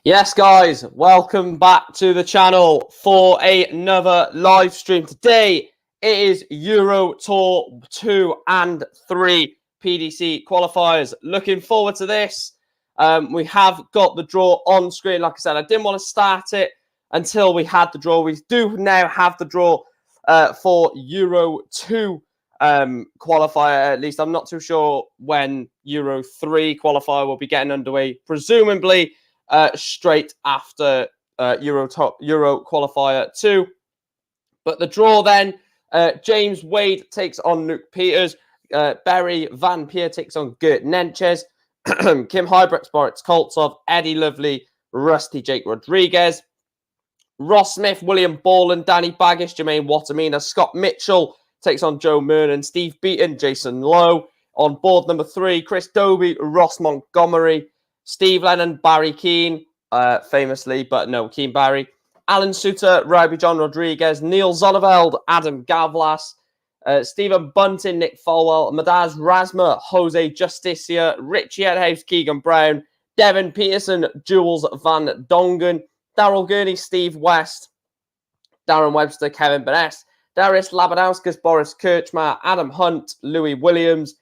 Yes, guys, welcome back to the channel for another live stream. Today, it is Euro Tour 2 and 3 PDC qualifiers. Looking forward to this. We have got the draw on screen. Like I said, I didn't want to start it until we had the draw. We do now have the draw for Euro 2 qualifier. At least I'm not too sure when Euro 3 qualifier will be getting underway. Presumably, straight after Euro Qualifier 2. But the draw then, James Wade takes on Luke Peters. Barry Van Peer takes on Gert Nenches. Kim Hybrex, Boris Koltsov. Eddie Lovely, Rusty Jake Rodriguez. Ross Smith, William Borland, Danny Baggish, Jermaine Watamina. Scott Mitchell takes on Joe Mernon. Steve Beaton, Jason Lowe. On board number 3, Chris Dobie, Ross Montgomery. Steve Lennon, Barry Keane, famously, but no, Keane Barry. Alan Suter, Robbie John Rodriguez, Neil Zonneveld, Adam Gavlas, Stephen Bunting, Nick Folwell, Madaz Rasma, Jose Justicia, Richie Edhouse, Keegan Brown, Devin Peterson, Jules Van Dongen, Daryl Gurney, Steve West, Darren Webster, Kevin Beness, Darius Labanauskas, Boris Kirchmar, Adam Hunt, Louis Williams,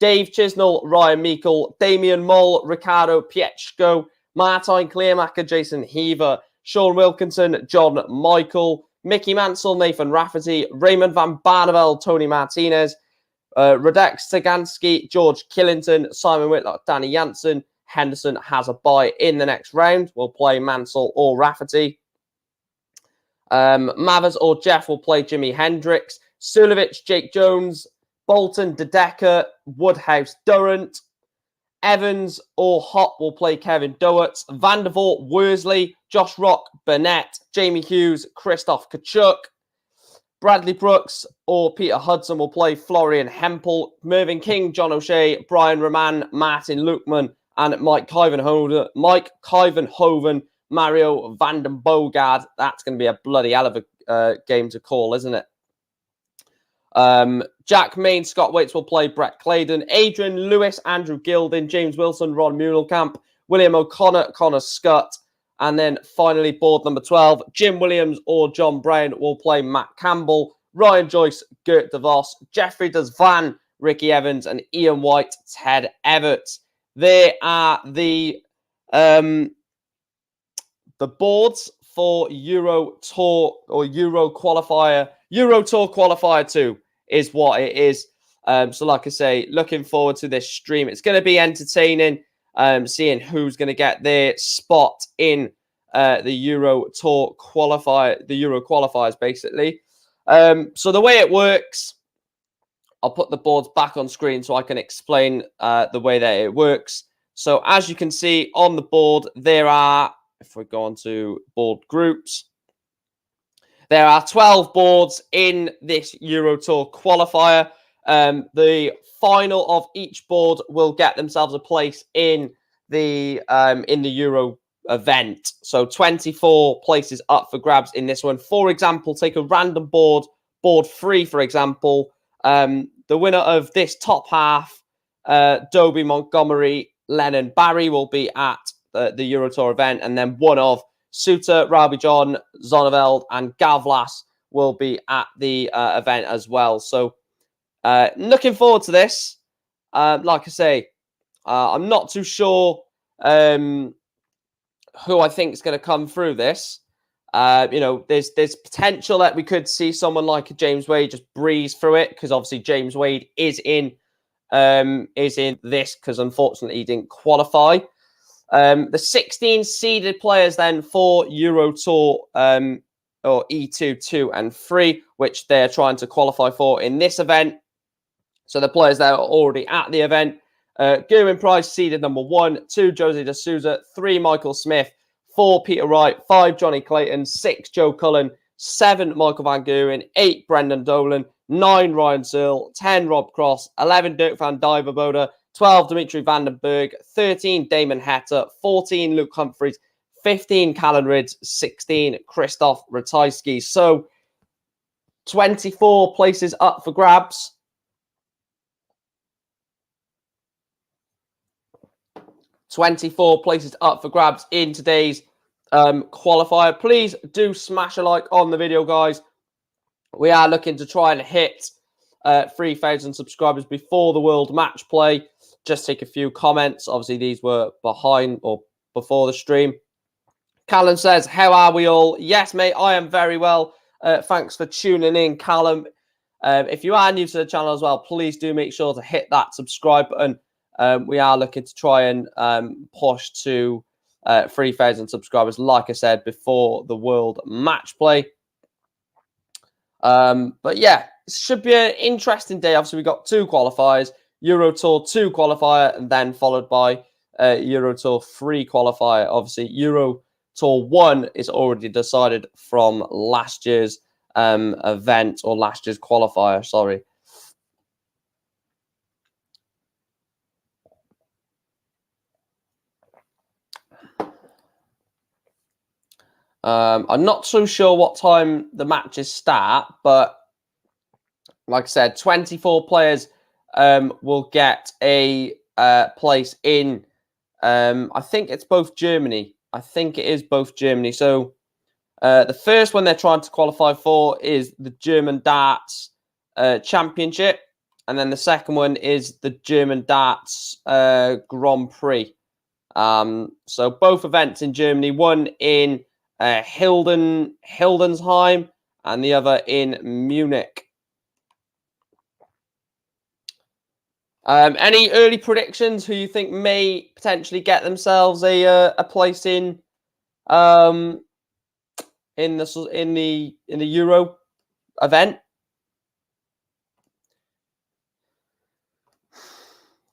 Dave Chisnell, Ryan Meikle, Damian Moll, Ricardo Pietschko, Martijn Kleermaker, Jason Heaver, Sean Wilkinson, John Michael, Mickey Mansell, Nathan Rafferty, Raymond Van Barneveld, Tony Martinez, Radek Sagansky, George Killington, Simon Whitlock, Danny Jansen. Henderson has a bye in the next round. We'll play Mansell or Rafferty. Mathers or Jeff will play Jimi Hendrix. Sulovic, Jake Jones, Bolton, De Decker, Woodhouse, Durant, Evans or Hop will play Kevin Doherty. Van der Voort, Worsley, Josh Rock, Burnett, Jamie Hughes, Christoph Kachuk. Bradley Brooks or Peter Hudson will play Florian Hempel. Mervyn King, John O'Shea, Brian Roman, Martin Lukeman, and Mike Kyvenhoven, Mario van den Bogard. That's going to be a bloody hell of a game to call, isn't it? Jack Main, Scott Waits will play Brett Claydon. Adrian Lewis, Andrew Gilding, James Wilson, Ron Muhlenkamp, William O'Connor, Connor Scott. And then finally, board number 12, Jim Williams or John Brown will play Matt Campbell, Ryan Joyce, Gert de Vos, Jeffrey Desvan, Ricky Evans, and Ian White, Ted Everett. They are the boards for Euro Tour or Euro Qualifier. Euro Tour Qualifier 2 is what it is. So like I say, looking forward to this stream. It's going to be entertaining. Seeing who's going to get their spot in the Euro Tour qualifier, the Euro qualifiers, basically. So the way it works, I'll put the boards back on screen so I can explain the way that it works. So as you can see on the board, there are, if we go on to board groups, there are 12 boards in this Euro Tour qualifier. The final of each board will get themselves a place in the Euro event. So 24 places up for grabs in this one. For example, take a random board 3, for example. The winner of this top half, Dobie, Montgomery, Lennon, Barry, will be at the Euro Tour event, and then one of Suter, Rabi John, Zonneveld, and Gavlas will be at the event as well. So looking forward to this. Like I say, I'm not too sure who I think is going to come through this. There's potential that we could see someone like James Wade just breeze through it, because obviously James Wade is in this because unfortunately he didn't qualify. The 16 seeded players then for Euro Tour or E2, 2, and 3, which they're trying to qualify for in this event. So the players that are already at the event: Gerwin Price, seeded number 1, 2, Jose de Souza, 3, Michael Smith, 4, Peter Wright, 5, Johnny Clayton, 6, Joe Cullen, 7, Michael Van Geuren, 8, Brendan Dolan, 9, Ryan Searle, 10, Rob Cross, 11, Dirk van Dijvenbode, 12, Dimitri Vandenberg, 13, Damon Hetta, 14, Luke Humphreys, 15, Callan Ridds, 16, Christoph Ratajski. So 24 places up for grabs. 24 places up for grabs in today's qualifier. Please do smash a like on the video, guys. We are looking to try and hit 3,000 subscribers before the World Match Play. Just take a few comments. Obviously, these were behind or before the stream. Callum says, how are we all? Yes, mate, I am very well. Thanks for tuning in, Callum. If you are new to the channel as well, please do make sure to hit that subscribe button. We are looking to try and push to 3,000 subscribers, like I said, before the World Match Play. But yeah, it should be an interesting day. Obviously, we've got 2 qualifiers, Euro Tour 2 qualifier, and then followed by Euro Tour 3 qualifier. Obviously, Euro Tour 1 is already decided from last year's event, or last year's qualifier, sorry. I'm not so sure what time the matches start, but like I said, 24 players will get a place in, I think it's both Germany. I think it is both Germany. So the first one they're trying to qualify for is the German Darts Championship. And then the second one is the German Darts Grand Prix. So both events in Germany, one in Hildensheim and the other in Munich. Any early predictions who you think may potentially get themselves a place in the Euro event?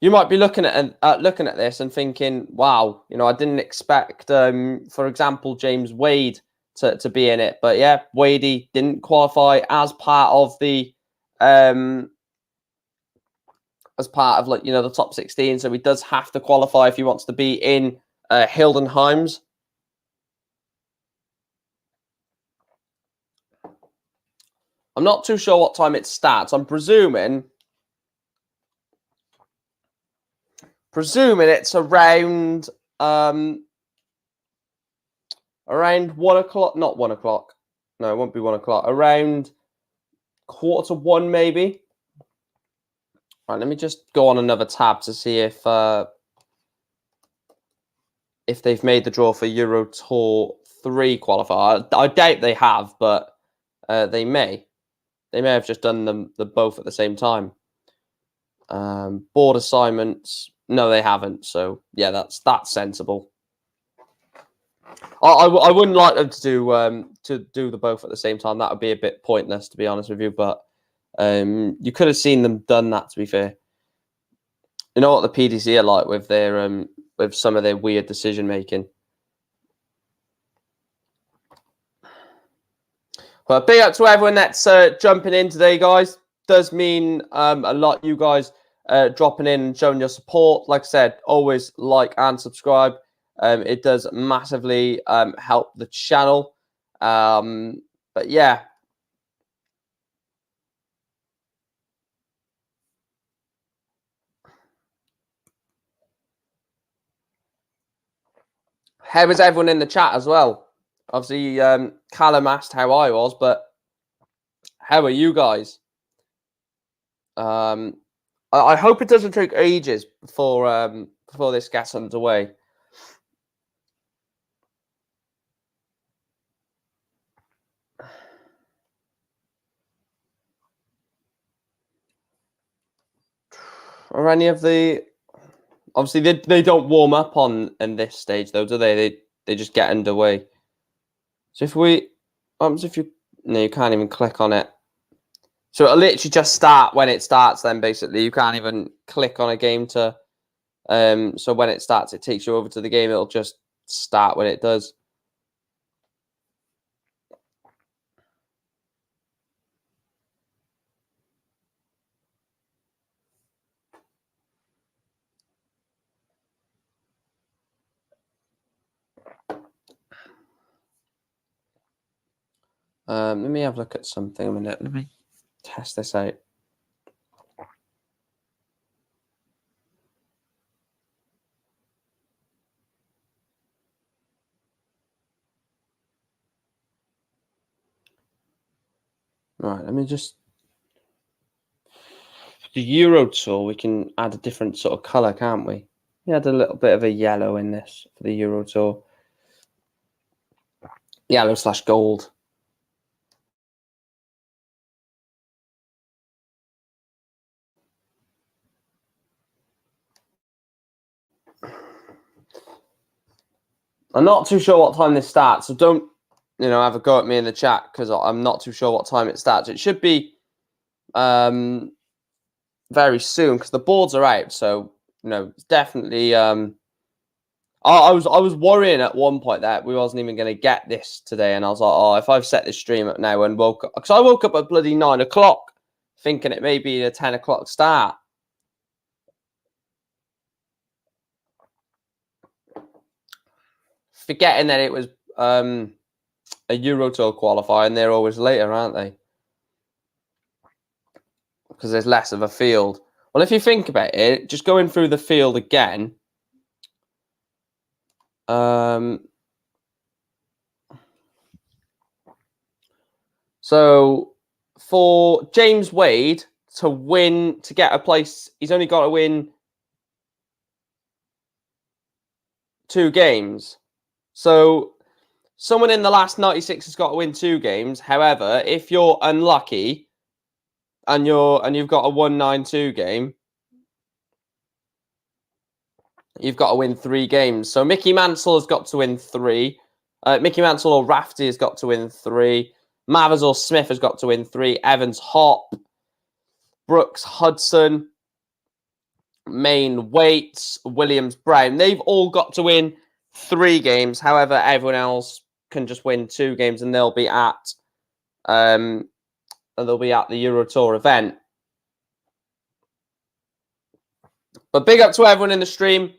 you might be looking at this and thinking, wow, you know, I didn't expect, for example, James Wade to be in it. But yeah, Wadey didn't qualify as part of the like, you know, the top 16. So he does have to qualify if he wants to be in Hildenheim's. I'm not too sure what time it starts. I'm presuming it's around around 1 o'clock. Not 1 o'clock. No, it won't be 1 o'clock. Around 1:45, maybe. All right, let me just go on another tab to see if they've made the draw for Euro Tour 3 qualifier. I doubt they have, but they may. They may have just done them both at the same time. Board assignments. No, they haven't. So yeah, that's sensible. I wouldn't like them to do the both at the same time. That would be a bit pointless, to be honest with you. But you could have seen them done that. To be fair, you know what the PDC are like with their with some of their weird decision making. But big up to everyone that's jumping in today, guys. Does mean a lot. You guys dropping in and showing your support. Like I said, always like and subscribe. It does massively help the channel. But yeah. How was everyone in the chat as well? Obviously, Callum asked how I was, but how are you guys? I hope it doesn't take ages before this gets underway. Are any of the... Obviously, they don't warm up in this stage, though, do they? They just get underway. So if we... if you... No, you can't even click on it. So it'll literally just start when it starts then, basically. You can't even click on a game to... so when it starts, it takes you over to the game. It'll just start when it does. Let me have a look at something a minute. Let me test this out. Right, let me just... The Euro Tour, we can add a different sort of colour, can't we? We add a little bit of a yellow in this for the Euro Tour. Yellow/gold. I'm not too sure what time this starts, so don't, you know, have a go at me in the chat because I'm not too sure what time it starts. It should be very soon because the boards are out. So, you know, it's definitely. I was worrying at one point that we wasn't even going to get this today, and I was like, oh, if I've set this stream up now and woke up, because I woke up at bloody 9 o'clock, thinking it may be a 10 o'clock start. Forgetting that it was a Euro Tour qualifier, and they're always later, aren't they? Because there's less of a field. Well, if you think about it, just going through the field again. So for James Wade to get a place, he's only got to win 2 games. So someone in the last 96 has got to win 2 games. However, if you're unlucky and you've got a 192 game, you've got to win 3 games. So Mickey Mansell has got to win 3. Mickey Mansell or Rafferty has got to win 3. Mathers or Smith has got to win 3. Evans, Hop, Brooks, Hudson, Main, Waits, Williams, Brown. They've all got to win 3 games. However, everyone else can just win 2 games, and they'll be at the Euro Tour event. But big up to everyone in the stream.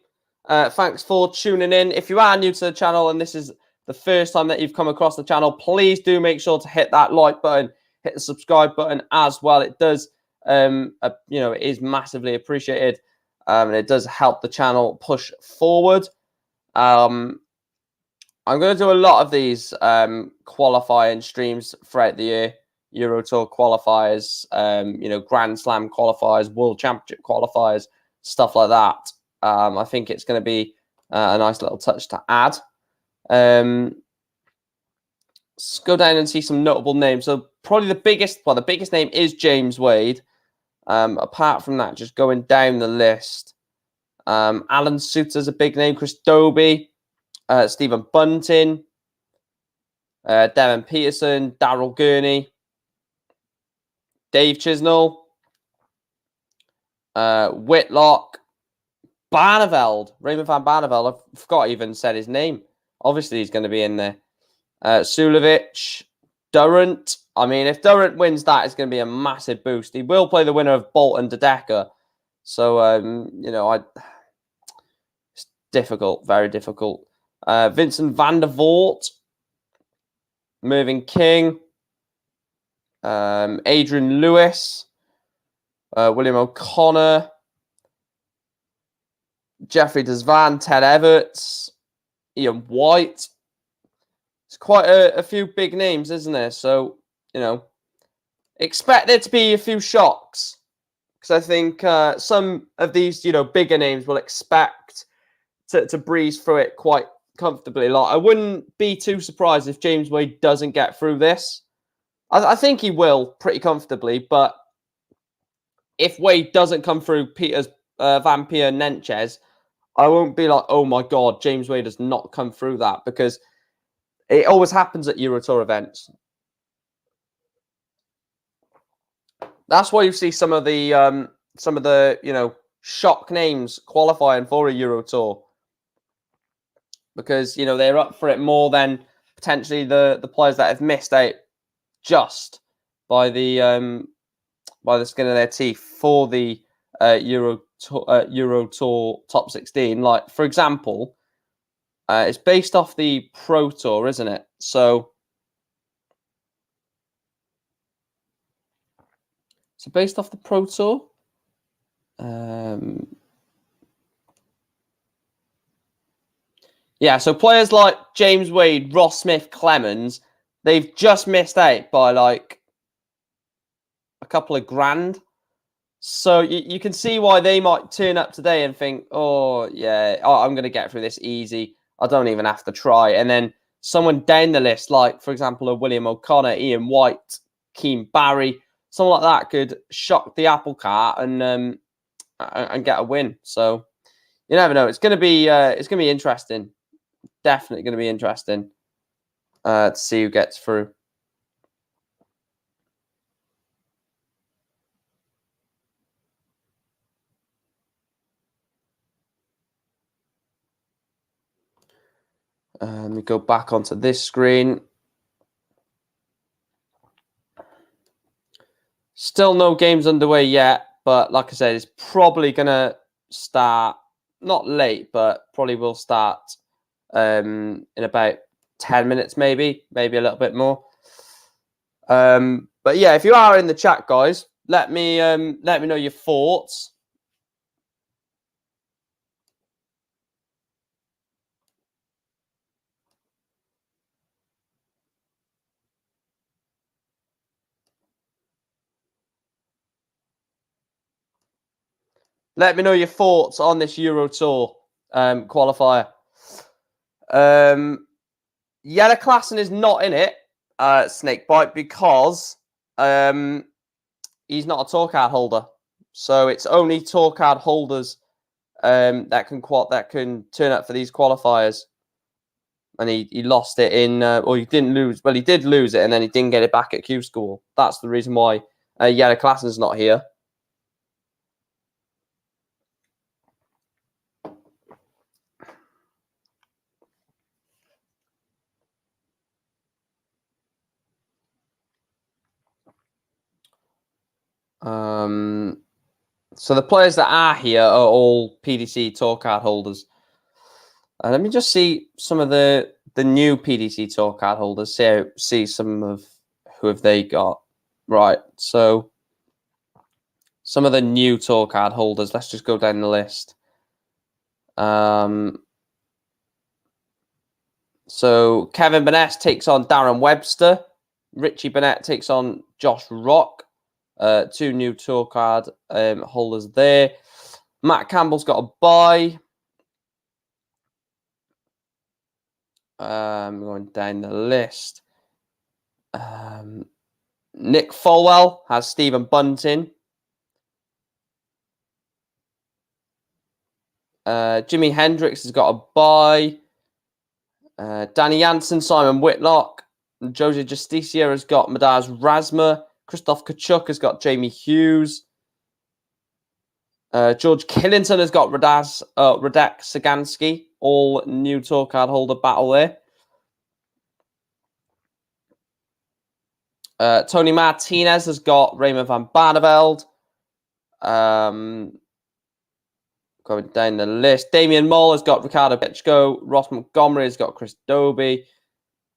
Thanks for tuning in. If you are new to the channel and this is the first time that you've come across the channel, please do make sure to hit that like button, hit the subscribe button as well. It does, it is massively appreciated, and it does help the channel push forward. I'm going to do a lot of these qualifying streams throughout the year. Euro Tour qualifiers, Grand Slam qualifiers, World Championship qualifiers, stuff like that. I think it's going to be a nice little touch to add. Let's go down and see some notable names. So probably the biggest name is James Wade. Apart from that, just going down the list, Alan Suter's a big name. Chris Dobie, Stephen Bunting, Devin Peterson, Daryl Gurney, Dave Chisnell, Whitlock, Barneveld, Raymond Van Barneveld. I forgot I even said his name. Obviously, he's going to be in there. Sulevic, Durant. I mean, if Durant wins that, it's going to be a massive boost. He will play the winner of Bolton De Decker. So, it's difficult, very difficult. Vincent van der Voort, Mervyn King, Adrian Lewis, William O'Connor, Jeffrey Desvan, Ted Everts, Ian White. It's quite a few big names, isn't there? So, expect there to be a few shocks. Because I think some of these, bigger names will expect to breeze through it quite comfortably. Like, I wouldn't be too surprised if James Wade doesn't get through this. I think he will pretty comfortably, but if Wade doesn't come through Peter's Van Pier Nenchez, I won't be like, oh my God, James Wade has not come through that, because it always happens at Euro Tour events. That's why you see some of the shock names qualifying for a Euro Tour, because they're up for it more than potentially the players that have missed out just by the skin of their teeth for the Euro Tour top 16. Like, for example, it's based off the Pro Tour, isn't it? So based off the Pro Tour. Yeah, so players like James Wade, Ross Smith, Clemens, they've just missed out by like a couple of grand. So you can see why they might turn up today and think, oh, yeah, I'm going to get through this easy. I don't even have to try. And then someone down the list, like, for example, a William O'Connor, Ian White, Keane Barry, someone like that could shock the apple cart and get a win. So you never know. It's going to be interesting. Definitely going to be interesting to see who gets through. Let me go back onto this screen. Still no games underway yet, but like I said, it's probably going to start, not late, but probably will start in about 10 minutes, maybe a little bit more. But yeah, if you are in the chat, guys, let me know your thoughts. Let me know your thoughts on this Euro Tour qualifier. Jelle Klassen is not in it, Snakebite, because he's not a tour card holder. So it's only tour card holders that can turn up for these qualifiers. And he lost it in, or he didn't lose. Well, he did lose it, and then he didn't get it back at Q School. That's the reason why Jelle Klassen's not here. So the players that are here are all PDC tour card holders. Let me just see some of the new PDC tour card holders. See some of who have they got. Right, so some of the new tour card holders. Let's just go down the list. So Kevin Burnett takes on Darren Webster. Richie Burnett takes on Josh Rock. 2 new tour card holders there. Matt Campbell's got a bye. Going down the list. Nick Folwell has Stephen Bunting. Jimi Hendrix has got a bye. Danny Jansen, Simon Whitlock. Jose Justicia has got Madaz Razma. Christoph Kachuk has got Jamie Hughes. George Killington has got Radek Sagansky. All new tour card holder battle there. Tony Martinez has got Raymond Van Barneveld. Going down the list. Damian Moll has got Ricardo Piechko. Ross Montgomery has got Chris Dobie.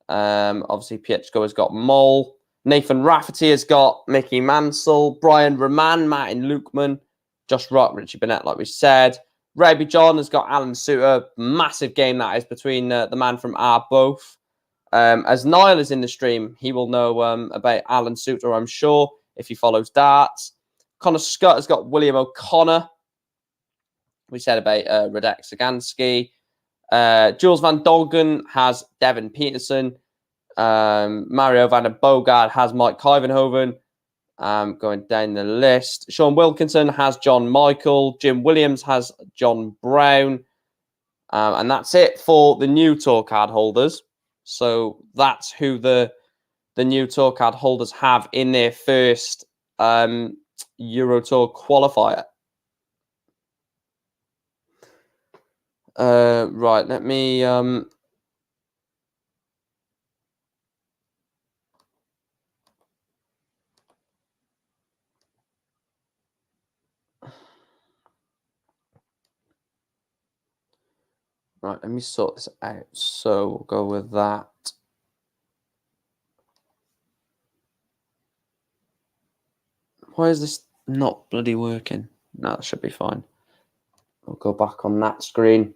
Obviously, Piechko has got Moll. Nathan Rafferty has got Mickey Mansell. Brian Roman, Martin Lukeman. Josh Rock, Richie Burnett, like we said. Rebby John has got Alan Suter. Massive game that is between the man from Both. As Niall is in the stream, he will know about Alan Suter, I'm sure, if he follows darts. Connor Scott has got William O'Connor. We said about Radek Sagansky. Jules Van Dolgen has Devin Peterson. Mario Van den Bogard has Mike Kyvenhoven. Going down the list. Sean Wilkinson has John Michael. Jim Williams has John Brown. And that's it for the new tour card holders. So that's who the new tour card holders have in their first Euro Tour qualifier. Right, let me sort this out. So we'll go with that. Why is this not bloody working? No, that should be fine. I'll go back on that screen.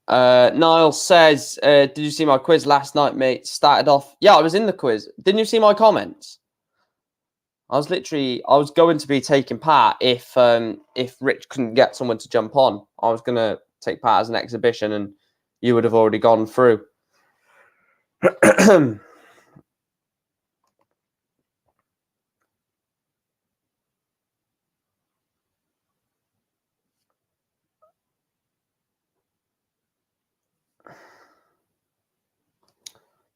Niall says, did you see my quiz last night, mate? Started off. Yeah, I was in the quiz. Didn't you see my comments? I was going to be taking part if Rich couldn't get someone to jump on. I was going to take part as an exhibition and you would have already gone through.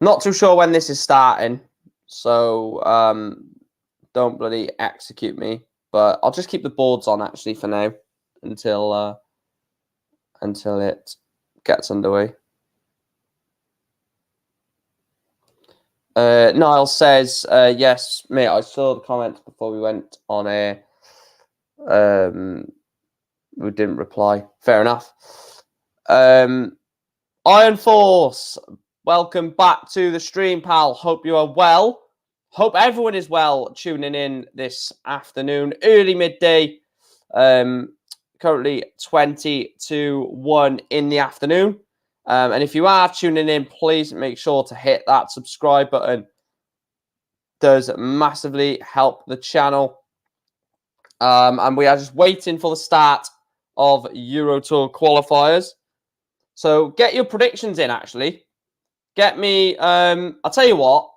Not too sure when this is starting, so don't bloody execute me. But I'll just keep the boards on actually for now until it gets underway. Niall says, yes, mate, I saw the comments before we went on air. We didn't reply. Fair enough. Iron Force, welcome back to the stream, pal. Hope you are well. Hope everyone is well tuning in this afternoon, early midday. Currently 20 to 1 in the afternoon. And if you are tuning in, please make sure to hit that subscribe button. It does massively help the channel. And we are just waiting for the start of Euro Tour qualifiers. So get your predictions in, actually. Get me, I'll tell you what,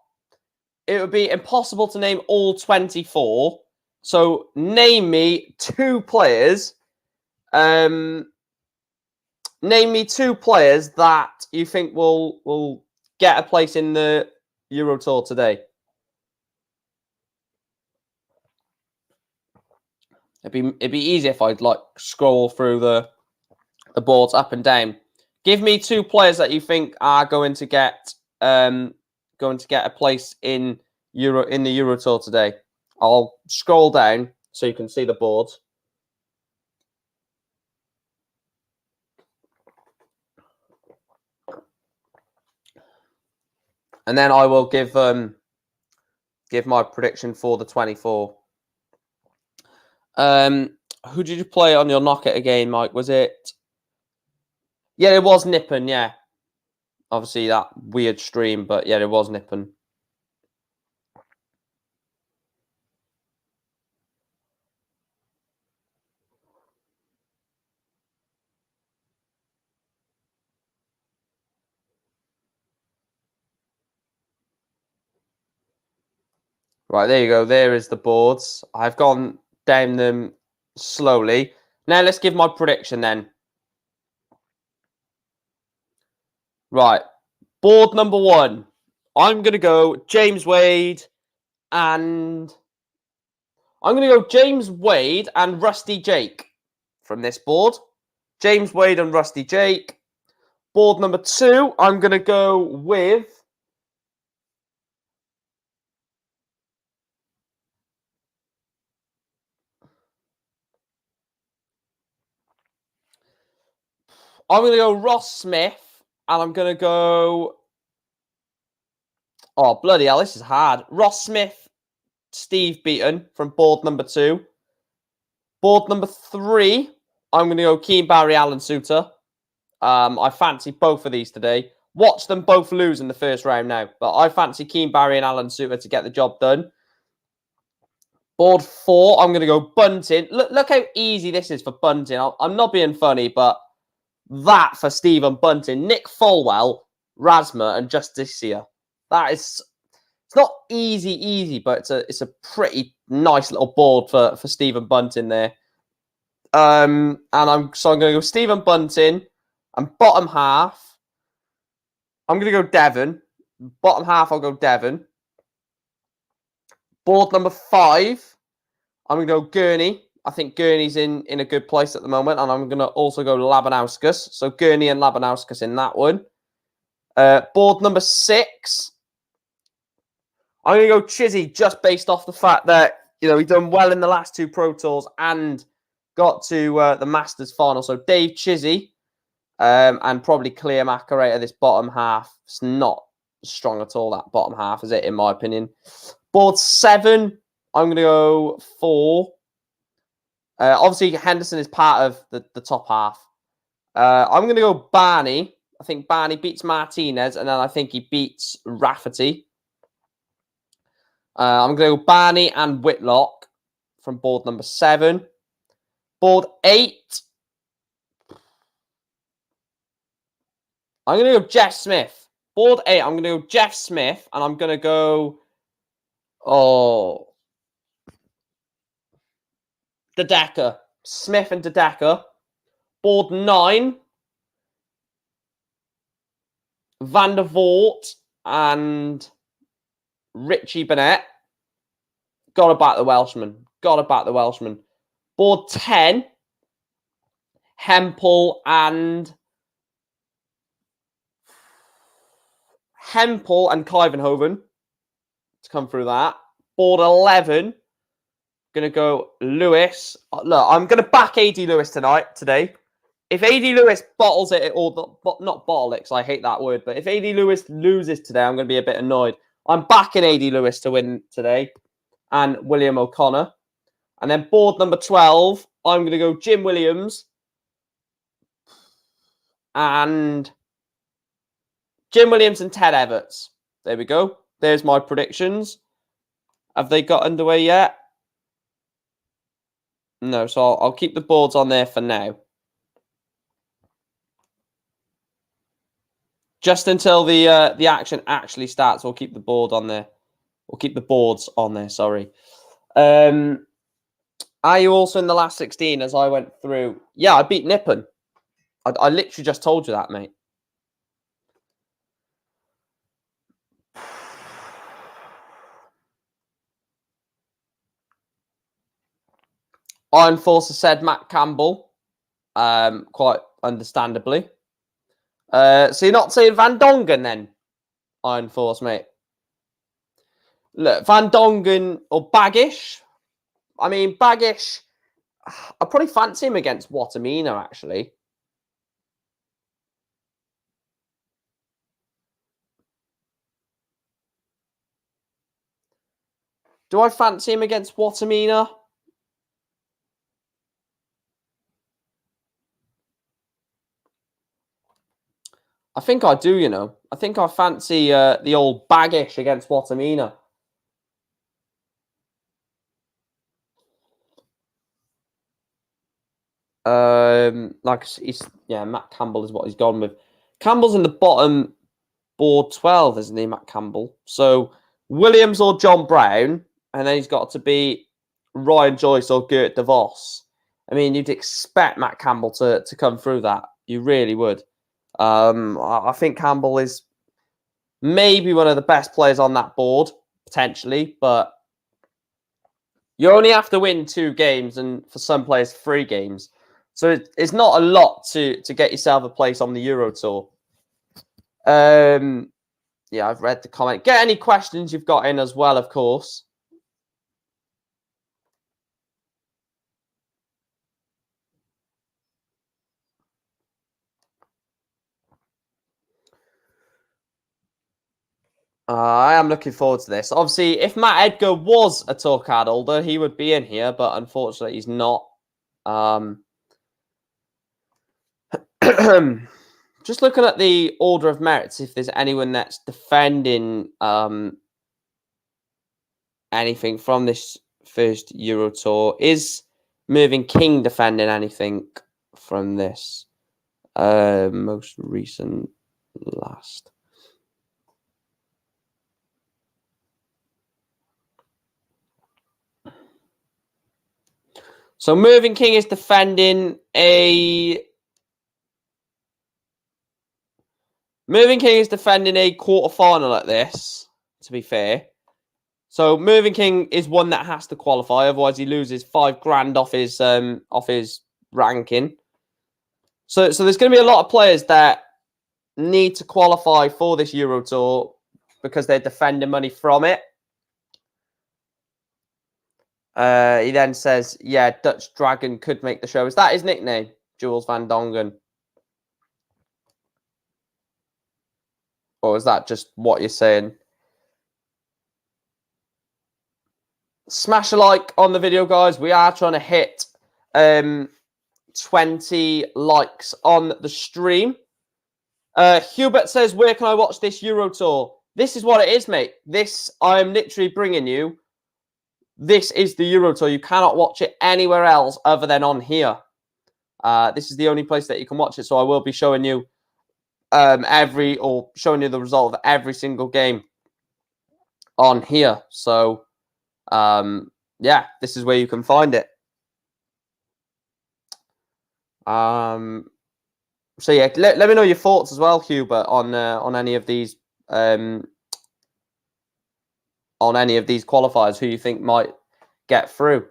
it would be impossible to name all 24. So name me 2 players. Name me 2 players that you think will get a place in the Euro Tour today. It'd be easy if I'd like scroll through the boards up and down. Give me 2 players that you think are going to get a place in the Euro Tour today. I'll scroll down so you can see the boards. And then I will give my prediction for the 24. Who did you play on your knockout again, Mike? Was it? Yeah, it was Nippon, yeah. Obviously that weird stream, but yeah, it was Nippon. Right, there you go. There is the boards. I've gone down them slowly. Now let's give my prediction then. Right. Board number 1. I'm going to go James Wade and... I'm going to go James Wade and Rusty Jake from this board. James Wade and Rusty Jake. Board number 2, I'm going to go with... I'm going to go Ross Smith, and I'm going to go... Oh, bloody hell, this is hard. Ross Smith, Steve Beaton from board number 2. Board number 3, I'm going to go Keane Barry, Alan Suter. I fancy both of these today. Watch them both lose in the first round now, but I fancy Keane Barry and Alan Suter to get the job done. Board 4, I'm going to go Bunting. Look how easy this is for Bunting. I'm not being funny, but that for Stephen Bunting, Nick Folwell, Rasma, and Justicia. That is, it's not easy, but it's a pretty nice little board for Stephen Bunting there. And I'm going to go Stephen Bunting, and bottom half, I'm going to go Devin. Bottom half, I'll go Devin. Board number 5, I'm going to go Gurney. I think Gurney's in a good place at the moment, and I'm going to also go Labanauskas. So Gurney and Labanauskas in that one. Board number 6, I'm going to go Chizzy just based off the fact that, you know, he done well in the last 2 Pro Tours and got to the Masters final. So Dave Chizzy and probably Clear Macarator this bottom half. It's not strong at all, that bottom half, is it, in my opinion. Board 7, I'm going to go for... obviously, Henderson is part of the top half. I'm going to go Barney. I think Barney beats Martinez, and then I think he beats Rafferty. I'm going to go Barney and Whitlock from board number 7. Board 8. I'm going to go Jeff Smith. Board 8, I'm going to go Jeff Smith, and I'm going to go... Oh... De Decker. Smith and De Decker. Board 9. Van der Voort and Richie Burnett. Got to back the Welshman. Got to back the Welshman. Board 10. Hempel and Clivenhoven to come through that. Board 11. Going to go Lewis. Look, I'm going to back AD Lewis today. If AD Lewis bottles it, or not bottle it, because I hate that word, but if AD Lewis loses today, I'm going to be a bit annoyed. I'm backing AD Lewis to win today, and William O'Connor. And then board number 12, I'm going to go Jim Williams and Ted Everts. There we go. There's my predictions. Have they got underway yet? No, so I'll keep the boards on there for now. Just until the action actually starts, we'll keep the board on there. We'll keep the boards on there, sorry. Are you also in the last 16 as I went through? Yeah, I beat Nippon. I literally just told you that, mate. Iron Forcer said Matt Campbell, quite understandably. So you're not saying Van Dongen then, Iron Force, mate? Look, Van Dongen or Baggish. I mean, Baggish, I probably fancy him against Watamina, actually. Do I fancy him against Watamina? I think I do, you know. I think I fancy the old Baggish against Watamina. Matt Campbell is what he's gone with. Campbell's in the bottom board 12, isn't he, Matt Campbell? So Williams or John Brown, and then he's got to be Ryan Joyce or Gert de Vos. I mean, you'd expect Matt Campbell to come through that. You really would. I think Campbell is maybe one of the best players on that board, potentially, but you only have to win 2 games, and for some players, 3 games. So it's not a lot to get yourself a place on the Euro Tour. Yeah, I've read the comment. Get any questions you've got in as well, of course. I am looking forward to this. Obviously, if Matt Edgar was a tour card holder, he would be in here, but unfortunately, he's not. Just looking at the order of merits, if there's anyone that's defending anything from this first Euro Tour. Is Mervyn King defending anything from this most recent last? So Mervyn King is defending a quarterfinal at this, to be fair. So Mervyn King is one that has to qualify, otherwise he loses $5,000 off his ranking. So there's going to be a lot of players that need to qualify for this Euro Tour because they're defending money from it. He then says, yeah, Dutch Dragon could make the show. Is that his nickname? Jules Van Dongen. Or is that just what you're saying? Smash a like on the video, guys. We are trying to hit 20 likes on the stream. Hubert says, where can I watch this Euro Tour? This is what it is, mate. This, I am literally bringing you. This is the Euro Tour. You cannot watch it anywhere else other than on here. This is the only place that you can watch it. So I will be showing you showing you the result of every single game on here. So yeah, this is where you can find it. So yeah, let me know your thoughts as well, Hubert, on any of these qualifiers, who you think might get through.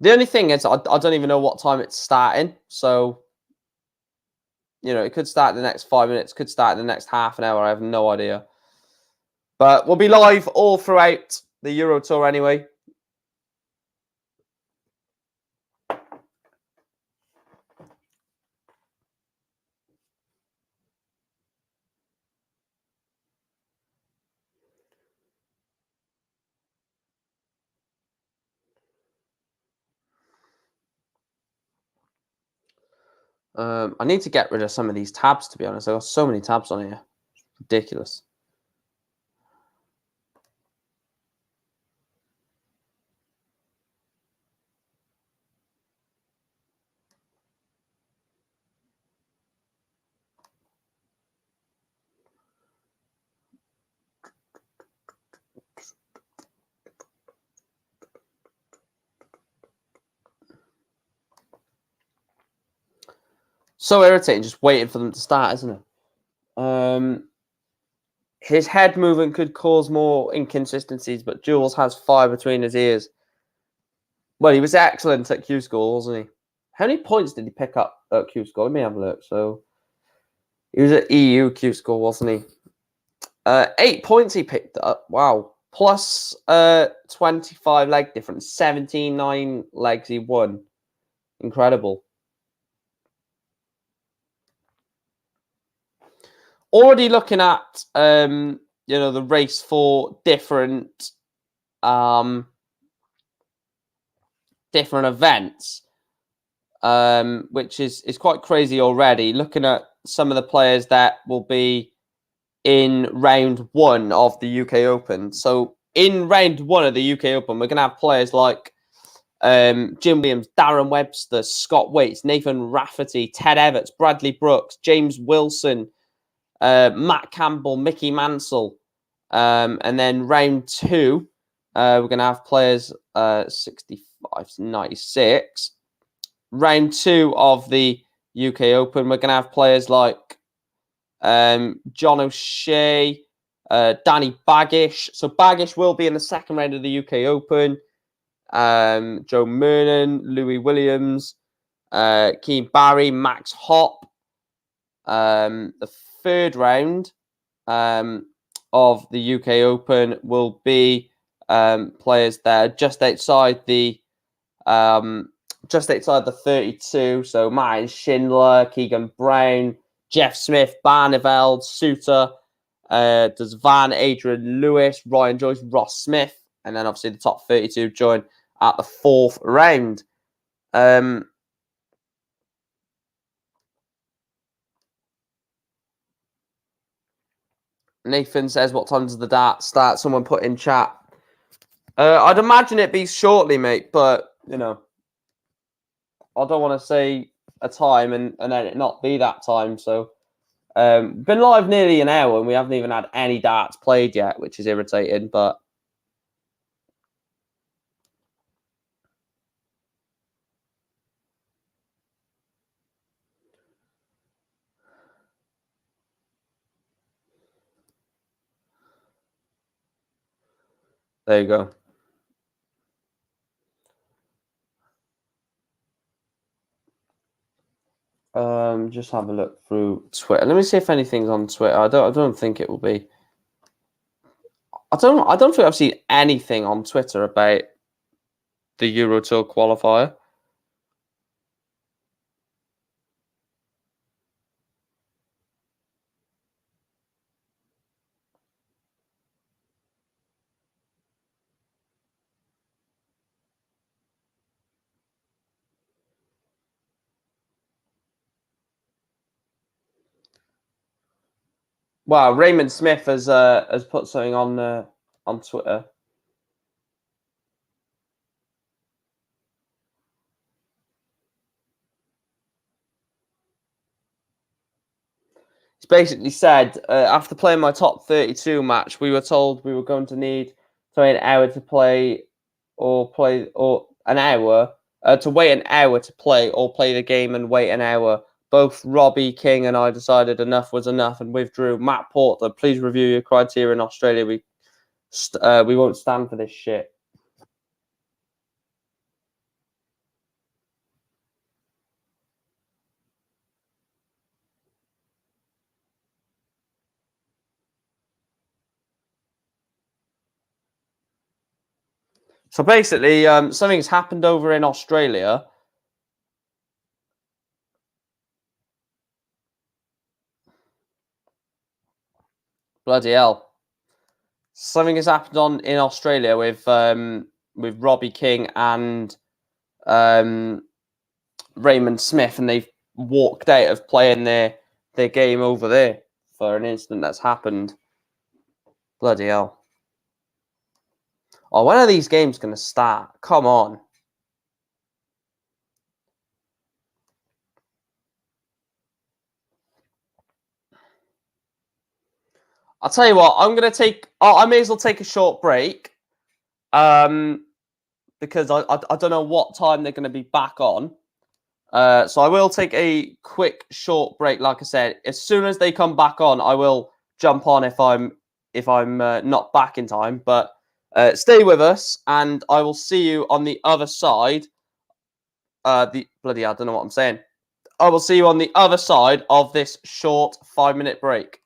The only thing is, I don't even know what time it's starting. So, you know, it could start in the next 5 minutes, could start in the next half an hour. I have no idea. But we'll be live all throughout the Euro Tour anyway. I need to get rid of some of these tabs, to be honest. I've got so many tabs on here. It's ridiculous. So irritating, just waiting for them to start, isn't it? His head movement could cause more inconsistencies, but Jules has fire between his ears. Well, he was excellent at Q School, wasn't he? How many points did he pick up at Q Score? Let me have a look. So he was at EU Q Score, wasn't he? 8 points he picked up. Wow. Plus 25 leg difference. 17-9 legs he won. Incredible. Already looking at the race for different events, which is quite crazy already. Looking at some of the players that will be in round 1 of the UK Open. So in round 1 of the UK Open, we're going to have players like Jim Williams, Darren Webster, Scott Waits, Nathan Rafferty, Ted Everts, Bradley Brooks, James Wilson, Matt Campbell, Mickey Mansell. And then round 2, we're going to have players 65 to 96. Round 2 of the UK Open, we're going to have players like John O'Shea, Danny Baggish. So Baggish will be in the second round of the UK Open. Joe Mernon, Louis Williams, Keane Barry, Max Hopp. The third round of the UK Open will be players that are just outside the 32. So Martin Schindler, Keegan Brown, Jeff Smith, Barneveld, Suter, Van, Adrian Lewis, Ryan Joyce, Ross Smith, and then obviously the top 32 join at the 4th round. Nathan says, what time does the dart start? Someone put in chat. I'd imagine it'd be shortly, mate, but, I don't want to say a time and then it not be that time. So, been live nearly an hour and we haven't even had any darts played yet, which is irritating, but there you go. Just have a look through Twitter. Let me see if anything's on Twitter. I don't think it will be. I don't think I've seen anything on Twitter about the Euro Tour qualifier. Wow, Raymond Smith has put something on Twitter. He's basically said, after playing my top 32 match, we were told we were going to need an hour to play, or an hour to wait an hour to play, or play the game and wait an hour. Both Robbie King and I decided enough was enough and withdrew. Matt Porter, please review your criteria in Australia. We won't stand for this shit. So basically, something's happened over in Australia. Bloody hell. Something has happened in Australia with Robbie King and Raymond Smith, and they've walked out of playing their game over there for an incident that's happened. Bloody hell. Oh, when are these games going to start? Come on. I'll tell you what, I'm going to take... I may as well take a short break. Because I don't know what time they're going to be back on. So I will take a quick short break. Like I said, as soon as they come back on, I will jump on if I'm not back in time. But stay with us, and I will see you on the other side I don't know what I'm saying. I will see you on the other side of this short 5-minute break.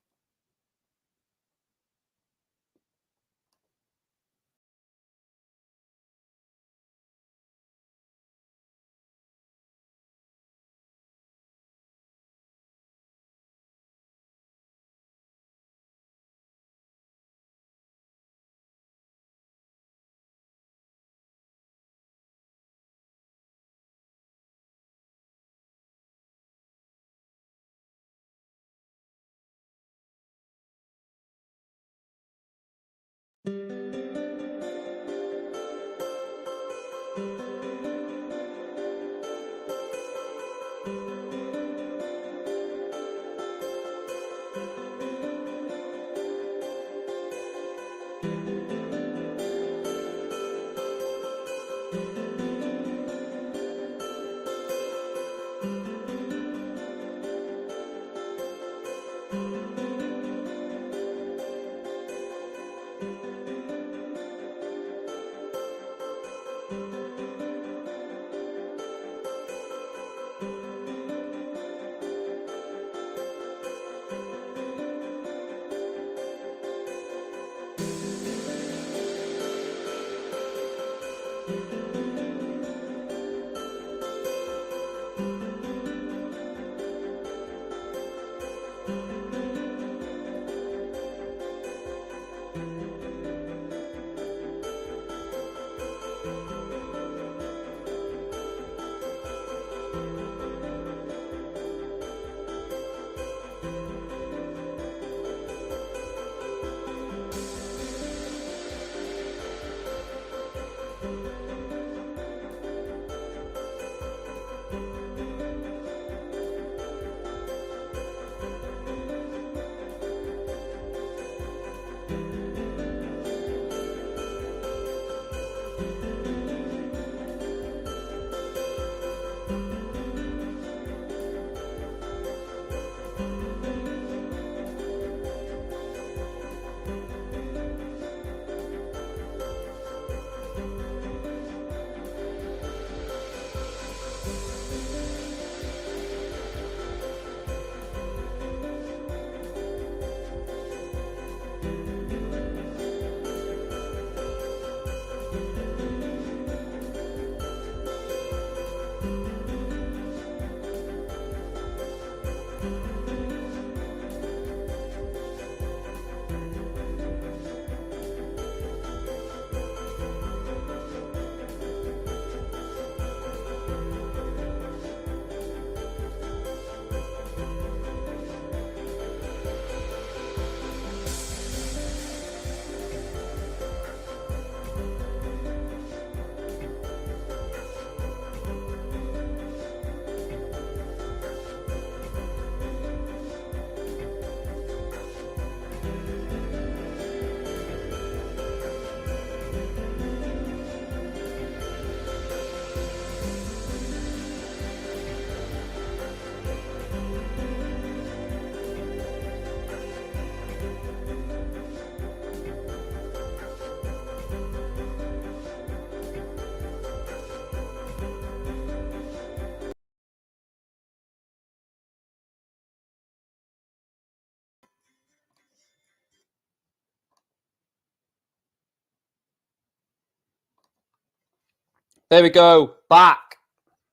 There we go. Back.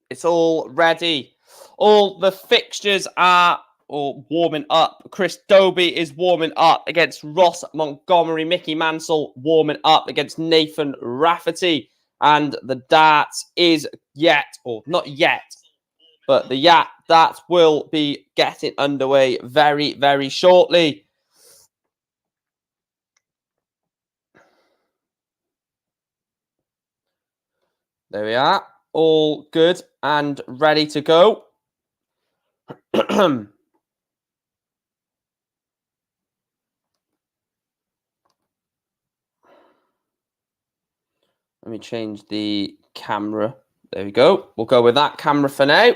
It's all ready. All the fixtures are warming up. Chris Dobie is warming up against Ross Montgomery. Mickey Mansell warming up against Nathan Rafferty. And the darts is not yet, but that will be getting underway very, very shortly. There we are. All good and ready to go. Let me change the camera. There we go. We'll go with that camera for now.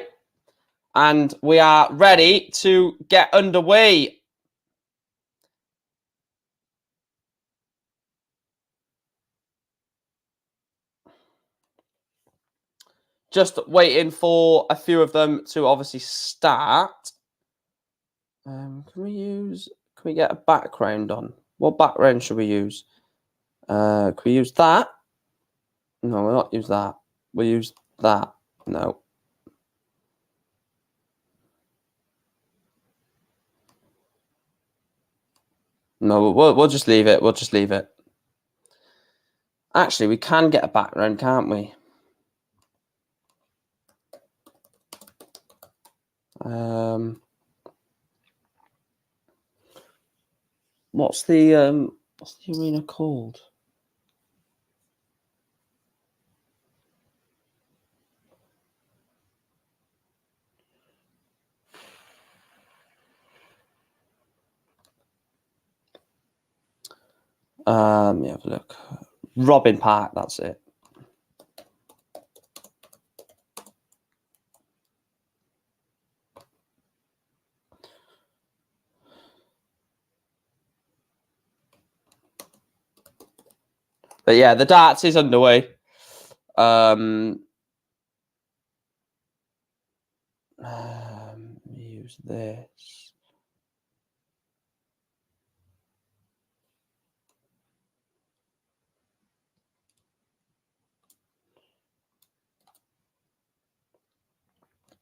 And we are ready to get underway. Just waiting for a few of them to obviously start. Can we get a background on? What background should we use? Can we use that? No, we'll not use that. We'll use that. No. No, we'll just leave it. We'll just leave it. Actually, we can get a background, can't we? What's the arena called? Let me have a look. Robin Park, that's it. But yeah, the darts is underway. Use this.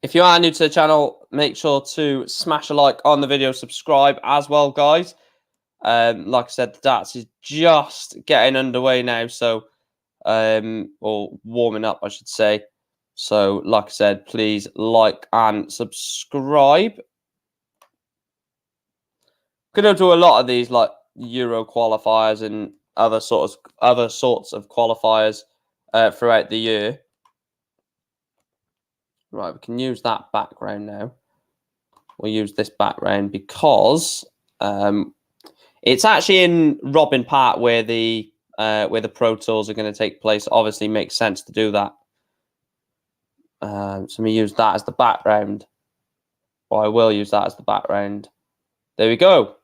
If you are new to the channel, make sure to smash a like on the video, subscribe as well, guys. Like I said, the darts is just getting underway now, so or warming up, I should say. So, like I said, please like and subscribe. Gonna do a lot of these, like Euro qualifiers and other sorts of qualifiers throughout the year. Right, we can use that background now. We'll use this background because it's actually in Robin Park where the Pro Tours are going to take place. Obviously, makes sense to do that. So we use that as the background. Or I will use that as the background. There we go.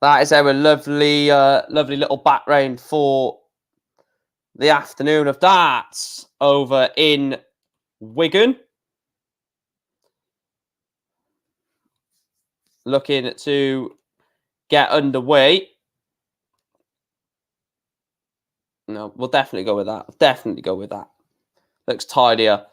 That is our lovely, lovely little background for the afternoon of darts over in Wigan. Looking to get underway. No, we'll definitely go with that. Definitely go with that. Looks tidier.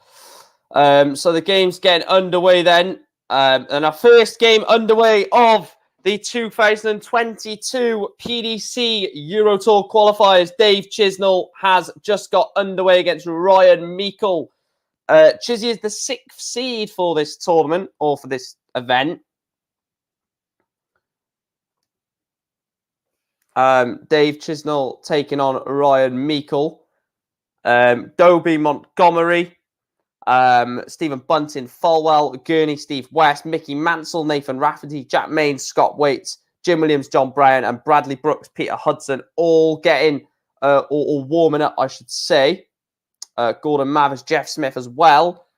So the game's getting underway then. And our first game underway of the 2022 PDC Euro Tour qualifiers. Dave Chisnell has just got underway against Ryan Meikle. Chizzy is the 6th seed for this tournament, or for this event. Dave Chisnell taking on Ryan Meikle. Dobie Montgomery. Stephen Bunting, Falwell, Gurney, Steve West, Mickey Mansell, Nathan Rafferty, Jack Main, Scott Waits, Jim Williams, John Brown, and Bradley Brooks, Peter Hudson, all getting, or warming up, I should say. Gordon Mathers, Jeff Smith as well.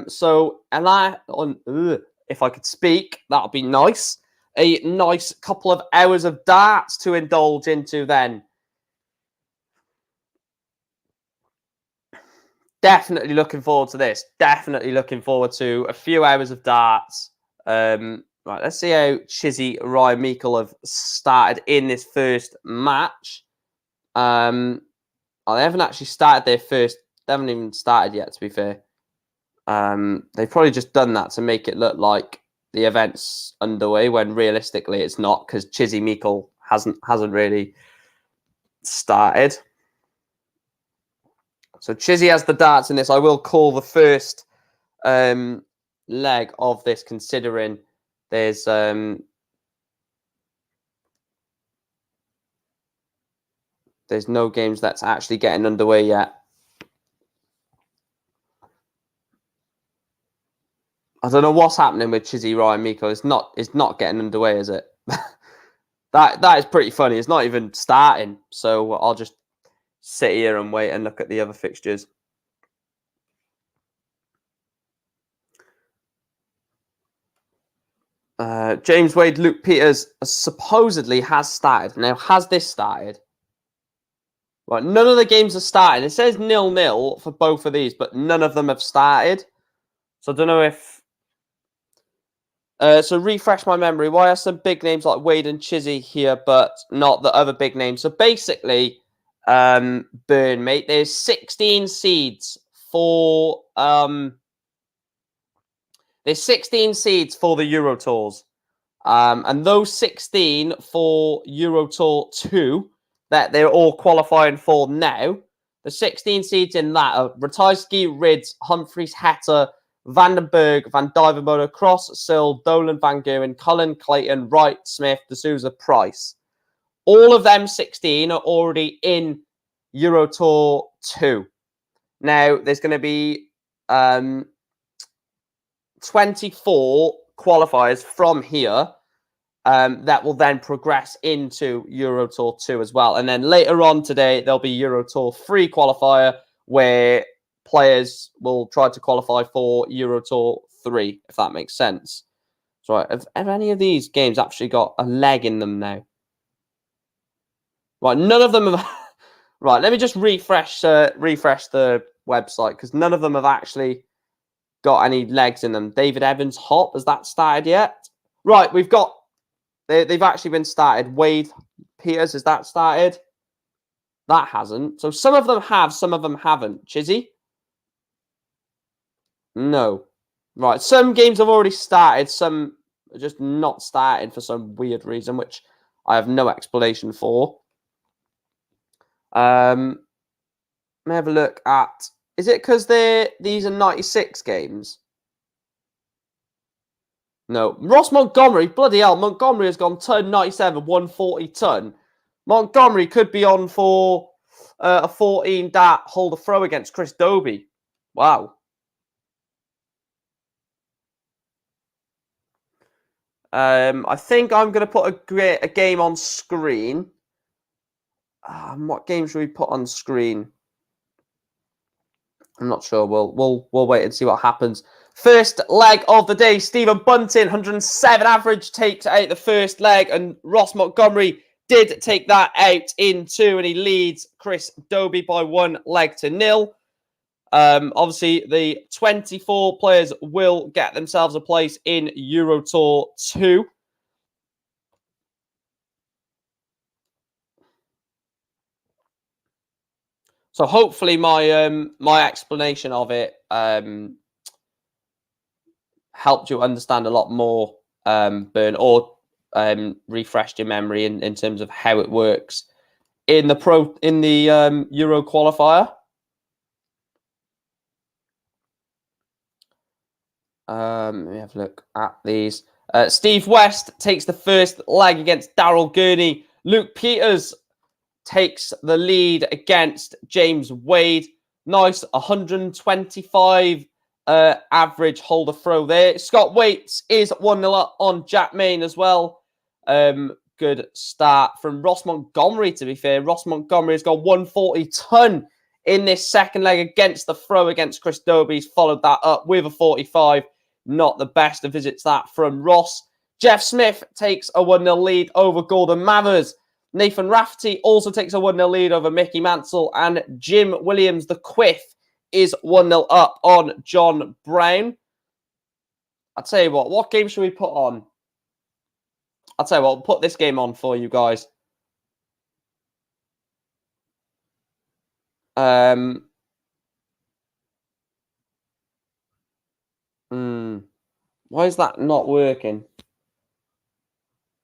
So, if I could speak, that would be nice. A nice couple of hours of darts to indulge into then. Definitely looking forward to this. Definitely looking forward to a few hours of darts. Right, let's see how Chizzy, Ryan Meikle have started in this first match. They haven't actually started their first. They haven't even started yet, to be fair. They've probably just done that to make it look like the event's underway, when realistically it's not, because Chizzy Meikle hasn't really started. So Chizzy has the darts in this. I will call the first leg of this, considering there's no games that's actually getting underway yet. I don't know what's happening with Chizzy, Ryan Meikle. It's not getting underway, is it? that is pretty funny. It's not even starting. So I'll just sit here and wait and look at the other fixtures. James Wade, Luke Peters supposedly has started. Now, has this started? Right, none of the games are started. It says 0-0 for both of these, but none of them have started. So I don't know if... so refresh my memory. Why are some big names like Wade and Chizzy here, but not the other big names? So basically, Burn, mate, there's 16 seeds for... there's 16 seeds for the Euro Tours. And those 16 for Euro Tour 2 that they're all qualifying for now, the 16 seeds in that are Ratajski, Rids, Humphreys, Hatter, Vandenberg, Van Dyvenbode, Cross, Sill, Dolan, Van Gerwen, Cullen, Clayton, Wright, Smith, D'Souza, Price. All of them 16 are already in Euro Tour 2. Now, there's going to be 24 qualifiers from here that will then progress into Euro Tour 2 as well. And then later on today, there'll be Euro Tour 3 qualifier where players will try to qualify for Euro Tour 3, if that makes sense. So right, have any of these games actually got a leg in them now? Right, none of them have... Right, let me just refresh the website, because none of them have actually got any legs in them. David Evans Hop, has that started yet? Right, we've got... They've actually been started. Wade Peters, has that started? That hasn't. So some of them have, some of them haven't. Chizzy? No. Right, some games have already started. Some are just not started for some weird reason, which I have no explanation for. Let me have a look at... Is it because these are 96 games? No. Ross Montgomery, bloody hell, Montgomery has gone turn 97, 140 ton. Montgomery could be on for a 14 dat hold a throw against Chris Dobie. Wow. I think I'm going to put a game on screen. What game should we put on screen? I'm not sure. We'll wait and see what happens. First leg of the day, Stephen Bunting, 107 average, takes out the first leg, and Ross Montgomery did take that out in 2, and he leads Chris Dobie by 1 leg to 0. Obviously, the 24 players will get themselves a place in Euro Tour 2. So hopefully my my explanation of it helped you understand a lot more, Burn, or refreshed your memory in terms of how it works in the Euro qualifier. Let me have a look at these. Steve West takes the first leg against Daryl Gurney. Luke Peters takes the lead against James Wade. Nice 125 average holder throw there. Scott Waits is 1-0 up on Jack Main as well. Good start from Ross Montgomery, to be fair. Ross Montgomery has got 140 ton in this second leg against the throw against Chris Dobie. He's followed that up with a 45. Not the best of visits that from Ross. Jeff Smith takes a 1-0 lead over Gordon Mathers. Nathan Rafferty also takes a 1-0 lead over Mickey Mansell. And Jim Williams, the Quiff, is 1-0 up on John Brown. I'll tell you what game should we put on? I'll tell you what, I'll put this game on for you guys. Why is that not working?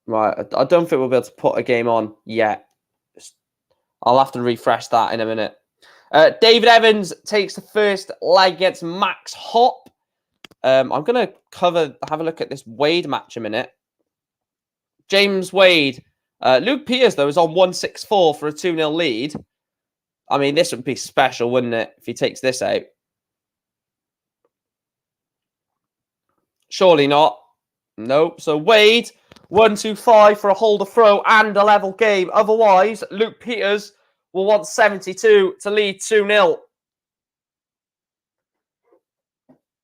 Right, I don't think we'll be able to put a game on yet. I'll have to refresh that in a minute. David Evans takes the first leg against Max Hop. I'm going to have a look at this Wade match a minute. James Wade. Luke Peters, though, is on 164 for a 2-0 lead. I mean, this would be special, wouldn't it, if he takes this out? Surely not. Nope. So Wade, 125 for a holder throw and a level game. Otherwise, Luke Peters will want 72 to lead 2-0.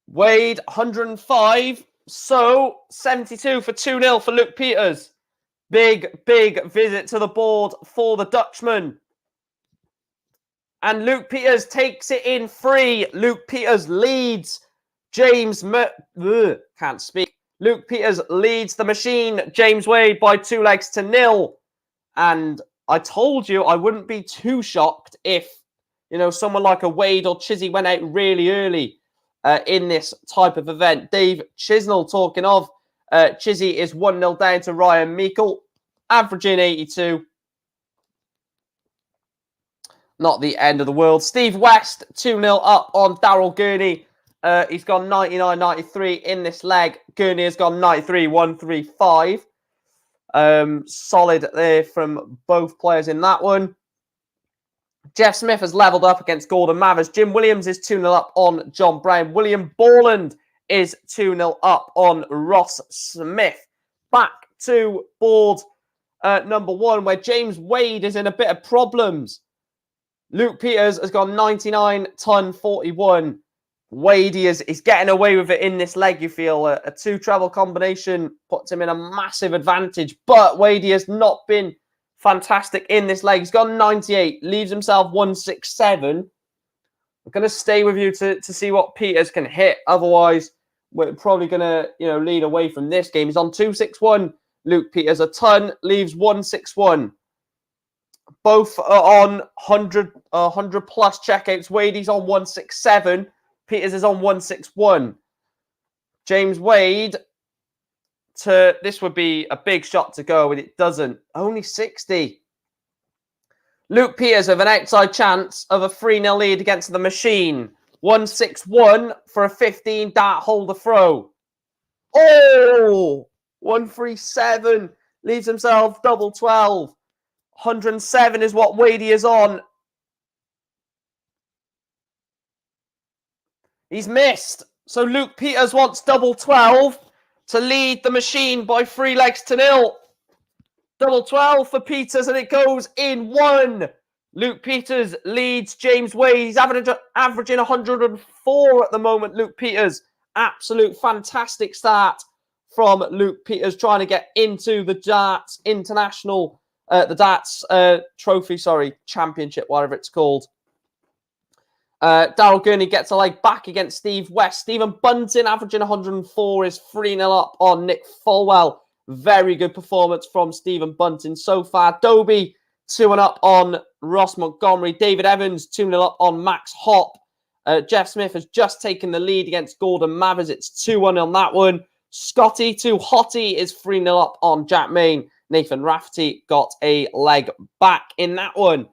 Wade, 105. So 72 for 2-0 for Luke Peters. Big visit to the board for the Dutchman. And Luke Peters takes it in 3. Luke Peters leads. Can't speak. Luke Peters leads the machine. James Wade by 2-0. And I told you I wouldn't be too shocked if, someone like a Wade or Chizzy went out really early in this type of event. Dave Chisnell, talking of, Chizzy is 1-0 down to Ryan Meikle, averaging 82. Not the end of the world. Steve West, 2-0 up on Daryl Gurney. He's gone 99-93 in this leg. Gurney has gone 93-135. Solid there from both players in that one. Jeff Smith has levelled up against Gordon Mathers. Jim Williams is 2-0 up on John Brown. William Borland is 2-0 up on Ross Smith. Back to board number 1, where James Wade is in a bit of problems. Luke Peters has gone 99-41. Wade is getting away with it in this leg, you feel. A 2-treble combination puts him in a massive advantage. But Wade has not been fantastic in this leg. He's gone 98, leaves himself 167. I'm going to stay with you to see what Peters can hit. Otherwise, we're probably going to lead away from this game. He's on 261. Luke Peters a ton, leaves 161. Both are on 100 plus checkouts. Wade's on 167. Peters is on 161. James Wade, this would be a big shot to go, and it doesn't. Only 60. Luke Peters with an outside chance of a 3-0 lead against the machine. 161 for a 15 dart holder throw. Oh! 137. Leaves himself double 12. 107 is what Wade is on. He's missed. So Luke Peters wants double 12 to lead the machine by 3-0. Double 12 for Peters, and it goes in 1. Luke Peters leads James Wade. He's averaging 104 at the moment, Luke Peters. Absolute fantastic start from Luke Peters, trying to get into the darts international, trophy, championship, whatever it's called. Daryl Gurney gets a leg back against Steve West. Stephen Bunting, averaging 104, is 3-0 up on Nick Folwell. Very good performance from Stephen Bunting so far. Dobie, 2-1 up on Ross Montgomery. David Evans, 2-0 up on Max Hopp. Jeff Smith has just taken the lead against Gordon Mathers. It's 2-1 on that one. Scotty, 2 Hottie, is 3-0 up on Jack Main. Nathan Rafferty got a leg back in that one.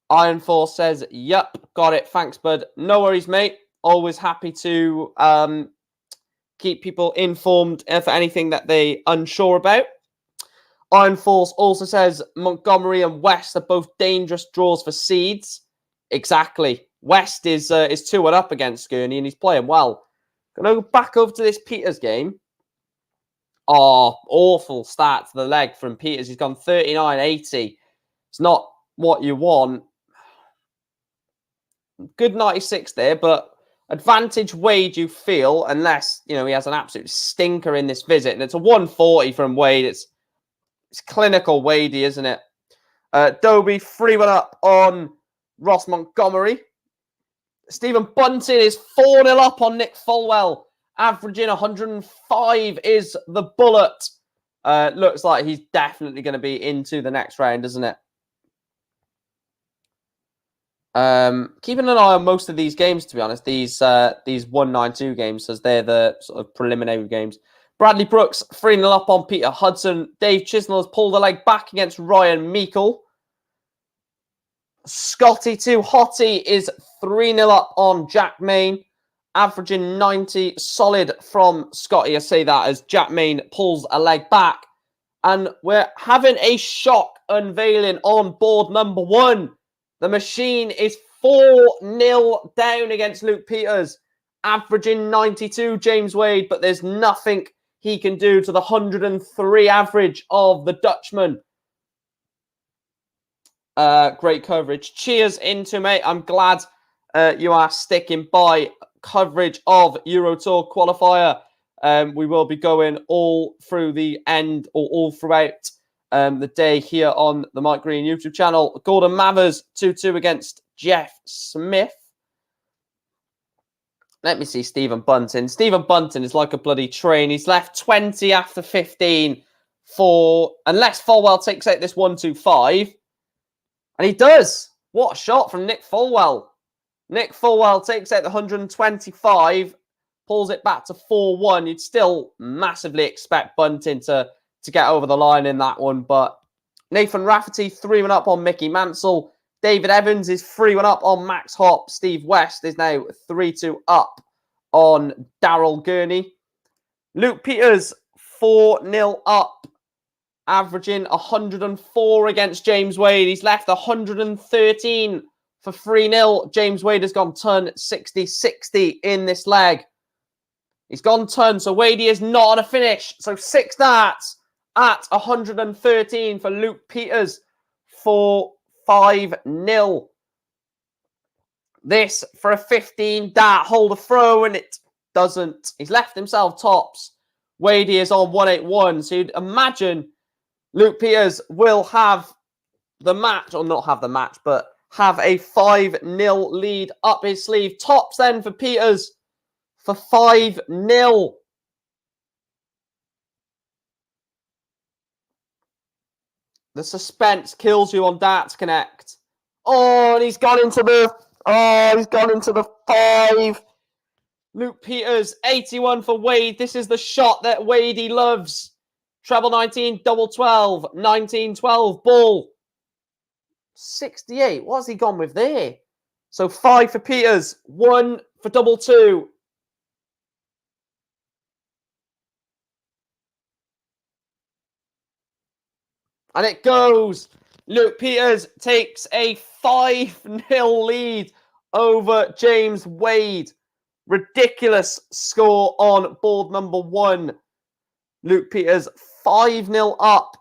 Iron Force says, "Yup, got it. Thanks, bud." No worries, mate. Always happy to keep people informed for anything that they're unsure about. Iron Force also says Montgomery and West are both dangerous draws for seeds. Exactly. West is 2-1 up against Gurney, and he's playing well. Gonna go back over to this Peters game. Oh, awful start to the leg from Peters. He's gone 39-80. It's not what you want. Good 96 there, but advantage Wade, you feel, unless, he has an absolute stinker in this visit. And it's a 140 from Wade. It's clinical Wadey, isn't it? Dobie, 3-1 up on Ross Montgomery. Stephen Bunting is 4-0 up on Nick Folwell. Averaging 105 is the bullet. Looks like he's definitely going to be into the next round, doesn't it? Keeping an eye on most of these games, to be honest. These 192 games, as they're the sort of preliminary games. Bradley Brooks, 3-0 up on Peter Hudson. Dave Chisnell has pulled a leg back against Ryan Meikle. Scotty 2 Hottie is 3-0 up on Jack Main. Averaging 90, solid from Scotty. I say that as Jack Main pulls a leg back. And we're having a shock unveiling on board number 1. The machine is 4-0 down against Luke Peters. Averaging 92, James Wade. But there's nothing he can do to the 103 average of the Dutchman. Great coverage. Cheers into, mate. I'm glad you are sticking by coverage of Euro Tour qualifier. We will be going all through the end, or all throughout the day here on the Mike Green YouTube channel. Gordon Mathers 2-2 against Jeff Smith. Let me see Stephen Bunting. Stephen Bunting is like a bloody train. He's left 20 after 15 for, unless Fulwell takes out this 1-2-5. And he does. What a shot from Nick Fulwell. Nick Fulwell takes out the 125, pulls it back to 4-1. You'd still massively expect Bunting to get over the line in that one. But Nathan Rafferty 3-1 up on Mickey Mansell. David Evans is 3-1 up on Max Hopp. Steve West is now 3-2 up on Daryl Gurney. Luke Peters 4-0 up, averaging 104 against James Wade. He's left 113 for 3-0. James Wade has gone turn 60-60 in this leg. He's gone turn, so Wade is not on a finish. So 6 darts at 113 for Luke Peters for 5-0. This for a 15 dart hold a throw, and it doesn't. He's left himself tops. Wade is on 181, so you'd imagine Luke Peters will have the match, or not have the match, but have a 5-0 lead up his sleeve. Tops then for Peters for 5-0. The suspense kills you on Darts Connect. Oh, and he's gone into the 5. Luke Peters, 81 for Wade. This is the shot that Wadey loves. Treble 19, double 12, 19-12, ball. 68. What's he gone with there? So 5 for Peters, 1 for double 2. And it goes. Luke Peters takes a 5-0 lead over James Wade. Ridiculous score on board number 1. Luke Peters 5-0 up.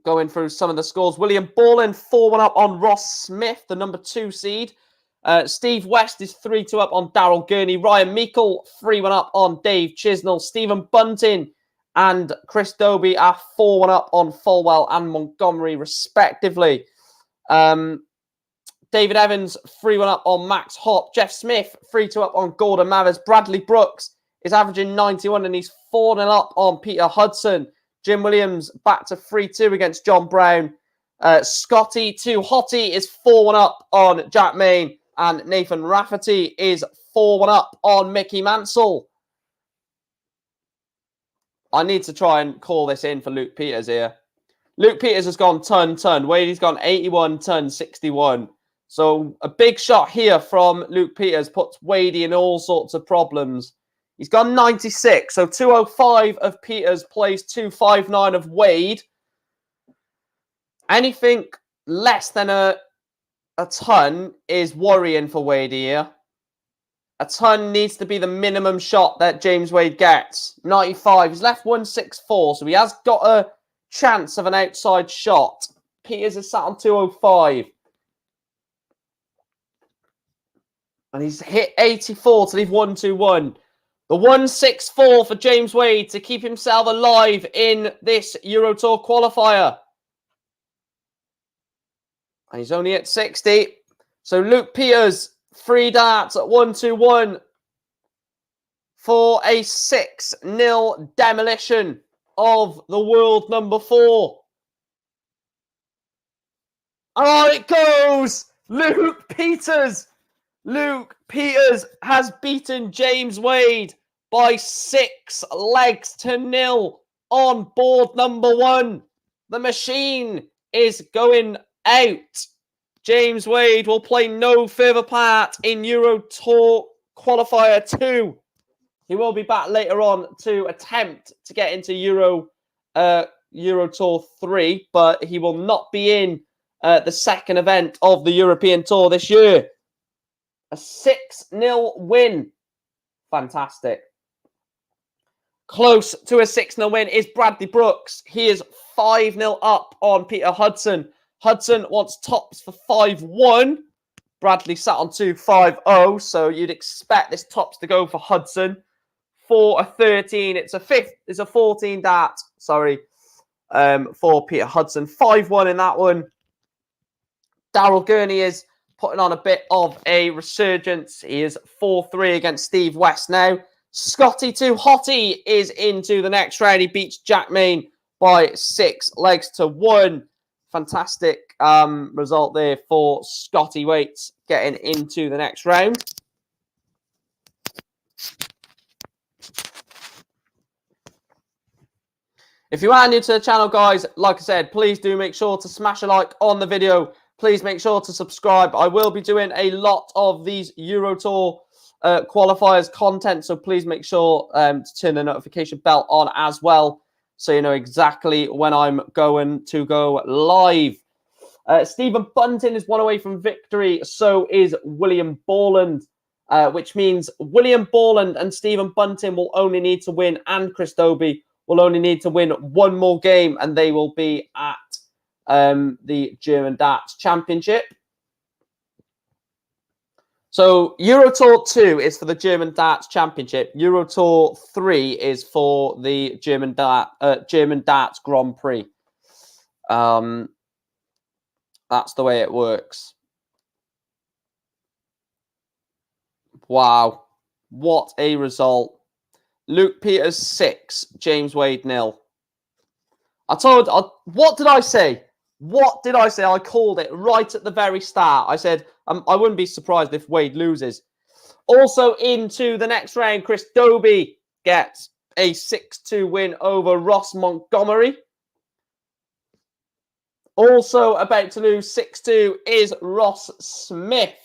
Going through some of the scores. William Borland 4-1 up on Ross Smith, the number 2 seed. Steve West is 3-2 up on Daryl Gurney. Ryan Meikle 3-1 up on Dave Chisnell. Stephen Bunting and Chris Dobie are 4-1 up on Fulwell and Montgomery, respectively. David Evans 3-1 up on Max Hopp. Jeff Smith 3-2 up on Gordon Mathers. Bradley Brooks is averaging 91 and he's 4-0 up on Peter Hudson. Jim Williams back to 3-2 against John Brown. Scotty 2 Hottie is 4-1 up on Jack Main. And Nathan Rafferty is 4-1 up on Mickey Mansell. I need to try and call this in for Luke Peters here. Luke Peters has gone turn. Wadey's gone 81, turn 61. So a big shot here from Luke Peters puts Wadey in all sorts of problems. He's gone 96. So 205 of Peters plays 259 of Wade. Anything less than a ton is worrying for Wade here. A ton needs to be the minimum shot that James Wade gets. 95. He's left 164, so he has got a chance of an outside shot. Peters is sat on 205. And he's hit 84 to leave 121. The 164 for James Wade to keep himself alive in this Euro Tour qualifier. And he's only at 60. So Luke Peters, 3 darts at 121 for a 6-0 demolition of the world number 4. Oh, it goes! Luke Peters! Luke Peters has beaten James Wade by 6 legs to 0 on board number 1. The machine is going out. James Wade will play no further part in Euro Tour Qualifier 2. He will be back later on to attempt to get into Euro Tour 3, but he will not be in the second event of the European Tour this year. A 6-0 win. Fantastic. Close to a 6-0 win is Bradley Brooks. He is 5-0 up on Peter Hudson. Hudson wants tops for 5-1. Bradley sat on 2-5-0, so you'd expect this tops to go for Hudson. For a 13, it's a 14 dart. Sorry. for Peter Hudson. 5-1 in that one. Daryl Gurney is putting on a bit of a resurgence. He is 4-3 against Steve West now. Scotty 2 Hottie is into the next round. He beats Jack Main by 6 legs to 1. Fantastic result there for Scotty Waits getting into the next round. If you are new to the channel, guys, like I said, please do make sure to smash a like on the video. Please make sure to subscribe. I will be doing a lot of these Euro Tour qualifiers content, so please make sure to turn the notification bell on as well, so you know exactly when I'm going to go live. Stephen Bunting is 1 away from victory. So is William Borland, which means William Borland and Stephen Bunting will only need to win, and Chris Dobie will only need to win 1 more game, and they will be at the German Darts Championship. So Euro Tour 2 is for the German Darts Championship. Euro Tour 3 is for the German Darts Grand Prix. That's the way it works. Wow. What a result. Luke Peters 6, James Wade 0. What did I say? What did I say? I called it right at the very start. I said I wouldn't be surprised if Wade loses. Also into the next round, Chris Dobie gets a 6-2 win over Ross Montgomery. Also about to lose 6-2 is Ross Smith.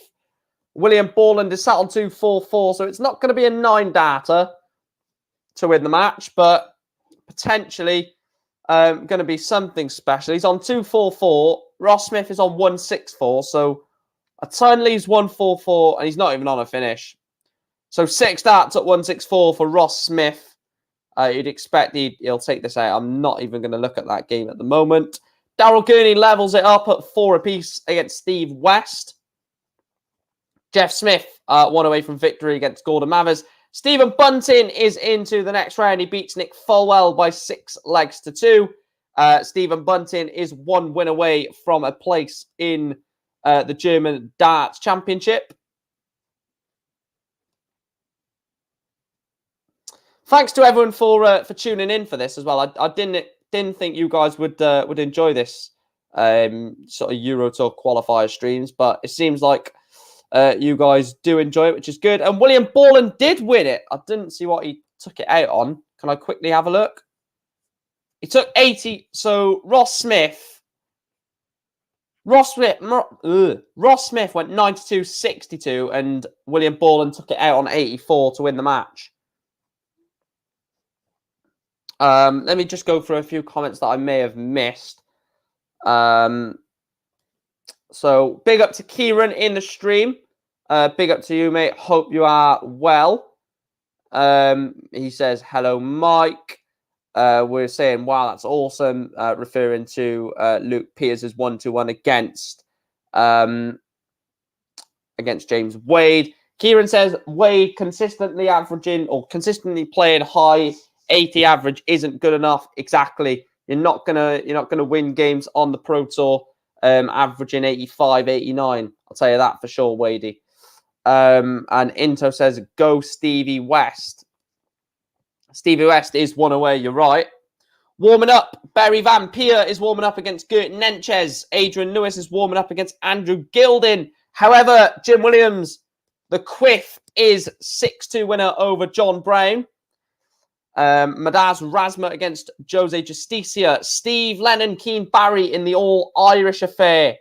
William Borland is sat on 2-4-4, so it's not going to be a 9-darter to win the match, but potentially going to be something special. He's on 2-4-4. Ross Smith is on 1-6-4, so a ton leaves 1-4-4, and he's not even on a finish. So 6 darts at 1-6-4 for Ross Smith. You'd expect he'll take this out. I'm not even going to look at that game at the moment. Daryl Gurney levels it up at 4 apiece against Steve West. Jeff Smith 1 away from victory against Gordon Mathers. Stephen Bunting is into the next round. He beats Nick Folwell by 6 legs to 2. Stephen Bunting is 1 win away from a place in the German Darts Championship. Thanks to everyone for tuning in for this as well. I didn't think you guys would enjoy this sort of Euro Tour qualifier streams, but it seems like you guys do enjoy it, which is good. And William Borland did win it. I didn't see what he took it out on. Can I quickly have a look? He took 80. So Ross Smith went 92-62, and William Borland took it out on 84 to win the match. Let me just go through a few comments that I may have missed. So big up to Kieran in the stream. Big up to you, mate. Hope you are well. He says, hello, Mike. We're saying, wow, that's awesome. Referring to Luke Peters' 1-1 against James Wade. Kieran says Wade consistently playing high 80 average isn't good enough. Exactly. You're not gonna win games on the Pro Tour averaging 85, 89. I'll tell you that for sure, Wadey. And Into says, go Stevie West. Stevie West is 1 away, you're right. Warming up, Barry Van Peer is warming up against Gert Nenchez. Adrian Lewis is warming up against Andrew Gilding. However, Jim Williams, the Quiff, is 6-2 winner over John Brown. Madaz Razma against Jose Justicia. Steve Lennon, Keane Barry in the All-Irish affair.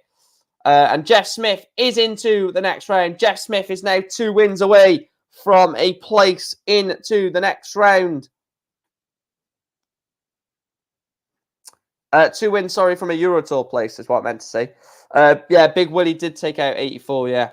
And Jeff Smith is into the next round. Jeff Smith is now 2 wins away from a place into the next round. 2 wins, sorry, from a Euro Tour place is what I meant to say. Yeah, Big Willie did take out 84, yeah.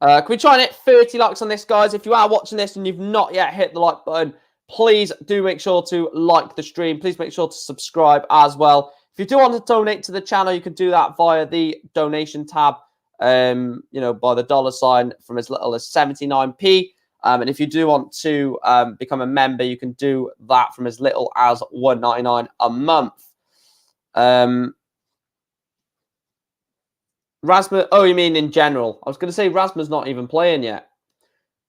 Can we try and hit 30 likes on this, guys? If you are watching this and you've not yet hit the like button, please do make sure to like the stream. Please make sure to subscribe as well. If you do want to donate to the channel, you can do that via the donation tab, by the $ sign from as little as 79p. And if you do want to become a member, you can do that from as little as $1.99 a month. Rasmus, oh, you mean in general? I was going to say Rasmus not even playing yet.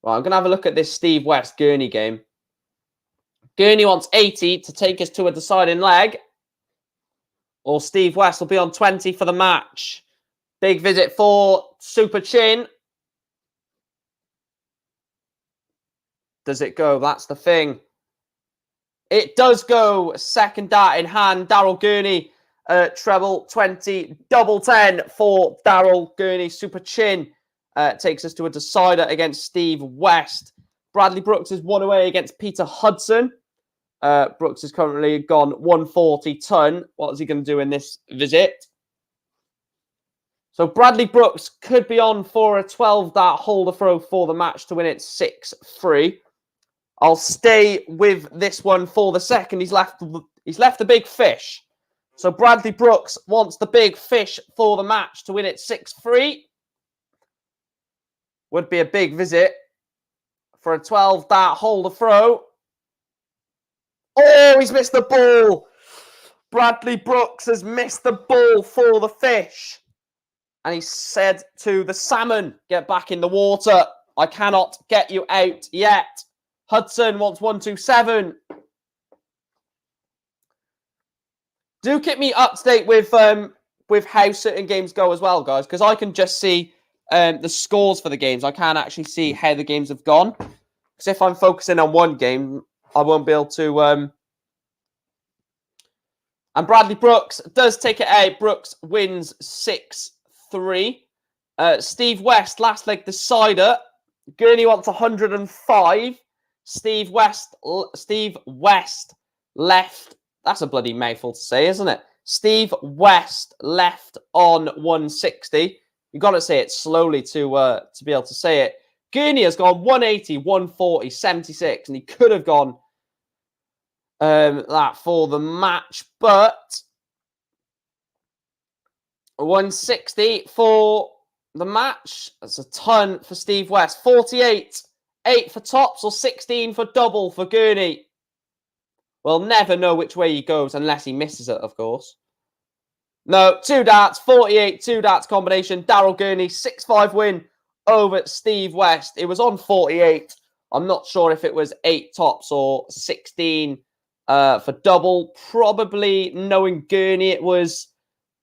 Right, I'm going to have a look at this Steve West Gurney game. Gurney wants 80 to take us to a deciding leg. Or Steve West will be on 20 for the match. Big visit for Super Chin. Does it go? That's the thing. It does go. Second dart in hand. Daryl Gurney, treble 20, double 10 for Daryl Gurney. Super Chin takes us to a decider against Steve West. Bradley Brooks is one away against Peter Hudson. Brooks has currently gone 140 ton. What is he going to do in this visit? So Bradley Brooks could be on for a 12-dart holder throw for the match to win it 6-3. I'll stay with this one for the second. He's left the big fish. So Bradley Brooks wants the big fish for the match to win it 6-3. Would be a big visit for a 12-dart holder throw. Oh, he's missed the ball. Bradley Brooks has missed the ball for the fish. And he said to the salmon, get back in the water. I cannot get you out yet. Hudson wants 127. Do keep me up to date with how certain games go as well, guys, because I can just see the scores for the games. I can't actually see how the games have gone. Because if I'm focusing on one game, I won't be able to... And Bradley Brooks does take it out. Brooks wins 6-3. Steve West, last leg decider. Gurney wants 105. Steve West left. That's a bloody mouthful to say, isn't it? Steve West left on 160. You've got to say it slowly to be able to say it. Gurney has gone 180, 140, 76, and he could have gone that for the match, but 160 for the match. That's a ton for Steve West. 48, 8 for tops or 16 for double for Gurney. We'll never know which way he goes unless he misses it, of course. No, 2 darts, 48, 2 darts combination. Daryl Gurney, 6-5 win over Steve West. It was on 48. I'm not sure if it was 8 tops or 16 for double. Probably, knowing Gurney, it was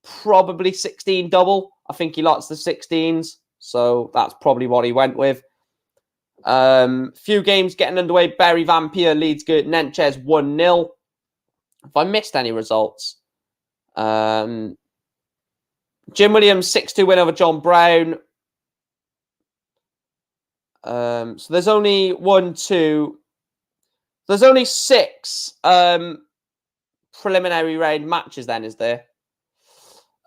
probably 16 double. I think he likes the 16s, so that's probably what he went with. Few games getting underway. Barry Van Peer leads Gert Nenchez 1-0. If I missed any results, Jim Williams 6-2 win over John Brown. So there's only 1, 2. There's only 6 preliminary round matches. Then is there?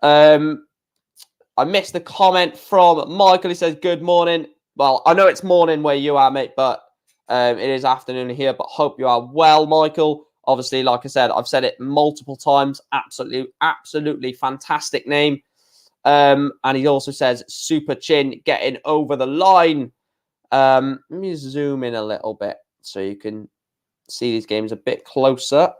I missed the comment from Michael. He says, good morning. Well, I know it's morning where you are, mate, but it is afternoon here. But hope you are well, Michael. Obviously, like I said, I've said it multiple times. Absolutely fantastic name. And he also says, Super Chin getting over the line. Let me zoom in a little bit so you can see these games a bit closer.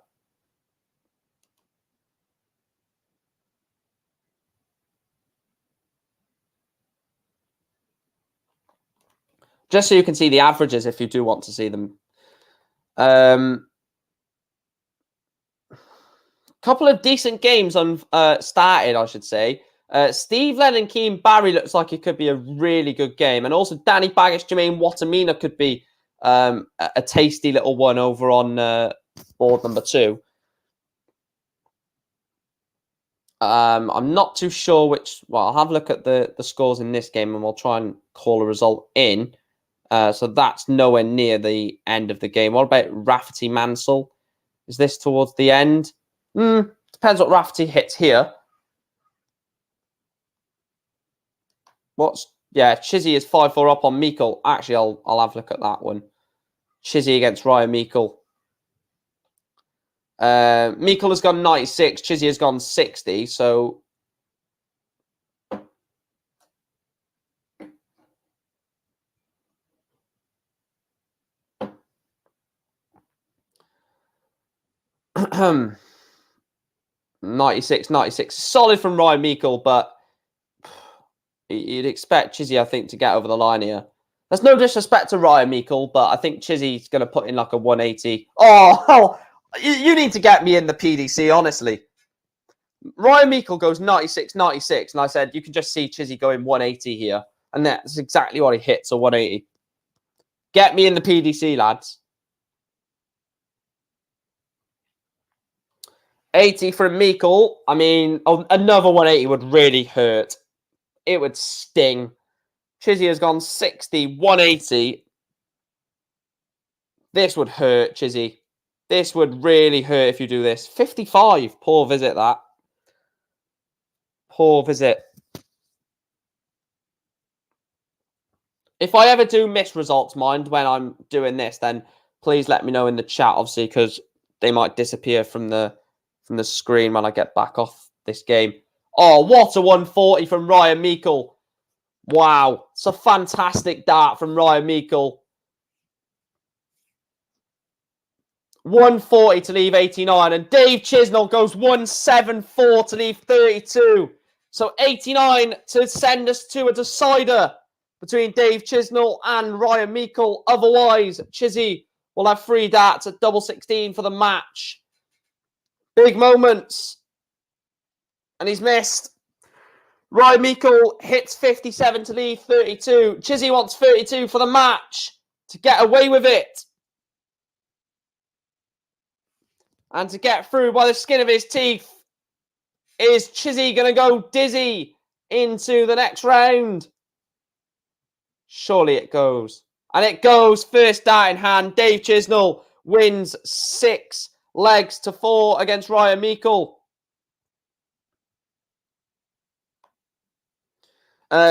Just so you can see the averages if you do want to see them. Couple of decent games started, I should say. Steve Lennon, Keane Barry looks like it could be a really good game. And also Danny Baggish, Jermaine Watamina could be a tasty little one over on board number 2. I'm not too sure which... Well, I'll have a look at the scores in this game and we'll try and call a result in. So that's nowhere near the end of the game. What about Rafferty Mansell? Is this towards the end? Depends what Rafferty hits here. Chizzy is 5-4 up on Meikle. Actually, I'll have a look at that one. Chizzy against Ryan Meikle. Meikle has gone 96. Chizzy has gone 60. So 96, 96. Solid from Ryan Meikle, but you'd expect Chizzy, I think, to get over the line here. There's no disrespect to Ryan Meikle, but I think Chizzy's going to put in like a 180. Oh, you need to get me in the PDC, honestly. Ryan Meikle goes 96, 96, and I said, you can just see Chizzy going 180 here. And that's exactly what he hits, a 180. Get me in the PDC, lads. 80 from Meikle. I mean, another 180 would really hurt. It would sting. Chizzy has gone 60, 180. This would hurt, Chizzy. This would really hurt if you do this. 55. Poor visit, that. Poor visit. If I ever do miss results, mind, when I'm doing this, then please let me know in the chat, obviously, because they might disappear from the screen when I get back off this game. Oh, what a 140 from Ryan Meikle. Wow. It's a fantastic dart from Ryan Meikle. 140 to leave 89. And Dave Chisnell goes 174 to leave 32. So 89 to send us to a decider between Dave Chisnell and Ryan Meikle. Otherwise, Chizzy will have 3 darts at double 16 for the match. Big moments. And he's missed. Ryan Meikle hits 57 to leave 32. Chizzy wants 32 for the match to get away with it. And to get through by the skin of his teeth. Is Chizzy going to go dizzy into the next round? Surely it goes. And it goes. First dart in hand. Dave Chisnell wins 6 legs to 4 against Ryan Meikle.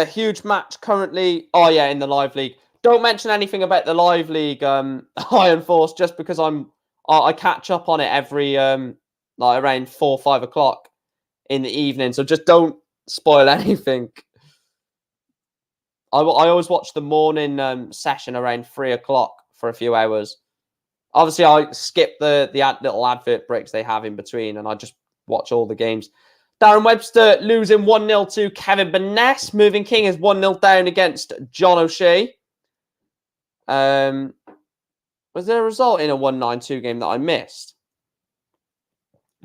Huge match currently. Oh, yeah, in the live league. Don't mention anything about the live league, Iron Force, just because I catch up on it every like around 4 or 5 o'clock in the evening. So just don't spoil anything. I always watch the morning session around 3 o'clock for a few hours. Obviously, I skip the little advert breaks they have in between, and I just watch all the games. Darren Webster losing 1-0 to Kevin Burness. Moving King is 1-0 down against John O'Shea. Was there a result in a 1-9-2 game that I missed?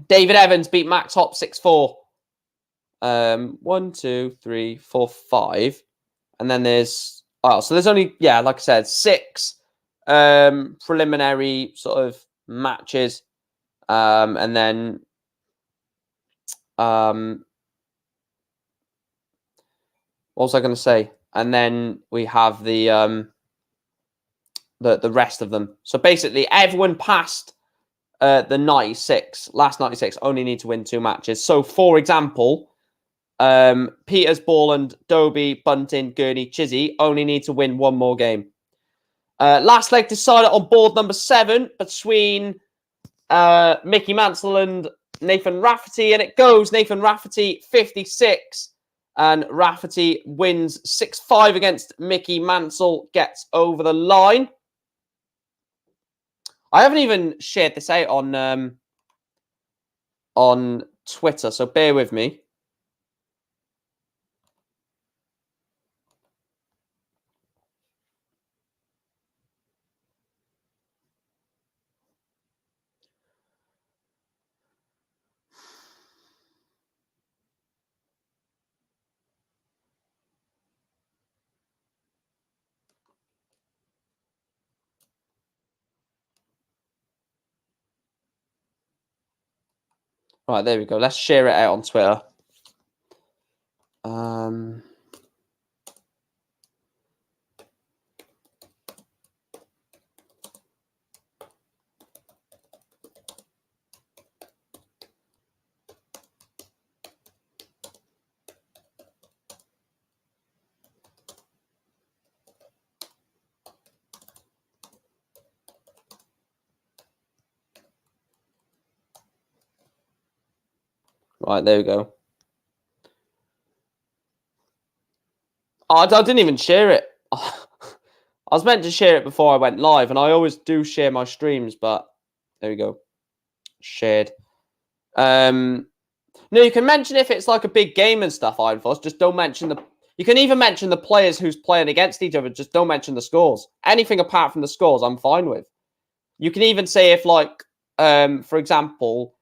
David Evans beat Max Hop 6-4. 1, 2, 3, 4, 5. And then there's... Oh, so there's only, yeah, like I said, 6 preliminary sort of matches. And then... what was I going to say? And then we have the rest of them. So basically, everyone past the 96, last 96, only need to win 2 matches. So, for example, Peters, Borland, Doby, Bunting, Gurney, Chizzy only need to win 1 more game. Last leg decided on board number 7 between Mickey Mansell and Nathan Rafferty, and it goes Nathan Rafferty 56, and Rafferty wins 6-5 against Mickey Mansell, gets over the line. I haven't even shared this out on Twitter, so bear with me. Right, there we go. Let's share it out on Twitter. Right, there we go. Oh, I didn't even share it. I was meant to share it before I went live, and I always do share my streams, but there we go. shared. No, you can mention if it's like a big game and stuff, Iron Force. Just don't mention the... You can even mention the players who's playing against each other. Just don't mention the scores. Anything apart from the scores, I'm fine with. You can even say if, like, for example,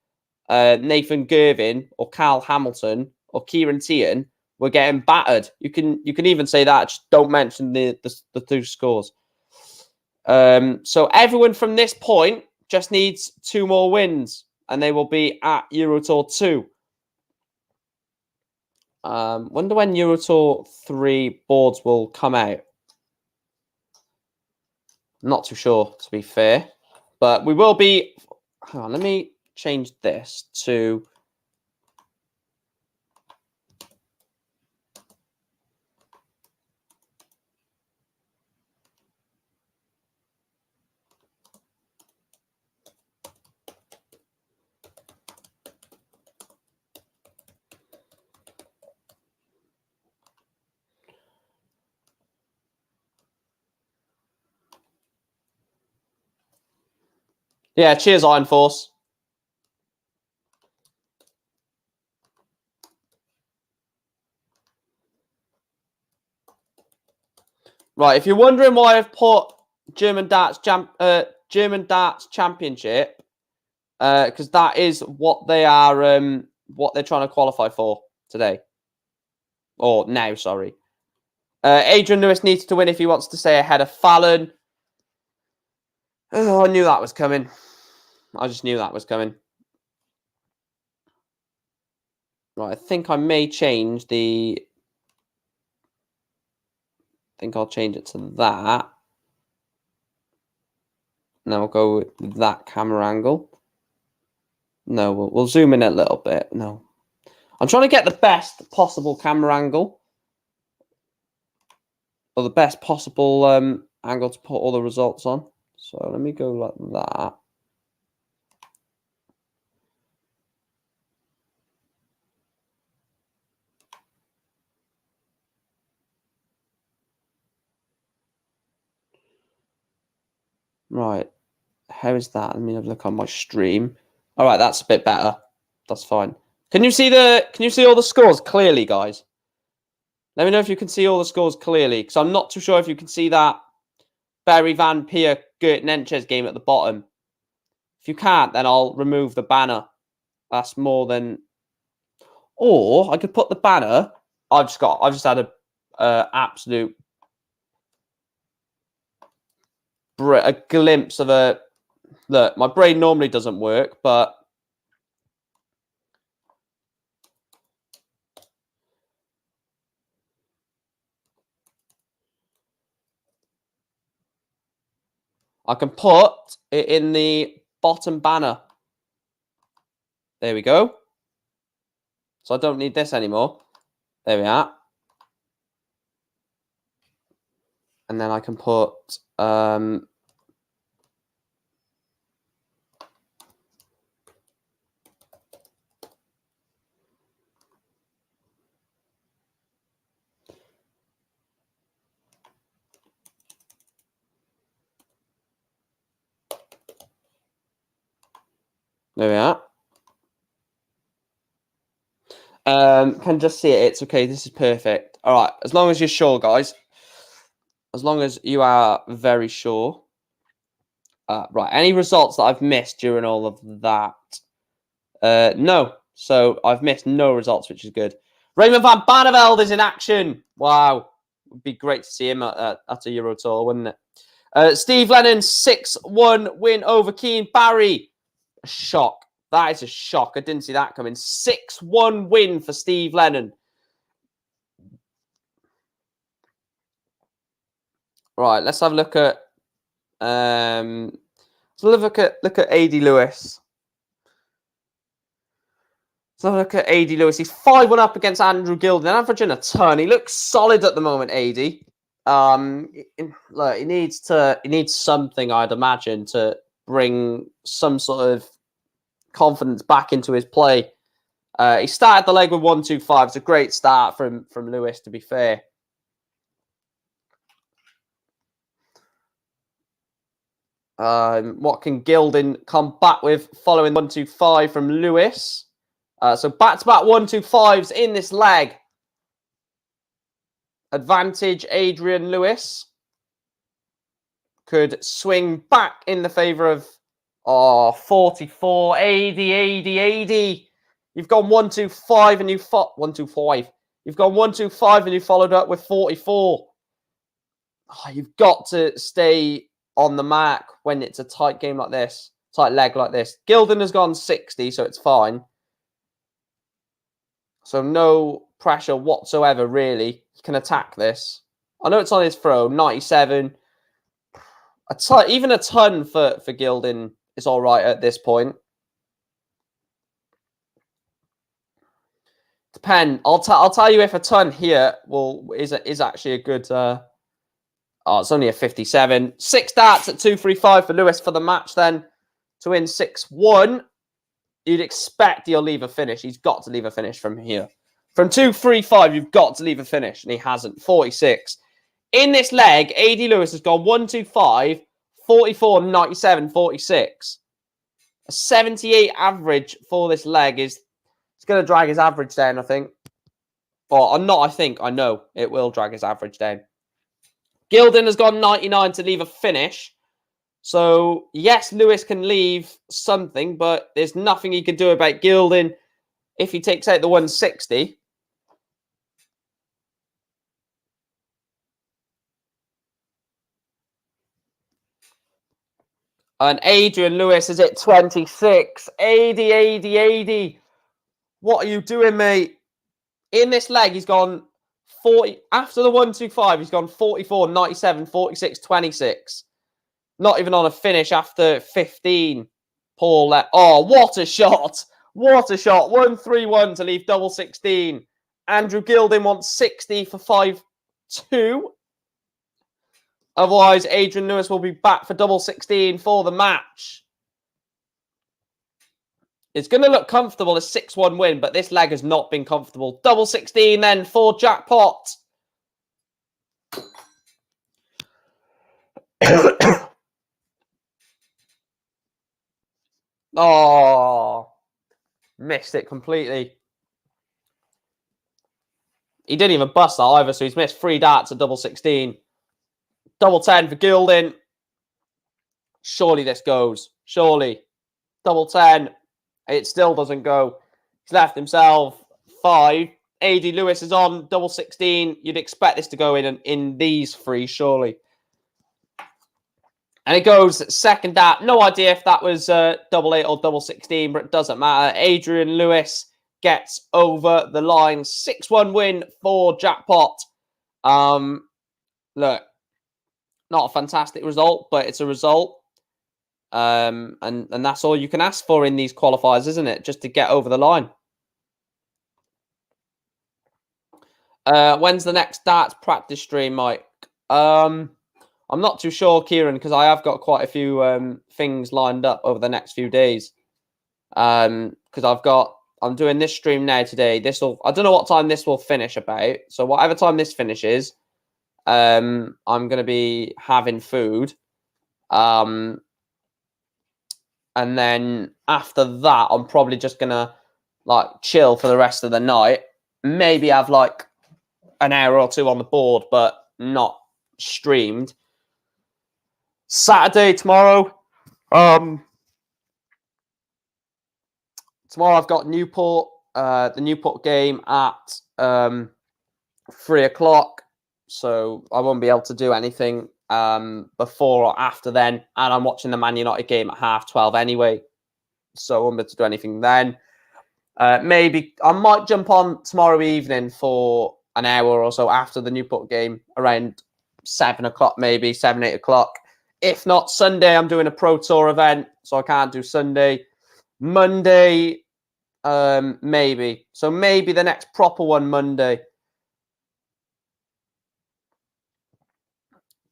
Nathan Gervin or Carl Hamilton or Kieran Tian were getting battered. You can even say that. Just don't mention the two scores. So everyone from this point just needs 2 more wins, and they will be at Euro Tour 2. Wonder when Euro Tour 3 boards will come out. Not too sure, to be fair. But we will be... Hang on, let me change this to... Yeah, cheers, Iron Force. Right, if you're wondering why I've put German Darts Championship, because that is what they are, what they're trying to qualify for today, or now. Sorry, Adrian Lewis needs to win if he wants to stay ahead of Fallon. Oh, I knew that was coming. I just knew that was coming. Right, I think I may change the... I think I'll change it to that. Now we'll go with that camera angle. No, we'll zoom in a little bit. No. I'm trying to get the best possible camera angle. Or the best possible angle to put all the results on. So let me go like that. Right. How is that? Let me have a look on my stream. All right, that's a bit better. That's fine. Can you see all the scores clearly, guys? Let me know if you can see all the scores clearly, because I'm not too sure if you can see that Barry Van Peer Gert Nenchez game at the bottom. If you can't, then I'll remove the banner. That's more than... Or I could put the banner. I've just had a absolute a glimpse of a... Look, my brain normally doesn't work, but... I can put it in the bottom banner. There we go. So I don't need this anymore. There we are. And then I can put... there we are. Can just see it. It's okay. This is perfect. All right. As long as you're sure, guys. As long as you are very sure. Right. Any results that I've missed during all of that? No. So I've missed no results, which is good. Raymond Van Barneveld is in action. Wow. Would be great to see him at a Euro Tour, wouldn't it? Steve Lennon, 6-1 win over Keane Barry. A shock. That is a shock. I didn't see that coming. 6-1 win for Steve Lennon. Right, let's have a look at look at AD Lewis. Let's have a look at AD Lewis. He's 5-1 up against Andrew Gilden, averaging a ton. He looks solid at the moment, AD. Look, he needs something, I'd imagine, to bring some sort of confidence back into his play. He started the leg with 1-2-5. It's a great start from Lewis, to be fair. What can Gilding come back with following 1-2-5 from Lewis? So back-to-back 1-2-5s in this leg. Advantage Adrian Lewis. Could swing back in the favour of 44, 80. You've gone 1-2-5 and you 1-2-5. You've gone 1-2-5 and you followed up with 44. Oh, you've got to stay on the mark when it's a tight game like this, tight leg like this. Gilding has gone 60, so it's fine. So no pressure whatsoever, really. He can attack this. I know it's on his throw, 97. Even a ton for Gilding is all right at this point. Depend. I'll tell you if a ton here is actually a good. It's only a 57. 6 darts at 2-3-5 for Lewis for the match. Then to win 6-1, you'd expect he'll leave a finish. He's got to leave a finish from here. From 2-3-5, you've got to leave a finish, and he hasn't. 46. In this leg, AD Lewis has gone 1-2-5, 44, 97, 46. A 78 average for this leg is going to drag his average down, I think. Or not, I think. I know it will drag his average down. Gilding has gone 99 to leave a finish. So, yes, Lewis can leave something, but there's nothing he can do about Gilding if he takes out the 160. And Adrian Lewis is at 26. 80. What are you doing, mate? In this leg, he's gone 40. After the 1-2-5, he's gone 44, 97, 46, 26. Not even on a finish after 15. Paul, oh, what a shot. What a shot. 1-3-1 to leave double 16. Andrew Gilding wants 60 for 5-2. Otherwise, Adrian Lewis will be back for double 16 for the match. It's going to look comfortable, a 6-1 win, but this leg has not been comfortable. Double 16 then for jackpot. Oh, missed it completely. He didn't even bust that either, so he's missed 3 darts at double 16. Double 10 for Gilding. Surely this goes. Surely. Double 10. It still doesn't go. He's left himself 5. AD Lewis is on double 16. You'd expect this to go in these 3, surely. And it goes second dart. No idea if that was double 8 or double 16, but it doesn't matter. Adrian Lewis gets over the line. 6-1 win for jackpot. Look. Not a fantastic result, but it's a result. And that's all you can ask for in these qualifiers, isn't it? Just to get over the line. When's the next darts practice stream, Mike? I'm not too sure, Kieran, because I have got quite a few things lined up over the next few days. Because I'm doing this stream now today. I don't know what time this will finish about. So whatever time this finishes, I'm going to be having food. And then after that, I'm probably just going to chill for the rest of the night. Maybe have an hour or 2 on the board, but not streamed. Saturday, tomorrow. Tomorrow I've got Newport, the Newport game at 3 o'clock. So I won't be able to do anything before or after then. And I'm watching the Man United game at 12:30 anyway. So I won't be able to do anything then. Maybe I might jump on tomorrow evening for an hour or so after the Newport game, around 7 o'clock, maybe 7, 8 o'clock. If not, Sunday, I'm doing a Pro Tour event, so I can't do Sunday. Monday, maybe. So maybe the next proper one Monday.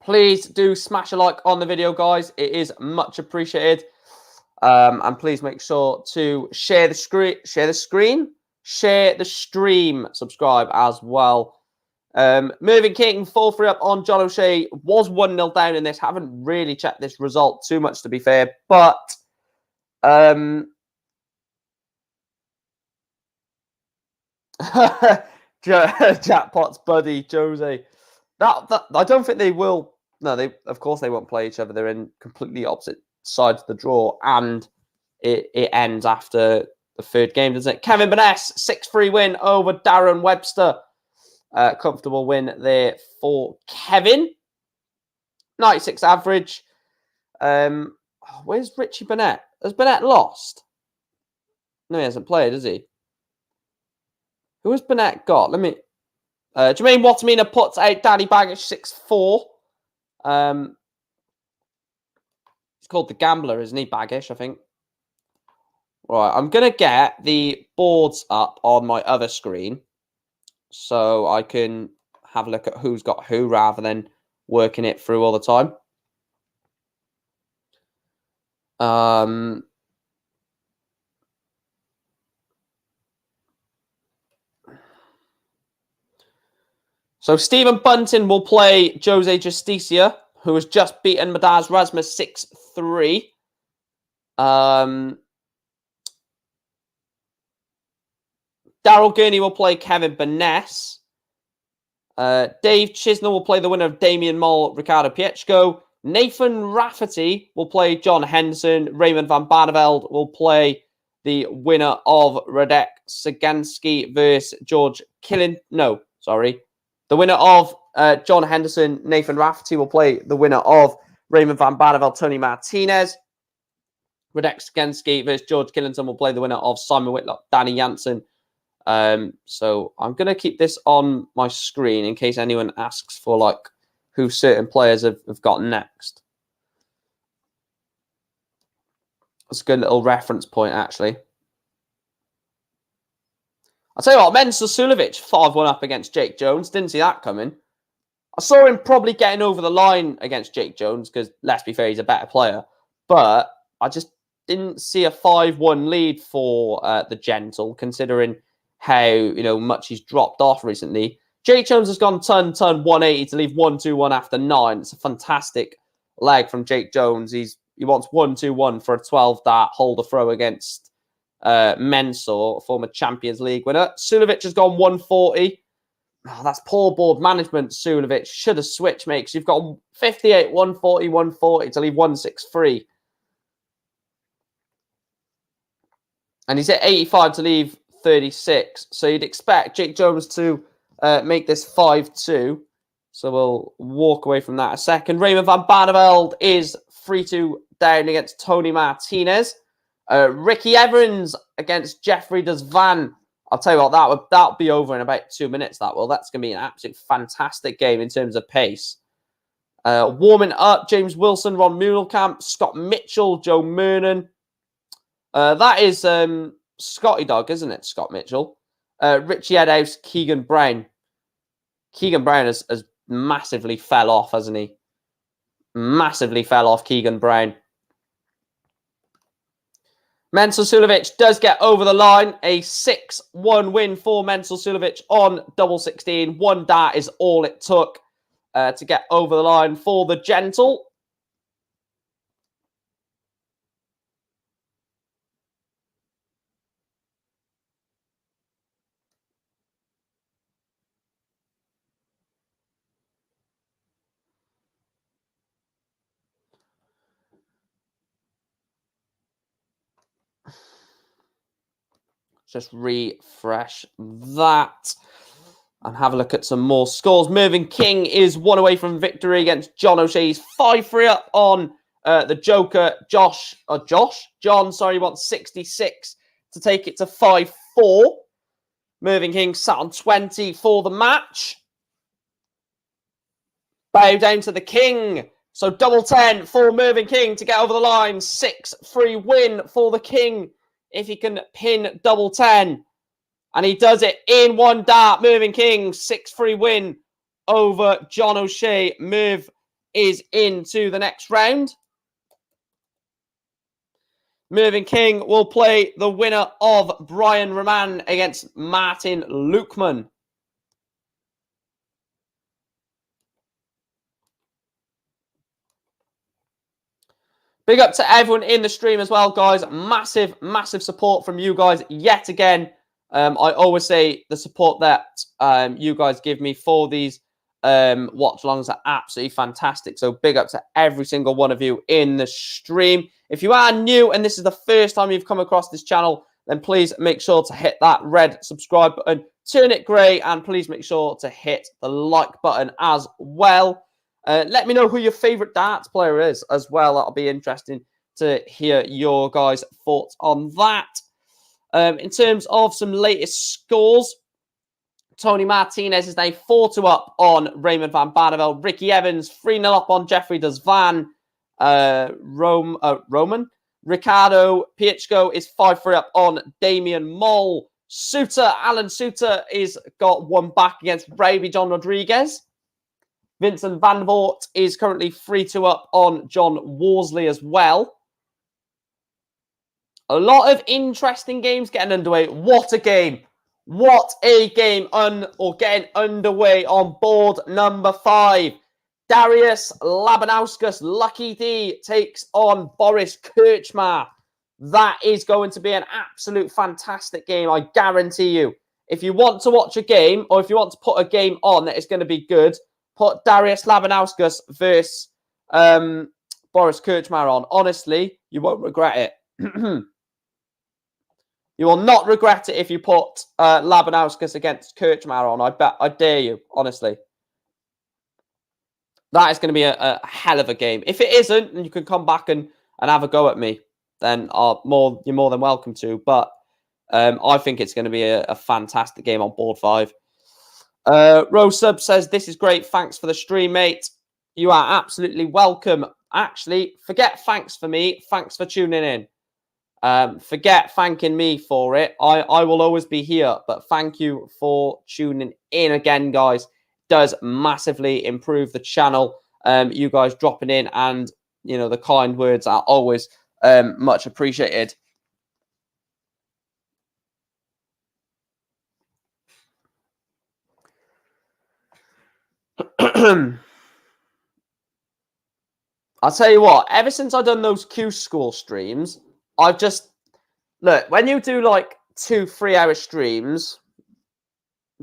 Please do smash a like on the video, guys. It is much appreciated. And please make sure to share the stream, subscribe as well. Moving King, 4-3 up on John O'Shea. Was 1-0 down in this. Haven't really checked this result too much, to be fair. But Jackpot's buddy, Jose. That I don't think they will. No, of course they won't play each other. They're in completely opposite sides of the draw. And it ends after the third game, doesn't it? Kevin Burness, 6-3 win over Darren Webster. Comfortable win there for Kevin. 96 average. Where's Richie Burnett? Has Burnett lost? No, he hasn't played, has he? Who has Burnett got? Let me... Jermaine Watamina puts out Danny Baggish 6-4. He's called the Gambler, isn't he? Baggish, I think. Right, I'm going to get the boards up on my other screen so I can have a look at who's got who rather than working it through all the time. So Stephen Bunting will play Jose Justicia, who has just beaten Madaz Rasmus 6-3. Daryl Gurney will play Kevin Burness. Dave Chisnell will play the winner of Damian Moll, Ricardo Piechko. Nathan Rafferty will play John Henderson. Raymond Van Barneveld will play the winner of Radek Sagansky versus George Killen. No, sorry. The winner of John Henderson, Nathan Rafferty will play the winner of Raymond Van Barneveld, Tony Martinez. Radek Sagansky versus George Killington will play the winner of Simon Whitlock, Danny Jansen. So I'm going to keep this on my screen in case anyone asks for like who certain players have got next. That's a good little reference point, actually. I'll tell you what, Mensah Sulovic 5-1 up against Jake Jones. Didn't see that coming. I saw him probably getting over the line against Jake Jones because, let's be fair, he's a better player. But I just didn't see a 5-1 lead for the Gentle, considering how much he's dropped off recently. Jake Jones has gone turn 180 to leave 1-2-1 after 9. It's a fantastic leg from Jake Jones. He wants 1-2-1 for a 12-dart holder throw against Mensah, former Champions League winner. Sulovic has gone 140. Oh, that's poor board management, Sulovic. Should have switched, mate, because you've got 58, 140, 140 to leave 163. And he's at 85 to leave 36. So you'd expect Jake Jones to make this 5-2. So we'll walk away from that a second. Raymond Van Barneveld is 3-2 down against Tony Martinez. Ricky Evans against Jeffrey Desvan. I'll tell you what, that'll be over in about 2 minutes, that will. That's going to be an absolute fantastic game in terms of pace. Warming up, James Wilson, Ron Muhlenkamp, Scott Mitchell, Joe Mernon. That is Scotty Dog, isn't it? Scott Mitchell. Richie Edhouse, Keegan Brown. Keegan Brown has massively fell off, hasn't he? Massively fell off, Keegan Brown. Mensah Sulovic does get over the line. A 6-1 win for Mensah Sulovic on double 16. One dart is all it took to get over the line for the Gentle. Just refresh that and have a look at some more scores. Mervyn King is 1 away from victory against John O'Shea. He's 5-3 up on the Joker. John, wants 66 to take it to 5-4. Mervyn King sat on 20 for the match. Bow down to the King. So double 10 for Mervyn King to get over the line. 6-3 win for the King. If he can pin double 10. And he does it in one dart. Mervyn King, 6-3 win over John O'Shea. Merv is into the next round. Mervyn King will play the winner of Brian Roman against Martin Lukman. Big up to everyone in the stream as well, guys. Massive, massive support from you guys yet again. I always say the support that you guys give me for these watch-alongs are absolutely fantastic. So big up to every single one of you in the stream. If you are new and this is the first time you've come across this channel, then please make sure to hit that red subscribe button, turn it grey, and please make sure to hit the like button as well. Let me know who your favourite darts player is as well. That'll be interesting to hear your guys' thoughts on that. In terms of some latest scores, Tony Martinez is now 4-2 up on Raymond Van Barneveld. Ricky Evans 3-0 up on Jeffrey Desvan. Roman. Ricardo Piechko is 5-3 up on Damian Moll. Alan Suter is got one back against Brady John Rodriguez. Vincent Van Voort is currently 3-2 up on John Worsley as well. A lot of interesting games getting underway. What a game. What a game getting underway on board number 5. Darius Labanauskas, Lucky D, takes on Boris Kirchmar. That is going to be an absolute fantastic game, I guarantee you. If you want to watch a game, or if you want to put a game on that is going to be good, put Darius Labanauskas versus Boris Kirchmar on. Honestly, you won't regret it. You will not regret it if you put Labanauskas against Kirchmar on. I dare you, honestly. That is going to be a hell of a game. If it isn't, and you can come back and have a go at me, then you're more than welcome to. But I think it's going to be a fantastic game on board 5. Rosub says, this is great. Thanks for the stream, mate. You are absolutely welcome. Actually, forget thanks for me. Thanks for tuning in. Forget thanking me for it. I will always be here, but thank you for tuning in again, guys. Does massively improve the channel. You guys dropping in and, you know, the kind words are always much appreciated. I'll tell you what, ever since I've done those Q School streams, I've just... Look, when you do like 2 3-hour streams,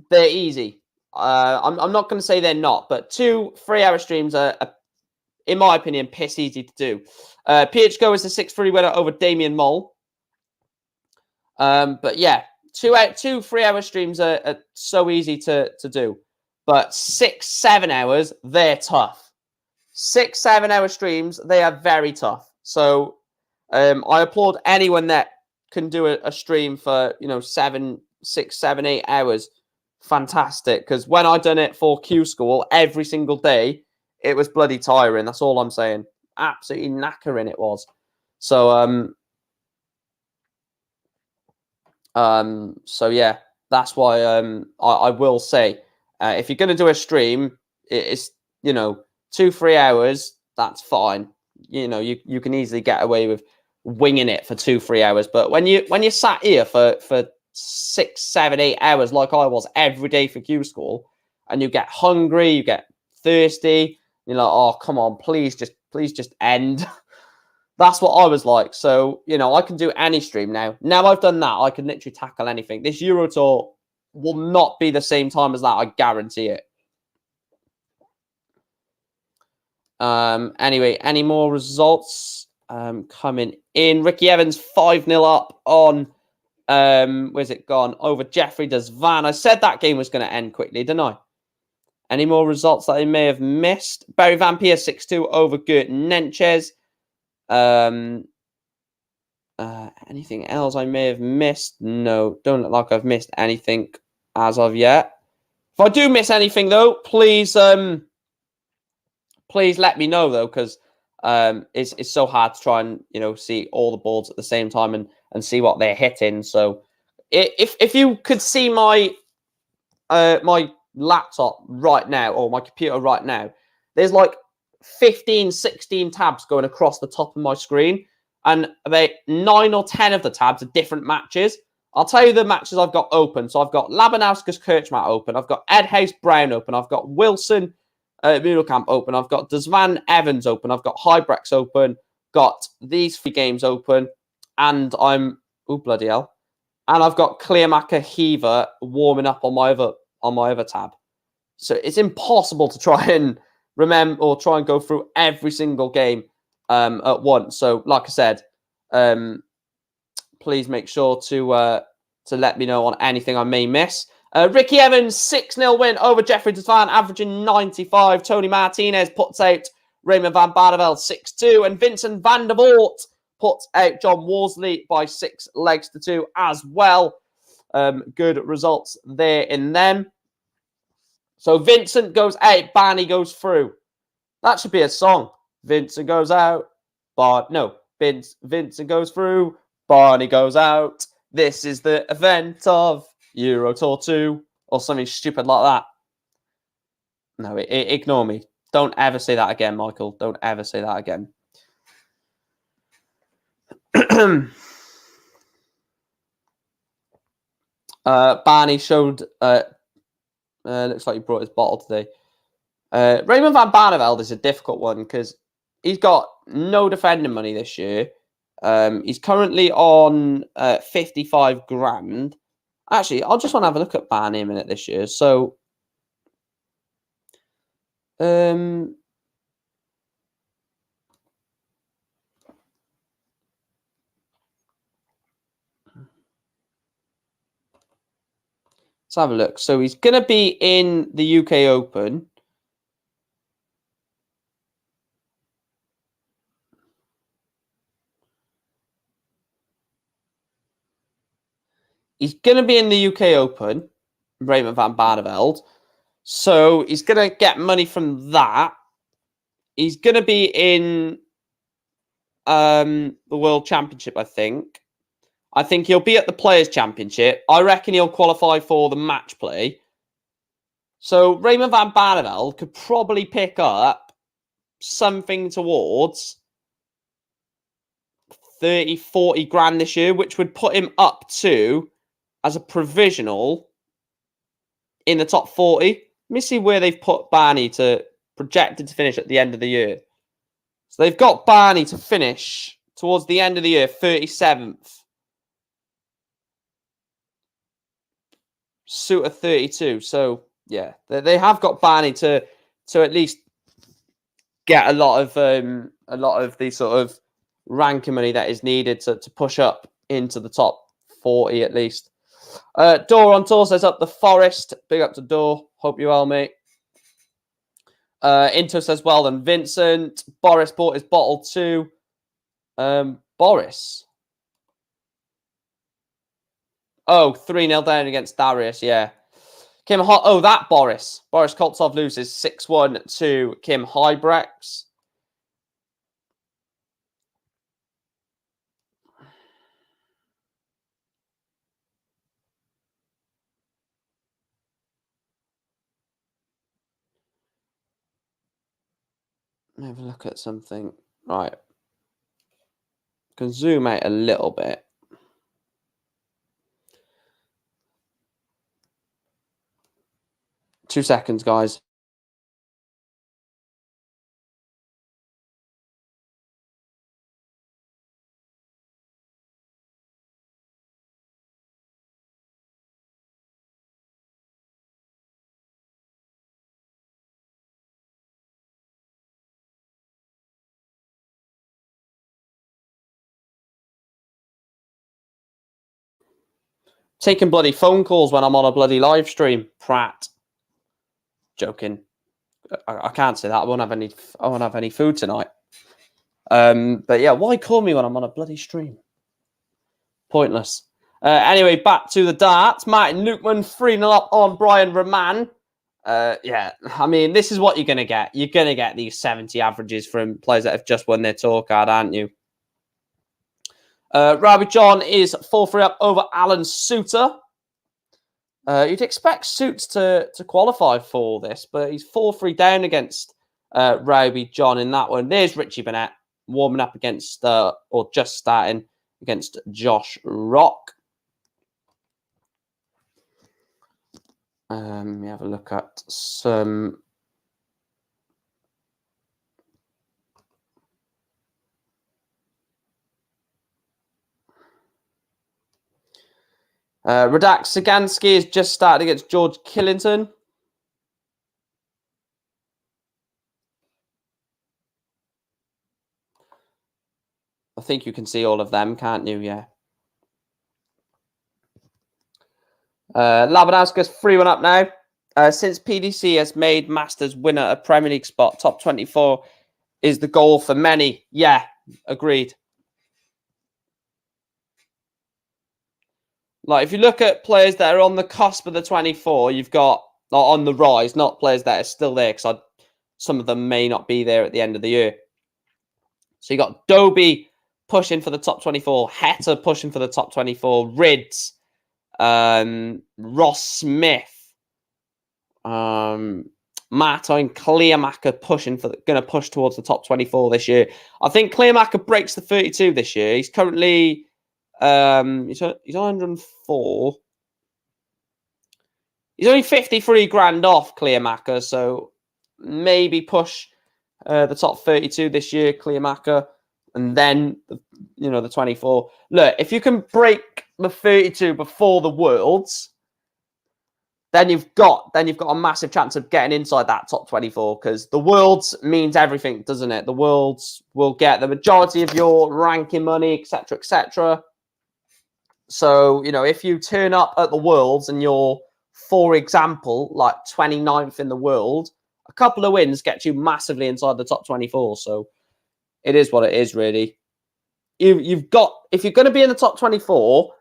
they're easy. I'm not going to say they're not, but 2 3-hour streams are, in my opinion, piss easy to do. PHGO is the 6-3 winner over Damian Moll. But yeah, 2 3-hour streams are so easy to do. But 6-7 hours, they're tough. 6-7 hour streams, they are very tough. So I applaud anyone that can do a stream for, you know, 6, 7, 8 hours. Fantastic. Because when I done it for Q School every single day, it was bloody tiring. That's all I'm saying. Absolutely knackering it was. So so yeah, that's why I will say, if you're going to do a stream, it's, you know, 2 3 hours, that's fine. You know, you can easily get away with winging it for 2 3 hours. But when you sat here for 6 7 8 hours like I was every day for Q School, and you get hungry, you get thirsty, you're like, oh come on, please just end. That's what I was like. So, you know, I can do any stream now. Now I've done that, I can literally tackle anything. This Euro Tour will not be the same time as that, I guarantee it. Anyway, any more results coming in? Ricky Evans 5-0 up on where's it gone? Over Jeffrey Desvan. I said that game was going to end quickly, didn't I? Any more results that I may have missed? Barry Van Peer 6-2 over Gert Nenches. Anything else I may have missed? No, don't look like I've missed anything as of yet. If I do miss anything though, please let me know though, because it's so hard to try and, you know, see all the boards at the same time and see what they're hitting. So if you could see my my laptop right now, or my computer right now, there's like 15 16 tabs going across the top of my screen, and about 9 or 10 of the tabs are different matches. I'll tell you the matches I've got open. So I've got Labanauskas Kirchmar open, I've got Ed House Brown open, I've got Wilson Mudelkamp open, I've got Desvan Evans open, I've got Hybrex open, got these 3 games open, and I'm bloody hell, and I've got Clearmaker Heaver warming up on my other tab. So it's impossible to try and remember or try and go through every single game at once. So, like I said, please make sure to let me know on anything I may miss. Ricky Evans, 6-0 win over Jeffrey Desvan, averaging 95. Tony Martinez puts out Raymond Van Barneveld 6-2. And Vincent Van der Voort puts out John Worsley by 6 legs to 2 as well. Good results there in them. So Vincent goes out, Barney goes through. That should be a song. Vincent goes out, Vincent goes through, Barney goes out. This is the event of Euro Tour 2, or something stupid like that. No, ignore me. Don't ever say that again, Michael. Don't ever say that again. Barney showed... looks like he brought his bottle today. Raymond Van Barneveld is a difficult one because he's got no defending money this year. He's currently on 55 grand. Actually, I'll just want to have a look at Barney a minute this year. So, let's have a look. So he's going to be in the UK Open. He's going to be in the UK Open, Raymond Van Barneveld. So he's going to get money from that. He's going to be in the World Championship, I think. I think he'll be at the Players' Championship. I reckon he'll qualify for the match play. So Raymond Van Barneveld could probably pick up something towards 30, 40 grand this year, which would put him up to, as a provisional, in the top 40. Let me see where they've put Barney projected to finish at the end of the year. So they've got Barney to finish towards the end of the year, 37th. Suitor 32. So, yeah, they have got Barney to at least get a lot of the sort of ranking money that is needed to push up into the top 40 at least. Dor on tour says up the Forest. Big up to Dor. Hope you well, mate. Into says well done, Vincent. Boris bought his bottle too. Boris. Oh, 3-0 down against Darius, yeah. That Boris. Boris Koltsov loses 6-1 to Kim Hybrex. Let me have a look at something. Right. Can zoom out a little bit. Two seconds, guys. Taking bloody phone calls when I'm on a bloody live stream. Prat. Joking. I can't say that. I won't have any food tonight. But yeah, why call me when I'm on a bloody stream? Pointless. Anyway, back to the darts. Martin Lukeman 3-0 up on Brian Raman. Yeah, I mean, this is what you're going to get. You're going to get these 70 averages from players that have just won their tour card, aren't you? Robbie John is 4-3 up over Alan Suter. You'd expect Suits to qualify for this, but he's 4-3 down against Robbie John in that one. There's Richie Burnett warming up against, or just starting against Josh Rock. Let me have a look at some... Radak Sagansky has just started against George Killington. I think you can see all of them, can't you? Yeah. Labanauskas 3-1 up now. Since PDC has made Masters winner a Premier League spot, top 24 is the goal for many. Yeah, agreed. Like, if you look at players that are on the cusp of the 24, you've got, on the rise, not players that are still there, because some of them may not be there at the end of the year. So you got Doby pushing for the top 24, Heta pushing for the top 24, Rids, Ross Smith, Martin Clearmacher going to push towards the top 24 this year. I think Clearmacher breaks the 32 this year. He's currently he's 104. He's only 53 grand off Clearmacher, so maybe push the top 32 this year, Clearmacher, and then the 24. Look, if you can break the 32 before the Worlds, then you've got a massive chance of getting inside that top 24, because the Worlds means everything, doesn't it? The Worlds will get the majority of your ranking money, etc., etc. So, if you turn up at the Worlds and you're, for example, like 29th in the world, a couple of wins get you massively inside the top 24. So it is what it is, really. You've got, if you're going to be in the top 24,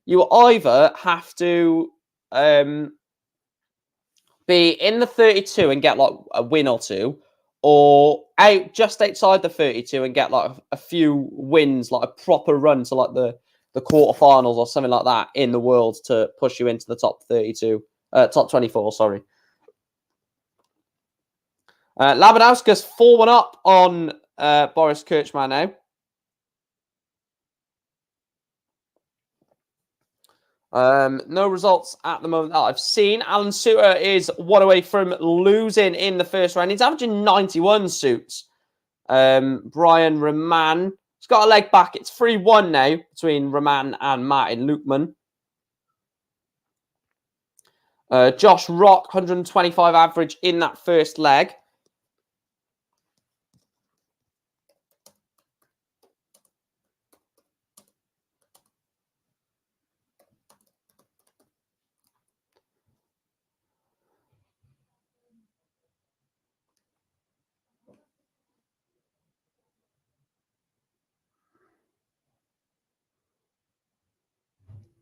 you either have to be in the 32 and get like a win or two, or just outside the 32 and get like a few wins, like a proper run to like the quarterfinals or something like that in the world to push you into the top 32, top 24, sorry. Labanauskas 4-1 up on Boris Kirchmann now. No results at the moment that I've seen. Alan Suter is 1 away from losing in the first round. He's averaging 91 suits. Brian Roman, he's got a leg back. It's 3-1 now between Roman and Martin Lukman. Josh Rock, 125 average in that first leg.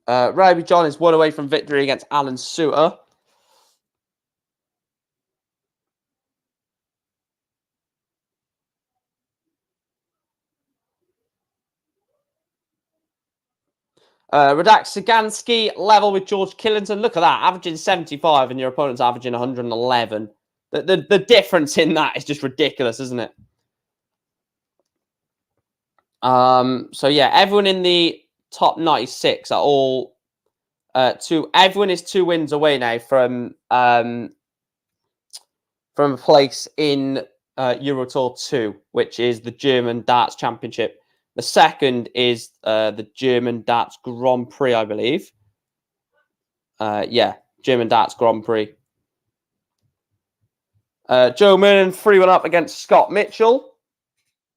Robbie John is 1 away from victory against Alan Suter. Radak Sagansky level with George Killington. Look at that, averaging 75 and your opponent's averaging 111. The difference in that is just ridiculous, isn't it? So yeah, everyone in the top 96 are all everyone is 2 wins away now from a place in Euro Tour 2, which is the German Darts Championship. The second is the German Darts Grand Prix, I believe. Yeah, German Darts Grand Prix. Joe Mernon 3-1 up against Scott Mitchell.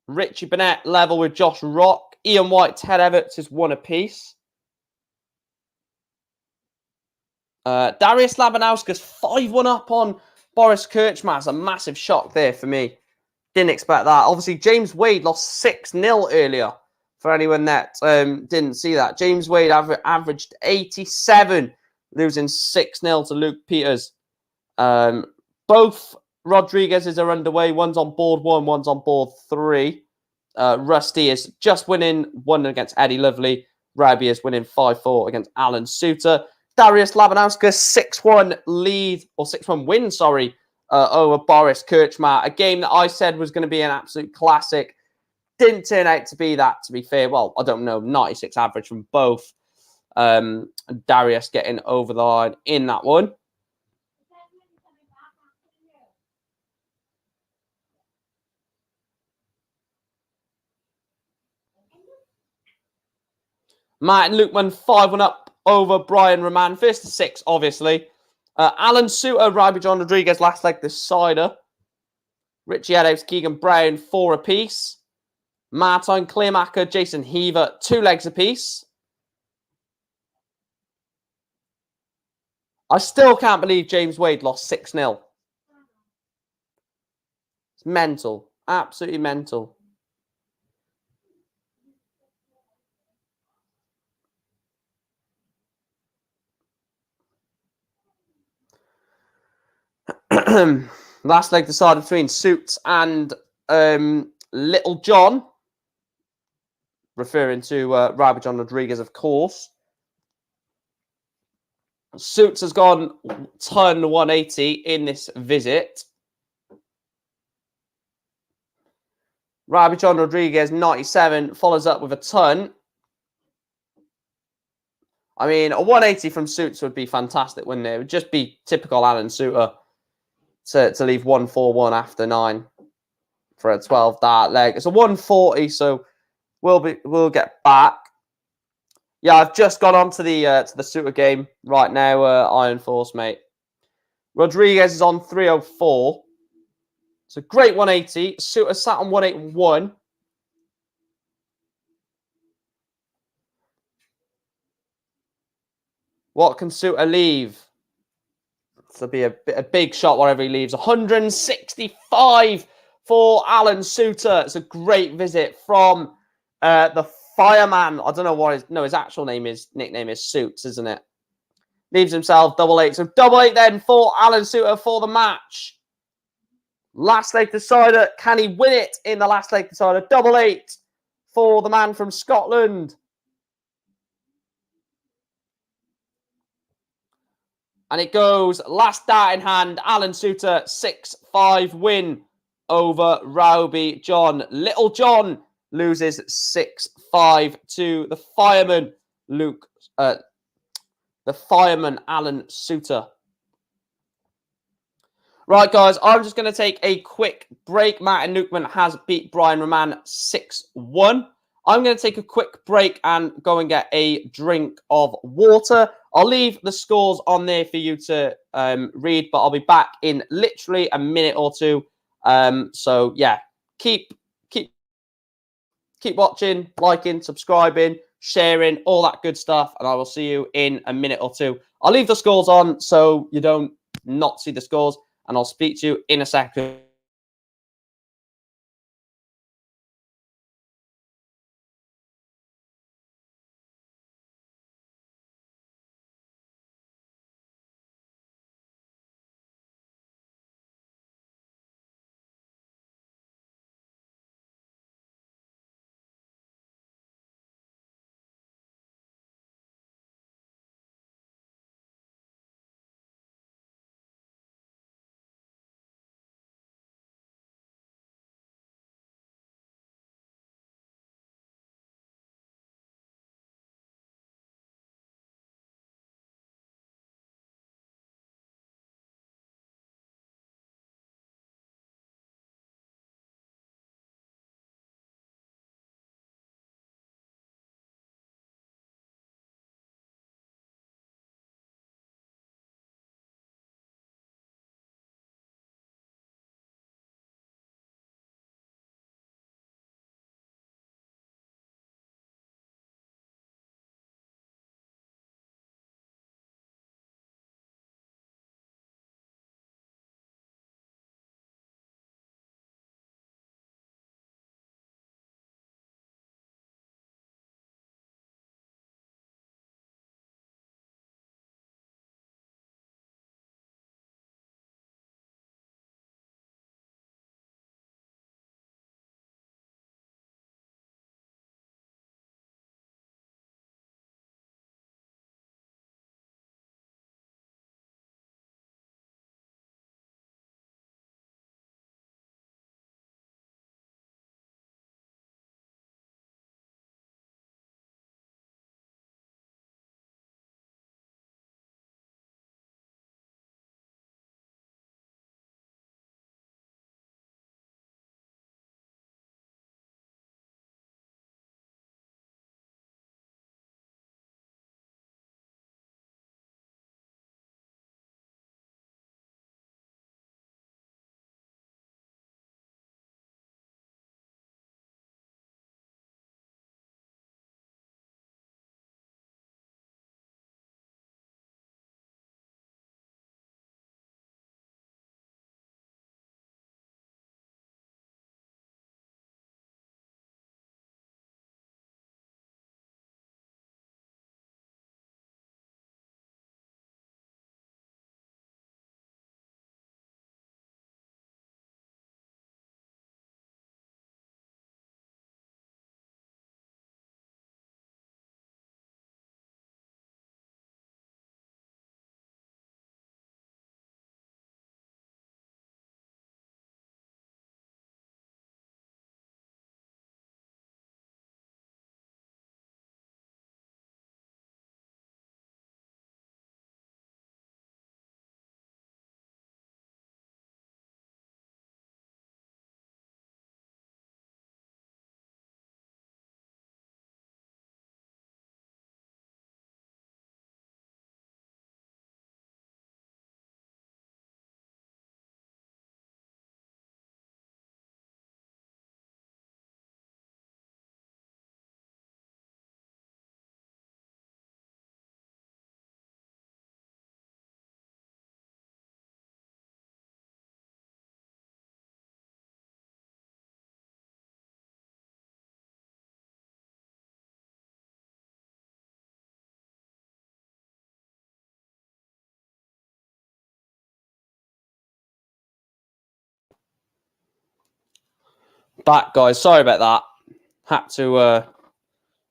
Richie Burnett level with Josh Rock. Ian White, Ted Everts is 1 apiece. Darius Labanauskas 5-1 up on Boris Kirchmann. That's a massive shock there for me. Didn't expect that. Obviously, James Wade lost 6-0 earlier. For anyone that didn't see that, James Wade averaged 87, losing 6-0 to Luke Peters. Both Rodriguez's are underway. One's on board 1, one's on board 3. Rusty is just winning 1 against Eddie Lovely. Rabi is winning 5-4 against Alan Suter. Darius Labanauskas 6-1 lead, or 6-1 win, sorry, over Boris Kirchmann. A game that I said was going to be an absolute classic. Didn't turn out to be that, to be fair. Well, I don't know, 96 average from both. Darius getting over the line in that one. Martin Lukman 5-1 up over Brian Roman. First to 6, obviously. Alan Suter, Robbie John Rodriguez, last leg decider. Richie Eddowes, Keegan Brown, 4 apiece. Martijn Kleermaker, Jason Heaver, 2 legs apiece. I still can't believe James Wade lost 6-0. It's mental. Absolutely mental. Last leg decided between Suits and Little John. Referring to Robbie John Rodriguez, of course. Suits has gone ton 180 in this visit. Robbie John Rodriguez, 97, follows up with a ton. I mean, a 180 from Suits would be fantastic, wouldn't it? It would just be typical Alan Suter to leave 141 after 9 for a 12 dart leg. It's a 140, so we'll get back. Yeah, I've just gone on to the Suter game right now, Iron Force, mate. Rodriguez is on 304. It's a great 180. Suter sat on 181. What can Suter leave? It'll be a big shot wherever he leaves. 165 for Alan Suter. It's a great visit from the Fireman. I don't know what his actual nickname is Suits, isn't it? Leaves himself double 8. So double 8 then for Alan Suter for the match. Last leg decider. Can he win it in the last leg decider? Double 8 for the man from Scotland. And it goes last dart in hand. Alan Suter, 6-5 win over Robbie John. Little John loses 6-5 to the fireman, Alan Suter. Right, guys, I'm just going to take a quick break. Martin Newman has beat Brian Roman 6-1. I'm going to take a quick break and go and get a drink of water. I'll leave the scores on there for you to read, but I'll be back in literally a minute or two. So, yeah, keep watching, liking, subscribing, sharing, all that good stuff, and I will see you in a minute or two. I'll leave the scores on so you don't not see the scores, and I'll speak to you in a second. Back, guys. Sorry about that. Had to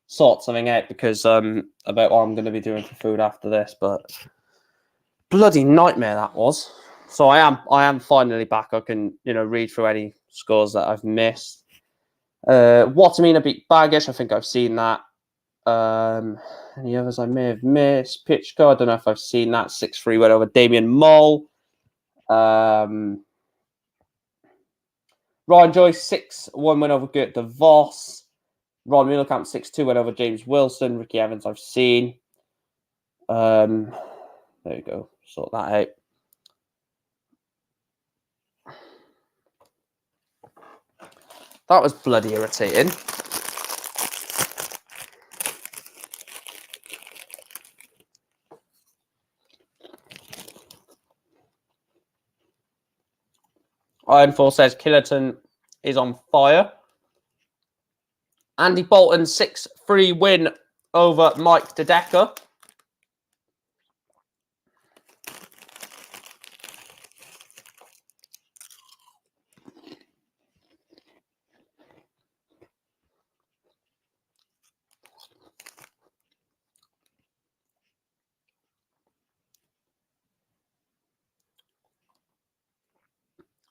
sort something out because about what I'm going to be doing for food after this, but bloody nightmare that was. So I am finally back. I can read through any scores that I've missed. Watamina beat Baggish. I think I've seen that. Any others I may have missed? Pitchko, I don't know if I've seen that. 6-3 went over Damien Moll. Ryan Joyce 6-1 went over Gert de Vos. Ron Muehlkamp 6-2 went over James Wilson. Ricky Evans I've seen. There you go. Sort that out. That was bloody irritating. Ironforce says Killerton is on fire. Andy Bolton 6-3 win over Mike DeDecker.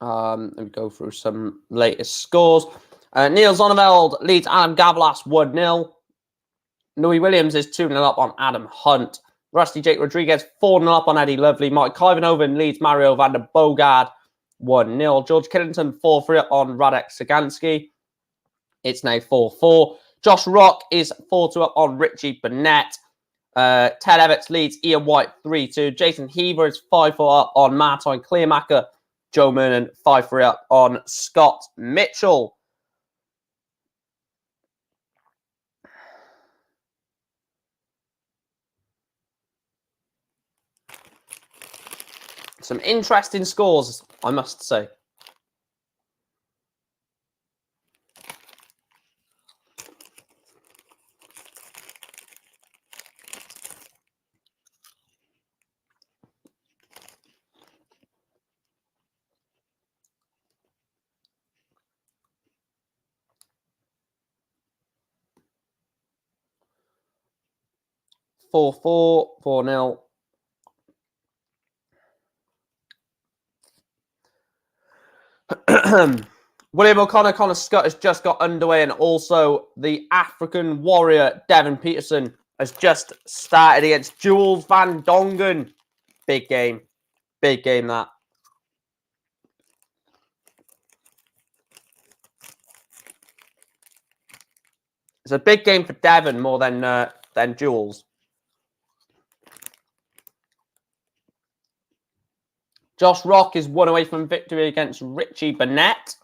Let me go through some latest scores. Neil Zonneveld leads Adam Gavlas 1-0. Louis Williams is 2-0 up on Adam Hunt. Rusty Jake Rodriguez 4-0 up on Eddie Lovely. Mike Kivanoven leads Mario van der Bogard 1-0. George Killington 4-3 up on Radek Sagansky. It's now 4-4. Josh Rock is 4-2 up on Richie Burnett. Ted Everts leads Ian White 3-2. Jason Heaver is 5-4 up on Martin Clearmacher. Joe Mernon 5-3 up on Scott Mitchell. Some interesting scores, I must say. Four 4-0. William O'Connor, Connor Scott has just got underway, and also the African warrior Devin Peterson has just started against Jules Van Dongen. Big game. Big game, that. It's a big game for Devin more than Jules. Josh Rock is 1 away from victory against Richie Burnett.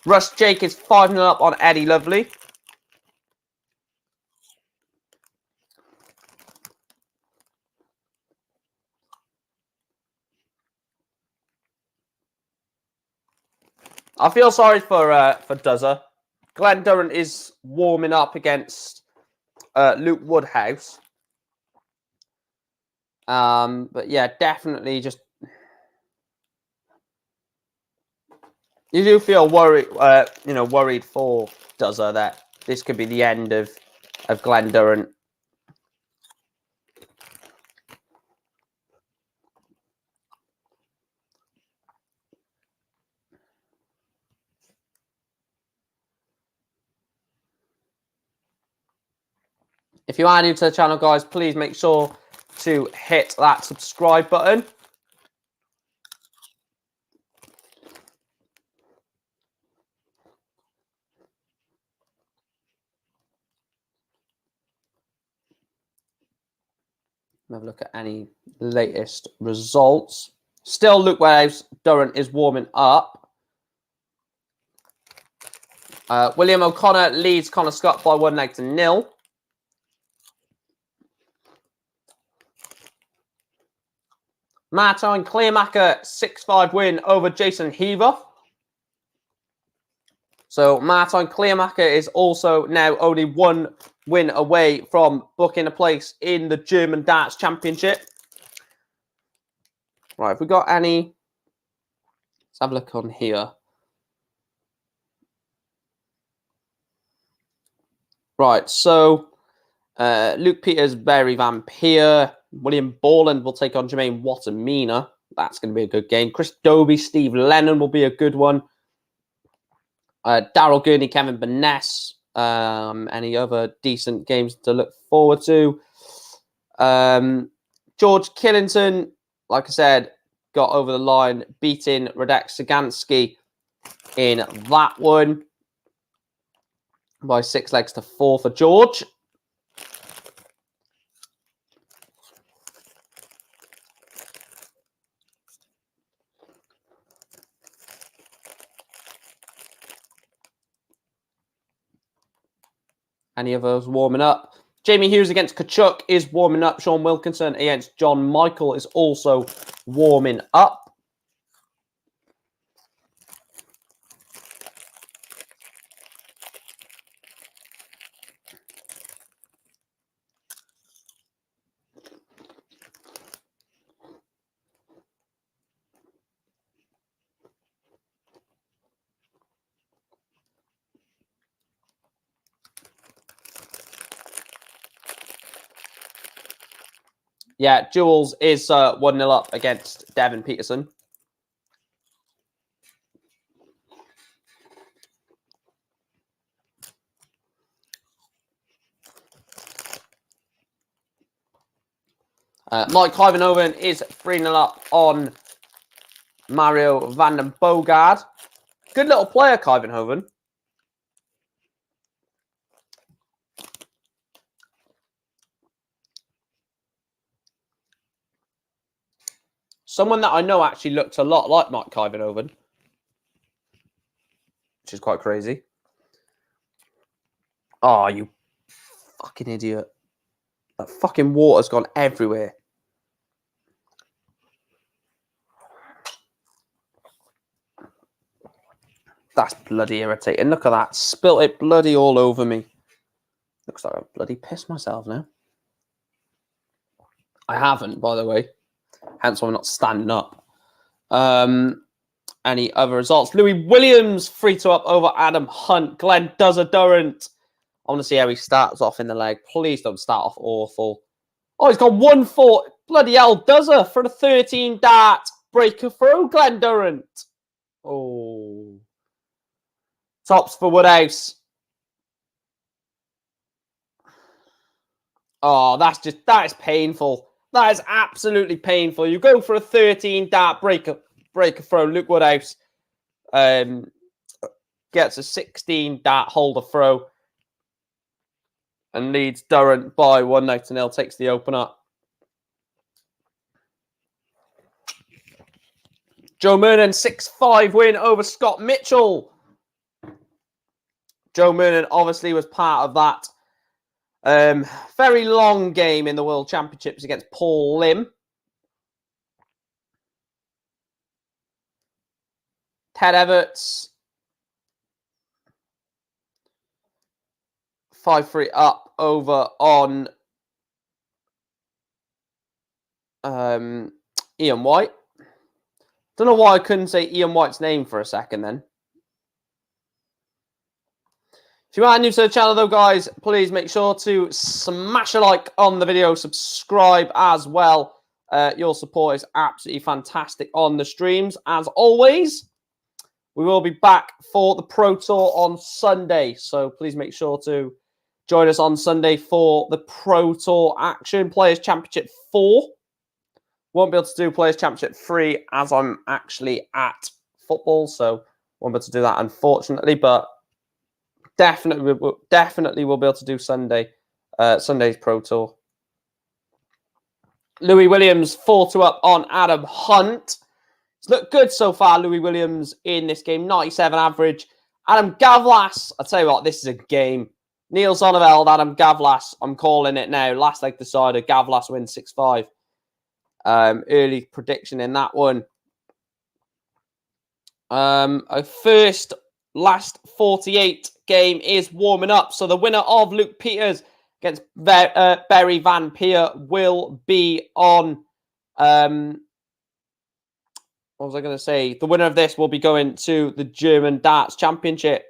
Russ Jake is 5-0 up on Eddie Lovely. I feel sorry for Duzzer. Glenn Durrant is warming up against Luke Woodhouse. But yeah, definitely just you do feel worried, worried for Duzzer that this could be the end of Glenn Durrant. If you are new to the channel, guys, please make sure to hit that subscribe button. Have a look at any latest results. Still, Luke Woodhouse Durrant is warming up. William O'Connor leads Connor Scott by 1-0. Martin Clearmacher 6-5 win over Jason Heaver. So Martin Clearmacher is also now only 1 win away from booking a place in the German Darts Championship. Right, have we got any? Let's have a look on here. Right, so Luke Peters, Barry Van Peer, William Borland will take on Jermaine Wattamina. That's going to be a good game. Chris Dobie, Steve Lennon will be a good one. Daryl Gurney, Kevin Burness. Any other decent games to look forward to? George Killington, like I said, got over the line, beating Radek Sagansky in that one by 6 legs to 4 for George. Any of those warming up? Jamie Hughes against Kachuk is warming up. Sean Wilkinson against John Michael is also warming up. Yeah, Jules is 1-0 up against Devin Peterson. Mike Clivenhoven is 3-0 up on Mario van den Boogaard. Good little player, Clivenhoven. Someone that I know actually looks a lot like Mike Clivenhoven, which is quite crazy. Oh, you fucking idiot. That fucking water's gone everywhere. That's bloody irritating. Look at that. Spilt it bloody all over me. Looks like I've bloody pissed myself now. I haven't, by the way. Hence why I'm not standing up. Any other results? Louis Williams, 3-2 up over Adam Hunt. Glenn Durant. I want to see how he starts off in the leg. Please don't start off awful. Oh, he's got 1-4. Bloody hell, does for the 13 dart breaker throw, Glenn Durant. Oh. Tops for Woodhouse. Oh, that is painful. That is absolutely painful. You go for a 13 dart breaker throw. Luke Woodhouse gets a 16 dart holder throw and leads Durant by 1-0. Takes the opener. Joe Mernon, 6-5 win over Scott Mitchell. Joe Mernon obviously was part of that very long game in the World Championships against Paul Lim. Ted Everts, 5-3 up over on Ian White. Don't know why I couldn't say Ian White's name for a second then. If you are new to the channel though, guys, please make sure to smash a like on the video, subscribe as well. Your support is absolutely fantastic on the streams. As always, we will be back for the Pro Tour on Sunday. So please make sure to join us on Sunday for the Pro Tour action. Players Championship 4. Won't be able to do Players Championship 3 as I'm actually at football. So won't be able to do that, unfortunately. But definitely we'll be able to do Sunday's Pro Tour. Louis Williams, 4-2 up on Adam Hunt. It's looked good so far, Louis Williams, in this game. 97 average. Adam Gavlas, I'll tell you what, this is a game. Neil Sonneveld, Adam Gavlas, I'm calling it now. Last leg decided, Gavlas wins 6-5. Early prediction in that one. A last 48 game is warming up. So the winner of Luke Peters against Barry Van Peer will be on... what was I going to say? The winner of this will be going to the German Darts Championship.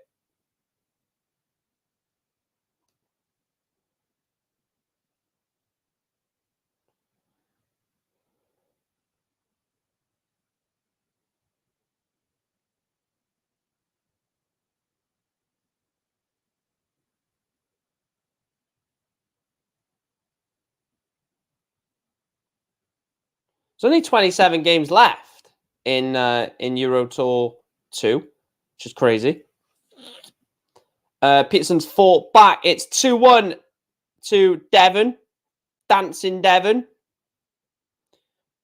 There's only 27 games left in Euro Tour 2, which is crazy. Peterson's fought back. It's 2-1 to Devin. Dancing Devin.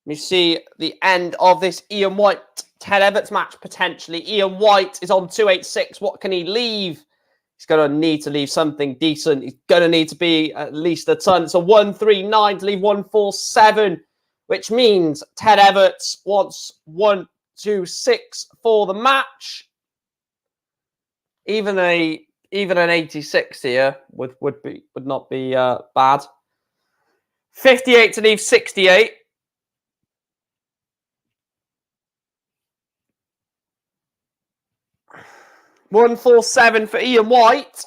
We see the end of this Ian White, Ted Everts match, potentially. Ian White is on 286. What can he leave? He's going to need to leave something decent. He's going to need to be at least a ton. It's a 139 to leave 147, which means Ted Everts wants 126 for the match. Even an 86 here would not be bad. 58 to leave 68. $147 for Ian White.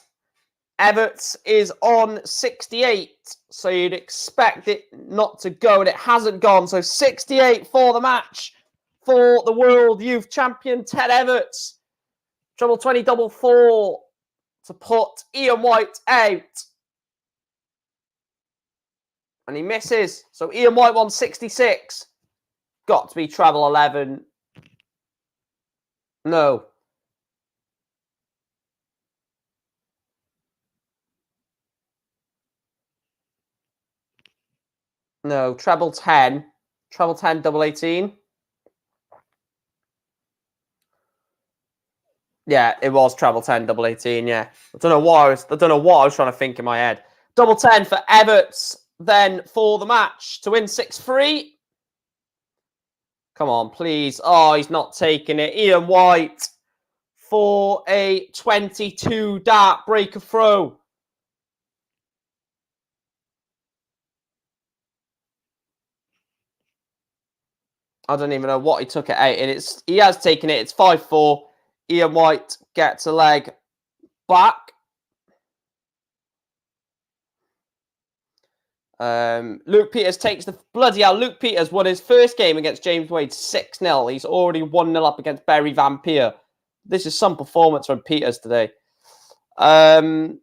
Everts is on 68, so you'd expect it not to go, and it hasn't gone. So 68 for the match for the World Youth Champion Ted Everts. Treble 20, double 4 to put Ian White out. And he misses. So Ian White won 66. Got to be treble 11. No. No, treble 10. Treble 10, double 18. Yeah, it was treble 10, double 18, yeah. I don't know what I was trying to think in my head. Double 10 for Everts then for the match to win 6-3. Come on, please. Oh, he's not taking it. Ian White for a 22 dart breaker throw. I don't even know what he took it out in. He has taken it. It's 5-4. Ian White gets a leg back. Luke Peters takes the bloody hell. Luke Peters won his first game against James Wade 6-0. He's already 1-0 up against Barry Van Peer. This is some performance from Peters today. Burner's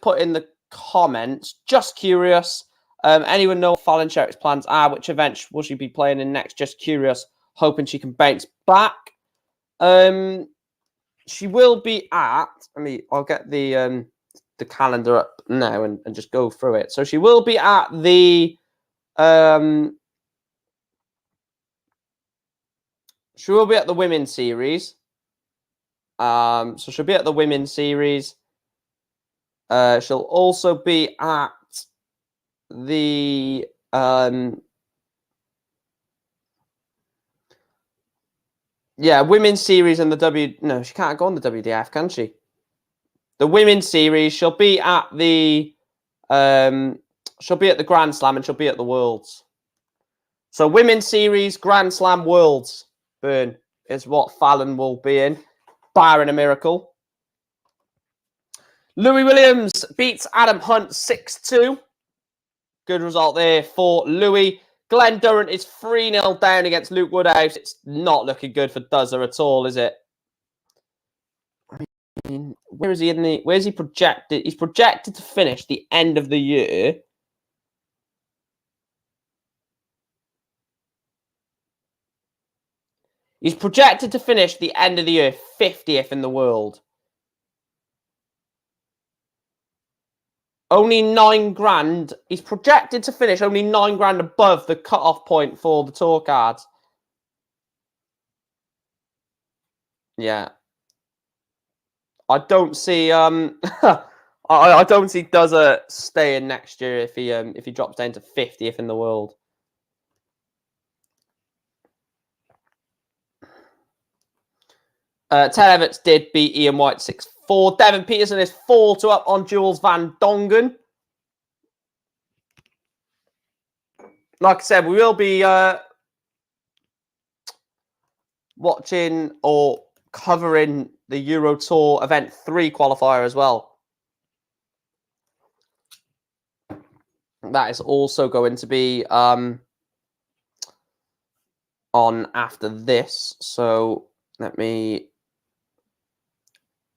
put in the comments. Just curious. Anyone know what Fallon Sherrick's plans are? Which event will she be playing in next? Just curious. Hoping she can bounce back. She will be at... I'll get the calendar up now and just go through it. So she will be at the... she will be at the Women's Series. So she'll be at the Women's Series. She'll also be at the Women's Series and the No, she can't go on the WDF, can she? The Women's Series, she'll be at the Grand Slam and she'll be at the Worlds. So Women's Series, Grand Slam, Worlds, Burn is what Fallon will be in, barring a miracle. Louis Williams beats Adam Hunt 6-2. Good result there for Louis. Glenn Durrant is 3-0 down against Luke Woodhouse. It's not looking good for Duzzer at all, is it? Where is he where's he projected? He's projected to finish the end of the year. He's projected to finish the end of the year 50th in the world. Only 9 grand. He's projected to finish only 9 grand above the cut-off point for the tour cards. Yeah. I don't see I don't see Duzzer staying next year if he drops down to 50th in the world. Ted Everts did beat Ian White 6-4. Devin Peterson is 4-2 up on Jules Van Dongen. Like I said, we will be watching or covering the Euro Tour Event 3 qualifier as well. That is also going to be on after this. So let me...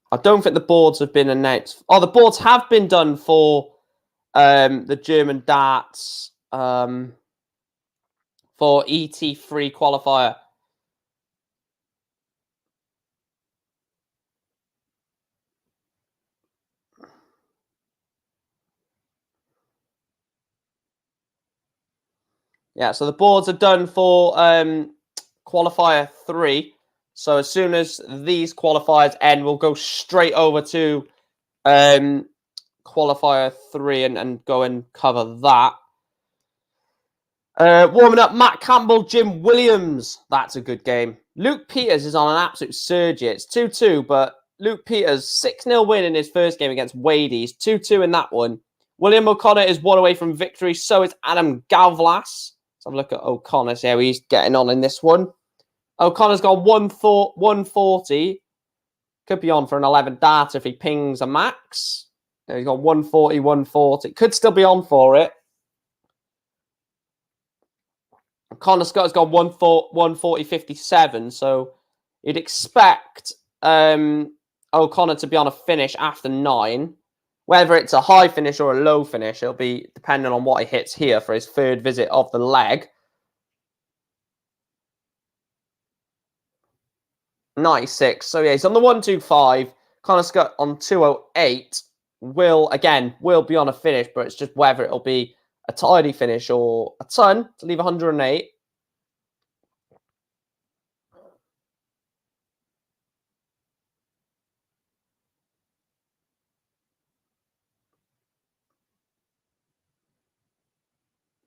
I don't think the boards have been announced. Oh, the boards have been done for the German darts for ET3 qualifier. Yeah, so the boards are done for qualifier 3. So as soon as these qualifiers end, we'll go straight over to qualifier 3 and go and cover that. Warming up, Matt Campbell, Jim Williams. That's a good game. Luke Peters is on an absolute surge here. It's 2-2, but Luke Peters, 6-0 win in his first game against Wade. He's 2-2 in that one. William O'Connor is 1 away from victory. So is Adam Galvlas. Let's have a look at O'Connor, see how he's getting on in this one. O'Connor's got 140. Could be on for an 11 data if he pings a max. He's got 140, 140. Could still be on for it. Connor Scott's got 140, 57. So you'd expect O'Connor to be on a finish after 9. Whether it's a high finish or a low finish, it'll be depending on what he hits here for his third visit of the leg. 96. So yeah, he's on the 125. Connor Scott on 208. Will be on a finish, but it's just whether it'll be a tidy finish or a ton to leave 108.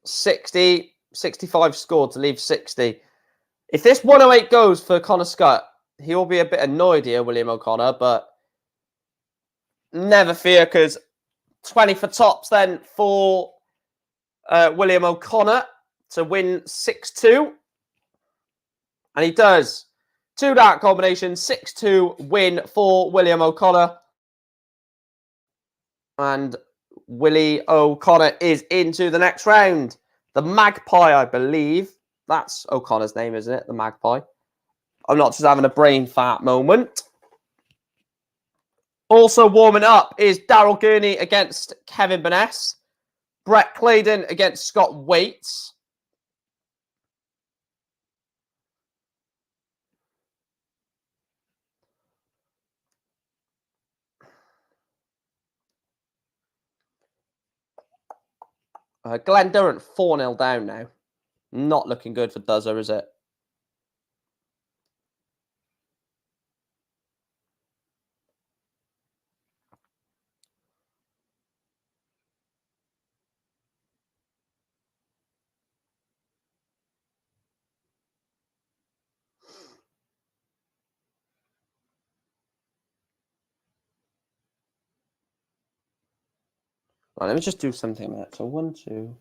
$60, 65 scored to leave 60. If this 108 goes for Connor Scott, he will be a bit annoyed here, William O'Connor, but never fear, because 20 for tops then for William O'Connor to win 6-2. And he does. 2 dart combination, 6-2 win for William O'Connor. And Willie O'Connor is into the next round. The Magpie, I believe. That's O'Connor's name, isn't it? The Magpie. I'm not just having a brain fart moment. Also warming up is Daryl Gurney against Kevin Burness. Brett Claydon against Scott Waits. Glenn Durrant 4-0 down now. Not looking good for Duzzer, is it? Right, let me just do something a minute. So 1, 2.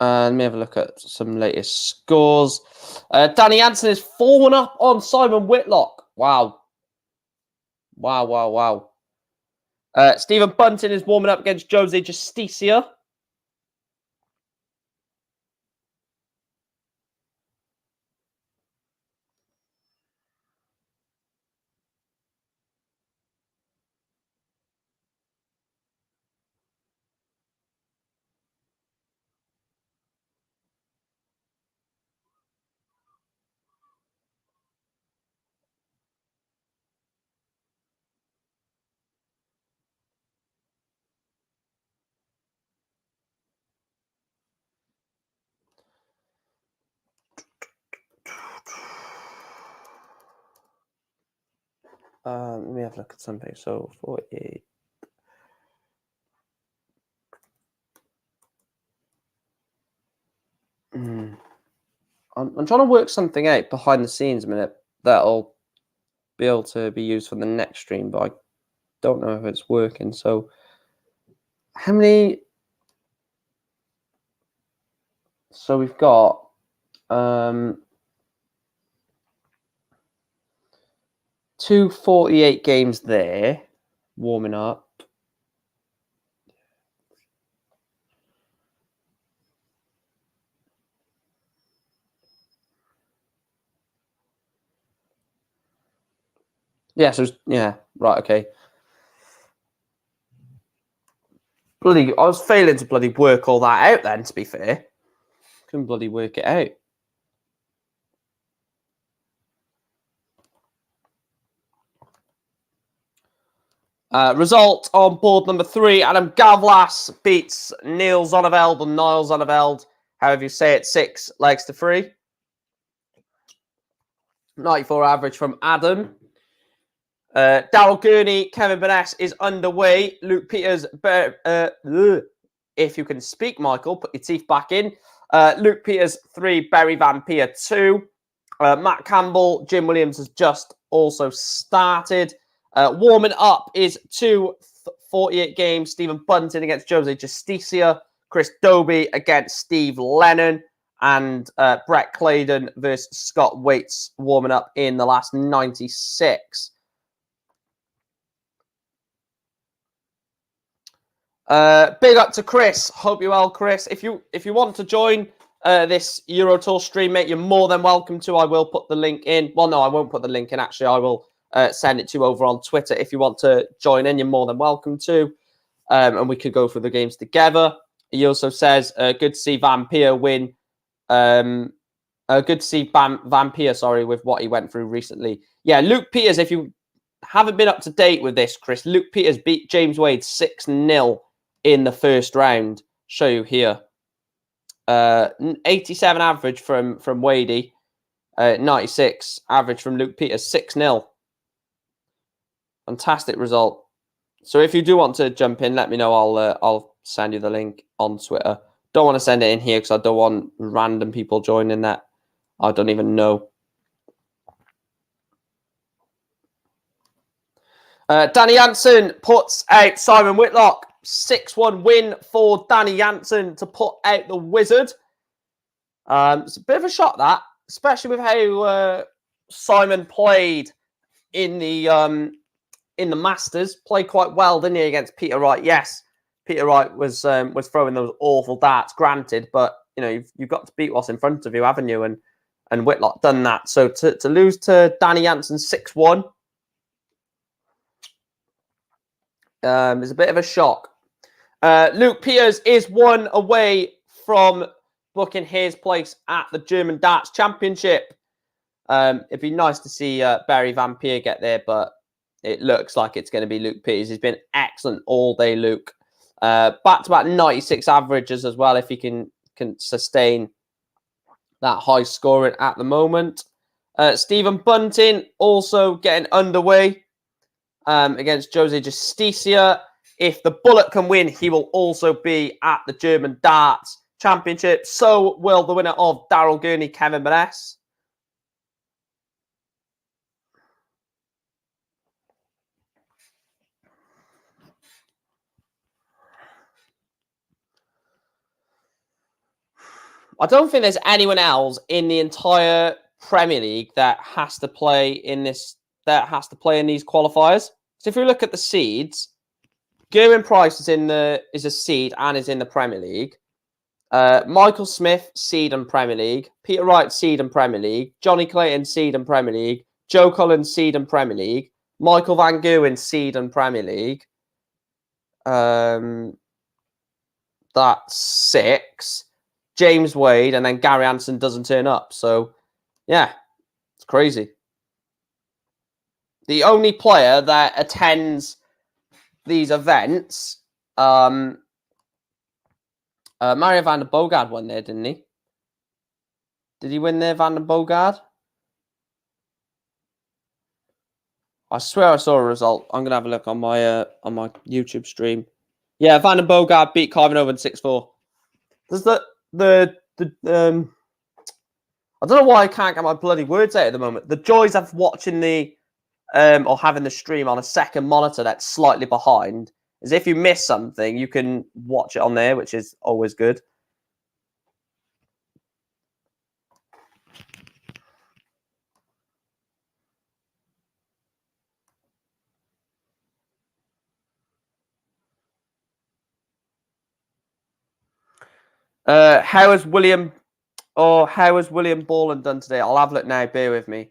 Let me have a look at some latest scores. Danny Hansen is 4-1 up on Simon Whitlock. Wow. Wow. Stephen Bunting is warming up against Jose Justicia. Let me have a look at something. So 48. I'm trying to work something out behind the scenes a minute that'll be able to be used for the next stream, but I don't know if it's working. So how many? So we've got 248 games there, warming up. Yeah, so yeah, right, okay. Bloody, I was failing to bloody work all that out then, to be fair. Couldn't bloody work it out. Result on board number 3, Adam Gavlas beats Niall Zonneveld, however you say it, 6 legs to 3. 94 average from Adam. Daryl Gurney, Kevin Burness is underway. Luke Peters, if you can speak, Michael, put your teeth back in. Luke Peters, 3, Barry Van Peer, 2. Matt Campbell, Jim Williams has just also started. Warming up is 248 games. Stephen Bunting against Jose Justicia. Chris Dobie against Steve Lennon. And Brett Claydon versus Scott Waits warming up in the last 96. Big up to Chris. Hope you're well, Chris. If you want to join this Euro Tour stream, mate, you're more than welcome to. I will put the link in. Well, no, I won't put the link in. Actually, I will send it to you over on Twitter. If you want to join in, you're more than welcome to. And we could go through the games together. He also says, good to see Van Peer win. Good to see Van Peer, sorry, with what he went through recently. Yeah, Luke Peters, if you haven't been up to date with this, Chris, Luke Peters beat James Wade 6-0 in the first round. Show you here. 87 average from Wadey. 96 average from Luke Peters. 6-0. Fantastic result. So if you do want to jump in, let me know. I'll send you the link on Twitter. Don't want to send it in here because I don't want random people joining that I don't even know. Danny Jansen puts out Simon Whitlock. 6-1 win for Danny Jansen to put out the Wizard. It's a bit of a shock, that, especially with how Simon played in the Masters. Played quite well, didn't he, against Peter Wright? Yes, Peter Wright was throwing those awful darts, granted, but you know you've got to beat what's in front of you, haven't you? And Whitlock done that. So to lose to Danny Jansen 6-1 is a bit of a shock. Luke Peters is 1 away from booking his place at the German Darts Championship. It'd be nice to see Barry Van Peer get there, but it looks like it's going to be Luke Peters. He's been excellent all day, Luke. Back-to-back 96 averages as well, if he can sustain that high scoring at the moment. Stephen Bunting also getting underway against Jose Justicia. If the Bullet can win, he will also be at the German Darts Championship. So will the winner of Daryl Gurney, Kevin Burness. I don't think there's anyone else in the entire Premier League that has to play in this. That has to play in these qualifiers. So if you look at the seeds, Gerwyn Price is a seed and is in the Premier League. Michael Smith, seed and Premier League. Peter Wright, seed and Premier League. Johnny Clayton, seed and Premier League. Joe Collins, seed and Premier League. Michael Van Gerwen, seed and Premier League. That's 6. James Wade, and then Gary Anderson doesn't turn up. So, yeah, it's crazy. The only player that attends these events, Mario van der Bogard won there, didn't he? Did he win there, Van der Bogard? I swear I saw a result. I'm gonna have a look on my YouTube stream. Yeah, Van der Bogard beat Carvin over in 6-4. Does I don't know why I can't get my bloody words out at the moment. The joys of watching the or having the stream on a second monitor that's slightly behind is if you miss something, you can watch it on there, which is always good. How has William Borland done today? I'll have a look now. Bear with me.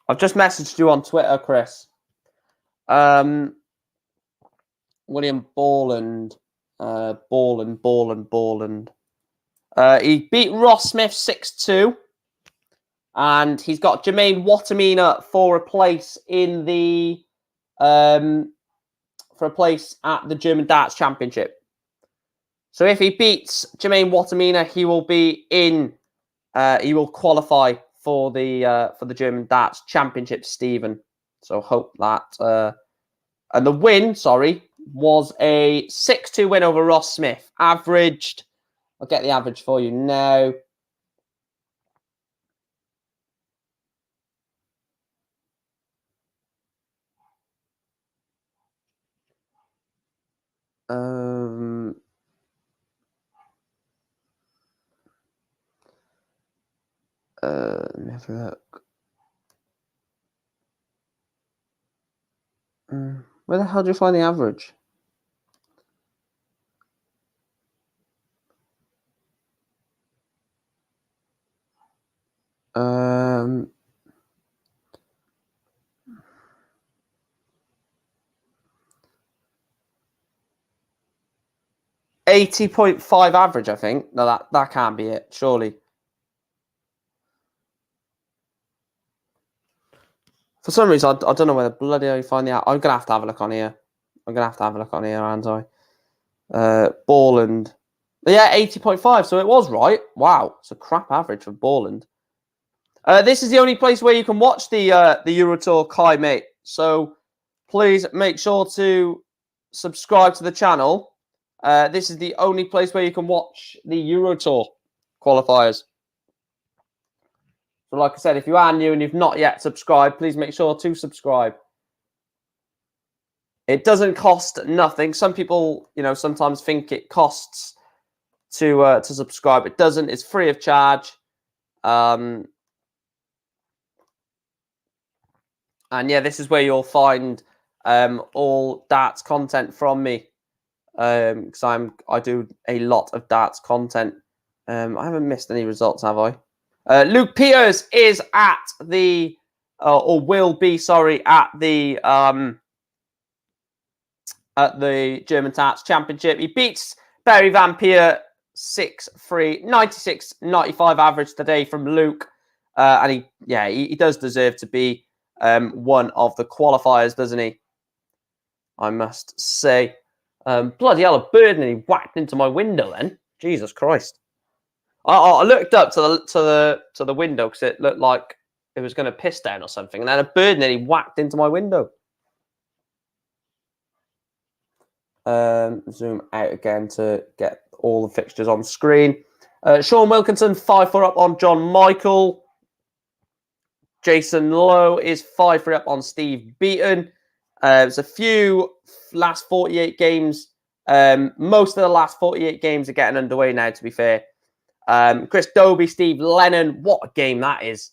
I've just messaged you on Twitter, Chris. William Borland. Borland. He beat Ross Smith 6-2. And he's got Jermaine Watamina for a place in the at the German Darts Championship. So if he beats Jermaine Watamina, he will be in. He will qualify for the German Darts Championship, Stephen. So hope that. And the win, was a 6-2 win over Ross Smith. Averaged. I'll get the average for you now. Let me have a look. Where the hell do you find the average? Um, 80.5 average, I think. No, that can't be it, surely. For some reason, I don't know where the bloody hell you find the. I'm gonna have to have a look on here. Aren't I? Borland. Yeah, 80.5. So it was right. Wow, it's a crap average for Borland. This is the only place where you can watch the Euro Tour, Kai, mate. So please make sure to subscribe to the channel. This is the only place where you can watch the Euro Tour qualifiers. So like I said, if you are new and you've not yet subscribed, please make sure to subscribe. It doesn't cost nothing. Some people, sometimes think it costs to subscribe. It doesn't. It's free of charge. And yeah, this is where you'll find all darts content from me. Because I do a lot of darts content. I haven't missed any results, have I? Luke Peters is at the, or will be, at the German Darts Championship. He beats Barry Van Peer 6-3, 96.95 average today from Luke. And he does deserve to be one of the qualifiers, doesn't he? I must say. Bloody hell, a bird nearly whacked into my window then. Jesus Christ. I looked up to the window because it looked like it was going to piss down or something, and then a bird nearly whacked into my window. Zoom out again to get all the fixtures on screen. Sean Wilkinson 5-4 up on John Michael. Jason Lowe is 5-3 up on Steve Beaton. There's a few last 48 games. Most of the last 48 games are getting underway now, to be fair. Chris Dobie, Steve Lennon. What a game that is.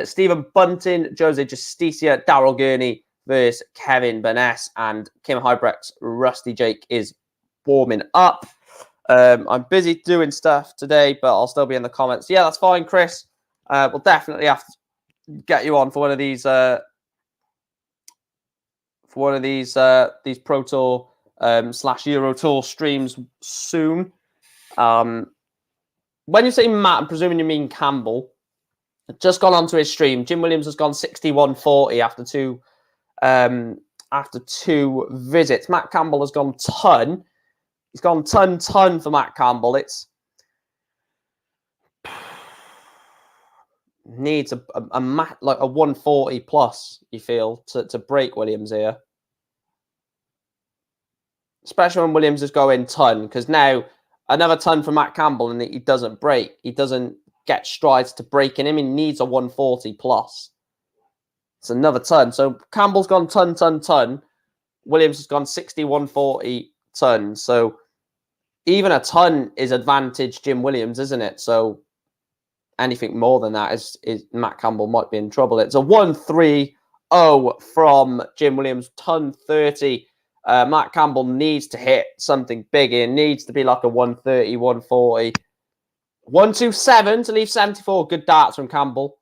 Stephen Bunting, Jose Justicia, Daryl Gurney versus Kevin Burness, and Kim Hybrecht's Rusty Jake is warming up. I'm busy doing stuff today, but I'll still be in the comments. Yeah, that's fine, Chris. We'll definitely have to get you on for one of these Pro Tour / Euro Tour streams soon. When you say Matt, I'm presuming you mean Campbell. Just gone onto his stream. Jim Williams has gone 61-40 after two visits. Matt Campbell has gone ton. He's gone ton for Matt Campbell. It's needs a 140 plus, you feel, to break Williams here. Especially when Williams is going ton, because now another ton for Matt Campbell and he doesn't break. He doesn't get strides to breaking him. He needs a 140 plus. It's another ton. So Campbell's gone ton. Williams has gone 61-40 ton. So even a ton is advantage Jim Williams, isn't it? So anything more than that is Matt Campbell might be in trouble. It's a 1-3-0 from Jim Williams, ton 30. Matt Campbell needs to hit something big. It needs to be like a 130, 140. 127 to leave 74. Good darts from Campbell.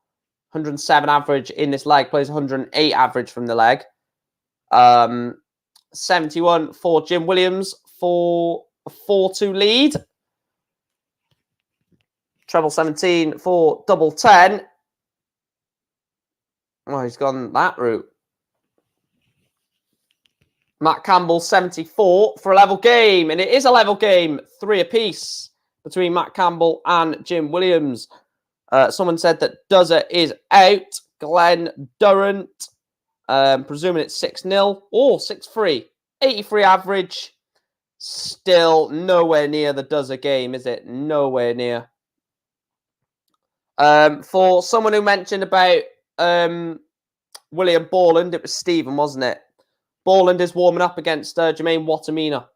107 average in this leg. Plays 108 average from the leg. 71 for Jim Williams for a 4-2 lead. Treble 17 for double 10. Oh, he's gone that route. Matt Campbell 74 for a level game. And it is a level game. 3 apiece between Matt Campbell and Jim Williams. Someone said that Dozer is out. Glenn Durrant. Presuming it's 6-0 or 6-3. 83 average. Still nowhere near the Dozer game, is it? Nowhere near. For someone who mentioned about William Borland, it was Stephen, wasn't it? Borland is warming up against Jermaine Wattimena.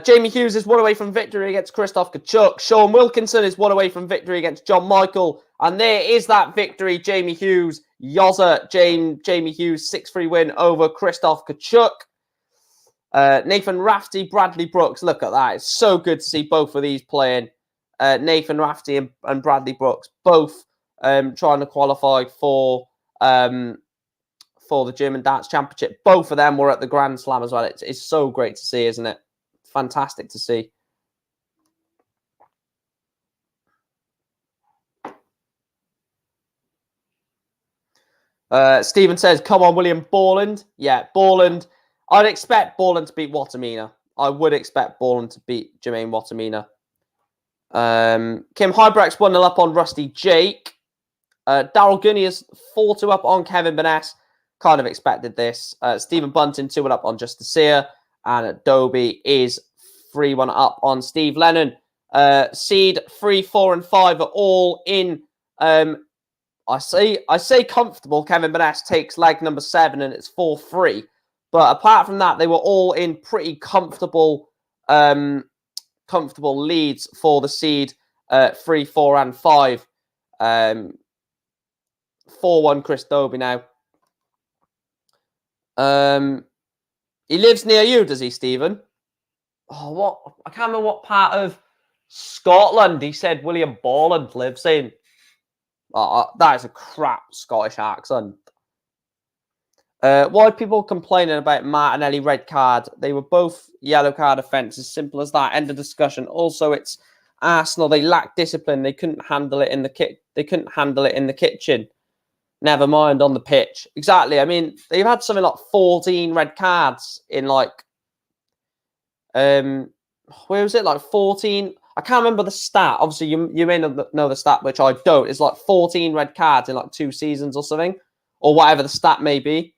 Jamie Hughes is 1 away from victory against Christoph Kachuk. Sean Wilkinson is 1 away from victory against John Michael. And there is that victory, Jamie Hughes. Yozza, Jamie Hughes, 6-3 win over Christoph Kachuk. Nathan Rafty, Bradley Brooks. Look at that. It's so good to see both of these playing. Nathan Rafty and Bradley Brooks, both trying to qualify for the German Darts Championship. Both of them were at the Grand Slam as well. It's so great to see, isn't it? Fantastic to see. Stephen says, come on, William Borland. Yeah, Borland. I'd expect Borland to beat Wattimena. I would expect Borland to beat Jermaine Wattimena. Kim Hybrex 1-0 up on Rusty Jake. Daryl Gunney is 4-2 up on Kevin Beness. Kind of expected this. Stephen Bunting 2-1 up on Justice Sear. And Dobie is 3-1 up on Steve Lennon. Seed 3, 4, and 5 are all in. I say comfortable. Kevin Beness takes leg number 7 and it's 4-3. But apart from that, they were all in pretty comfortable leads for the seed 3, 4, and 5. 4-1 Chris Dobie now. He lives near you, does he, Stephen? Oh, what? I can't remember what part of Scotland he said William Borland lives in. Oh, that is a crap Scottish accent. Why are people complaining about Martinelli red card? They were both yellow card offences. Simple as that. End of discussion. Also, it's Arsenal. They lack discipline. They couldn't handle it in the kit. They couldn't handle it in the kitchen. Never mind on the pitch. Exactly. I mean, they've had something like 14 red cards in like, where was it? Like 14. I can't remember the stat. Obviously, you may not know the stat, which I don't. It's like 14 red cards in like 2 seasons or something, or whatever the stat may be.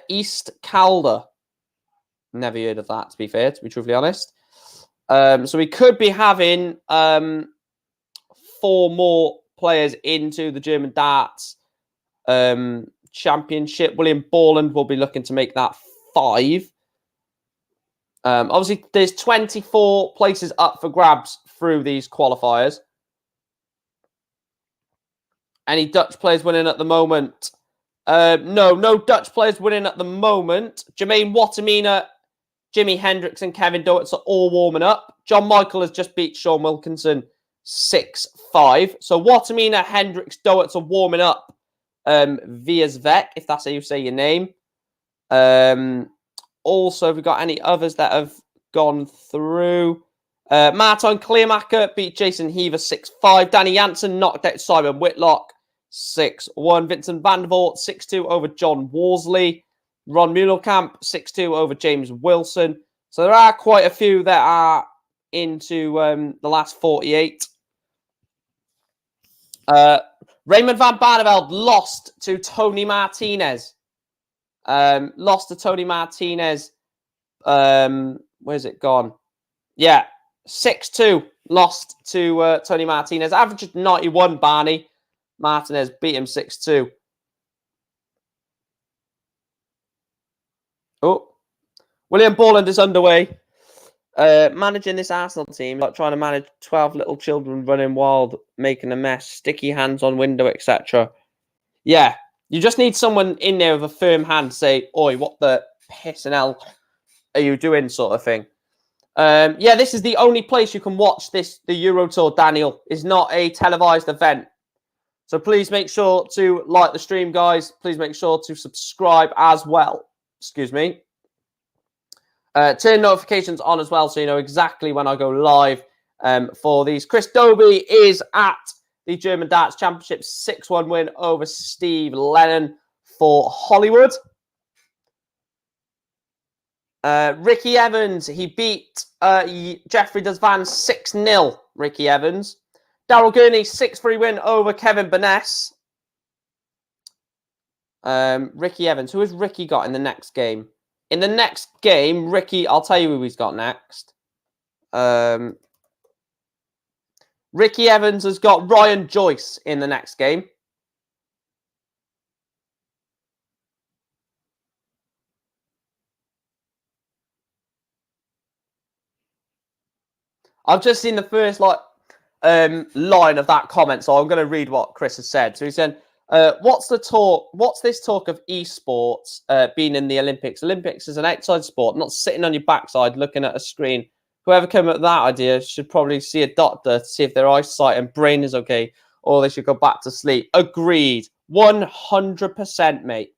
East Calder. Never heard of that, to be fair, to be truthfully honest. So we could be having 4 more players into the German Darts Championship. William Borland will be looking to make that 5. Obviously, there's 24 places up for grabs through these qualifiers. Any Dutch players winning at the moment? No Dutch players winning at the moment. Jermaine Wattimena, Jimi Hendrix, and Kevin Dowitts are all warming up. John Michael has just beat Sean Wilkinson 6-5. So Wattimena, Hendrix, Dowitts are warming up via Zvek, if that's how you say your name. Also, have we got any others that have gone through? Martin Kleermacher beat Jason Heaver 6-5. Danny Jansen knocked out Simon Whitlock 6-1. Vincent Vandervoort 6-2 over John Worsley. Ron Muhlenkamp 6-2 over James Wilson. So there are quite a few that are into the last 48. Raymond Van Barneveld lost to Tony Martinez. Lost to Tony Martinez. Where's it gone? Yeah, 6-2. Lost to Tony Martinez. Averaged 91, Barney. Martinez beat him 6-2. Oh, William Borland is underway. Managing this Arsenal team, like trying to manage 12 little children running wild, making a mess, sticky hands on window, etc. Yeah, you just need someone in there with a firm hand to say, oi, what the piss and hell are you doing, sort of thing. Yeah, this is the only place you can watch the Euro Tour, Daniel. It's not a televised event. So please make sure to like the stream, guys. Please make sure to subscribe as well. Excuse me. Turn notifications on as well so you know exactly when I go live for these. Chris Dobie is at the German Darts Championship 6-1 win over Steve Lennon for Hollywood. Ricky Evans, he beat Jeffrey Desvan 6-0, Ricky Evans. Daryl Gurney, 6-3 win over Kevin Burness. Ricky Evans, who has Ricky got in the next game? In the next game, Ricky, I'll tell you who he's got next. Ricky Evans has got Ryan Joyce in the next game. I've just seen the first line of that comment, so I'm going to read what Chris has said. So he said, what's this talk of esports being in the Olympics? Olympics is an outside sport, not sitting on your backside looking at a screen. Whoever came up with that idea should probably see a doctor to see if their eyesight and brain is okay, or they should go back to sleep. Agreed. 100%, mate.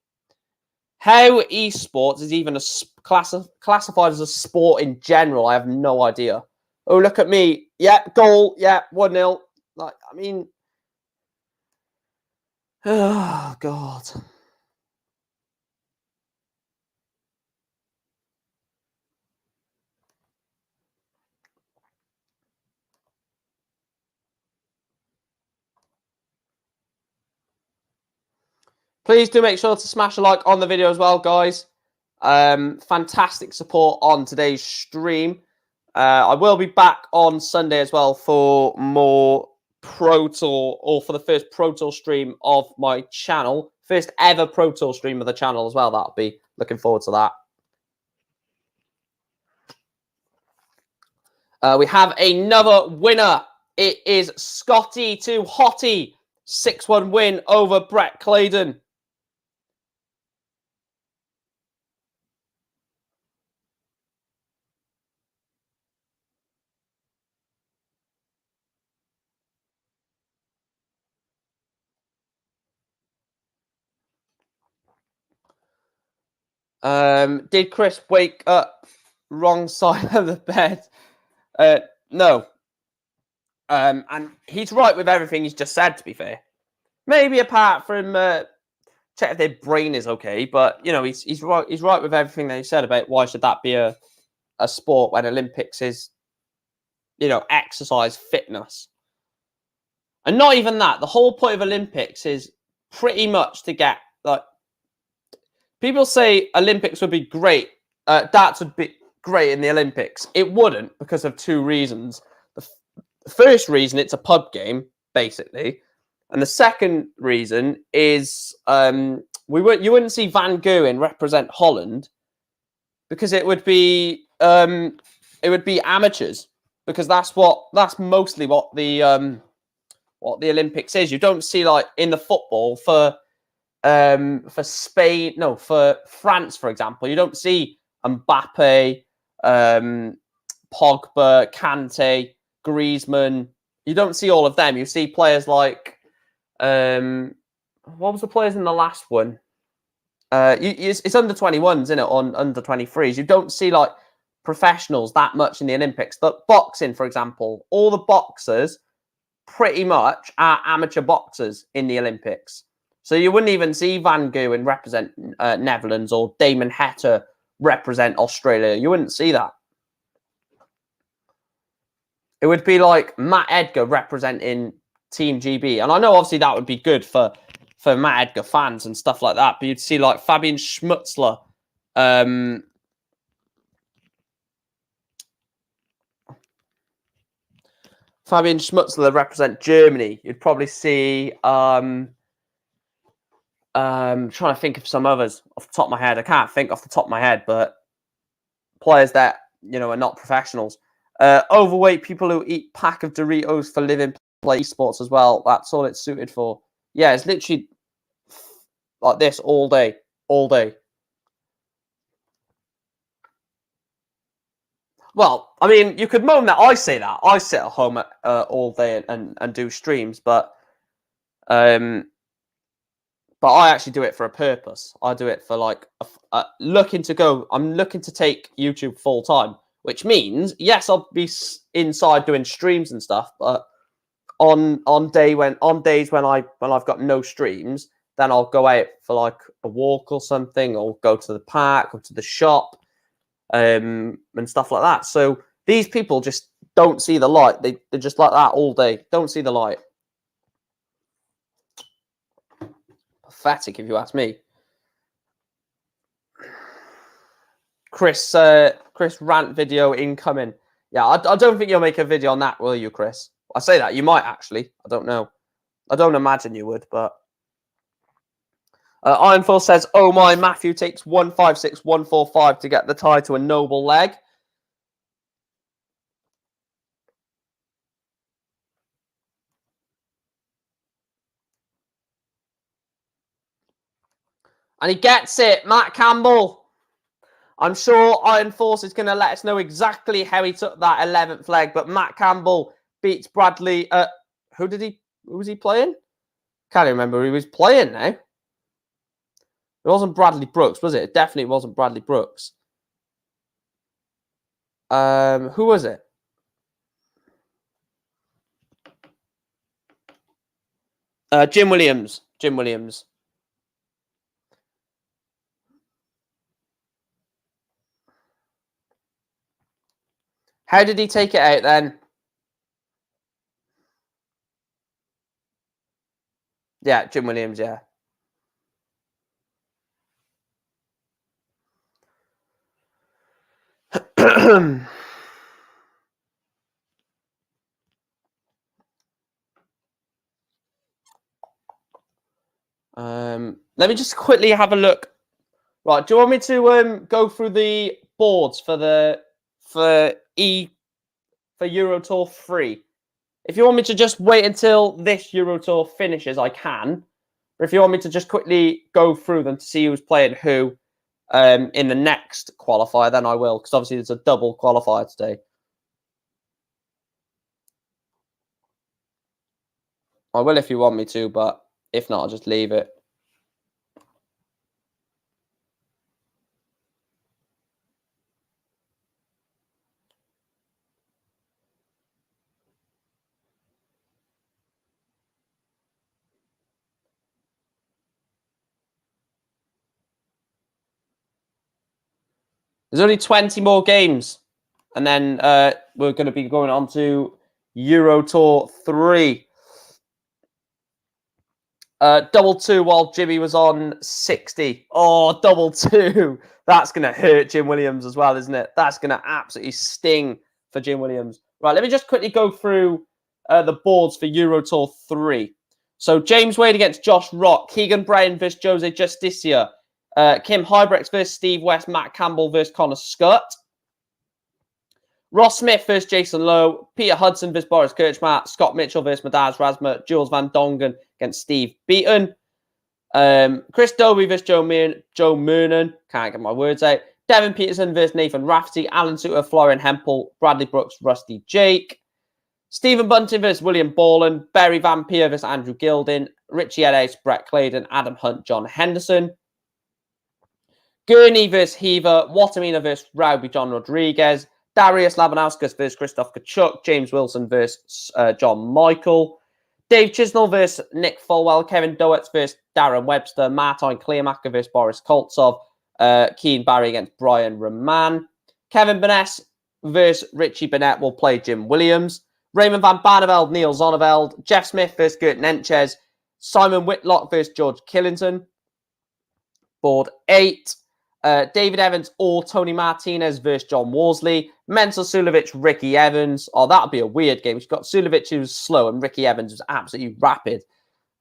How esports is even classified as a sport in general, I have no idea. Oh, look at me. Yep, goal. Yep, 1-0. Like, I mean... Oh, God. Please do make sure to smash a like on the video as well, guys. Fantastic support on today's stream. I will be back on Sunday as well for more Pro Tour, or for the first Pro Tour stream of my channel. First ever Pro Tour stream of the channel as well. That'll be looking forward to that. We have another winner. It is Scotty to Hottie. 6-1 win over Brett Claydon. Did Chris wake up wrong side of the bed? No. And he's right with everything he's just said, to be fair. Maybe apart from check if their brain is okay, but you know, he's right. He's right with everything that he said about why should that be a sport when Olympics is, you know, exercise, fitness. And not even that. The whole point of Olympics is pretty much to get, like, people say Olympics would be great. Darts would be great in the Olympics. It wouldn't, because of two reasons. The first reason, it's a pub game, basically. And the second reason is you wouldn't see Van Gerwen represent Holland, because it would be amateurs, because that's mostly what the Olympics is. You don't see, like, in the football for Spain, no, for France, for example, you don't see Mbappe, Pogba, Kante, Griezmann. You don't see all of them. You see players like what was the players in the last one? It's under 21s, isn't it? On under 23s, you don't see, like, professionals that much in the Olympics. But boxing, for example, all the boxers pretty much are amateur boxers in the Olympics. So you wouldn't even see Van Gerwen represent Netherlands, or Damon Heta represent Australia. You wouldn't see that. It would be like Matt Edgar representing Team GB. And I know obviously that would be good for Matt Edgar fans and stuff like that. But you'd see, like, Fabian Schmutzler. Fabian Schmutzler represent Germany. You'd probably see... trying to think of some others off the top of my head. I can't think off the top of my head, but players that, you know, are not professionals. Overweight people who eat pack of Doritos for living play esports as well. That's all it's suited for. Yeah, it's literally like this all day, all day. Well, I mean, you could moan that I say that. I sit at home all day and do streams, but I actually do it for a purpose. I do it for like I'm looking to take YouTube full time, which means yes, I'll be inside doing streams and stuff, but on days when I've got no streams, then I'll go out for like a walk or something, or go to the park or to the shop, and stuff like that. So these people just don't see the light. They're just like that all day. Don't see the light. Pathetic, if you ask me. Chris rant video incoming. Yeah, I don't think you'll make a video on that, will you, Chris? I say that. You might actually. I don't know. I don't imagine you would, but... Ironfall says, oh my, Matthew takes 156-145 to get the tie to a noble leg. And he gets it, Matt Campbell. I'm sure Iron Force is going to let us know exactly how he took that 11th leg, but Matt Campbell beats Bradley. Who was he playing? Can't remember who he was playing now. It wasn't Bradley Brooks, was it? It definitely wasn't Bradley Brooks. Who was it? Jim Williams. Jim Williams. How did he take it out then? Yeah, Jim Williams, yeah. Let me just quickly have a look. Right, do you want me to go through the boards for Euro Tour 3? If you want me to just wait until this Euro Tour finishes, I can. Or if you want me to just quickly go through them to see who's playing who in the next qualifier, then I will, because obviously there's a double qualifier today. I will if you want me to, but if not, I'll just leave it. There's only 20 more games. And then we're going to be going on to Euro Tour 3. Double 2 while Jimmy was on 60. Oh, double 2. That's going to hurt Jim Williams as well, isn't it? That's going to absolutely sting for Jim Williams. Right, let me just quickly go through the boards for Euro Tour 3. So James Wade against Josh Rock. Keegan Brown versus Jose Justicia. Kim Hybrex versus Steve West. Matt Campbell versus Connor Scott. Ross Smith versus Jason Lowe. Peter Hudson versus Boris Kirchmatt. Scott Mitchell versus Madaz Razma. Jules Van Dongen against Steve Beaton. Chris Dobie versus Joe Moonen. Can't get my words out. Devin Peterson versus Nathan Rafferty. Alan Suter, Florian Hempel. Bradley Brooks, Rusty Jake. Stephen Bunting versus William Borland. Barry Van Peer versus Andrew Gilding. Richie Ellis, Brett Claydon. Adam Hunt, John Henderson. Gurney versus Heaver. Watamina versus Rowby, John Rodriguez. Darius Labanauskas versus Christoph Kachuk. James Wilson versus John Michael. Dave Chisnell versus Nick Fulwell. Kevin Dowitz versus Darren Webster. Martin Kleermacher versus Boris Koltsov. Keen Barry against Brian Roman. Kevin Burness versus Richie Burnett will play Jim Williams. Raymond Van Barneveld, Neil Zonneveld. Jeff Smith versus Gert Nenches. Simon Whitlock versus George Killington. Board 8. David Evans or Tony Martinez versus John Worsley. Mental Sulovic, Ricky Evans. Oh, that would be a weird game. You've got Sulovic who's slow and Ricky Evans who's absolutely rapid.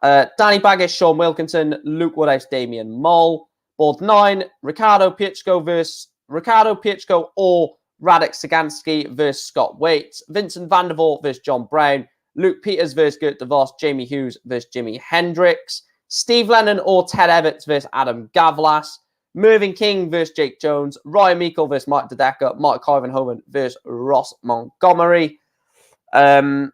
Danny Baggish, Sean Wilkinson. Luke Woodhouse, Damian Moll. Board 9, Ricardo Pietschko versus Ricardo Piechko or Radek Sagansky versus Scott Waits. Vincent van der Voort versus John Brown. Luke Peters versus Gert de Vos. Jamie Hughes versus Jimi Hendrix. Steve Lennon or Ted Everts versus Adam Gavlas. Mervyn King versus Jake Jones. Ryan Meikle versus Mike DeDecker. Mike Ivanhoven versus Ross Montgomery. Board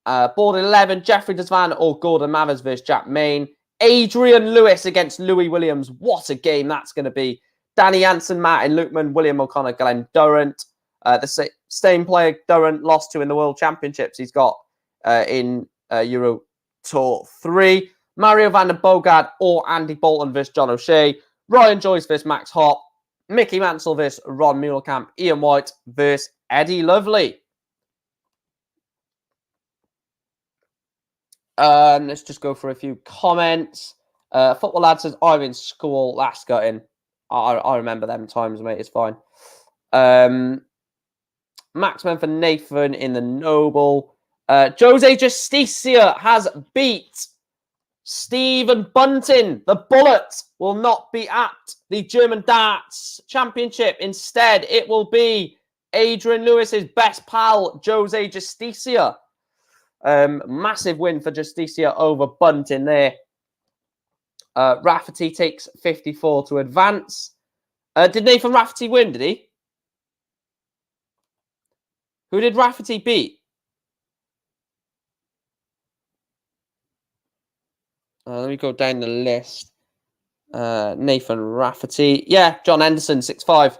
11, Jeffrey Desvan or Gordon Mathers versus Jack Main. Adrian Lewis against Louis Williams. What a game that's going to be. Danny Hansen, Martin Lukeman, William O'Connor, Glenn Durrant. The same player Durrant lost to in the World Championships he's got in Euro Tour 3. Mario van den Bogart or Andy Bolton versus John O'Shea. Ryan Joyce versus Max Hopp. Mickey Mansell versus Ron Muehlkamp. Ian White versus Eddie Lovely. Let's just go for a few comments. Football Lad says, I'm in school. That's gutting. I remember them times, mate. It's fine. Maxman for Nathan in the Noble. Jose Justicia has beat Stephen Bunting. The Bullet will not be at the German Darts Championship. Instead, it will be Adrian Lewis's best pal, Jose Justicia. Massive win for Justicia over Bunting there. Rafferty takes 54 to advance. Did Nathan Rafferty win, did he? Who did Rafferty beat? Let me go down the list. Nathan Rafferty. Yeah, John Henderson, 6-5.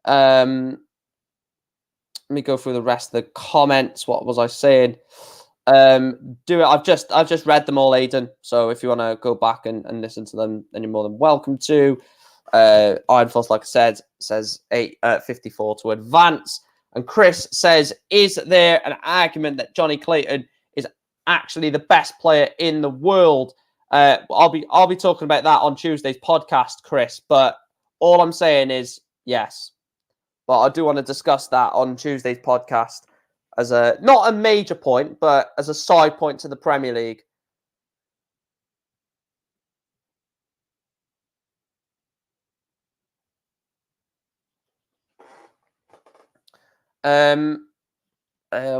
Let me go through the rest of the comments. What was I saying? Do it. I've just read them all, Aidan. So if you want to go back and listen to them, then you're more than welcome to. Iron Force, like I said, says 54 to advance. And Chris says, is there an argument that Johnny Clayton is actually the best player in the world? I'll be talking about that on Tuesday's podcast, Chris. But all I'm saying is yes. But I do want to discuss that on Tuesday's podcast as a not a major point, but as a side point to the Premier League. What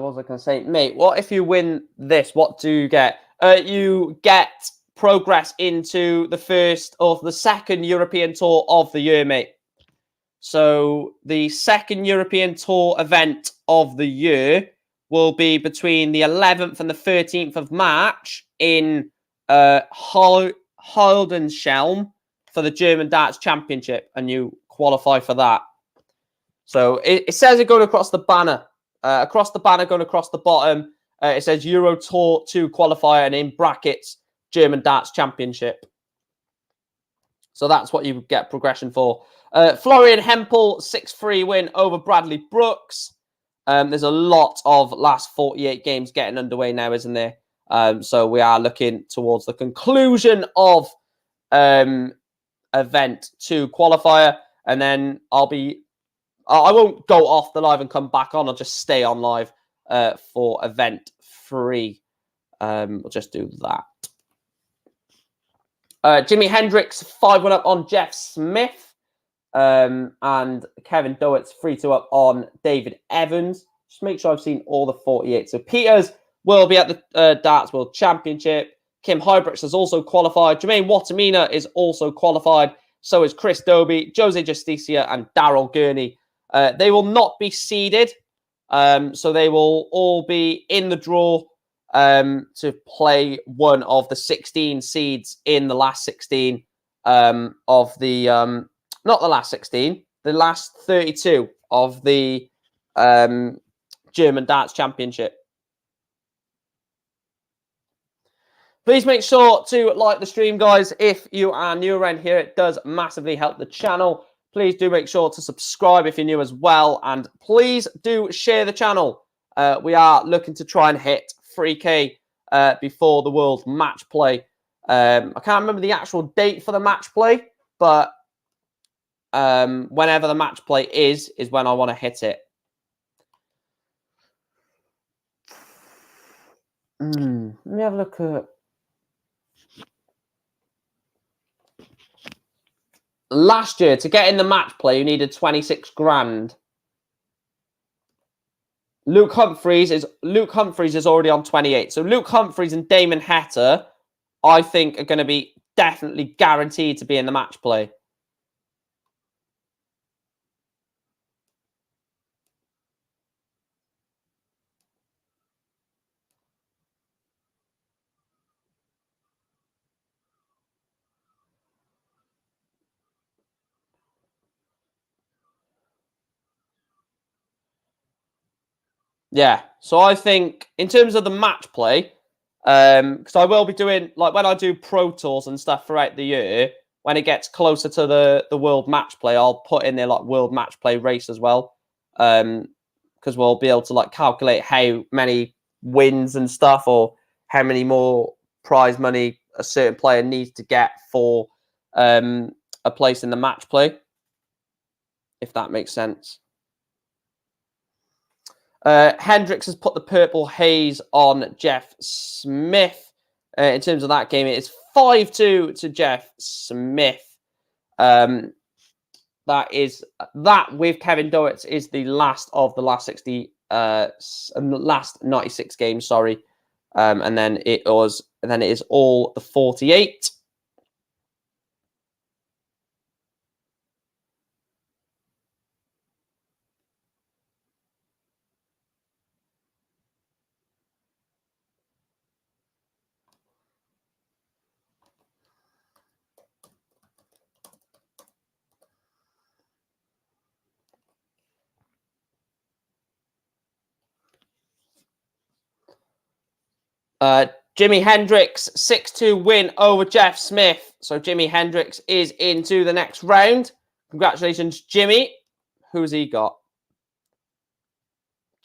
was I going to say? Mate, what if you win this? What do you get? You get progress into the first or the second European Tour of the year, mate. So the second European Tour event of the year will be between the 11th and the 13th of March in Hildesheim for the German Darts Championship, and you qualify for that. So it says it going across the banner. Across the banner, going across the bottom, it says Euro Tour 2 qualifier, and in brackets, German Darts Championship. So that's what you get progression for. Florian Hempel, 6-3 win over Bradley Brooks. There's a lot of last 48 games getting underway now, isn't there? So we are looking towards the conclusion of Event 2 qualifier. And then I won't go off the live and come back on. I'll just stay on live for Event 3. We'll just do that. Jimi Hendrix, 5-1 up on Jeff Smith. And Kevin Dowett's 3-2 up on David Evans. Just make sure I've seen all the 48. So Peters will be at the Darts World Championship. Kim Hybricks has also qualified. Jermaine Watamina is also qualified. So is Chris Dobie, Jose Justicia, and Daryl Gurney. They will not be seeded. So they will all be in the draw to play one of the 16 seeds in the last 16 of the... not the last 16, the last 32 of the German Darts Championship. Please make sure to like the stream, guys. If you are new around here, it does massively help the channel. Please do make sure to subscribe if you're new as well. And please do share the channel. We are looking to try and hit 3K before the World Match Play. I can't remember the actual date for the match play, but whenever the match play is when I want to hit it. Let me have a look at Last year, to get in the match play, you needed 26 grand. Luke Humphries is already on 28. So Luke Humphries and Damon Heta, I think, are going to be definitely guaranteed to be in the match play. Yeah, so I think in terms of the match play, because I will be doing, like when I do Pro Tours and stuff throughout the year, when it gets closer to the World Match Play, I'll put in there like World Match Play race as well, because we'll be able to like calculate how many wins and stuff, or how many more prize money a certain player needs to get for a place in the match play, if that makes sense. Hendricks has put the purple haze on Jeff Smith. In terms of that game, it is 5-2 to Jeff Smith. That with Kevin Doets is the last of the last 96 games. Sorry, and then it is all the 48. Jimi Hendrix 6-2 win over Jeff Smith. So Jimi Hendrix is into the next round. Congratulations, Jimmy. Who's he got?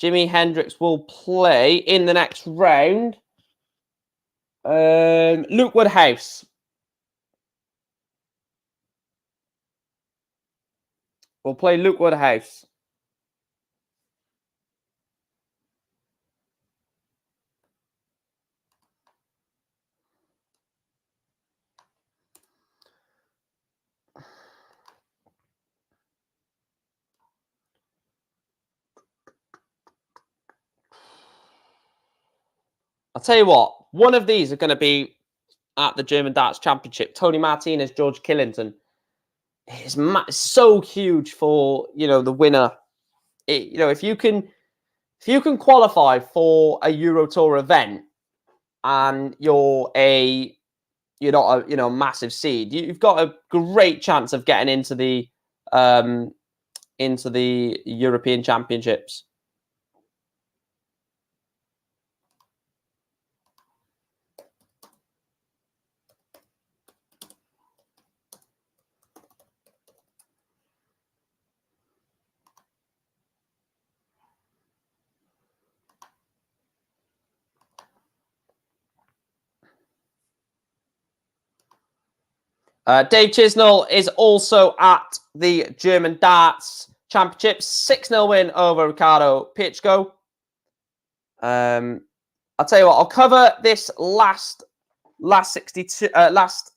Jimi Hendrix will play in the next round. Luke Woodhouse. We'll play Luke Woodhouse. I'll tell you what, one of these are going to be at the German Darts Championship. Tony Martinez, George Killington. It's so huge for, the winner. If you can qualify for a Euro Tour event and you're not a massive seed, you've got a great chance of getting into the European Championships. Dave Chisnell is also at the German Darts Championships. 6-0 win over Ricardo Pitchko. I'll tell you what, I'll cover this last 62, last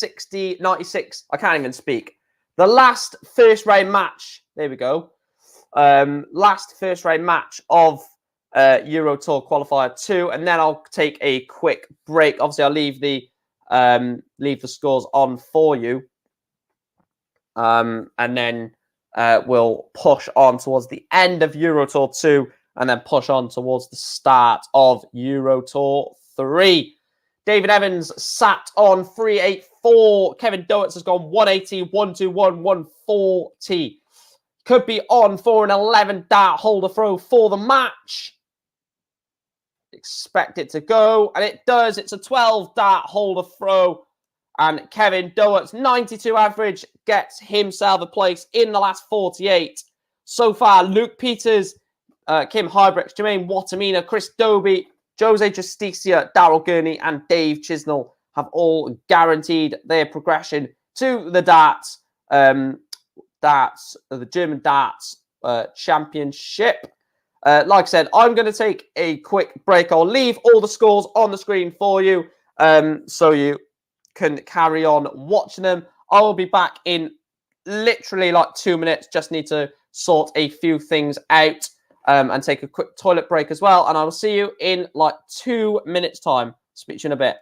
60, 96. I can't even speak. The last first round match. There we go. Last first round match of Euro Tour Qualifier 2, and then I'll take a quick break. Obviously, I'll leave the scores on for you, and then we'll push on towards the end of Euro Tour 2, and then push on towards the start of Euro Tour 3. David Evans sat on 384. Kevin Doets has gone 180, 121, 140. Could be on for an 11 dart holder throw for the match. Expect it to go, and it does. It's a 12 dart holder throw, and Kevin Doets, 92 average, gets himself a place in the last 48. So far, Luke Peters, Kim Hybrex, Jermaine Watamina, Chris Doby, Jose Justicia, Daryl Gurney, and Dave Chisnell have all guaranteed their progression to the darts, the German Darts Championship. Like I said, I'm going to take a quick break. I'll leave all the scores on the screen for you, so you can carry on watching them. I will be back in literally like 2 minutes. Just need to sort a few things out and take a quick toilet break as well. And I will see you in like 2 minutes time. Speak to you in a bit.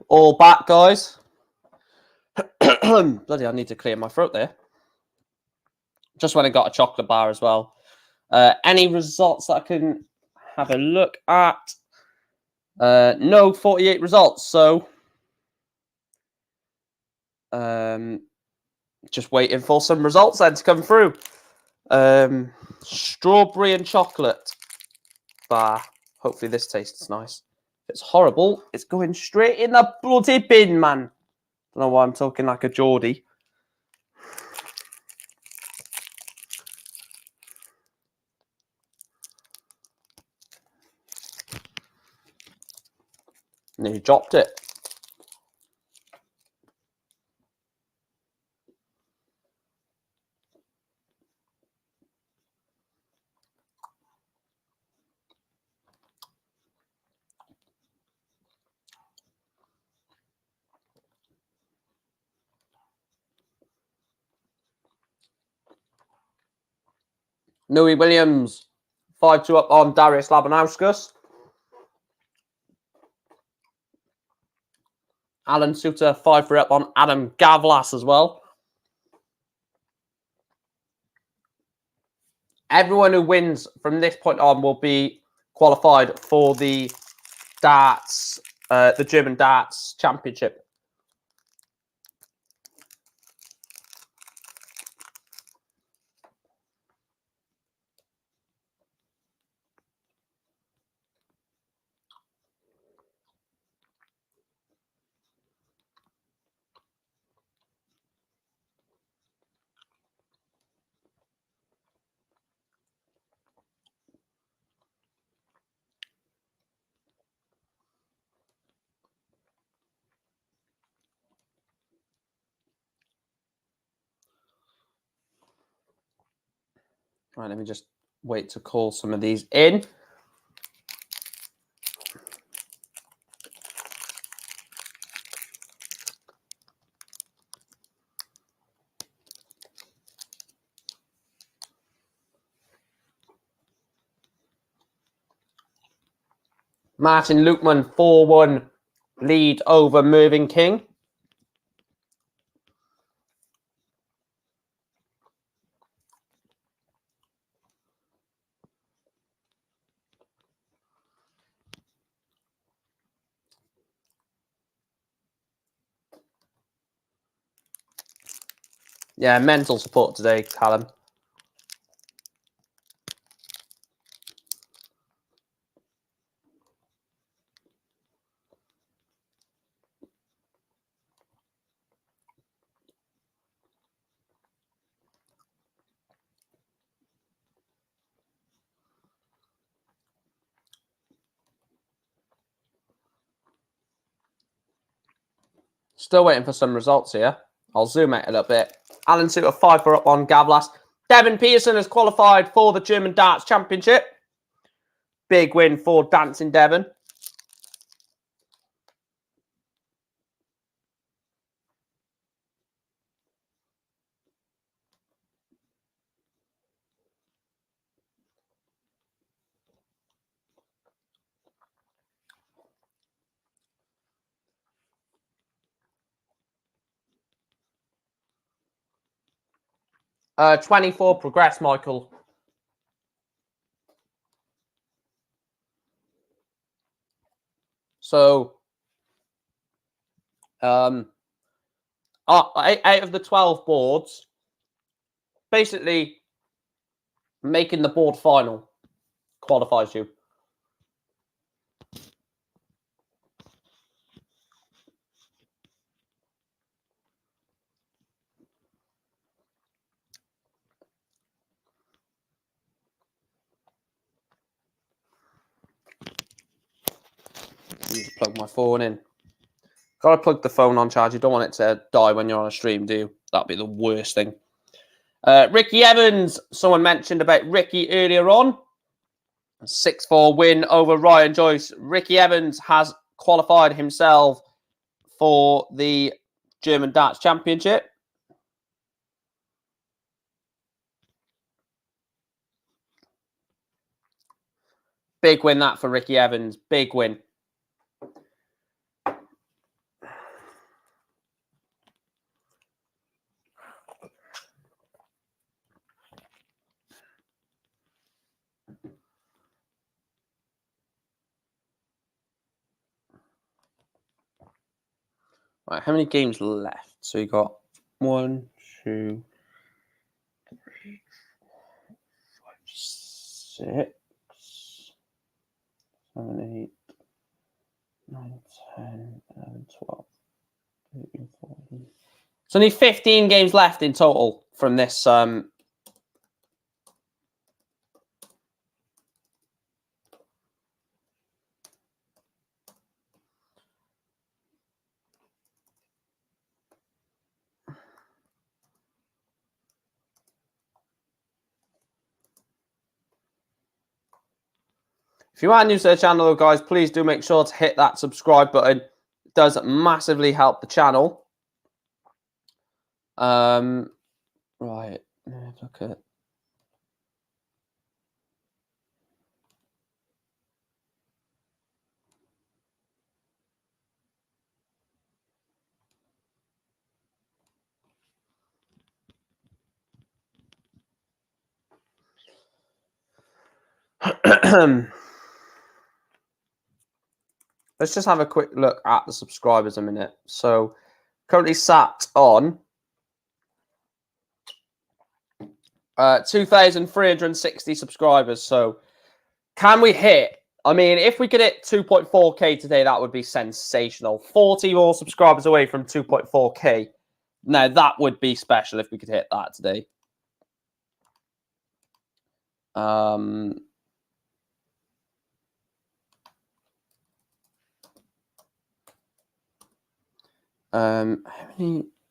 All back, guys. Bloody, I need to clear my throat there. Just went and got a chocolate bar as well. Any results that I can have a look at? No 48 results. So just waiting for some results then to come through. Strawberry and chocolate bar. Hopefully this tastes nice. If it's horrible, it's going straight in the bloody bin, man. Don't know why I'm talking like a Geordie. Nearly dropped it. Nui Williams, 5-2 up on Darius Labanauskas. Alan Suter, 5-3 up on Adam Gavlas as well. Everyone who wins from this point on will be qualified for the darts, the German Darts Championship. Right, let me just wait to call some of these in. Martin Lukeman, 4-1 lead over Mervyn King. Yeah, mental support today, Callum. Still waiting for some results here. I'll zoom out a little bit. Alan Suter, 5-4 up on Gavlas. Devin Peterson has qualified for the German Darts Championship. Big win for Dancing Devin. Uh, 24 progress, Michael. So, out of the 12 boards, basically making the board final qualifies you. Need to plug my phone in. Gotta plug the phone on charge. You don't want it to die when you're on a stream, do you? That'd be the worst thing. Ricky Evans. Someone mentioned about Ricky earlier on. 6-4 win over Ryan Joyce. Ricky Evans has qualified himself for the German Darts Championship. Big win that for Ricky Evans. Big win. Right, how many games left? So you got 1, 2, 3. 6, 7, 8, 9, 10, 11, 12, 13, 14. There's only 15 games left in total from this. If you are new to the channel, guys, please do make sure to hit that subscribe button. It does massively help the channel. Right, look at. Let's just have a quick look at the subscribers a minute. So, currently sat on 2,360 subscribers. So, can we hit? I mean, if we could hit 2.4K today, that would be sensational. 40 more subscribers away from 2.4K. Now, that would be special if we could hit that today. How many?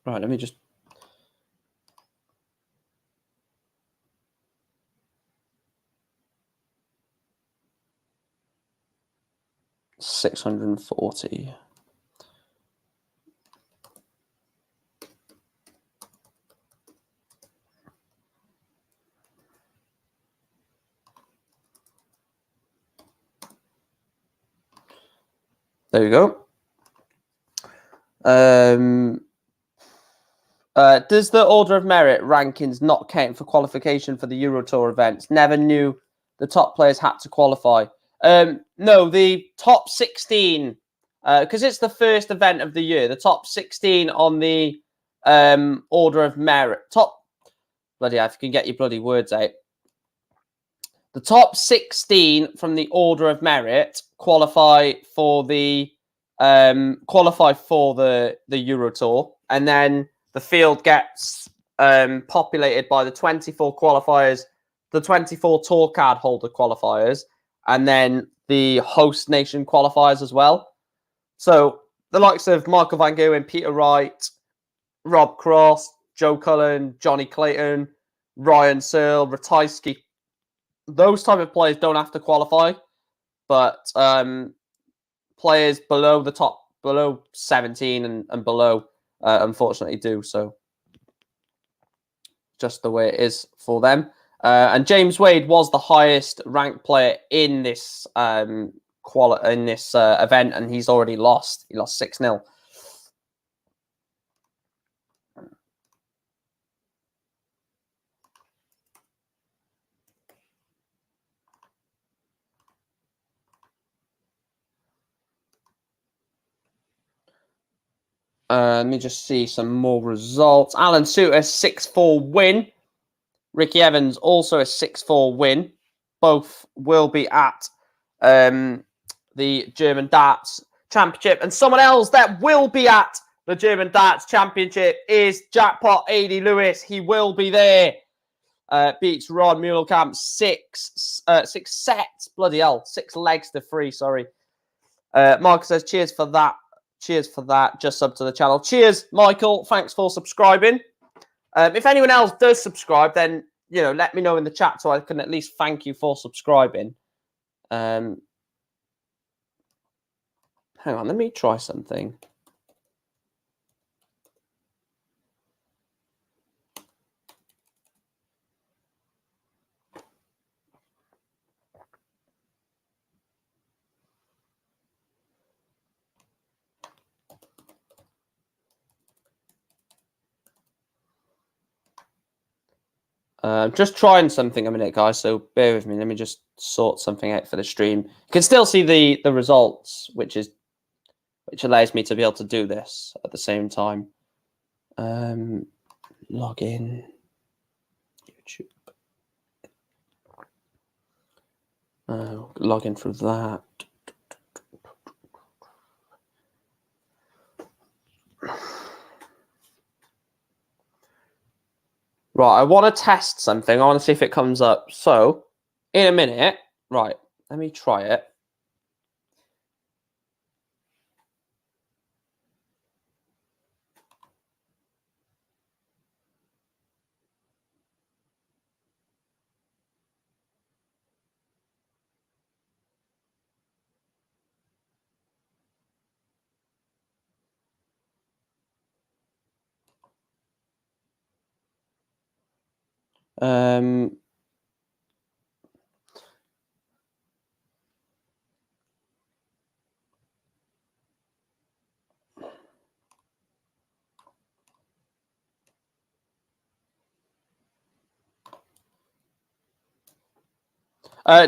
Right, let me just. $640. There you go. Does the order of merit rankings not count for qualification for the Euro Tour events? Never knew the top players had to qualify. No, the top 16, because it's the first event of the year, the top 16 on the order of merit. Bloody hell, if you can get your bloody words out. The top 16 from the order of merit qualify for the Euro Tour, and then the field gets populated by the 24 qualifiers, the 24 tour card holder qualifiers, and then the host nation qualifiers as well. So the likes of Michael Van Gerwen, Peter Wright, Rob Cross, Joe Cullen, Johnny Clayton, Ryan Searle, Ratajski, those type of players don't have to qualify, but players below 17 and below, unfortunately do. So just the way it is for them. And James Wade was the highest ranked player in this event, and he's already lost. He lost 6-0. Let me just see some more results. Alan Suter, 6-4 win. Ricky Evans, also a 6-4 win. Both will be at the German Darts Championship. And someone else that will be at the German Darts Championship is Jackpot 80 Lewis. He will be there. Beats Rod Muhlenkamp 6 sets. Bloody hell. 6 legs to 3, sorry. Michael says, cheers for that. Cheers for that. Just sub to the channel. Cheers, Michael. Thanks for subscribing. If anyone else does subscribe, then, you know, let me know in the chat so I can at least thank you for subscribing. Hang on, let me try something. Just trying something a minute, guys, so bear with me. Let me just sort something out for the stream. You can still see the results, which allows me to be able to do this at the same time. Log in. YouTube. Log in through that. Right, I want to test something. I want to see if it comes up. So, in a minute, right, let me try it.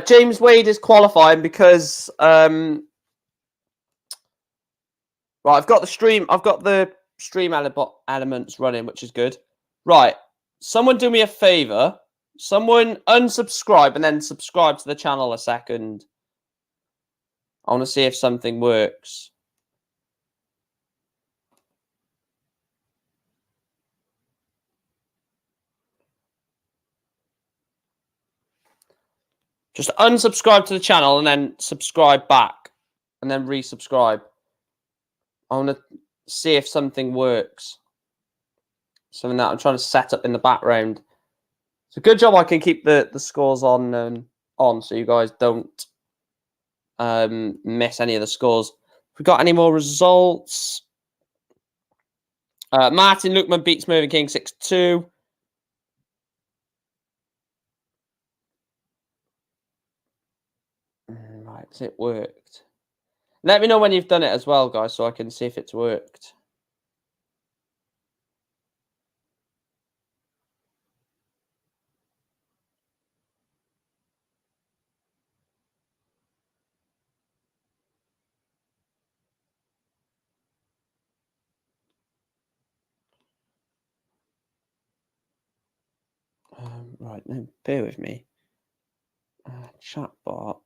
James Wade is qualifying because right, I've got the stream elements running, which is good. Right, someone do me a favor. Someone unsubscribe and then subscribe to the channel a second. I want to see if something works. Just unsubscribe to the channel and then subscribe back and then resubscribe. I want to see if something works. Something that I'm trying to set up in the background. It's a good job I can keep the scores on so you guys don't miss any of the scores. If we got any more results? Martin Lukeman beats Mervyn King 6-2. Right, has it worked? Let me know when you've done it as well, guys, so I can see if it's worked. Right, now bear with me. Chatbot.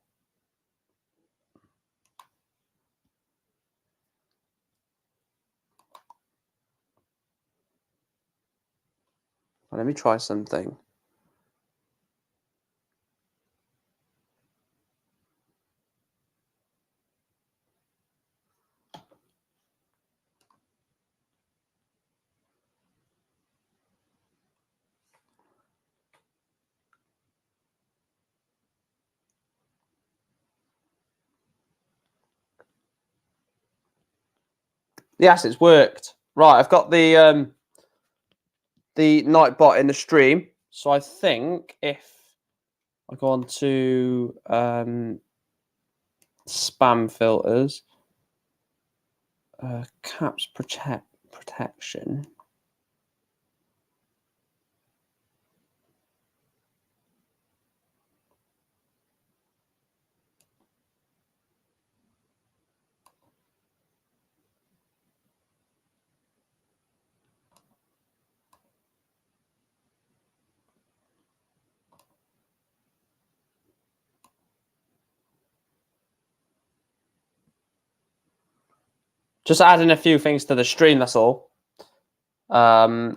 Let me try something. Yes, it's worked. Right, I've got the Nightbot in the stream. So I think if I go on to spam filters, caps protection. Just adding a few things to the stream, that's all. Right,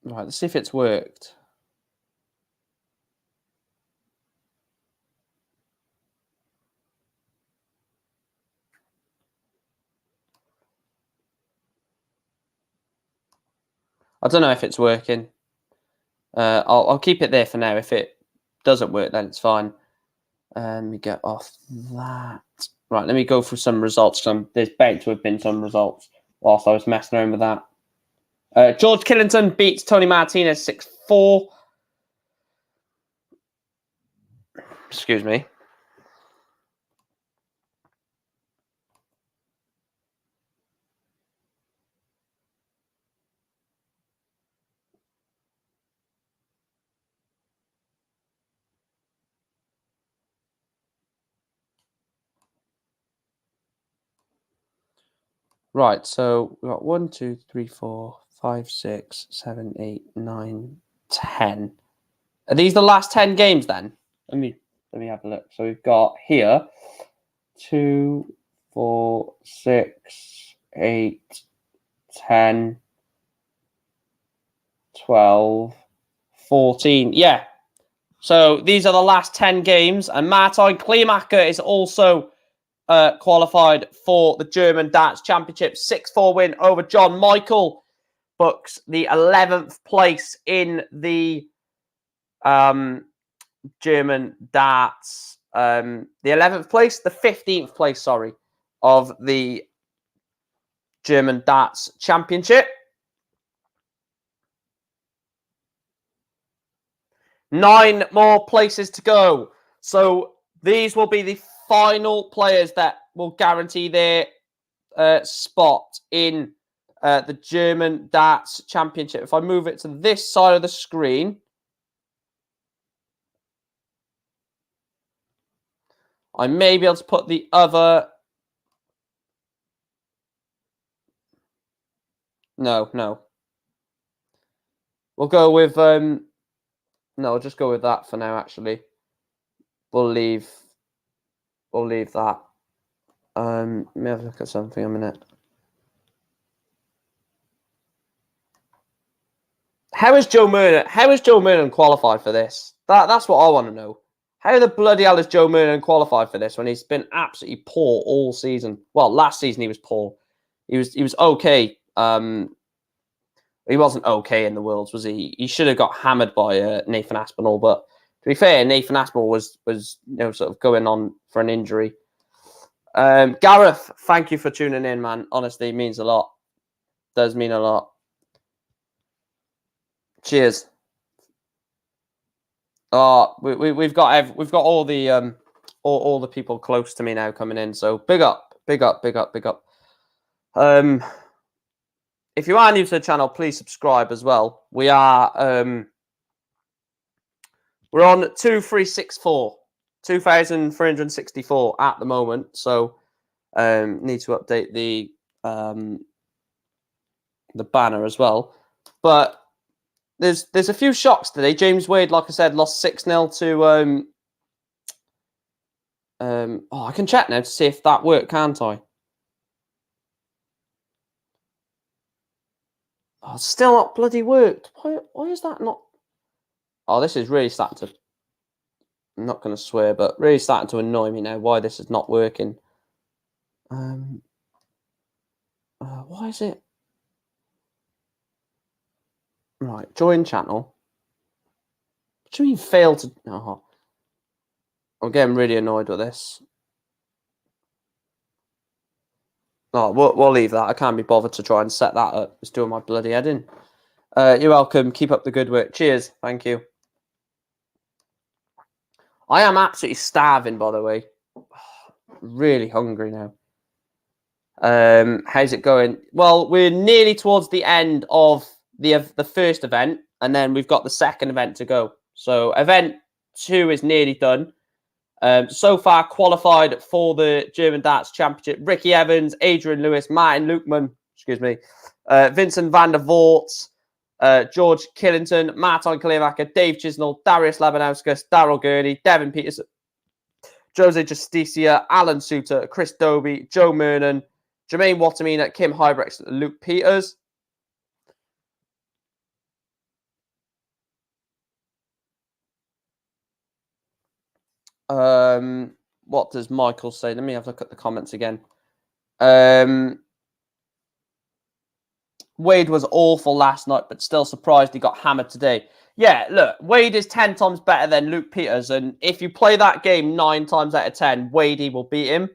let's see if it's worked. I don't know if it's working. I'll keep it there for now. If it doesn't work, then it's fine. Let me get off that. Right, let me go through some results. There's bound to have been some results whilst I was messing around with that. George Killington beats Tony Martinez 6-4. Excuse me. Right, so we've got 1, 2, 3, 4, 5, 6, 7, 8, 9, 10. Are these the last 10 games then? Let me have a look. So we've got here 2, 4, 6, 8, 10, 12, 14. Yeah. So these are the last 10 games. And Martin Kleemacher is also qualified for the German Darts Championship. 6-4 win over John Michael. Books the 11th place in the German Darts. The 11th place, the 15th place, sorry, of the German Darts Championship. 9 more places to go. So these will be the final players that will guarantee their spot in the German Darts Championship. If I move it to this side of the screen, I may be able to put the other... No. We'll go with... No, I'll just go with that for now, actually. We'll leave that. Let me have a look at something a minute. How is Joe Mernon qualified for this? That's what I want to know. How the bloody hell is Joe Mernon qualified for this when he's been absolutely poor all season? Well, last season he was poor. He was okay. He wasn't okay in the Worlds, was he? He should have got hammered by Nathan Aspinall. But to be fair, Nathan Aspinall was sort of going on for an injury. Gareth, thank you for tuning in, man. Honestly, it means a lot. Does mean a lot. Cheers. We've got all the all the people close to me now coming in. So big up. If you are new to the channel, please subscribe as well. We are we're on 2,364 at the moment. So need to update the banner as well. But there's a few shocks today. James Wade, like I said, lost 6-0 to I can check now to see if that worked, can't I? Oh, it's still not bloody worked. Why is that not? Oh, this is really starting to... I'm not going to swear, but really starting to annoy me now why this is not working. Why is it? Right, join channel. What do you mean fail to... Oh, I'm getting really annoyed with this. Oh, we'll leave that. I can't be bothered to try and set that up. It's doing my bloody head in. You're welcome. Keep up the good work. Cheers. Thank you. I am absolutely starving, by the way. Really hungry now. How's it going? Well, we're nearly towards the end of the first event, and then we've got the second event to go. So event 2 is nearly done. So far qualified for the German Darts Championship: Ricky Evans, Adrian Lewis, Martin Lukeman, Vincent van der Voort, George Killington, Martin Kleemacher, Dave Chisnell, Darius Labanauskas, Daryl Gurney, Devin Peterson, Jose Justicia, Alan Suter, Chris Dobie, Joe Mernon, Jermaine Watamina, Kim Hybrex, Luke Peters. What does Michael say? Let me have a look at the comments again. Wade was awful last night, but still surprised he got hammered today. Yeah, look, Wade is 10 times better than Luke Peters, and if you play that game 9 times out of 10, Wadey will beat him.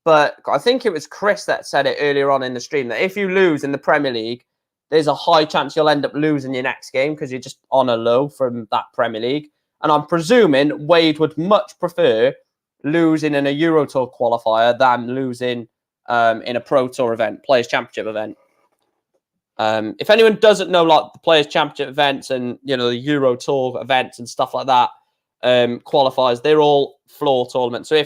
But I think it was Chris that said it earlier on in the stream that if you lose in the Premier League, there's a high chance you'll end up losing your next game because you're just on a low from that Premier League. And I'm presuming Wade would much prefer losing in a Euro Tour qualifier than losing in a Pro Tour event, Players Championship event. If anyone doesn't know, like the Players Championship events and the Euro Tour events and stuff like that, qualifiers, they're all floor tournaments. So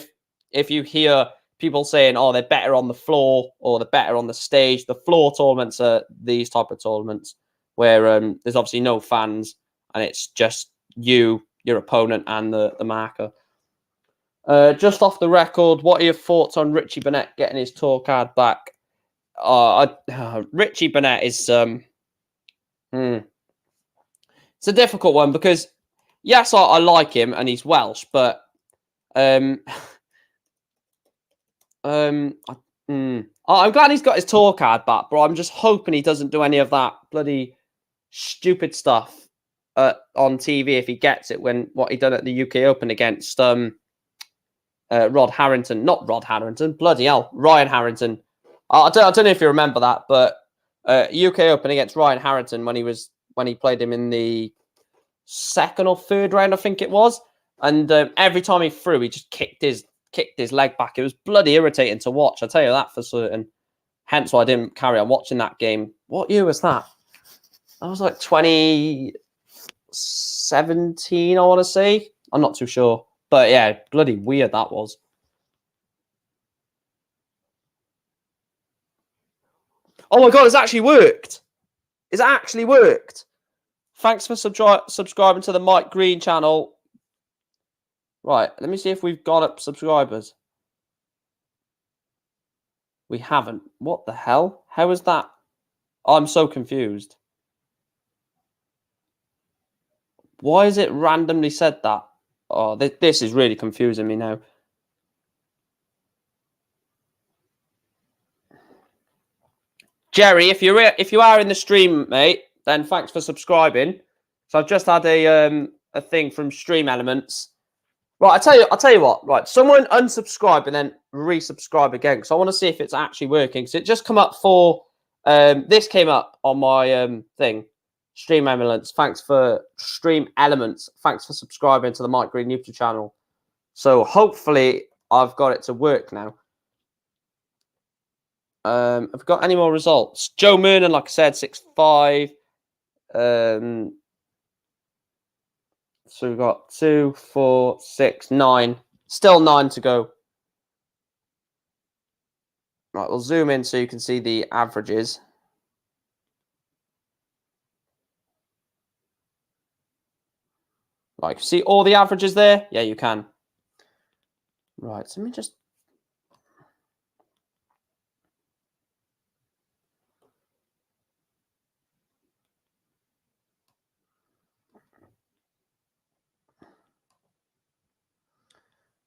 if you hear people saying, oh, they're better on the floor or they're better on the stage. The floor tournaments are these type of tournaments where there's obviously no fans and it's just you, your opponent, and the marker. Just off the record, what are your thoughts on Richie Burnett getting his tour card back? Richie Burnett is it's a difficult one because yes, I like him and he's Welsh, but I'm glad he's got his tour card back, but I'm just hoping he doesn't do any of that bloody stupid stuff on TV if he gets it. When what he done at the UK Open against Rod Harrington, not Rod Harrington, bloody hell, Ryan Harrington. I don't know if you remember that, but UK Open against Ryan Harrington when he played him in the second or third round, I think it was, and every time he threw, he just kicked his leg back. It was bloody irritating to watch. I tell you that for certain. Hence why I didn't carry on watching that game. What year was that? That was like 2017, I want to say. I'm not too sure. But yeah, bloody weird that was. Oh my God, it's actually worked. It's actually worked. Thanks for subscribing to the Mike Green channel. Right, let me see if we've got up subscribers. We haven't. What the hell? How is that? I'm so confused. Why is it randomly said that? Oh, this is really confusing me now. Jerry, if you are in the stream, mate, then thanks for subscribing. So I've just had a thing from Stream Elements. Right, I'll tell you what. Right, someone unsubscribe and then resubscribe again because I want to see if it's actually working. So it just come up for this came up on my thing. Stream Elements. Thanks for subscribing to the Mike Green YouTube channel. So hopefully I've got it to work now. Have we got any more results? Joe Moonen, like I said, 6-5. So we've got 2, 4, 6, 9. Still 9 to go. Right, we'll zoom in so you can see the averages. Right, you can see all the averages there? Yeah, you can. Right, so let me just...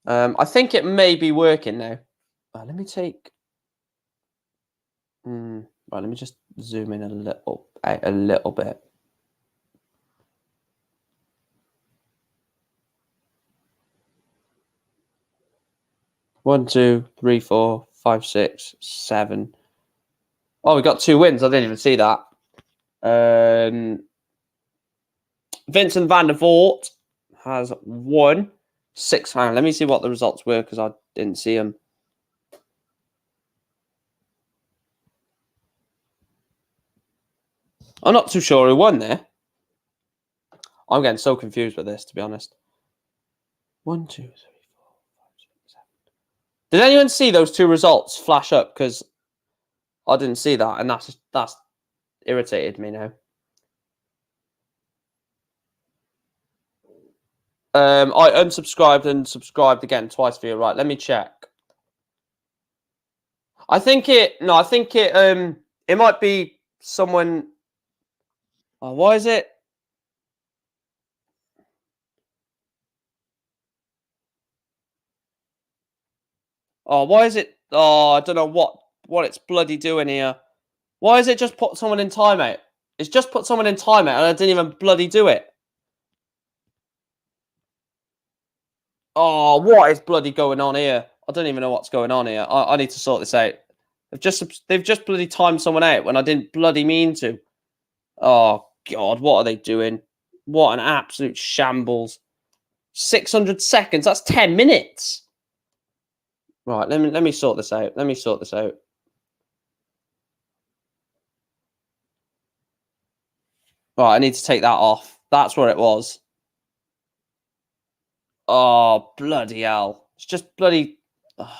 I think it may be working now. Let me take... Right, let me just zoom in a little bit. One, 2, 3, 4, 5, 6, 7. Oh, we got 2 wins. I didn't even see that. Vincent van der Voort has won 6 rounds. Let me see what the results were because I didn't see them. I'm not too sure who won there. I'm getting so confused with this, to be honest. 1, 2, 3, 4, 5, 6, 7. Did anyone see those 2 results flash up? Because I didn't see that, and that's irritated me now. I unsubscribed and subscribed again twice for you. Right, let me check. I think it might be someone. Oh, why is it? Oh, why is it? Oh, I don't know what it's bloody doing here. Why is it just put someone in timeout? It's just put someone in timeout and I didn't even bloody do it. Oh, what is bloody going on here? I don't even know what's going on here. I need to sort this out. They've just bloody timed someone out when I didn't bloody mean to. Oh God, what are they doing? What an absolute shambles. 600 seconds. That's 10 minutes. Right, let me sort this out. Right, I need to take that off. That's where it was. Oh, bloody hell. It's just bloody... Oh.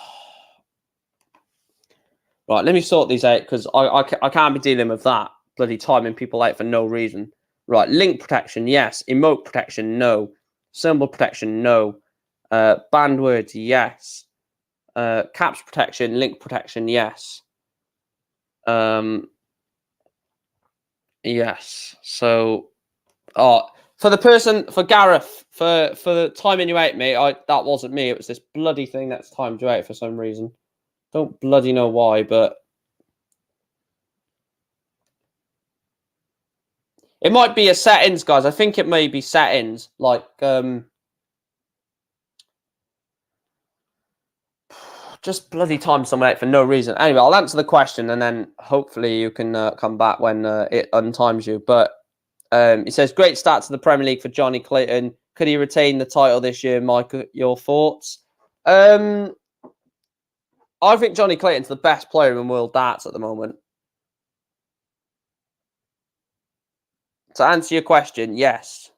Right, let me sort these out because I can't be dealing with that. Bloody timing people out for no reason. Right, link protection, yes. Emote protection, no. Symbol protection, no. Banned words, yes. Caps protection, link protection, yes. Yes. So, for Gareth, for the timing you out, mate. That wasn't me. It was this bloody thing that's timed you out for some reason. Don't bloody know why, but it might be a settings, guys. I think it may be settings, like just bloody time someone out for no reason. Anyway, I'll answer the question and then hopefully you can come back when it untimes you. But it says, great start to the Premier League for Johnny Clayton. Could he retain the title this year, Mike? Your thoughts? I think Johnny Clayton's the best player in world darts at the moment. To answer your question, yes.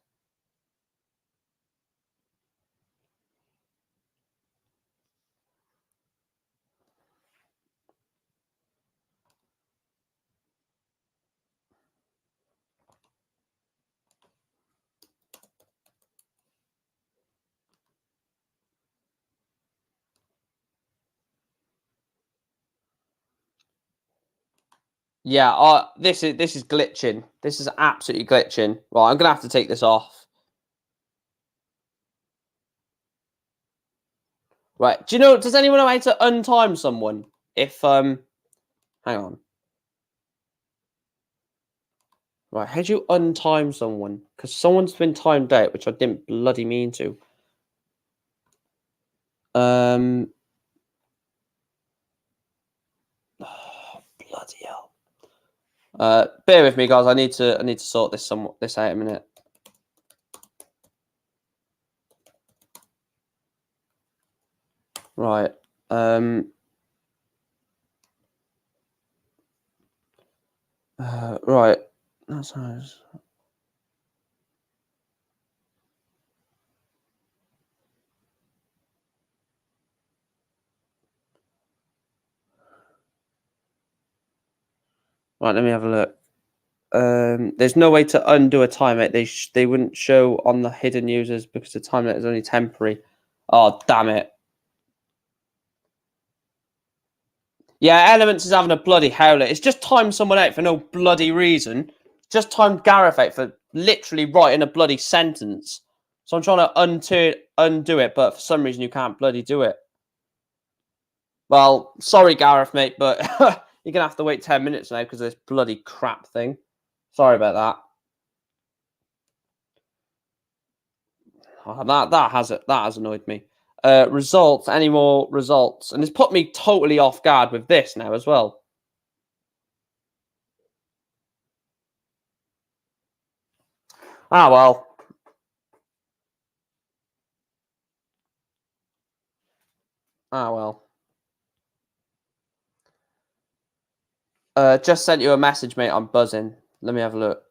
Yeah, this is glitching. This is absolutely glitching. Right, I'm gonna have to take this off. Right, does anyone know how to untime someone? If hang on. Right, how do you untime someone? Because someone's been timed out, which I didn't bloody mean to. Oh, bloody hell. Bear with me, guys. I need to sort this out a minute. Right. Right. That's nice. Right, let me have a look. There's no way to undo a timeout. They wouldn't show on the hidden users because the timeout is only temporary. Oh, damn it. Yeah, Elements is having a bloody howler. It's just timed someone out for no bloody reason. Just timed Gareth out for literally writing a bloody sentence. So I'm trying to undo it, but for some reason you can't bloody do it. Well, sorry, Gareth, mate, but you're going to have to wait 10 minutes now because of this bloody crap thing. Sorry about that. That has annoyed me. Results, any more results? And it's put me totally off guard with this now as well. Ah, well. Ah, well. Just sent you a message, mate. I'm buzzing. Let me have a look.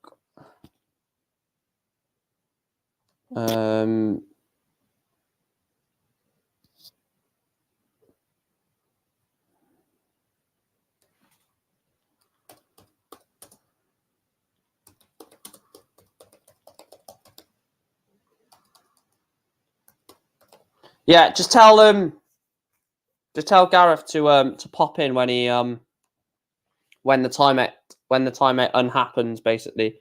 Yeah, just tell Gareth to pop in when he when the timeout unhappens, basically.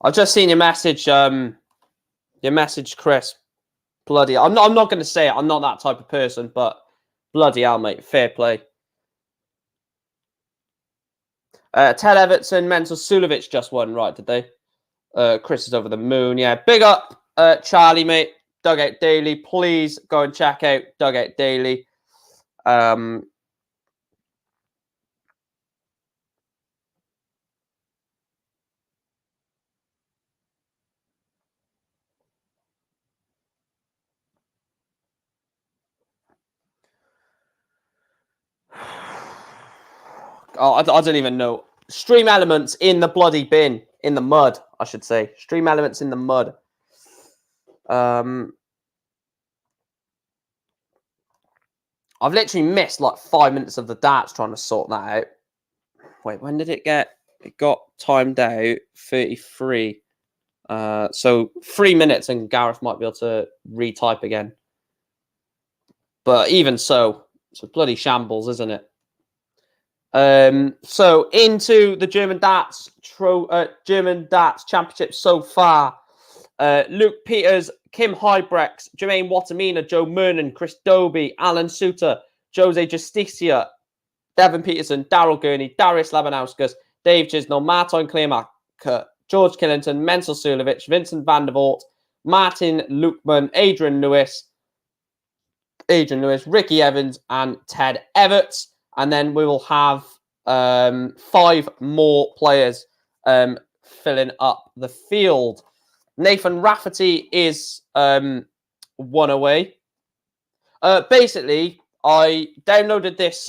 I've just seen your message. Your message, Chris. Bloody, I'm not going to say it. I'm not that type of person, but bloody hell, mate. Fair play. Ted Everton, Mental Sulovic just won, right? Did they? Chris is over the moon. Yeah, big up, Charlie, mate. Dugout Daily. Please go and check out Dugout Daily. Oh, I don't even know. Stream elements in the bloody bin. In the mud, I should say. Stream elements in the mud. I've literally missed like 5 minutes of the darts trying to sort that out. Wait, when did it get? It got timed out 33. So 3 minutes and Gareth might be able to retype again. But even so, it's a bloody shambles, isn't it? So into the German darts Championship so far. Luke Peters, Kim Hybrex, Jermaine Watamina, Joe Mernon, Chris Doby, Alan Suter, Jose Justicia, Devin Peterson, Daryl Gurney, Darius Labanauskas, Dave Chisnell, Martin Klemark, George Killington, Menzel Sulovic, Vincent van der Voort, Martin Lukman, Adrian Lewis, Ricky Evans, and Ted Everts. And then we will have 5 more players filling up the field. Nathan Rafferty is 1 away. Basically, I downloaded this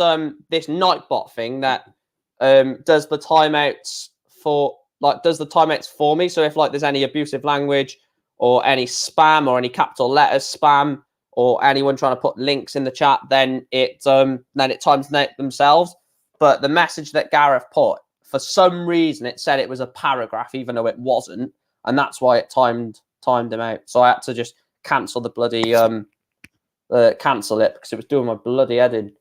this Nightbot thing that does the timeouts for me. So if like there's any abusive language or any spam or any capital letters spam or anyone trying to put links in the chat, then it times out themselves. But the message that Gareth put, for some reason, it said it was a paragraph, even though it wasn't, and that's why it timed him out. So I had to just cancel the bloody cancel it because it was doing my bloody head in,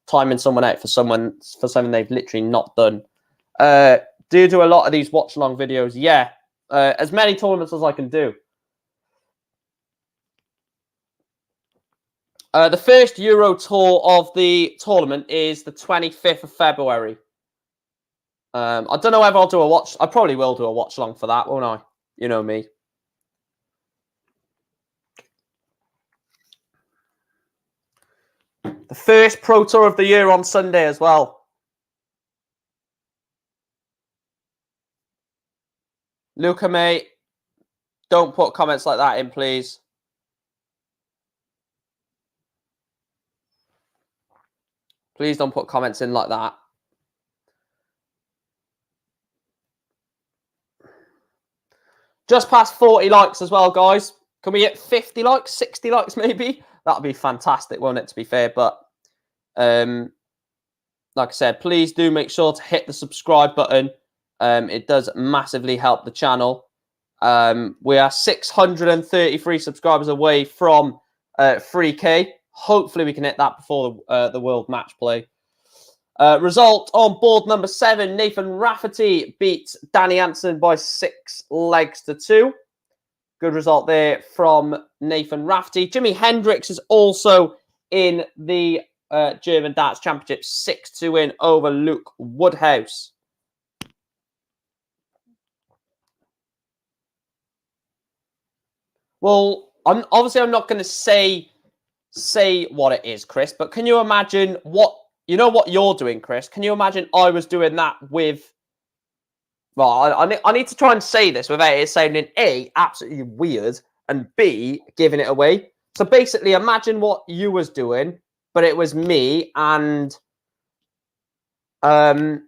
timing someone out for something they've literally not done. Do a lot of these watch along videos, yeah. As many tournaments as I can do. The first Euro Tour of the tournament is the 25th of February. I don't know whether I'll do a watch. I probably will do a watch along for that, won't I? You know me. The first Pro Tour of the year on Sunday as well. Luca, mate, don't put comments like that in, please. Please don't put comments in like that. Just past 40 likes as well, guys. Can we get 50 likes, 60 likes maybe? That'd be fantastic, won't it, to be fair? But like I said, please do make sure to hit the subscribe button. It does massively help the channel. We are 633 subscribers away from 3K. Hopefully we can hit that before the World Match Play. Result on board number 7, Nathan Rafferty beats Danny Anson by 6 legs to 2. Good result there from Nathan Rafferty. Jimi Hendrix is also in the German Darts Championship, 6-2 win over Luke Woodhouse. Well, I'm not going to say what it is, Chris, but can you imagine what you're doing, Chris? Can you imagine I was doing that with... Well, I need to try and say this without it sounding A, absolutely weird, and B, giving it away. So basically, imagine what you was doing, but it was me, and I'm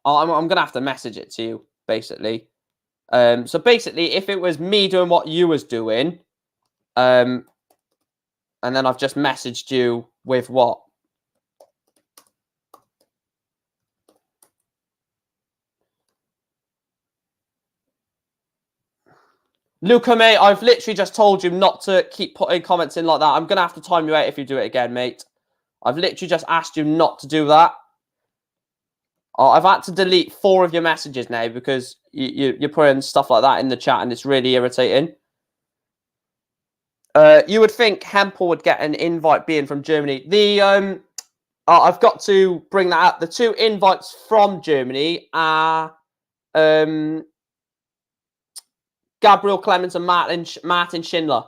going to have to message it to you, basically. So basically, if it was me doing what you was doing, and then I've just messaged you with what? Luca, mate, I've literally just told you not to keep putting comments in like that. I'm going to have to time you out if you do it again, mate. I've literally just asked you not to do that. I've had to delete 4 of your messages now because you're putting stuff like that in the chat and it's really irritating. You would think Hempel would get an invite being from Germany. I've got to bring that up. The 2 invites from Germany are Gabriel Clemens and Martin Schindler.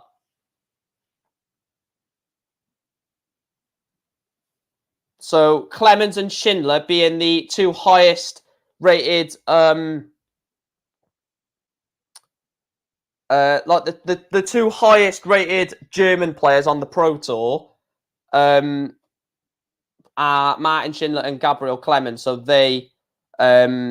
So Clemens and Schindler being the 2 highest rated, like the 2 highest rated German players on the Pro Tour. Martin Schindler and Gabriel Clemens. So they get into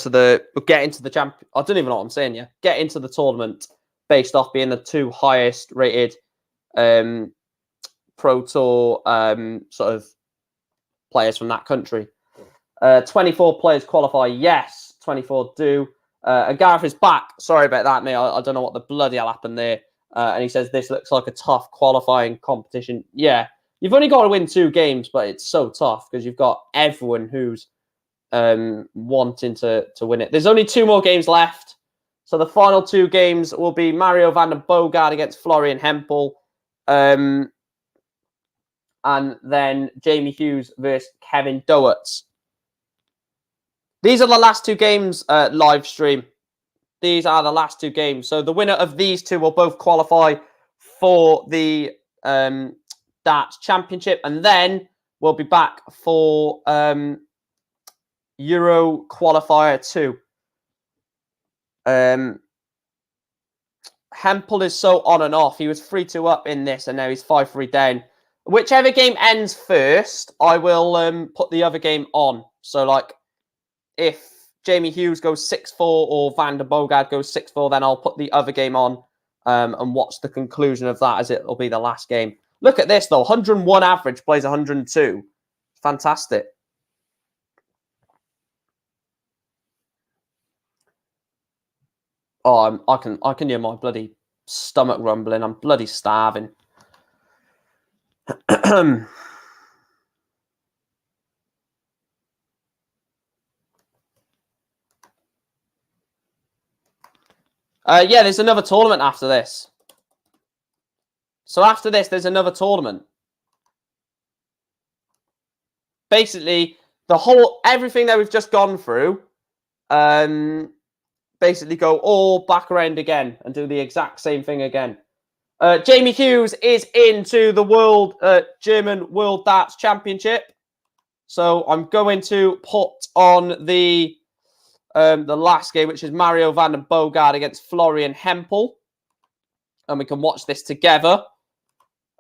the champ. I don't even know what I'm saying. Yeah, get into the tournament based off being the 2 highest rated Pro Tour sort of players from that country. 24 players qualify. Yes, 24 do. And Gareth is back. Sorry about that, mate. I don't know what the bloody hell happened there. And he says this looks like a tough qualifying competition. Yeah, you've only got to win 2 games, but it's so tough because you've got everyone who's wanting to win it. There's only 2 more games left. So the final 2 games will be Mario van den Boogaard against Florian Hempel. And then Jamie Hughes versus Kevin Doertz. These are the last 2 games live stream. These are the last 2 games. So the winner of these 2 will both qualify for the Darts Championship. And then we'll be back for Euro Qualifier 2. Hempel is so on and off. He was 3-2 up in this, and now he's 5-3 down. Whichever game ends first, I will put the other game on. So, like, if Jamie Hughes goes 6-4 or Van den Boogaard goes 6-4, then I'll put the other game on and watch the conclusion of that, as it will be the last game. Look at this, though. 101 average, plays 102. Fantastic. Oh, I can hear my bloody stomach rumbling. I'm bloody starving. Yeah, there's another tournament after this. So after this, there's another tournament. Basically, everything that we've just gone through, basically go all back around again and do the exact same thing again. Jamie Hughes is into the German World Darts Championship. So I'm going to put on the last game, which is Mario van den Boogaard against Florian Hempel. And we can watch this together.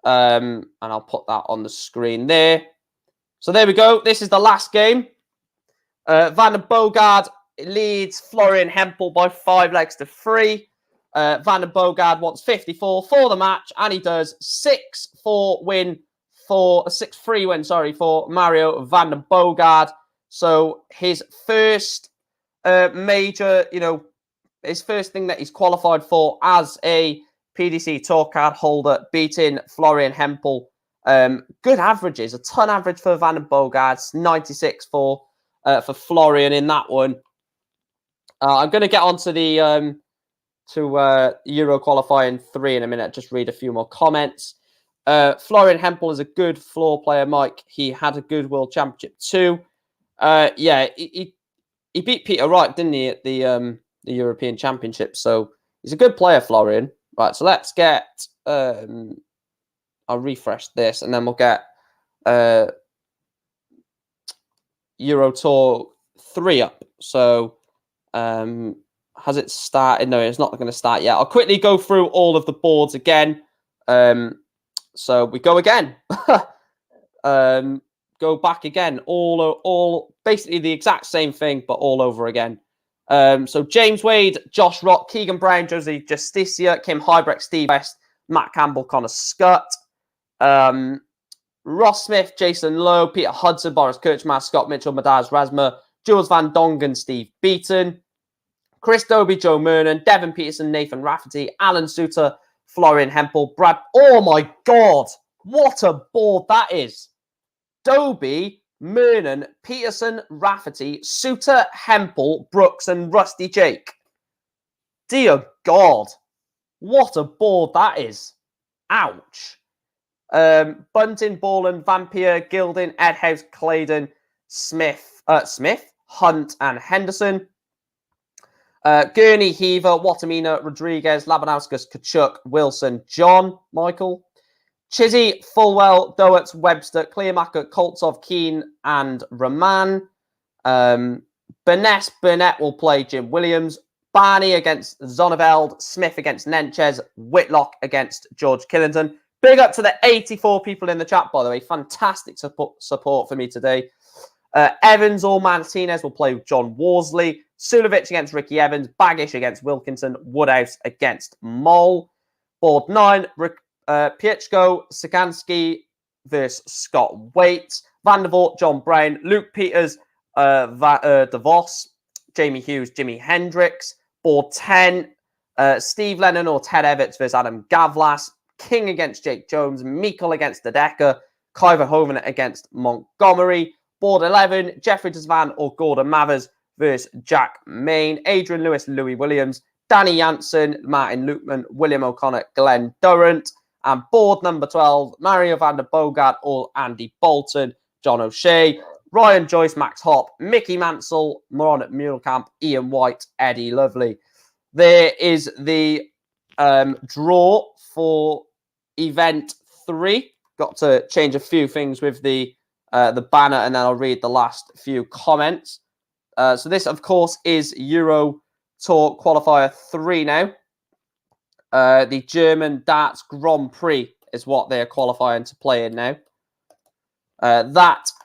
And I'll put that on the screen there. So there we go. This is the last game. Van den Boogaard leads Florian Hempel by 5 legs to 3. Van den Boogaard wants 54 for the match, and he does 6-3 win for Mario van den Boogaard. So his first major, his first thing that he's qualified for as a PDC Tour card holder, beating Florian Hempel. Good averages, a ton average for Van den Boogaard, 96 for Florian in that one. I'm going to get onto the Euro qualifying 3 in a minute. Just read a few more comments. Florian Hempel is a good floor player, Mike. He had a good World Championship too. Yeah, he beat Peter Wright, didn't he, at the European Championship? So he's a good player, Florian. Right, so let's get. I'll refresh this, and then we'll get Euro Tour 3 up. So has it started? No, it's not going to start yet. I'll quickly go through all of the boards again. So we go again. Go back again. All basically the exact same thing, but all over again. So James Wade, Josh Rock, Keegan Brown, Josie Justicia, Kim Hybrecht, Steve West, Matt Campbell, Connor Scott, Ross Smith, Jason Lowe, Peter Hudson, Boris Kirchmar, Scott Mitchell, Madaz Rasma, Jules Van Dongen, Steve Beaton, Chris Dobie, Joe Mernon, Devin Peterson, Nathan Rafferty, Alan Suter, Florian Hempel, Brad. Oh my God, what a board that is! Dobie, Mernon, Peterson, Rafferty, Suter, Hempel, Brooks, and Rusty Jake. Dear God, what a board that is! Ouch. Bunting, Borland, Vampire, Gilding, Edhouse, Claydon, Smith, Hunt, and Henderson. Gurney, Heaver, Watamina, Rodriguez, Labanauskas, Kachuk, Wilson, John, Michael, Chizzy, Fulwell, Doertz, Webster, Clearmacher, Koltsov, Keane, and Raman. Burnett will play Jim Williams. Barney against Zonneveld. Smith against Nenchez. Whitlock against George Killington. Big up to the 84 people in the chat, by the way. Fantastic support for me today. Evans or Martinez will play John Worsley. Sulovic against Ricky Evans. Baggish against Wilkinson. Woodhouse against Mole. Board 9. Piechko, Sikansky versus Scott Waite. Vandervoort, John Brown. Luke Peters, DeVos. Jamie Hughes, Jimi Hendrix. Board 10. Steve Lennon or Ted Everts versus Adam Gavlas. King against Jake Jones. Meikle against Dedeker. Kai Verhoeven against Montgomery. Board 11. Jeffrey Desvan or Gordon Mathers versus Jack Main. Adrian Lewis, Louis Williams. Danny Janssen, Martin Lukeman, William O'Connor, Glenn Durrant. And board number 12. Mario van der Bogart or Andy Bolton. John O'Shea. Ryan Joyce, Max Hopp, Mickey Mansell, Moron Mulekamp, Ian White, Eddie Lovely. There is the draw for event 3. Got to change a few things with the banner, and then I'll read the last few comments. So this, of course, is Euro Tour Qualifier 3 now. The German Darts Grand Prix is what they're qualifying to play in now.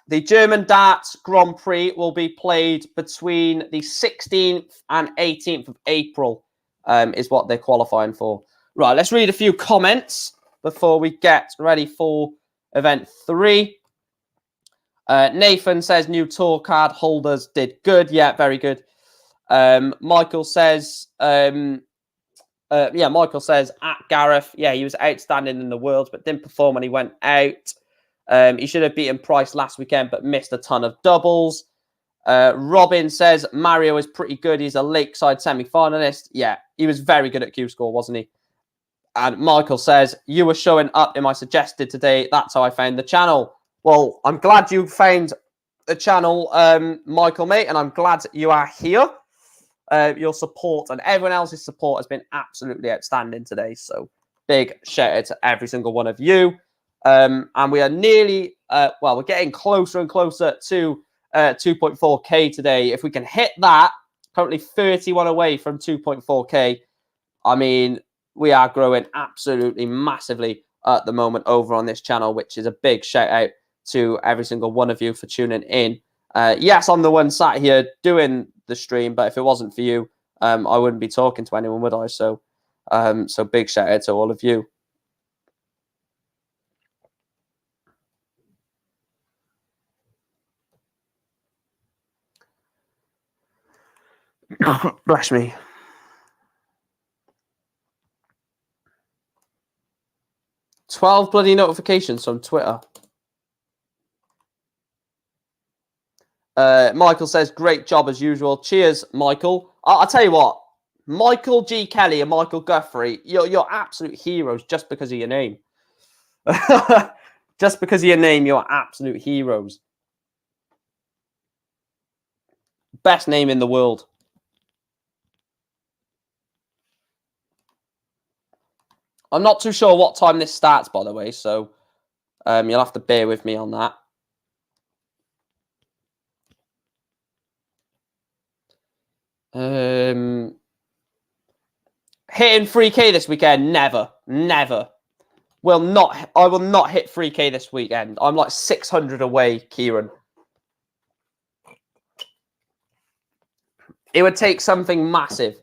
The German Darts Grand Prix will be played between the 16th and 18th of April, is what they're qualifying for. Right, let's read a few comments before we get ready for event 3. Nathan says new tour card holders did good. Yeah, very good. Michael says, Michael says at Gareth, yeah, he was outstanding in the Worlds, but didn't perform when he went out. He should have beaten Price last weekend, but missed a ton of doubles. Robin says Mario is pretty good. He's a Lakeside semi-finalist. Yeah, he was very good at Q-Score, wasn't he? And Michael says, you were showing up in my suggested today. That's how I found the channel. Well, I'm glad you found the channel, Michael, mate, and I'm glad you are here. Your support and everyone else's support has been absolutely outstanding today. So big shout out to every single one of you. And we are nearly, we're getting closer and closer to 2.4K today. If we can hit that, currently 31 away from 2.4K, I mean, we are growing absolutely massively at the moment over on this channel, which is a big shout out to every single one of you for tuning in. Yes, I'm the one sat here doing the stream, but if it wasn't for you, I wouldn't be talking to anyone, would I? So big shout out to all of you. Bless me. $12 bloody notifications from Twitter. Michael says, great job as usual. Cheers, Michael. I'll tell you what, Michael G. Kelly and Michael Guthrie, you're absolute heroes just because of your name. Just because of your name, you're absolute heroes. Best name in the world. I'm not too sure what time this starts, by the way, so you'll have to bear with me on that. Hitting 3K this weekend? Never. I will not hit 3K this weekend. I'm like 600 away, Kieran. It would take something massive.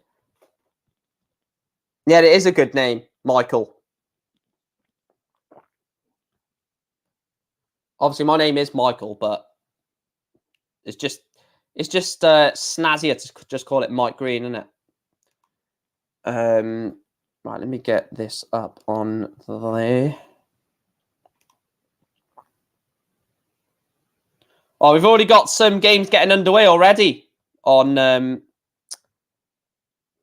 Yeah, it is a good name, Michael. Obviously, my name is Michael, but it's just snazzier to just call it Mike Green, isn't it? Right, let me get this up on there. Oh, we've already got some games getting underway already on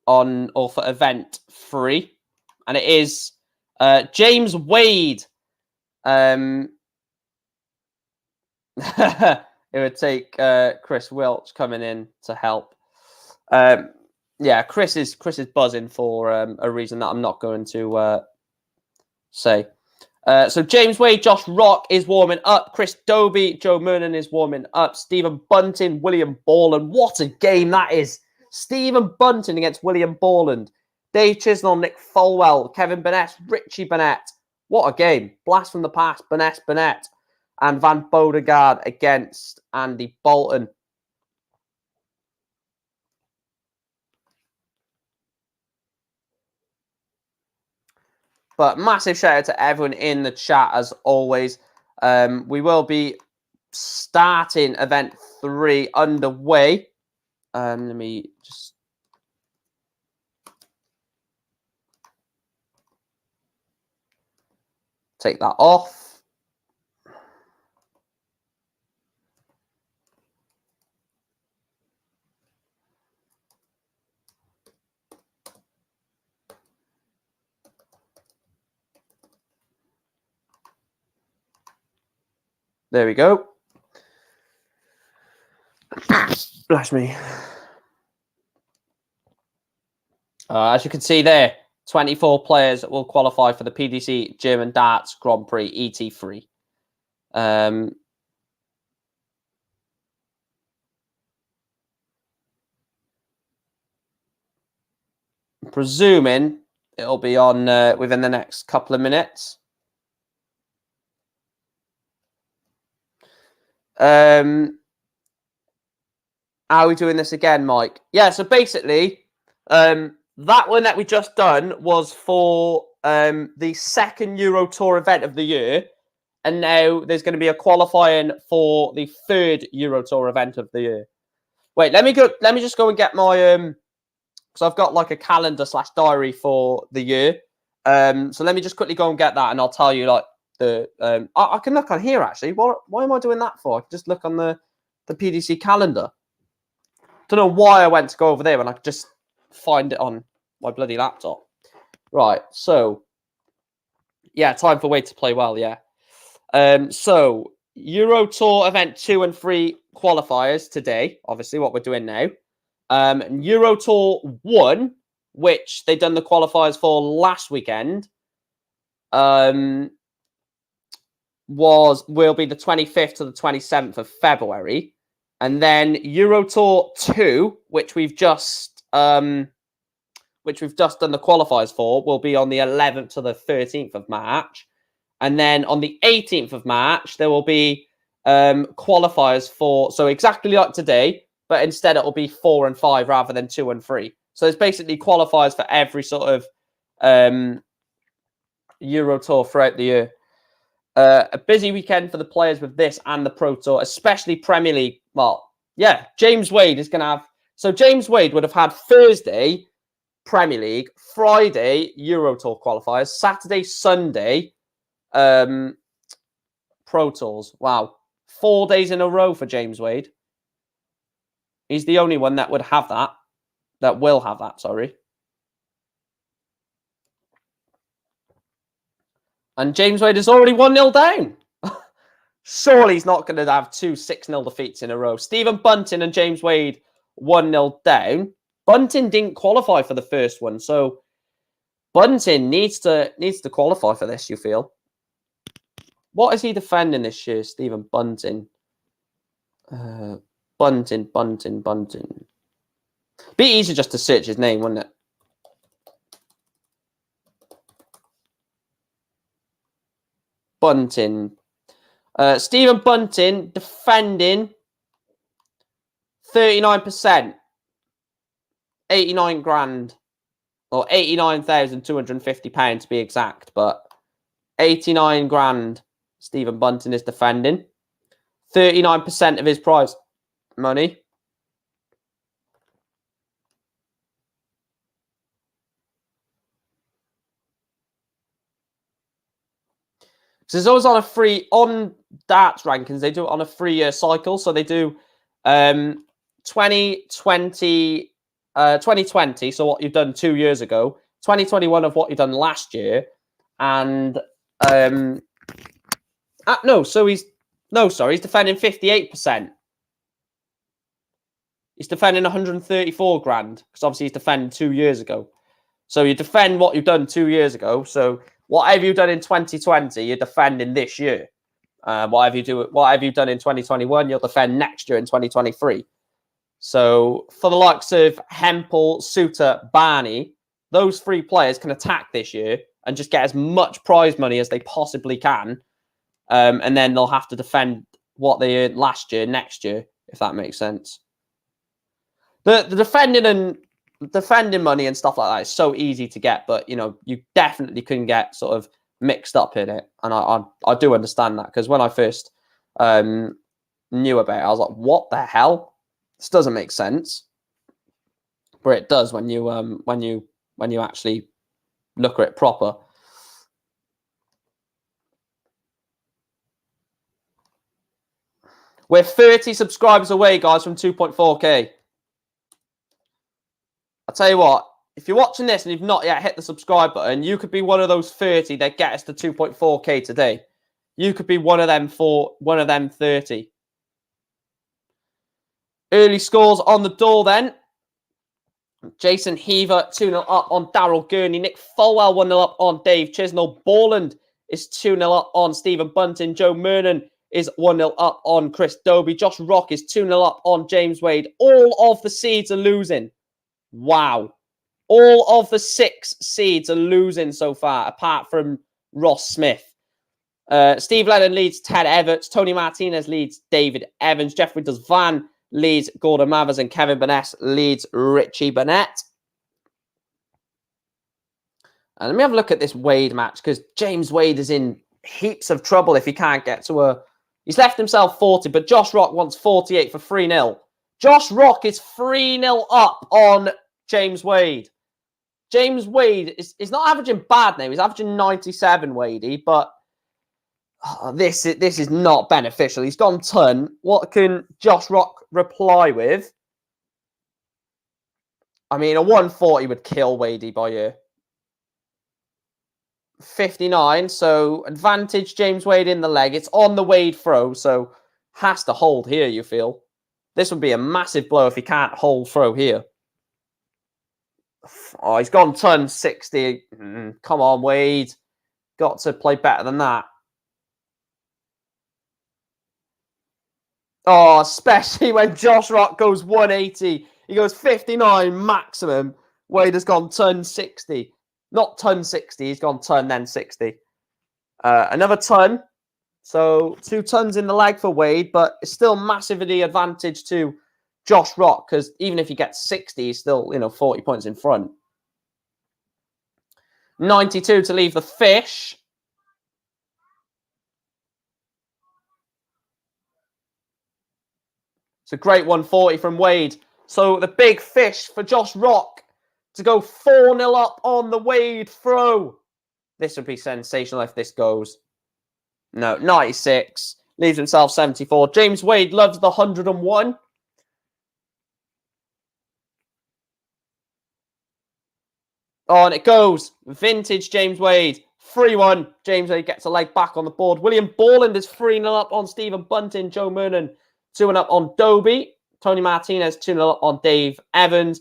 or for event 3, and it is James Wade. It would take Chris Welch coming in to help. Yeah, Chris is buzzing for a reason that I'm not going to say. So James Wade, Josh Rock is warming up. Chris Doby, Joe Mernon is warming up. Stephen Bunting, William Borland. What a game that is. Stephen Bunting against William Borland. Dave Chisnell, Nick Folwell, Kevin Burnett, Richie Burnett. What a game. Blast from the past, Burnett and Van Bodegaard against Andy Bolton. But massive shout out to everyone in the chat as always. We will be starting event 3 underway. Let me just take that off. There we go. Bless me. As you can see there, 24 players will qualify for the PDC German Darts Grand Prix ET3. Presuming it'll be on within the next couple of minutes. How are we doing this again, Mike? Yeah, so basically, that one that we just done was for the second Euro Tour event of the year. And now there's going to be a qualifying for the third Euro Tour event of the year. Wait, let me just go and get my because I've got like a calendar / diary for the year. So let me just quickly go and get that, and I'll tell you like the I can look on here actually. Why am I doing that for? I can just look on the PDC calendar. Don't know why I went to go over there when I could just find it on my bloody laptop. Right, so yeah, time for Way to Play Well, yeah. So Euro Tour event 2 and 3 qualifiers today, obviously what we're doing now. Euro Tour 1, which they done the qualifiers for last weekend, will be the 25th to the 27th of February. And then Euro Tour 2, which we've just done the qualifiers for, will be on the 11th to the 13th of March. And then on the 18th of March, there will be qualifiers for, so exactly like today, but instead it will be 4 and 5 rather than 2 and 3. So it's basically qualifiers for every sort of Euro Tour throughout the year. A busy weekend for the players with this and the Pro Tour, especially Premier League. Well, yeah, James Wade is going to have... So James Wade would have had Thursday, Premier League, Friday, Euro Tour qualifiers, Saturday, Sunday, Pro Tours. Wow. 4 days in a row for James Wade. He's the only one that would have that. That will have that, sorry. And James Wade is already 1-0 down. Surely he's not going to have 2 6-0 defeats in a row. Stephen Bunting and James Wade 1-0 down. Bunting didn't qualify for the first one, so Bunting needs to qualify for this, you feel? What is he defending this year, Stephen Bunting? Bunting. Be easy just to search his name, wouldn't it? Bunting. Stephen Bunting defending 39%. 89 grand. Or £89,250 to be exact. But 89 grand Stephen Bunting is defending. 39% of his prize money. So it's always on a free, on darts rankings, they do it on a 3-year cycle. So they do 2020, so what you've done 2 years ago, 2021 of what you've done last year, and he's defending 58%. He's defending 134 grand because obviously he's defending 2 years ago. So you defend what you've done 2 years ago. So whatever you've done in 2020, you're defending this year. Whatever you've done in 2021, you'll defend next year in 2023. So for the likes of Hempel, Suter, Barney, those 3 players can attack this year and just get as much prize money as they possibly can. And then they'll have to defend what they earned last year, next year, if that makes sense. The defending money and stuff like that is so easy to get, but you know, you definitely can get sort of mixed up in it. And I do understand that, because when I first knew about it, I was like, what the hell? This doesn't make sense. But it does when you actually look at it proper. We're 30 subscribers away, guys, from 2.4k. I'll tell you what, if you're watching this and you've not yet hit the subscribe button, you could be one of those 30 that get us to 2.4k today. You could be one of them 30. Early scores on the door then. Jason Heaver 2-0 up on Daryl Gurney. Nick Folwell 1-0 up on Dave Chisnell. Borland is 2-0 up on Stephen Bunting. Joe Mernon is 1-0 up on Chris Dobie. Josh Rock is 2-0 up on James Wade. All of the seeds are losing. Wow. All of the 6 seeds are losing so far, apart from Ross Smith. Steve Lennon leads Ted Everts. Tony Martinez leads David Evans. Jeffrey Desvan leads Gordon Mathers, and Kevin Burnett leads Richie Burnett. And let me have a look at this Wade match, because James Wade is in heaps of trouble if he can't get to a... He's left himself 40, but Josh Rock wants 48 for 3-0. Josh Rock is 3-0 up on James Wade. James Wade is not averaging bad now. He's averaging 97, Wadey, but this is not beneficial. He's gone ton. What can Josh Rock reply with? I mean, a 140 would kill Wadey by you. 59, so advantage James Wade in the leg. It's on the Wade throw, so has to hold here, you feel. This would be a massive blow if he can't hold throw here. Oh, he's gone ton 60. Come on, Wade. Got to play better than that. Oh, especially when Josh Rock goes 180. He goes 59 maximum. Wade has gone ton 60. Not ton 60. He's gone ton, then 60. Another ton. So 2 tons in the leg for Wade, but it's still massively advantage to Josh Rock, because even if he gets 60, he's still, 40 points in front. 92 to leave the fish. It's a great 140 from Wade. So the big fish for Josh Rock to go 4-0 up on the Wade throw. This would be sensational if this goes. No, 96. Leaves himself 74. James Wade loves the 101. Oh, and it goes. Vintage James Wade. 3-1. James Wade gets a leg back on the board. William Borland is 3-0 up on Stephen Bunting. Joe Mernon 2-0 up on Dobie. Tony Martinez 2-0 up on Dave Evans.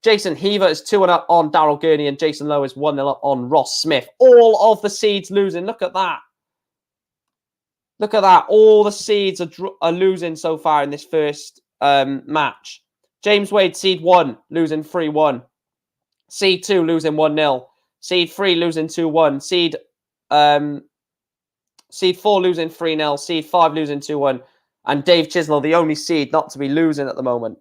Jason Heaver is 2-0 up on Daryl Gurney, and Jason Lowe is 1-0 up on Ross Smith. All of the seeds losing. Look at that. Look at that. All the seeds are losing so far in this first match. James Wade, seed 1, losing 3-1. Seed 2, losing 1-0. Seed 3, losing 2-1. Seed 4, losing 3-0. Seed 5, losing 2-1. And Dave Chisnell, the only seed not to be losing at the moment.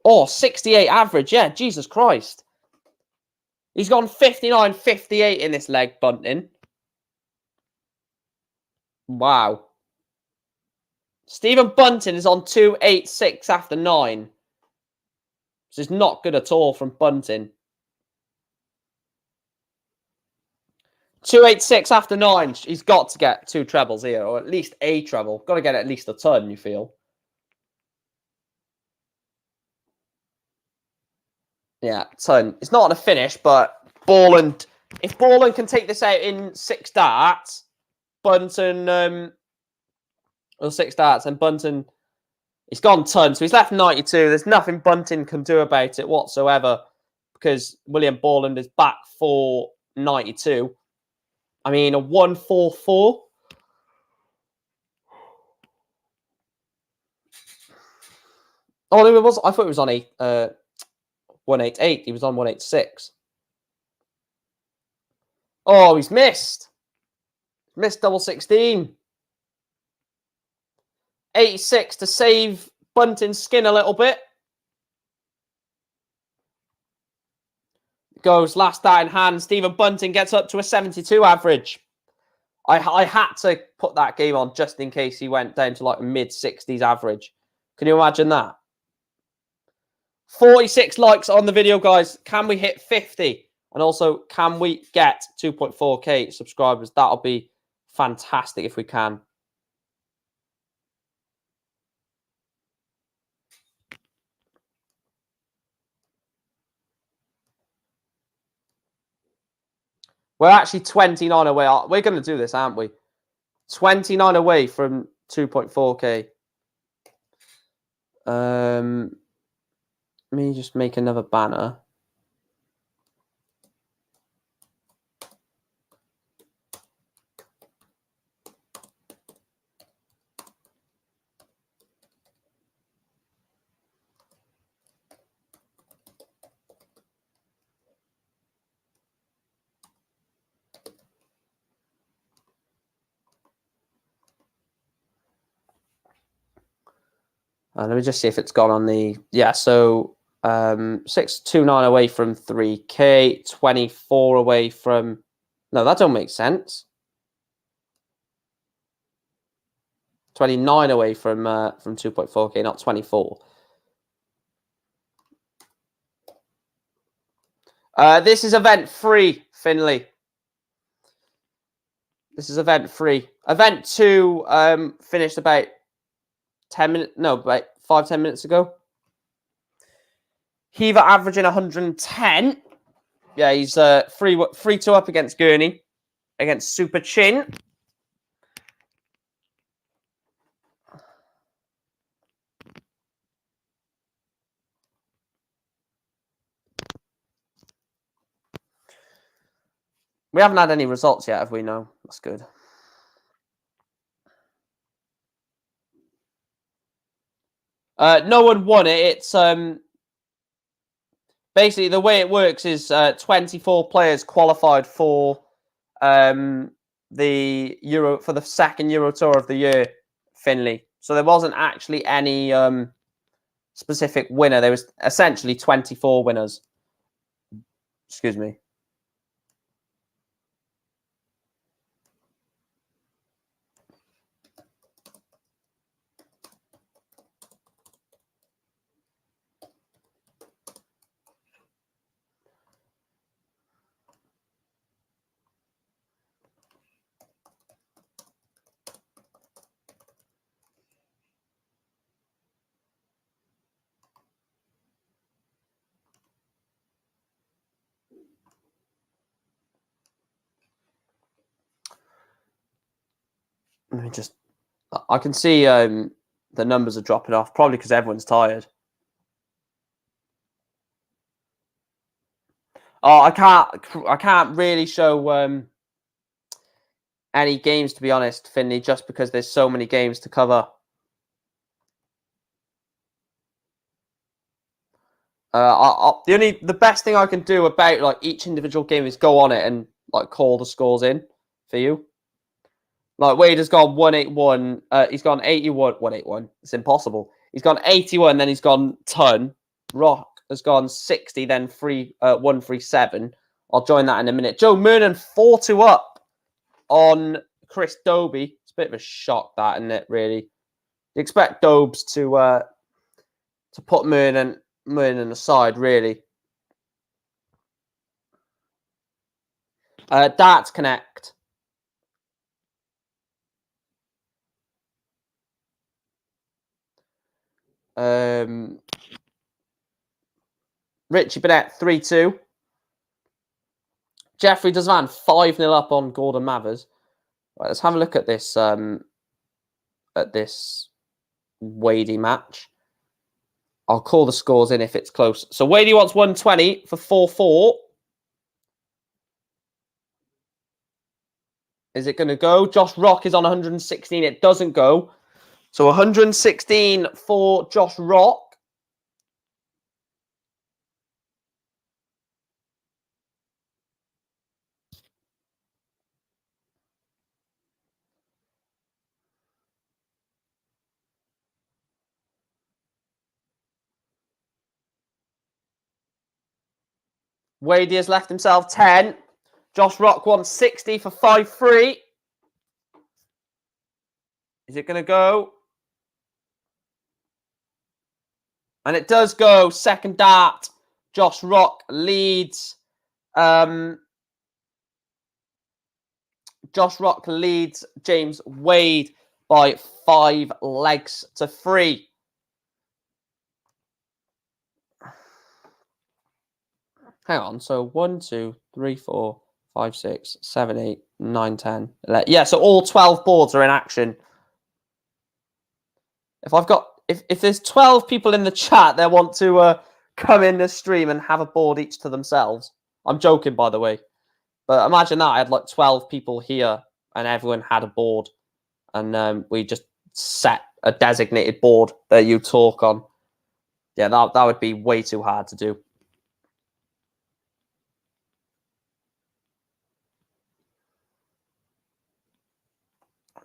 Oh, 68 average. Yeah, Jesus Christ. He's gone 59-58 in this leg, Bunting. Wow. Stephen Bunting is on 286 after 9. This is not good at all from Bunting. 286 after 9. He's got to get 2 trebles here, or at least a treble. Got to get at least a ton, you feel. Yeah, ton. It's not on a finish, but Borland... If Borland can take this out in 6 darts, Bunting... or 6 darts, and Bunting... He's gone ton, so he's left 92. There's nothing Bunting can do about it whatsoever, because William Borland is back for 92. I mean, a 144. Oh, no, it was. I thought it was on 188. He was on 186. Oh, he's missed. Missed double 16. 86 to save Bunting's skin a little bit. Goes last out in hand. Stephen Bunting gets up to a 72 average. I had to put that game on just in case he went down to like a mid-60s average. Can you imagine that? 46 likes on the video, guys. Can we hit 50? And also, can we get 2.4k subscribers? That'll be fantastic if we can. We're actually 29 away. We're going to do this, aren't we? 29 away from 2.4k. Let me just make another banner. Let me just see if it's gone on the... Yeah, so 629 away from 3k, 24 away from... No, that don't make sense. 29 away from 2.4k, not 24. This is event free, Finley. This is event free. Event 2 finished about 10 minutes, no, about 5-10 minutes ago. Heaver averaging 110. Yeah, he's 3-2 up against Gurney, against Super Chin. We haven't had any results yet, have we? No, that's good. No one won it. It's basically the way it works is 24 players qualified for the second Euro Tour of the year, Finley. So there wasn't actually any specific winner. There was essentially 24 winners. Excuse me. Let me just... I can see the numbers are dropping off, probably because everyone's tired. Oh, I can't really show any games, to be honest, Finley, just because there's so many games to cover. The best thing I can do about like each individual game is go on it and like call the scores in for you. Like Wade has gone 181. He's gone 81. 181. It's impossible. He's gone 81. Then he's gone ton. Rock has gone 60. Then 137. I'll join that in a minute. Joe Mernon 4-2 up on Chris Dobie. It's a bit of a shock, that, isn't it? Really, you expect Dobes to put Mernon aside, really. Darts Connect. Richie Bennett 3-2. Jeffrey Desvan 5-0 up on Gordon Mathers. Right, let's have a look at this Wadey match. I'll call the scores in if it's close. So Wadey wants 120 for 4-4. Is it going to go? Josh Rock is on 116. It doesn't go. So 116 for Josh Rock. Wade has left himself 10. Josh Rock 160 for 5-3. Is it going to go? And it does go. Second dart. Josh Rock leads. Josh Rock leads James Wade by 5 legs to 3. Hang on. So 1, 2, 3, 4, 5, 6, 7, 8, 9, 10, 11. Yeah, so all 12 boards are in action. If there's 12 people in the chat that want to come in the stream and have a board each to themselves. I'm joking, by the way. But imagine that. I had like 12 people here and everyone had a board. And we just set a designated board that you talk on. Yeah, that would be way too hard to do.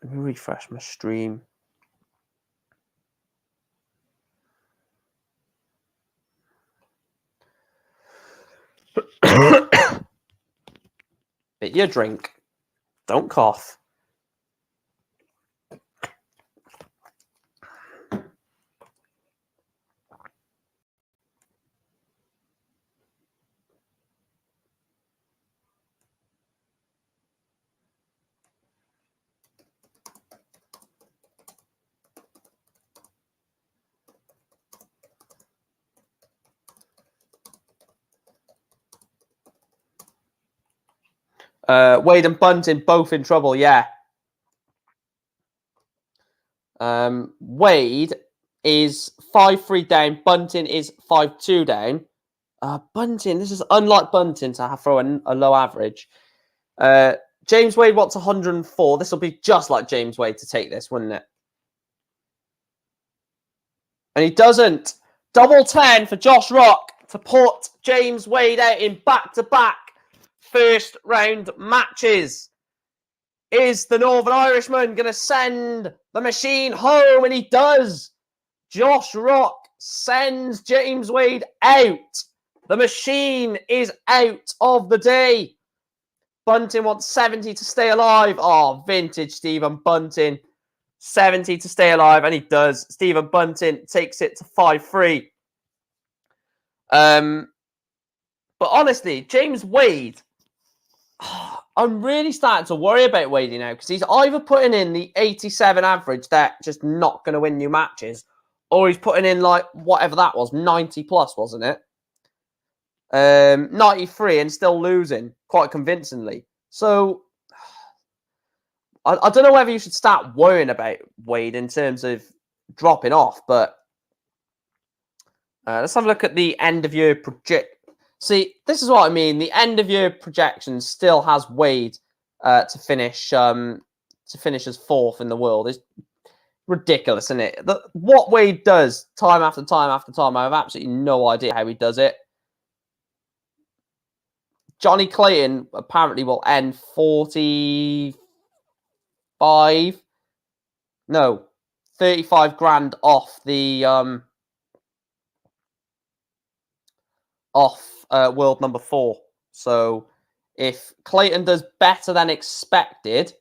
Let me refresh my stream. Bit your drink. Don't cough. Wade and Bunting both in trouble, yeah. Wade is 5-3 down. Bunting is 5-2 down. Bunting, this is unlike Bunting to throw a low average. James Wade wants 104. This will be just like James Wade to take this, wouldn't it? And he doesn't. Double 10 for Josh Rock to put James Wade out in back-to-back first round matches. Is the Northern Irishman going to send the machine home? And he does. Josh Rock sends James Wade out. The machine is out of the day. Bunting wants 70 to stay alive. Oh, vintage Stephen Bunting. 70 to stay alive, and he does. Stephen Bunting takes it to 5-3. But honestly, James Wade, I'm really starting to worry about Wade now because he's either putting in the 87 average that just not going to win you matches, or he's putting in like whatever that was, 90 plus, wasn't it? 93 and still losing quite convincingly. So I don't know whether you should start worrying about Wade in terms of dropping off, but let's have a look at the end of year project. See, this is what I mean. The end of year projection still has Wade to finish as fourth in the world. It's ridiculous, isn't it? What Wade does time after time after time, I have absolutely no idea how he does it. Johnny Clayton apparently will end 35 grand off the world number 4. So if Clayton does better than expected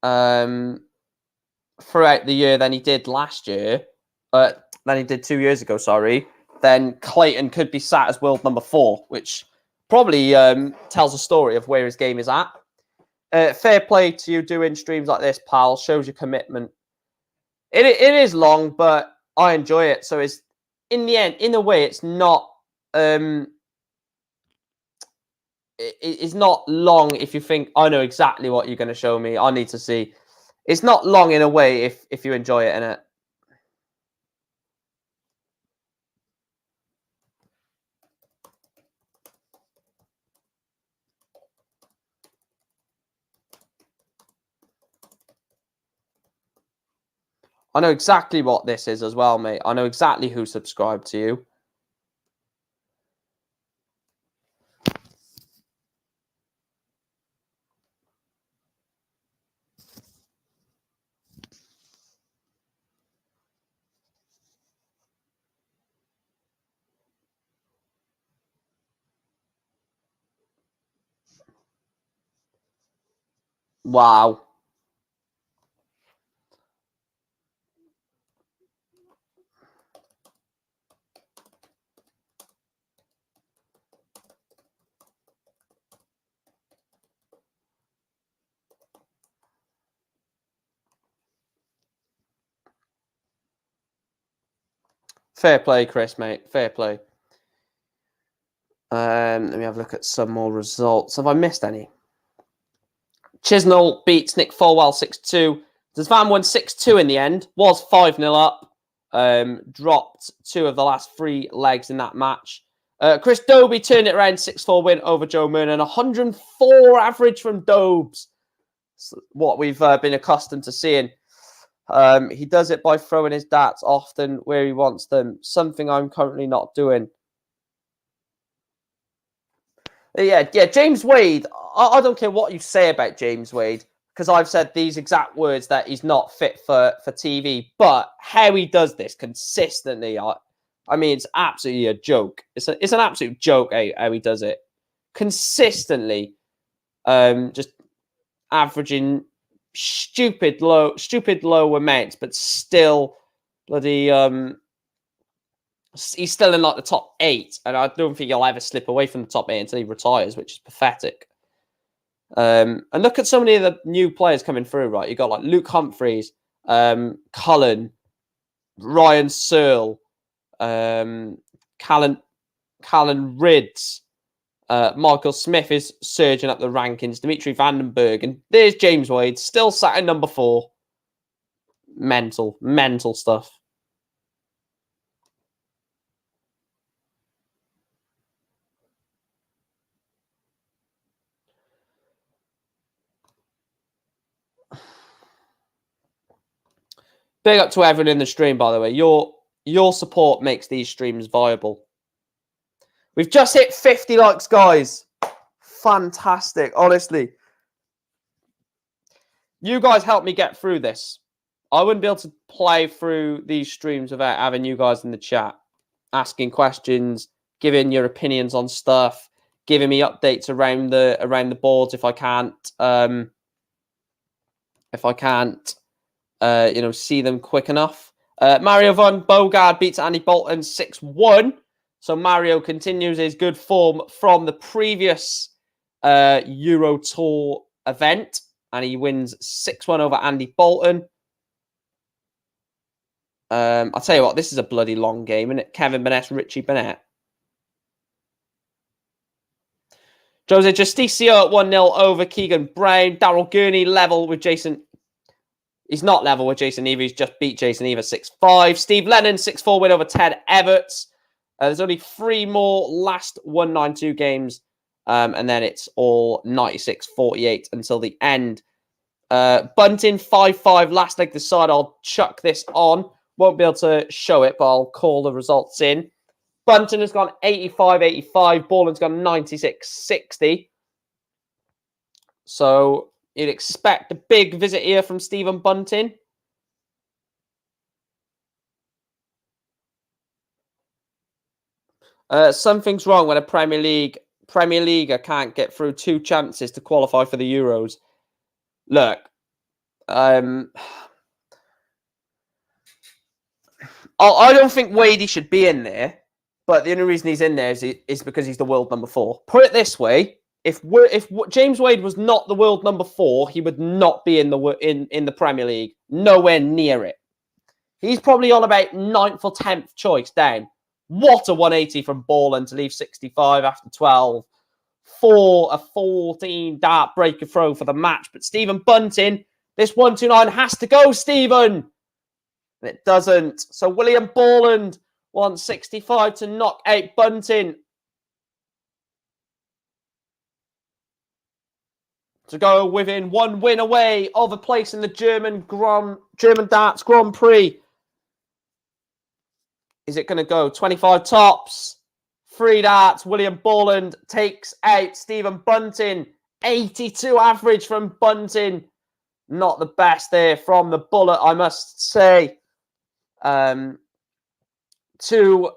throughout the year than he did last year, than he did 2 years ago, sorry, then Clayton could be sat as world number 4, which probably tells a story of where his game is at. Fair play to you doing streams like this, pal. Shows your commitment. It is long, but I enjoy it. So it's in the end, in a way, it's not. It's not long if you think I know exactly what you're going to show me. I need to see. It's not long in a way if you enjoy it, innit? I know exactly what this is as well, mate. I know exactly who subscribed to you. Wow. Fair play, Chris, mate. Fair play. Let me have a look at some more results. Have I missed any? Chisnall beats Nick Folwell 6-2. Van won 6-2 in the end. Was 5-0 up. Dropped 2 of the last 3 legs in that match. Chris Dobie turned it around, 6-4 win over Joe Murnan. 104 average from Dobes. What we've been accustomed to seeing. He does it by throwing his darts often where he wants them. Something I'm currently not doing. Yeah, James Wade. I don't care what you say about James Wade, because I've said these exact words that he's not fit for TV. But how he does this consistently, I mean, it's absolutely a joke. It's an absolute joke how he does it consistently. Just averaging stupid low amounts, but still bloody he's still in like the top 8, and I don't think he'll ever slip away from the top 8 until he retires, which is pathetic. And look at so many of the new players coming through, right? You got like Luke Humphreys, Cullen, Ryan Searle, Callan Ridds, Michael Smith is surging up the rankings, Dimitri Vandenberg, and there's James Wade, still sat at number 4. Mental stuff. Big up to everyone in the stream, by the way. Your support makes these streams viable. We've just hit 50 likes, guys. Fantastic, honestly. You guys help me get through this. I wouldn't be able to play through these streams without having you guys in the chat, asking questions, giving your opinions on stuff, giving me updates around the boards if I can't see them quick enough. Mario Van Bogard beats Andy Bolton 6-1. So Mario continues his good form from the previous Euro Tour event, and he wins 6-1 over Andy Bolton. I'll tell you what, this is a bloody long game, isn't it? Kevin Burnett, Richie Burnett. Jose Justicio at 1-0 over Keegan Brown. Daryl Gurney level with Jason. He's not level with Jason Eva. He's just beat Jason Eva 6-5. Steve Lennon, 6-4 win over Ted Everts. There's only 3 more last 192 games. And then it's all 96-48 until the end. Bunting, 5-5. Last leg this side. I'll chuck this on. Won't be able to show it, but I'll call the results in. Bunting has gone 85-85. Borland's gone 96-60. So you'd expect a big visit here from Stephen Bunting. Something's wrong when a Premier Leaguer can't get through 2 chances to qualify for the Euros. Look, I don't think Wadey should be in there, but the only reason he's in there is because he's the world number 4. Put it this way: if James Wade was not the world number 4, he would not be in the Premier League. Nowhere near it. He's probably on about 9th or 10th choice down. What a 180 from Borland to leave 65 after 12. For a 14 dart breaker throw for the match. But Stephen Bunting, this 129 has to go, Stephen. And it doesn't. So William Borland wants 65 to knock out Bunting. To go within 1 win away of a place in the German darts Grand Prix. Is it going to go 25 tops? 3 darts. William Borland takes out Stephen Bunting. 82 average from Bunting. Not the best there from the bullet, I must say. 2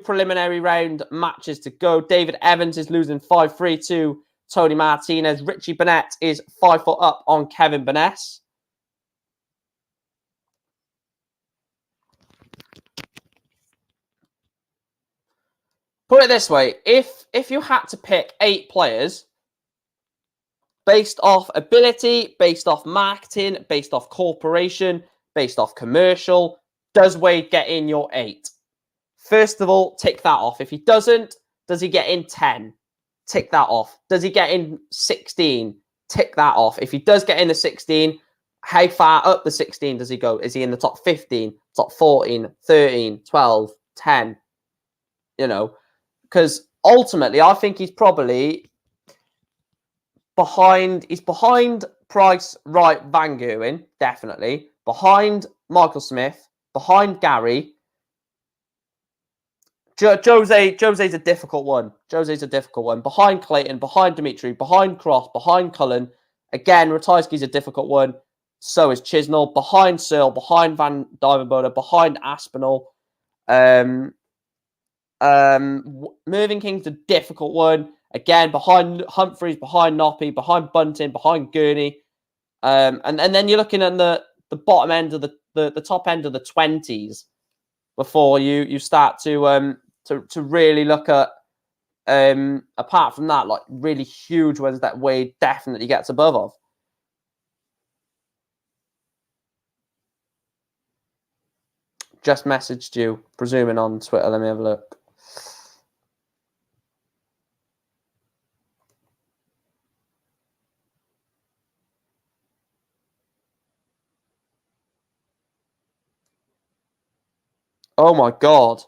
preliminary round matches to go. David Evans is losing 5-3 to Tony Martinez. Richie Burnett is 5 foot up on Kevin Burness. Put it this way, if you had to pick 8 players based off ability, based off marketing, based off corporation, based off commercial, does Wade get in your 8? First of all, tick that off. If he doesn't, does he get in 10? Tick that off. Does he get in 16? Tick that off. If he does get in the 16, how far up the 16 does he go? Is he in the top 15, top 14, 13, 12, 10? You know, because ultimately, I think he's probably behind. He's behind Price, Wright, Van Gerwen, definitely. Behind Michael Smith, behind Gary. Jose's a difficult one. Jose's a difficult one. Behind Clayton, behind Dimitri, behind Cross, behind Cullen. Again, Ratajski's a difficult one. So is Chisnell. Behind Searle, behind Van Dyvenbode, behind Aspinall. Mervyn King's a difficult one. Again, behind Humphreys, behind Noppy, behind Bunting, behind Gurney. And then you're looking at the bottom end of the top end of the 20s before you start to really look at apart from that, like really huge ones that Wade definitely gets above of. Just messaged you, presuming on Twitter. Let me have a look. Oh my God.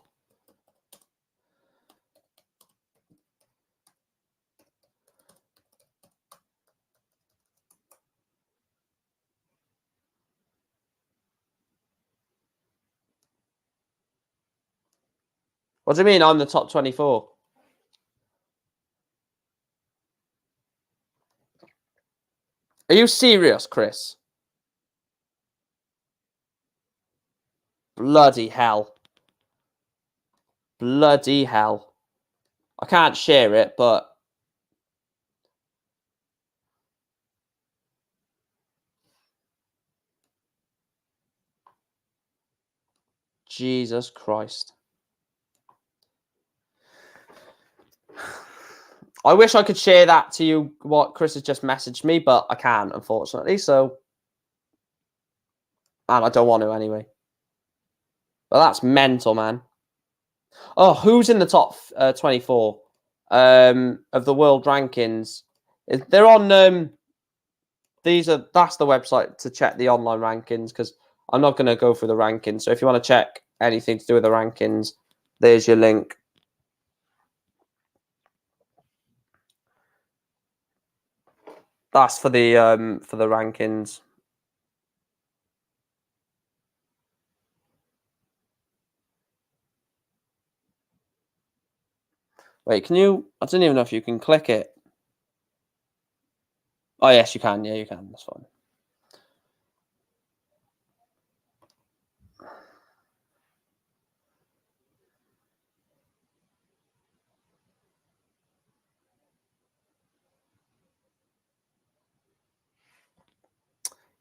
What do you mean I'm the top 24? Are you serious, Chris? Bloody hell. Bloody hell. I can't share it, but Jesus Christ. I wish I could share that to you, what Chris has just messaged me, but I can't, unfortunately. So, and I don't want to anyway. But that's mental, man. Oh, who's in the top 24 of the world rankings? They're on. That's the website to check the online rankings, because I'm not going to go through the rankings. So if you want to check anything to do with the rankings, there's your link. That's for the rankings. Wait, can you? I don't even know if you can click it. Oh yes, you can. Yeah, you can. That's fine.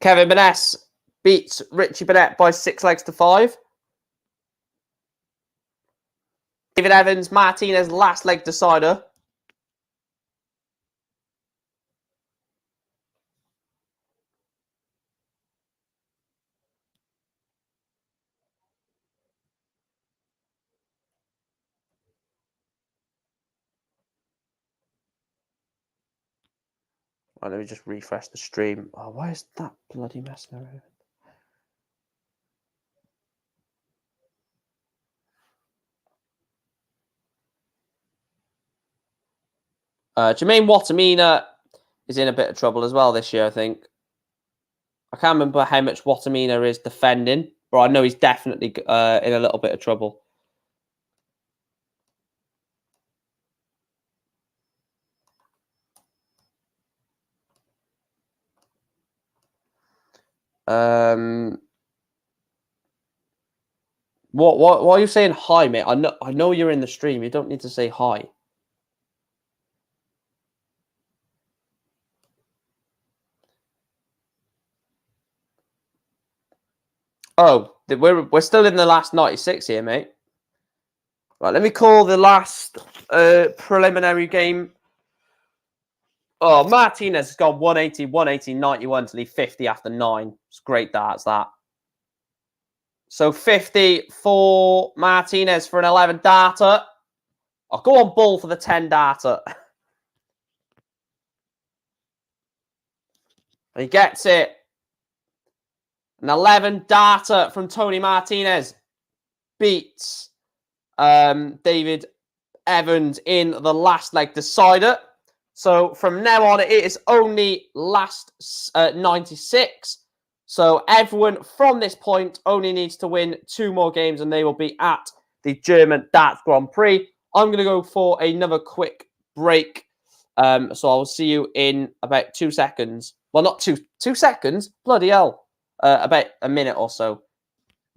Kevin Burness beats Richie Burnett by 6 legs to 5. David Evans, Martinez, last leg decider. Right, let me just refresh the stream. Oh, why is that bloody messing around? Jermaine Wattimena is in a bit of trouble as well this year, I think. I can't remember how much Wattimena is defending, but I know he's definitely in a little bit of trouble. Why are you saying hi, mate? I know you're in the stream. You don't need to say hi. Oh, we're still in the last 96 here, mate. Right, let me call the last preliminary game. Oh, Martinez has gone 180, 180, 91 to leave 50 after 9. It's great darts, that. So 50 for Martinez for an 11 darter. I'll go on Bull for the 10 darter. He gets it. An 11 darter from Tony Martinez beats David Evans in the last leg decider. So from now on, it is only last 96. So everyone from this point only needs to win 2 more games and they will be at the German Darts Grand Prix. I'm going to go for another quick break. So I'll see you in about 2 seconds. Well, not 2 seconds. Bloody hell. About a minute or so.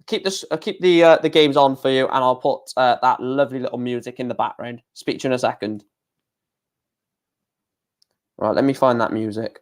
Keep the games on for you, and I'll put that lovely little music in the background. Speak to you in a second. Right, let me find that music.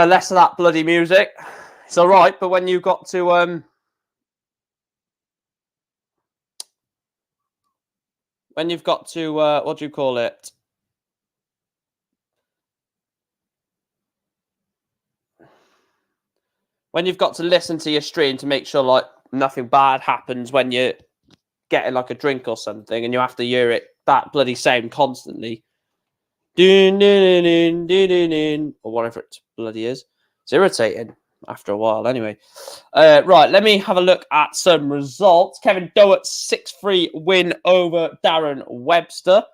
Less of that bloody music. It's all right, but when you've got to what do you call it? When you've got to listen to your stream to make sure like nothing bad happens when you're getting like a drink or something, and you have to hear it that bloody sound constantly. Dun, dun, dun, dun, dun, dun, or whatever it bloody is. It's irritating after a while anyway. Right, let me have a look at some results. Kevin Doett's 6-3 win over Darren Webster.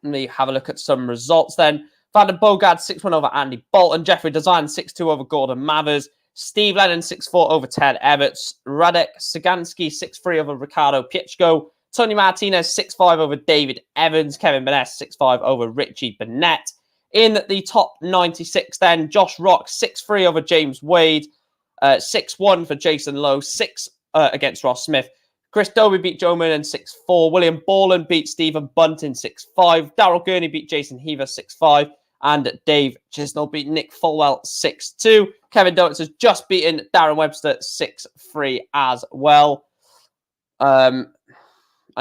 Let me have a look at some results then. Vander Bogard 6-1 over Andy Bolton. Jeffrey Design 6-2 over Gordon Mathers. Steve Lennon 6-4 over Ted Everts. Radek Sagansky 6-3 over Ricardo Piechko. Tony Martinez 6-5 over David Evans. Kevin Benes 6-5 over Richie Burnett. In the top 96 then, Josh Rock 6-3 over James Wade. 6-1 for Jason Lowe. 6 against Ross Smith. Chris Dobie beat Joe Moonen 6-4. William Borland beat Stephen Bunting 6-5. Daryl Gurney beat Jason Heaver 6-5. And Dave Chisnell beat Nick Fulwell 6-2. Kevin Donuts has just beaten Darren Webster 6-3 as well. And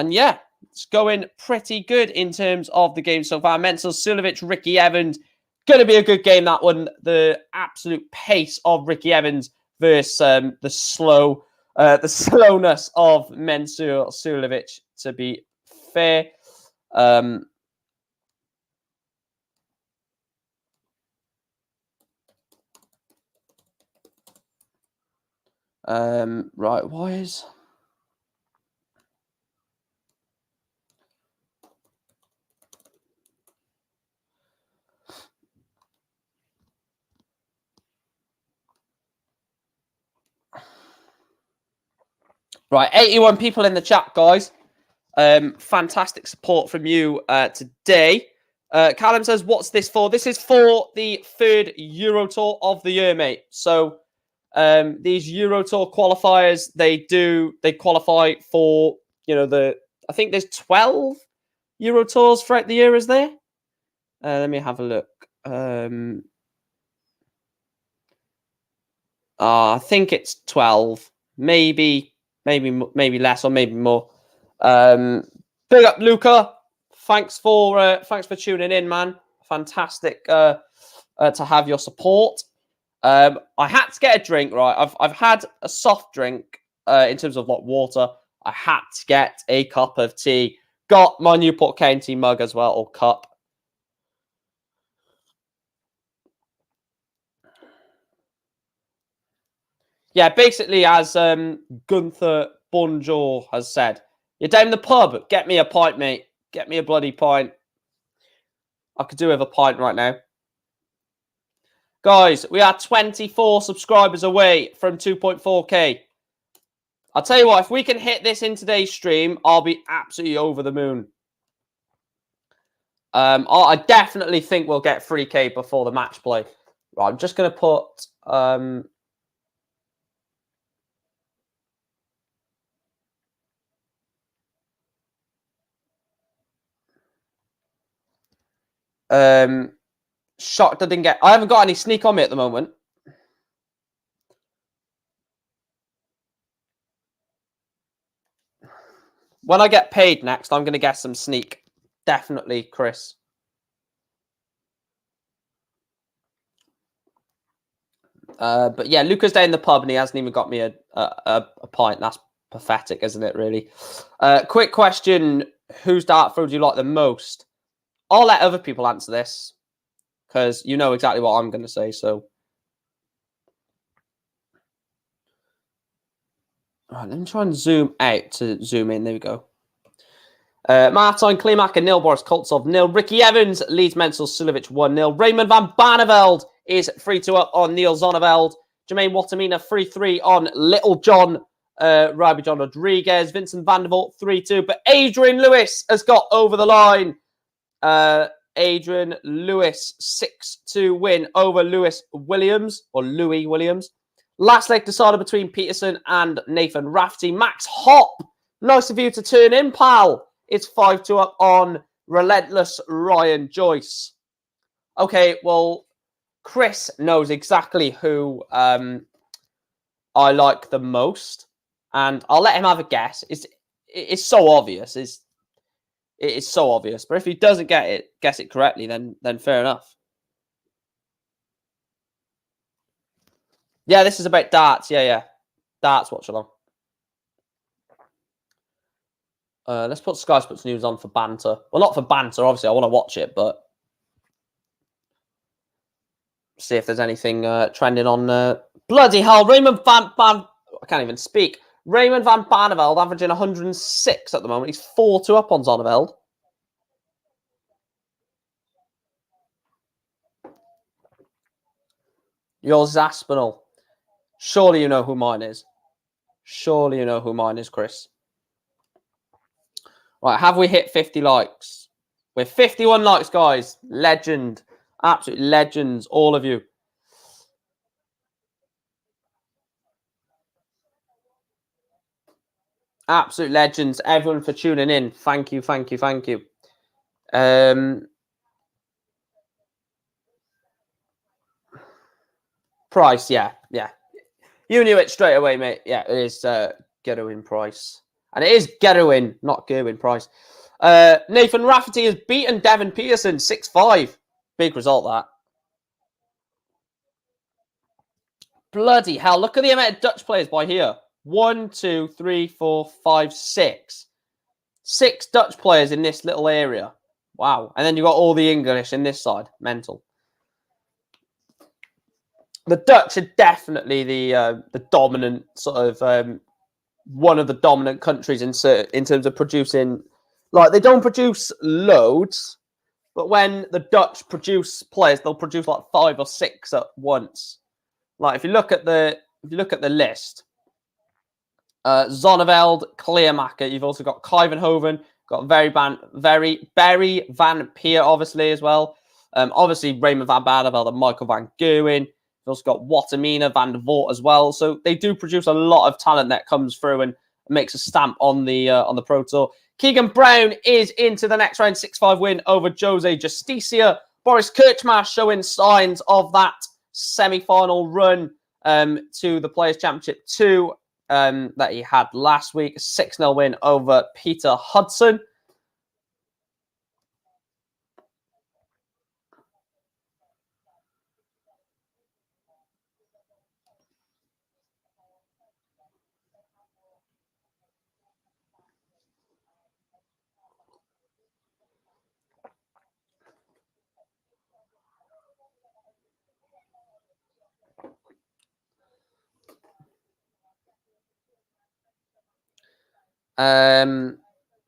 yeah, it's going pretty good in terms of the game so far. Menzel Sulovic, Ricky Evans. Going to be a good game, that one. The absolute pace of Ricky Evans versus the slowness of Mensur Sulovic, to be fair. Right, why is... Right, 81 people in the chat, guys. Fantastic support from you today. Callum says, what's this for? This is for the third Euro Tour of the year, mate. So these Euro Tour qualifiers, they qualify for, you know, I think there's 12 Euro Tours throughout the year, is there? Let me have a look. I think it's 12, maybe less or maybe more. Big up, Luca. Thanks for tuning in, man. Fantastic to have your support. I had to get a drink, right? I've had a soft drink in terms of like water. I had to get a cup of tea. Got my Newport County mug as well, or cup. Yeah, basically, as Gunther Bonjour has said, you're down the pub. Get me a pint, mate. Get me a bloody pint. I could do with a pint right now. Guys, we are 24 subscribers away from 2.4K. I'll tell you what, if we can hit this in today's stream, I'll be absolutely over the moon. I definitely think we'll get 3K before the match play. Right, I'm just going to put... shocked I didn't get... I haven't got any sneak on me at the moment. When I get paid next, I'm going to get some sneak. Definitely, Chris. But yeah, Luca's down in the pub and he hasn't even got me a pint. That's pathetic, isn't it, really? Quick question. Whose dart throw do you like the most? I'll let other people answer this because you know exactly what I'm going to say. So, all right, let me try and zoom out to zoom in. There we go. Martin Klimak and Nil Boris Koltsov 0. Ricky Evans leads Menzel Sulovic 1-0. Raymond Van Barneveld is 3-2 up on Neil Zonneveld. Jermaine Watamina 3-3 on Little John Rabi John Rodriguez. Vincent Vandervoort 3-2. But Adrian Lewis has got over the line. Adrian Lewis, 6-2 win over Louis Williams. Last leg decided between Peterson and Nathan Rafferty. Max Hop, nice of you to turn in, pal. It's 5-2 up on Relentless Ryan Joyce. Okay, well, Chris knows exactly who I like the most, and I'll let him have a guess. It's so obvious. It is so obvious. But if he doesn't guess it correctly, then fair enough. Yeah, this is about darts. Yeah. Darts watch along. Let's put Sky Sports News on for banter. Well, not for banter, obviously. I want to watch it, but see if there's anything trending on. Bloody hell, I can't even speak. Raymond Van Barneveld averaging 106 at the moment. He's 4-2 up on Zonneveld. Yours is Aspinall. Surely you know who mine is. Surely you know who mine is, Chris. Right, have we hit 50 likes? We're 51 likes, guys. Legend. Absolute legends, all of you. Absolute legends. Everyone for tuning in. Thank you. Price, yeah. You knew it straight away, mate. Yeah, it is Gerwin Price. And it is Gerwin, not Gerwin Price. Nathan Rafferty has beaten Devin Peterson 6-5. Big result, that. Bloody hell. Look at the amount of Dutch players by here. 1, 2, 3, 4, 5, 6. 6 Dutch players in this little area. Wow. And then you've got all the English in this side. Mental. The Dutch are definitely the dominant sort of one of the dominant countries in terms of producing. Like, they don't produce loads, but when the Dutch produce players, they'll produce like 5 or 6 at once. Like, if you look at the list, Zonneveld, Kleermaker, you've also got Kuyvenhoven, got Barry Van Peer, obviously, as well. Obviously, Raymond Van Barneveld and Michael Van Gerwen. You've also got Watamina, Van der Voort as well. So they do produce a lot of talent that comes through and makes a stamp on the Pro Tour. Keegan Brown is into the next round, 6-5 win over Jose Justicia. Boris Kirchmar showing signs of that semi-final run to the Players' Championship 2 that he had last week. 6-0 win over Peter Hudson.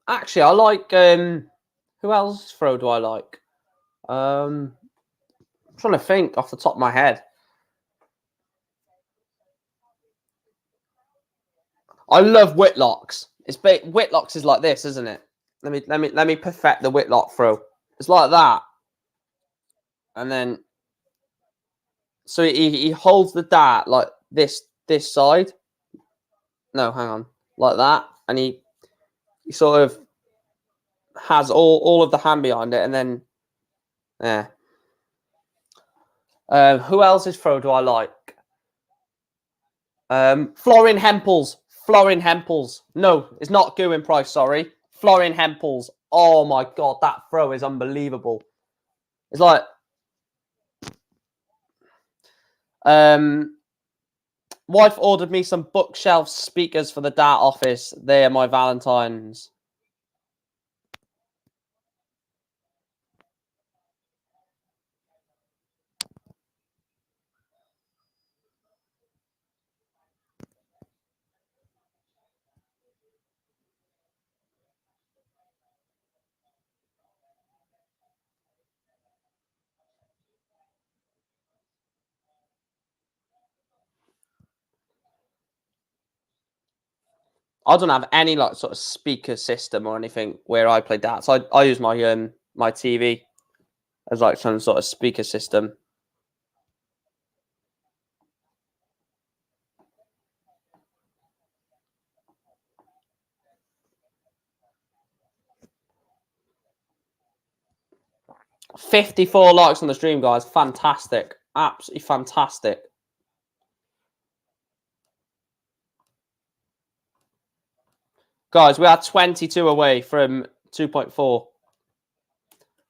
Actually, I like who else throw do I like? I'm trying to think off the top of my head. I love Whitlocks. Whitlocks is like this, isn't it? Let me perfect the Whitlock throw. It's like that, and then so he holds the dart like this side. No, hang on, like that, and he sort of has all of the hand behind it, and then yeah. Who else's throw do I like? Florin Hempels. No, it's not Gewin Price, sorry. Florin Hempels. Oh my God, that throw is unbelievable. It's like... wife ordered me some bookshelf speakers for the dart office. They are my Valentines. I don't have any like sort of speaker system or anything where I play darts. I use my my TV. as like some sort of speaker system. $54 likes on the stream, guys. Fantastic. Absolutely fantastic. Guys, we are 22 away from 2.4.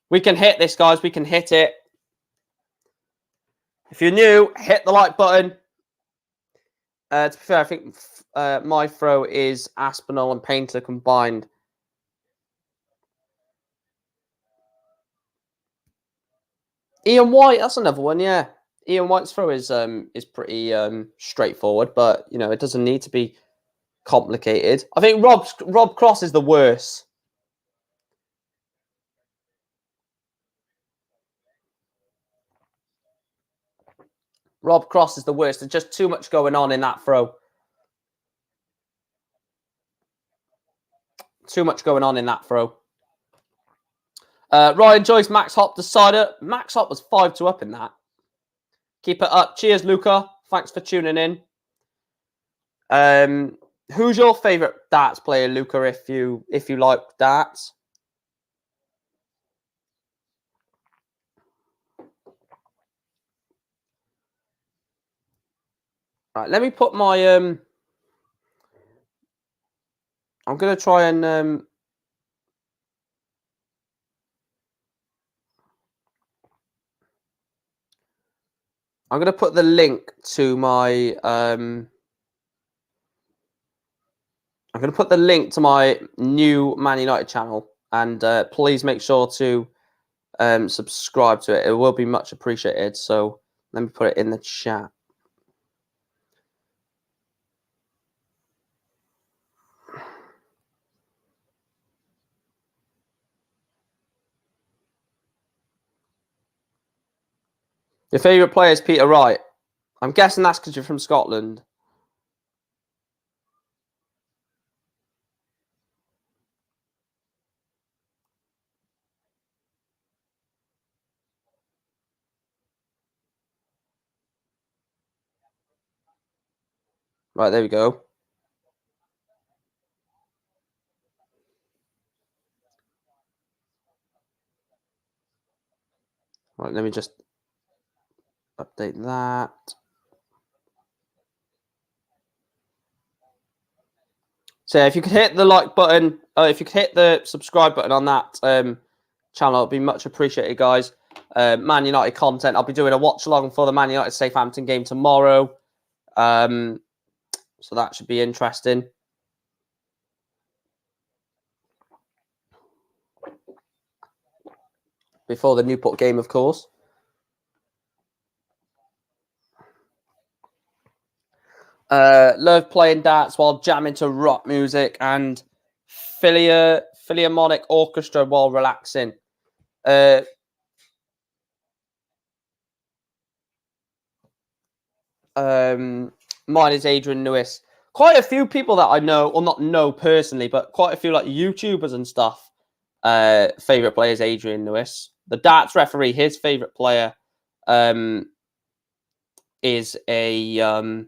We can hit this, guys. We can hit it. If you're new, hit the like button. To be fair, I think my throw is Aspinall and Painter combined. Ian White, that's another one, yeah. Ian White's throw is pretty straightforward, but you know it doesn't need to be complicated. I think Rob Cross is the worst. Rob Cross is the worst. There's just too much going on in that throw. Too much going on in that throw. Ryan Joyce, Max Hop decider. Max Hop was 5-2 up in that. Keep it up. Cheers, Luca. Thanks for tuning in. Who's your favourite darts player, Luca, if you like darts? Right, let me put my I'm gonna try and I'm gonna put the link to my I'm gonna put the link to my new Man United channel, and please make sure to subscribe to it. It will be much appreciated. So let me put it in the chat. Your favourite player is Peter Wright. I'm guessing that's because you're from Scotland. Right, there we go. Right, let me just update that. So if you could hit the like button, if you could hit the subscribe button on that channel, it'd be much appreciated, guys. Man United content. I'll be doing a watch along for the Man United Southampton game tomorrow. So that should be interesting. Before the Newport game, of course. Love playing darts while jamming to rock music and Philharmonic orchestra while relaxing. Mine is Adrian Lewis. Quite a few people that I know, or not know personally, but quite a few like YouTubers and stuff. Favorite player is Adrian Lewis. The darts referee, his favorite player, is a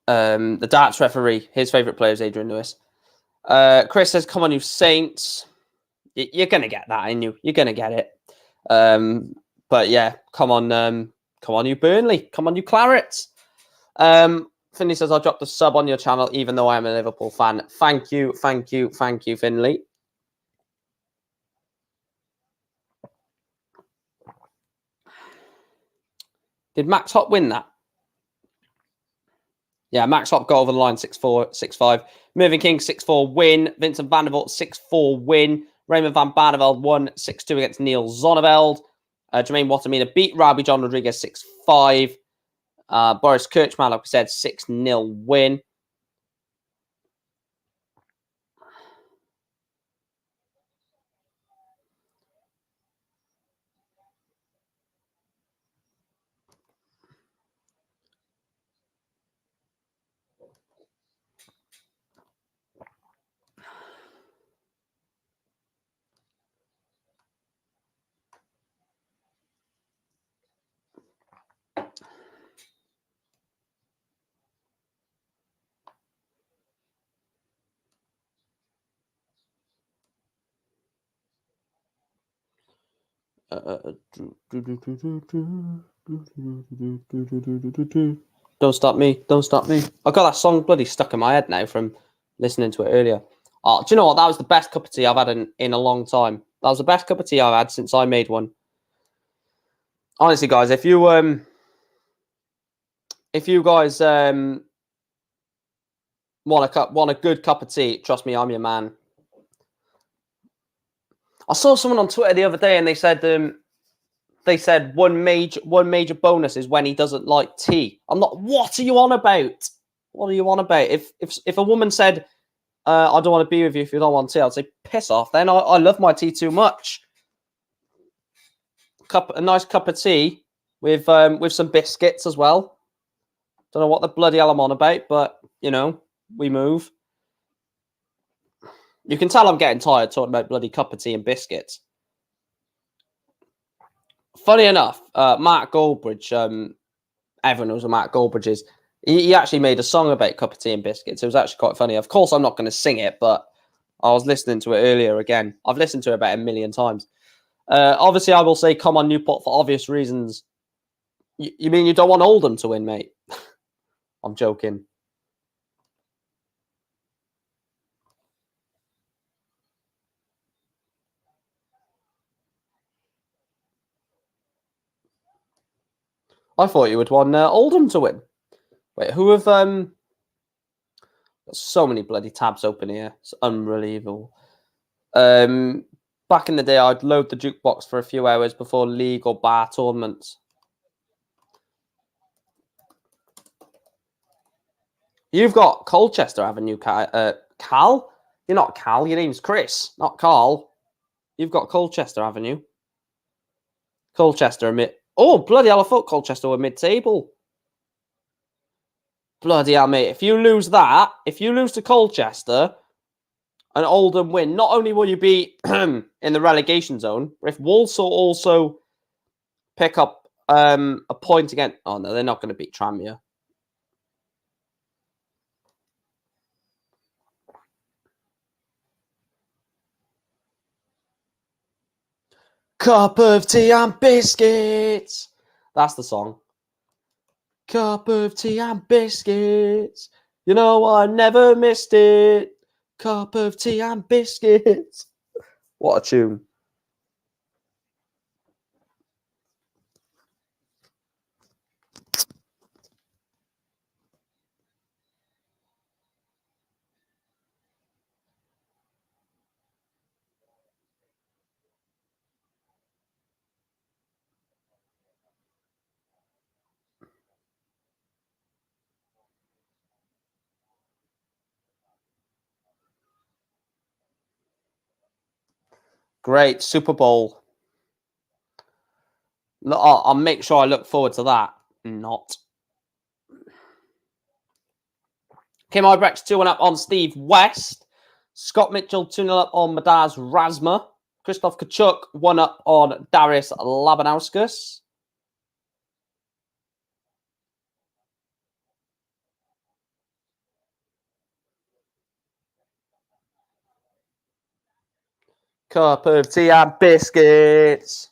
the darts referee. His favorite player is Adrian Lewis. Chris says, "Come on, you Saints! You're gonna get that, ain't you? You're gonna get it." But yeah, come on, you Burnley. Come on, you Clarets. Finley says, "I dropped a sub on your channel, even though I am a Liverpool fan." Thank you, Finley. Did Max Hop win that? Yeah, Max Hop got over the line 6-4, 6-5. Mervyn King 6-4 win. Vincent Vandervoort 6-4 win. Raymond Van Barneveld won 6-2 against Neil Zonneveld. Jermaine Wattamina beat Robbie John Rodriguez 6-5. Boris Kirchman, like we said, 6-0 win. Don't stop me. Don't stop me. I got that song bloody stuck in my head now from listening to it earlier. Oh, do you know what? That was the best cup of tea I've had in a long time. That was the best cup of tea I've had since I made one. Honestly, guys, if you guys want a good cup of tea, trust me, I'm your man. I saw someone on Twitter the other day, and they said one major bonus is when he doesn't like tea. I'm not. What are you on about? What are you on about? If a woman said, "I don't want to be with you if you don't want tea," I'd say, "Piss off." Then I love my tea too much. A nice cup of tea with some biscuits as well. Don't know what the bloody hell I'm on about, but you know, we move. You can tell I'm getting tired talking about bloody cup of tea and biscuits. Funny enough, Matt Goldbridge, everyone knows who Matt Goldbridge is. He actually made a song about cup of tea and biscuits. It was actually quite funny. Of course, I'm not going to sing it, but I was listening to it earlier again. I've listened to it about 1 million times. Obviously, I will say, come on, Newport, for obvious reasons. You mean you don't want Oldham to win, mate? I'm joking. I thought you would want Oldham to win. Wait, who have got so many bloody tabs open here? It's unbelievable. Back in the day, I'd load the jukebox for a few hours before league or bar tournaments. You've got Colchester, haven't you, Cal? You're not Cal. Your name's Chris, not Carl. You've got Colchester, haven't you? Colchester mid. Oh, bloody hell! I thought Colchester were mid-table. Bloody hell, mate! If you lose to Colchester, and Oldham win, not only will you be in the relegation zone, but if Walsall also pick up a point again, oh no, they're not going to beat Tranmere. Cup of tea and biscuits. That's the song. Cup of tea and biscuits. You know I never missed it. Cup of tea and biscuits. What a tune. Great. Super Bowl. I'll make sure I look forward to that. Not. Kim Ibrex 2-1 up on Steve West. Scott Mitchell 2-0 up on Madaz Razma. Christoph Kachuk 1 up on Darius Labanauskas. Cup of tea and biscuits.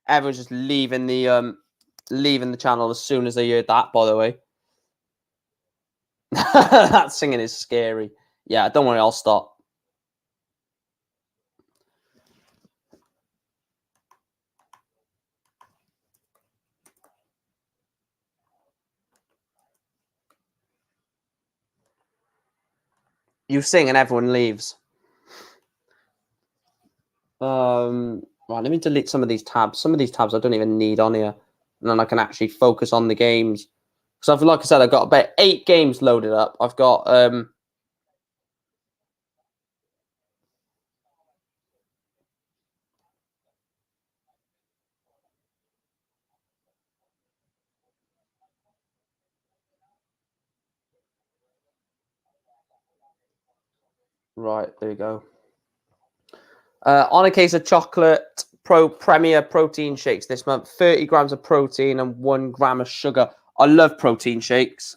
Everyone's just leaving the channel as soon as they heard that, by the way. That singing is scary. Yeah, don't worry, I'll stop. You sing and everyone leaves. Right, let me delete some of these tabs. Some of these tabs I don't even need on here. And then I can actually focus on the games. Because like I said, I've got about 8 games loaded up. I've got right, there you go. On a case of chocolate Premier protein shakes this month. 30 grams of protein and 1 gram of sugar. I love protein shakes.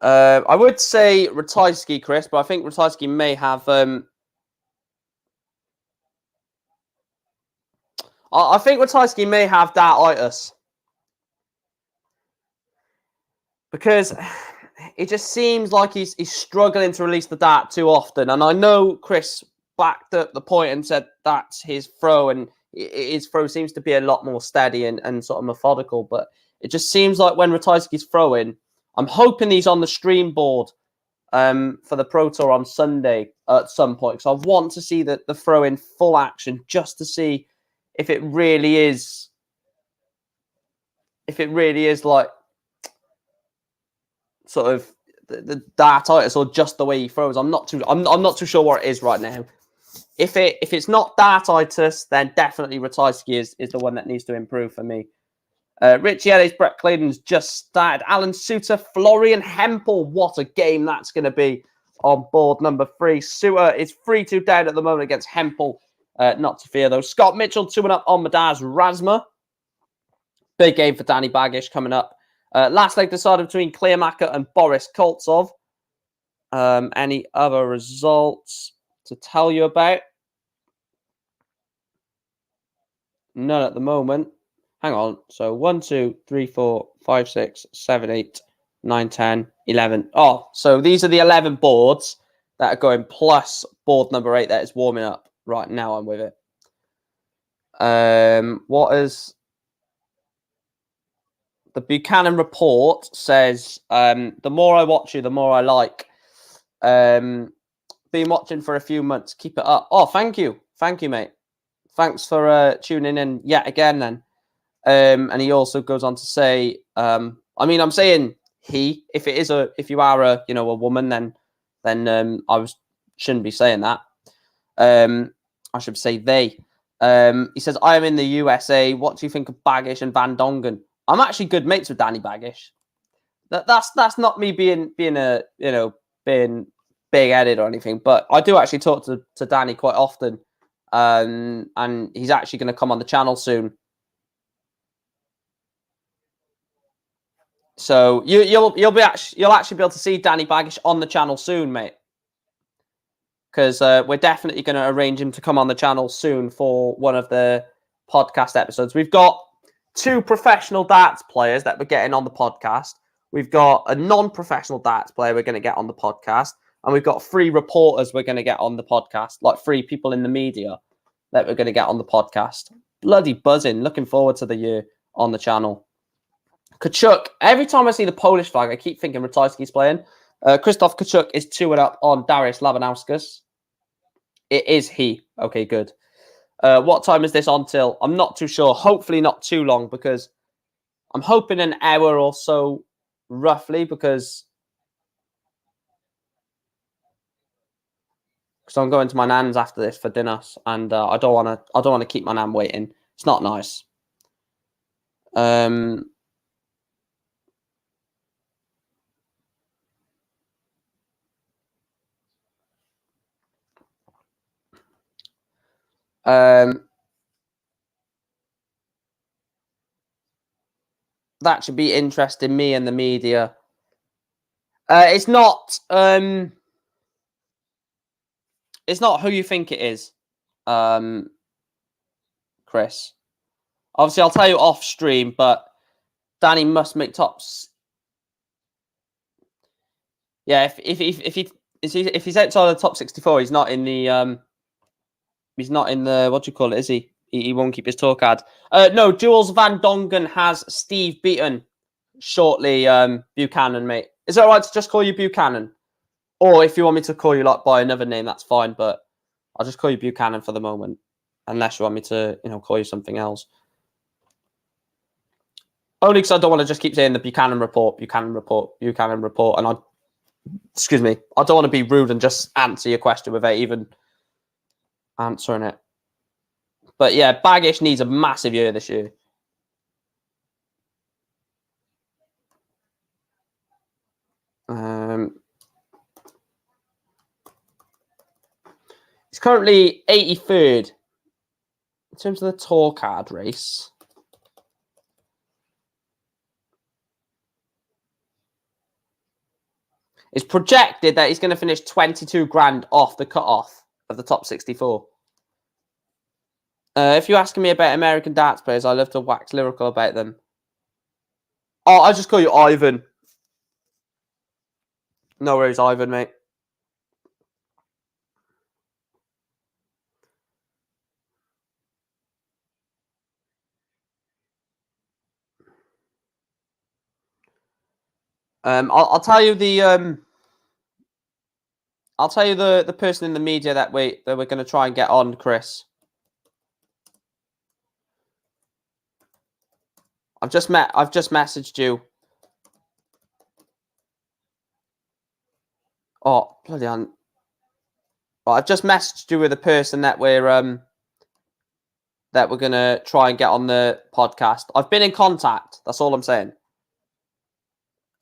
I would say Ratajski, Chris, but I think Ratajski may have I think Ratajski may have dartitis. Because it just seems like he's struggling to release the dart too often. And I know Chris backed up the point and said that's his throw, and his throw seems to be a lot more steady and sort of methodical. But it just seems like when Ratajski's throwing, I'm hoping he's on the stream board for the Pro Tour on Sunday at some point. Because I want to see the throw in full action just to see if it really is like sort of the dartitis or just the way he throws. I'm not too sure what it is right now. If it's not dartitis, then definitely Ratajski is the one that needs to improve for me. Richie Ellis, Brett Claydon's just started. Alan Suter, Florian Hempel. What a game that's going to be on board number 3. Suter is 3-2 down at the moment against Hempel. Not to fear, though. Scott Mitchell, 2-1 on Madaz Razma. Big game for Danny Baggish coming up. Last leg decided between Kleermacher and Boris Koltsov. Any other results to tell you about? None at the moment. Hang on. So 1, 2, 3, 4, 5, 6, 7, 8, 9, 10, 11. Oh, so these are the 11 boards that are going plus board number 8 that is warming up right now. I'm with it. What is... The Buchanan report says, the more I watch you, the more I like. Been watching for a few months. Keep it up. Oh, thank you. Thank you, mate. Thanks for tuning in yet again then. And he also goes on to say, I mean, I'm saying he, if you are a woman, then shouldn't be saying that. I should say they. He says, I am in the USA. What do you think of Baggish and Van Dongen? I'm actually good mates with Danny Baggish. That's not me being big-headed or anything, but I do actually talk to Danny quite often, and he's actually going to come on the channel soon. So you'll actually be able to see Danny Baggish on the channel soon, mate. Because we're definitely going to arrange him to come on the channel soon for one of the podcast episodes. We've got 2 professional darts players that we're getting on the podcast. We've got a non-professional darts player we're going to get on the podcast. And we've got 3 reporters we're going to get on the podcast. Like 3 people in the media that we're going to get on the podcast. Bloody buzzing. Looking forward to the year on the channel. Kachuk. Every time I see the Polish flag, I keep thinking Ratajski's playing. Krzysztof Kachuk is 2-up on Darius Labanauskas. It is he. Okay, good. What time is this on till? I'm not too sure. Hopefully not too long, because I'm hoping an hour or so, roughly, because I'm going to my nan's after this for dinner, and I don't want to keep my nan waiting. It's not nice. That should be interesting, me and the media. It's not who you think it is, Chris. Obviously, I'll tell you off stream, but Danny must make tops. Yeah, if he's outside the top 64, he's not in the what do you call it? Is he? He won't keep his tour card. No, Jules Van Dongen has Steve beaten shortly. Buchanan, mate. Is it all right to just call you Buchanan? Or if you want me to call you like by another name, that's fine. But I'll just call you Buchanan for the moment, unless you want me to, call you something else. Only because I don't want to just keep saying the Buchanan report, Buchanan report, Buchanan report, and I don't want to be rude and just answer your question without even answering it. But yeah, Baggish needs a massive year this year. He's currently 83rd in terms of the tour card race. It's projected that he's going to finish 22 grand off the cutoff of the top 64. If you're asking me about American darts players, I love to wax lyrical about them. Oh, I'll just call you Ivan. No worries, Ivan, mate. I'll tell you the I'll tell you the person in the media that we're going to try and get on, Chris. I've just messaged you. Oh, bloody hell. Right, I've just messaged you with the person that we're going to try and get on the podcast. I've been in contact. That's all I'm saying.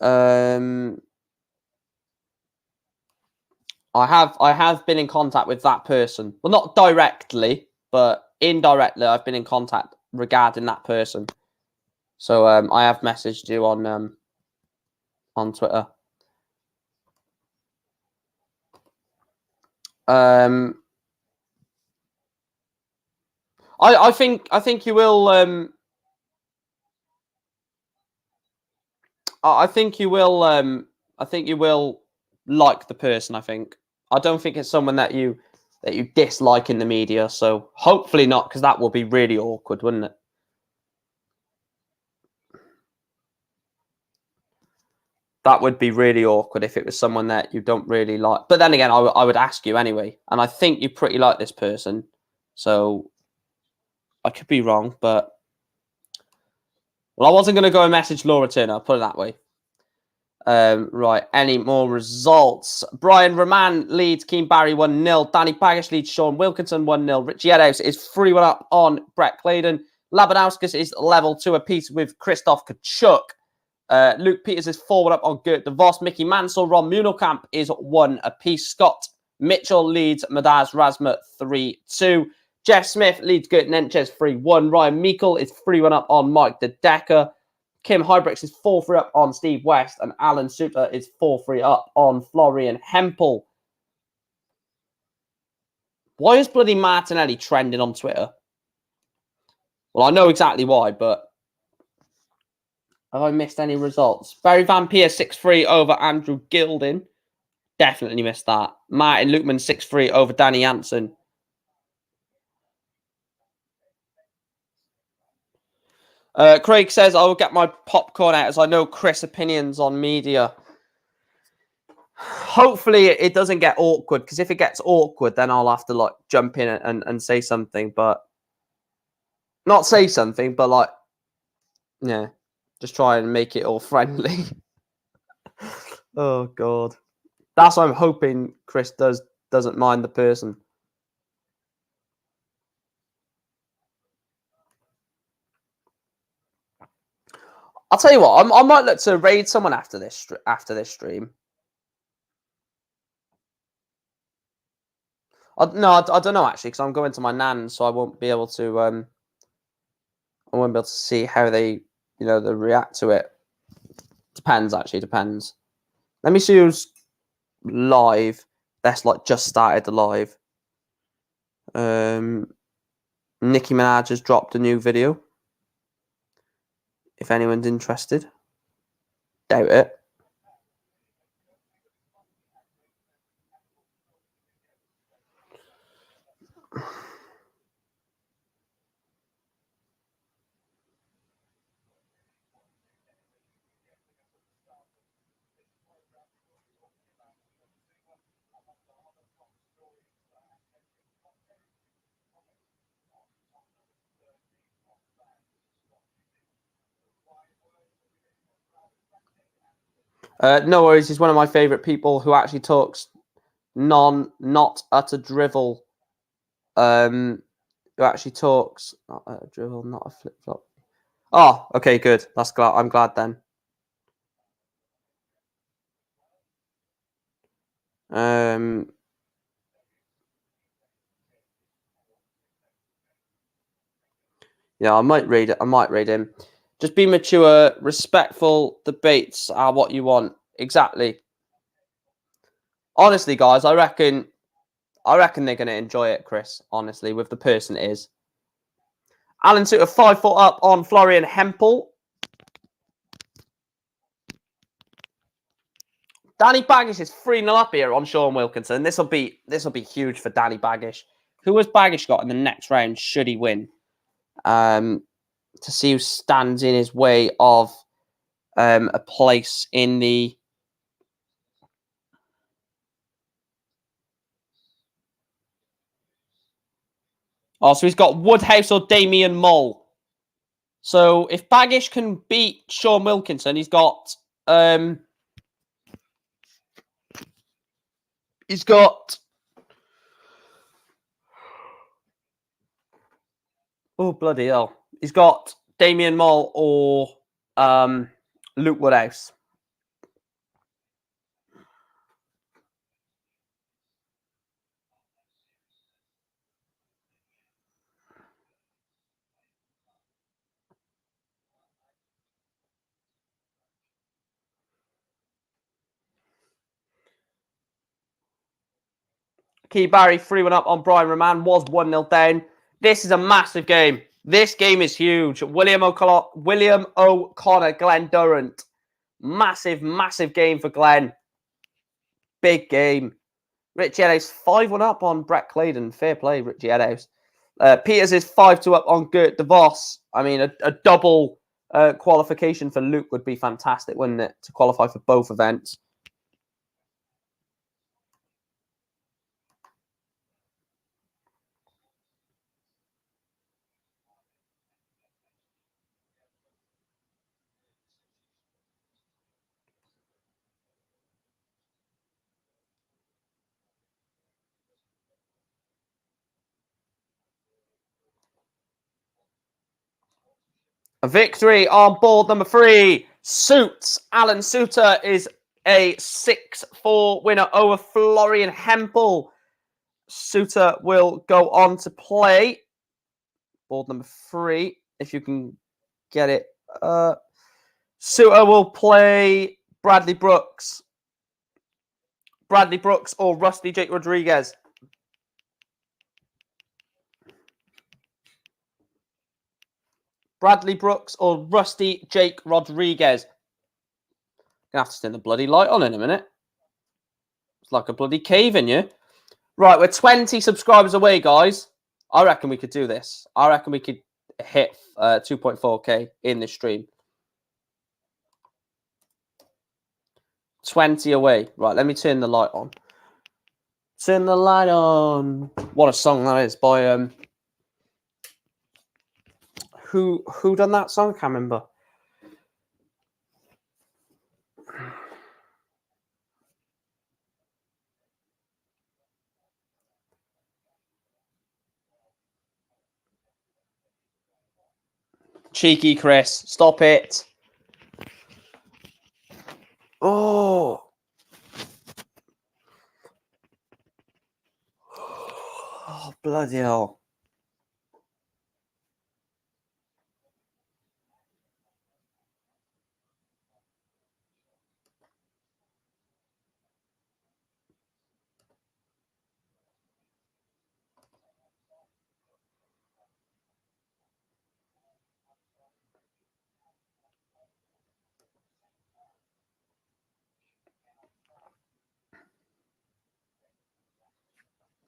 I have been in contact with that person. Well, not directly, but indirectly, I've been in contact regarding that person. So I have messaged you on Twitter. I think you will. I think you will. I think you will like the person. I don't think it's someone that you dislike in the media. So hopefully not, because that will be really awkward, wouldn't it? That would be really awkward if it was someone that you don't really like. But then again, I would ask you anyway, and I think you pretty like this person. So I could be wrong, but well, I wasn't going to go and message Laura Turner. I'll put it that way. Right, any more results? Brian Roman leads Keen Barry 1-0. Danny Baggish leads Sean Wilkinson 1-0. Richie Edhouse is 3-1 up on Brett Claydon. Labanauskas is level 2 apiece with Christoph Kachuk. Luke Peters is 4-1 up on Gert de Vos. Mickey Mansell, Ron Munelkamp is 1 apiece. Scott Mitchell leads Madaz Razma 3-2. Jeff Smith leads Gert Nenchez 3-1. Ryan Meikle is 3-1 up on Mike De Decker. Kim Hybricks is 4-3 up on Steve West, and Alan Suter is 4-3 up on Florian Hempel. Why is bloody Martinelli trending on Twitter? Well, I know exactly why, but have I missed any results? Barry Van Peer 6-3 over Andrew Gilding. Definitely missed that. Martin Lukeman 6-3 over Danny Hansen. Craig says, I will get my popcorn out as I know Chris' opinions on media. Hopefully it doesn't get awkward, because if it gets awkward, then I'll have to like jump in and say something, but not say something, but like, yeah, just try and make it all friendly. Oh God, that's what I'm hoping Chris doesn't mind the person. I'll tell you what, I might look to raid someone after this stream. I don't know actually, because I'm going to my nan's, so I won't be able to see how they they react to it. Depends. Let me see who's live. That's like just started the live. Nicki Minaj has dropped a new video. If anyone's interested, doubt it. No worries. He's one of my favorite people who actually talks not utter drivel. Who actually talks not a drivel, not a flip flop. Oh, okay, good. I'm glad then. Yeah, I might read him. Just be mature, respectful. Debates are what you want. Exactly. Honestly, guys, I reckon they're going to enjoy it, Chris. Honestly, with the person it is. Alan Suter 5 foot up on Florian Hempel. Danny Baggish is 3-0 up here on Sean Wilkinson. This will be huge for Danny Baggish. Who has Baggish got in the next round should he win? To see who stands in his way of a place in the... Oh, so he's got Woodhouse or Damian Mull. So if Baggish can beat Sean Wilkinson, he's got... Oh, bloody hell. He's got Damian Mull or Luke Woodhouse. Key Barry 3-1 up on Brian Roman. Was 1-0 down. This is a massive game. This game is huge. William O'Connor, Glenn Durrant. Massive, massive game for Glenn. Big game. Richie Eddowes 5-1 up on Brett Claydon. Fair play, Richie Eddowes. Peters is 5-2 up on Gert de Vos. I mean, a double qualification for Luke would be fantastic, wouldn't it? To qualify for both events. A victory on board number 3. Suits. Alan Suter is a 6-4 winner over Florian Hempel. Suter will go on to play board number 3. If you can get it. Suter will play Bradley Brooks. Bradley Brooks or Rusty Jake Rodriguez. Bradley Brooks or Rusty Jake Rodriguez. Gonna have to turn the bloody light on in a minute. It's like a bloody cave in you. Right, we're 20 subscribers away, guys. I reckon we could do this. I reckon we could hit 2.4k in this stream. 20 away. Right, let me turn the light on. Turn the light on. What a song that is by who done that song? I can't remember. Cheeky Chris, stop it. Oh. Oh, bloody hell.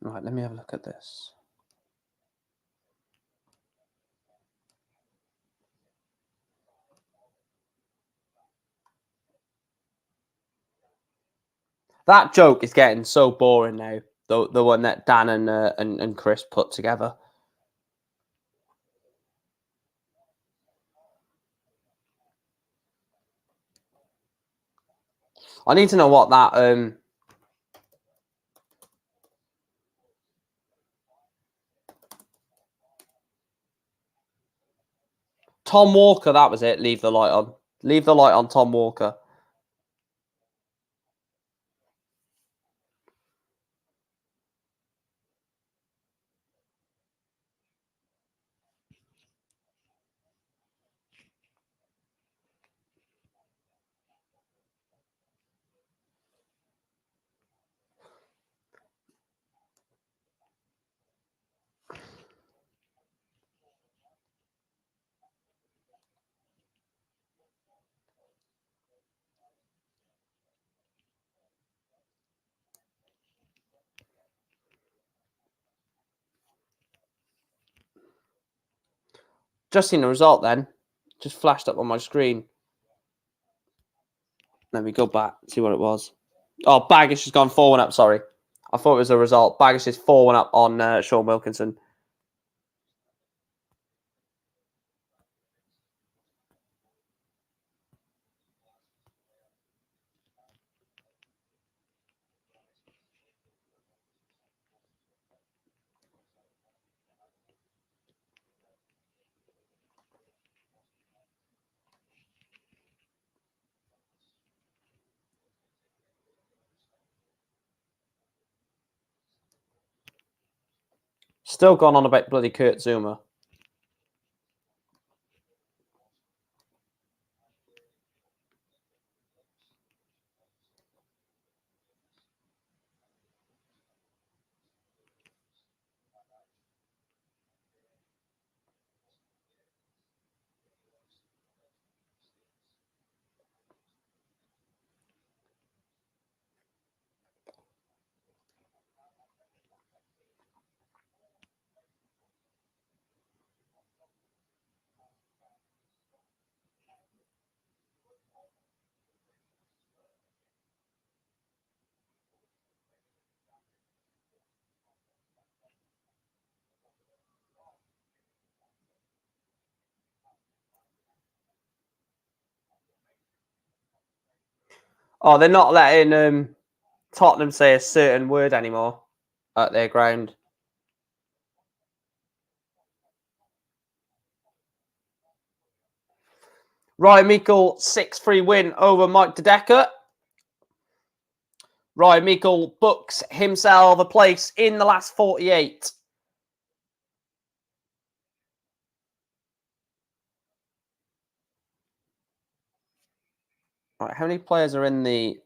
Right, let me have a look at this. That joke is getting so boring now. The one that Dan and Chris put together. I need to know what that Tom Walker, that was it. Leave the light on. Leave the light on, Tom Walker. Just seen the result then. Just flashed up on my screen. Let me go back, see what it was. Oh, Baggish has gone 4-1 up, sorry. I thought it was a result. Baggish is 4-1 up on Sean Wilkinson. Still gone on about bloody Kurt Zuma. Oh, they're not letting Tottenham say a certain word anymore at their ground. Ryan Meikle, 6-3 win over Mike De Decker. Ryan Meikle books himself a place in the last 48. Right, how many players are in the...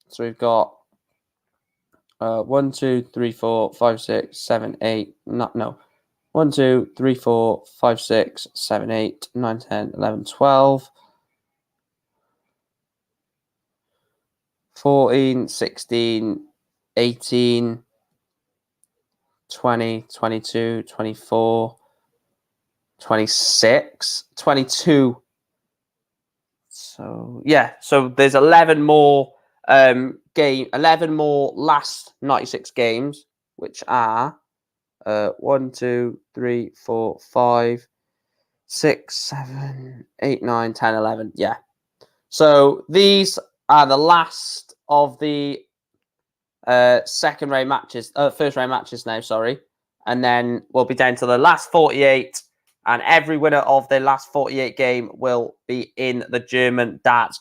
So we've got 1, 2, 3, 4, 5, 6, 7, 8... No. 1, 2, 3, 4, 5, 6, 7, 8, 9, 10, 11, 12... 14, 16, 18, 20, 22, 24, 26, 22. So, yeah. So, there's 11 more 11 more last 96 games, which are 1, 2, 3, 4, 5, 6, 7, 8, 9, 10, 11. Yeah. So, these are the last of the second-round matches, first-round matches now, sorry. And then we'll be down to the last 48, and every winner of the last 48 game will be in the German Darts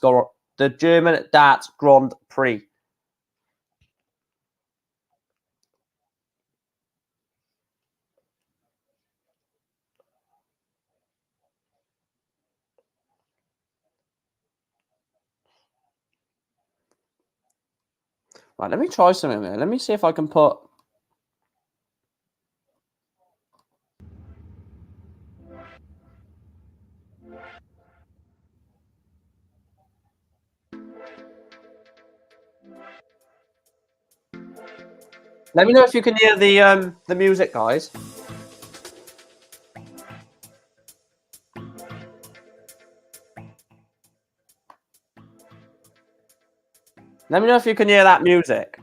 Grand Prix. Right, let me try something here. Let me see if I can put... Let me know if you can hear the music, guys. Let me know if you can hear that music.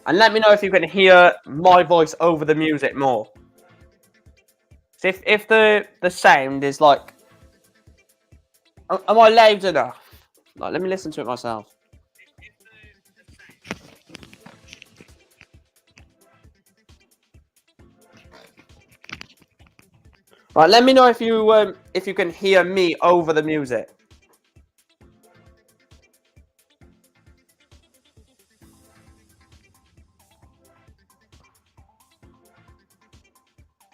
And let me know if you can hear my voice over the music more. So if the sound is like... Am I loud enough? Like, let me listen to it myself. Right, let me know if you can hear me over the music.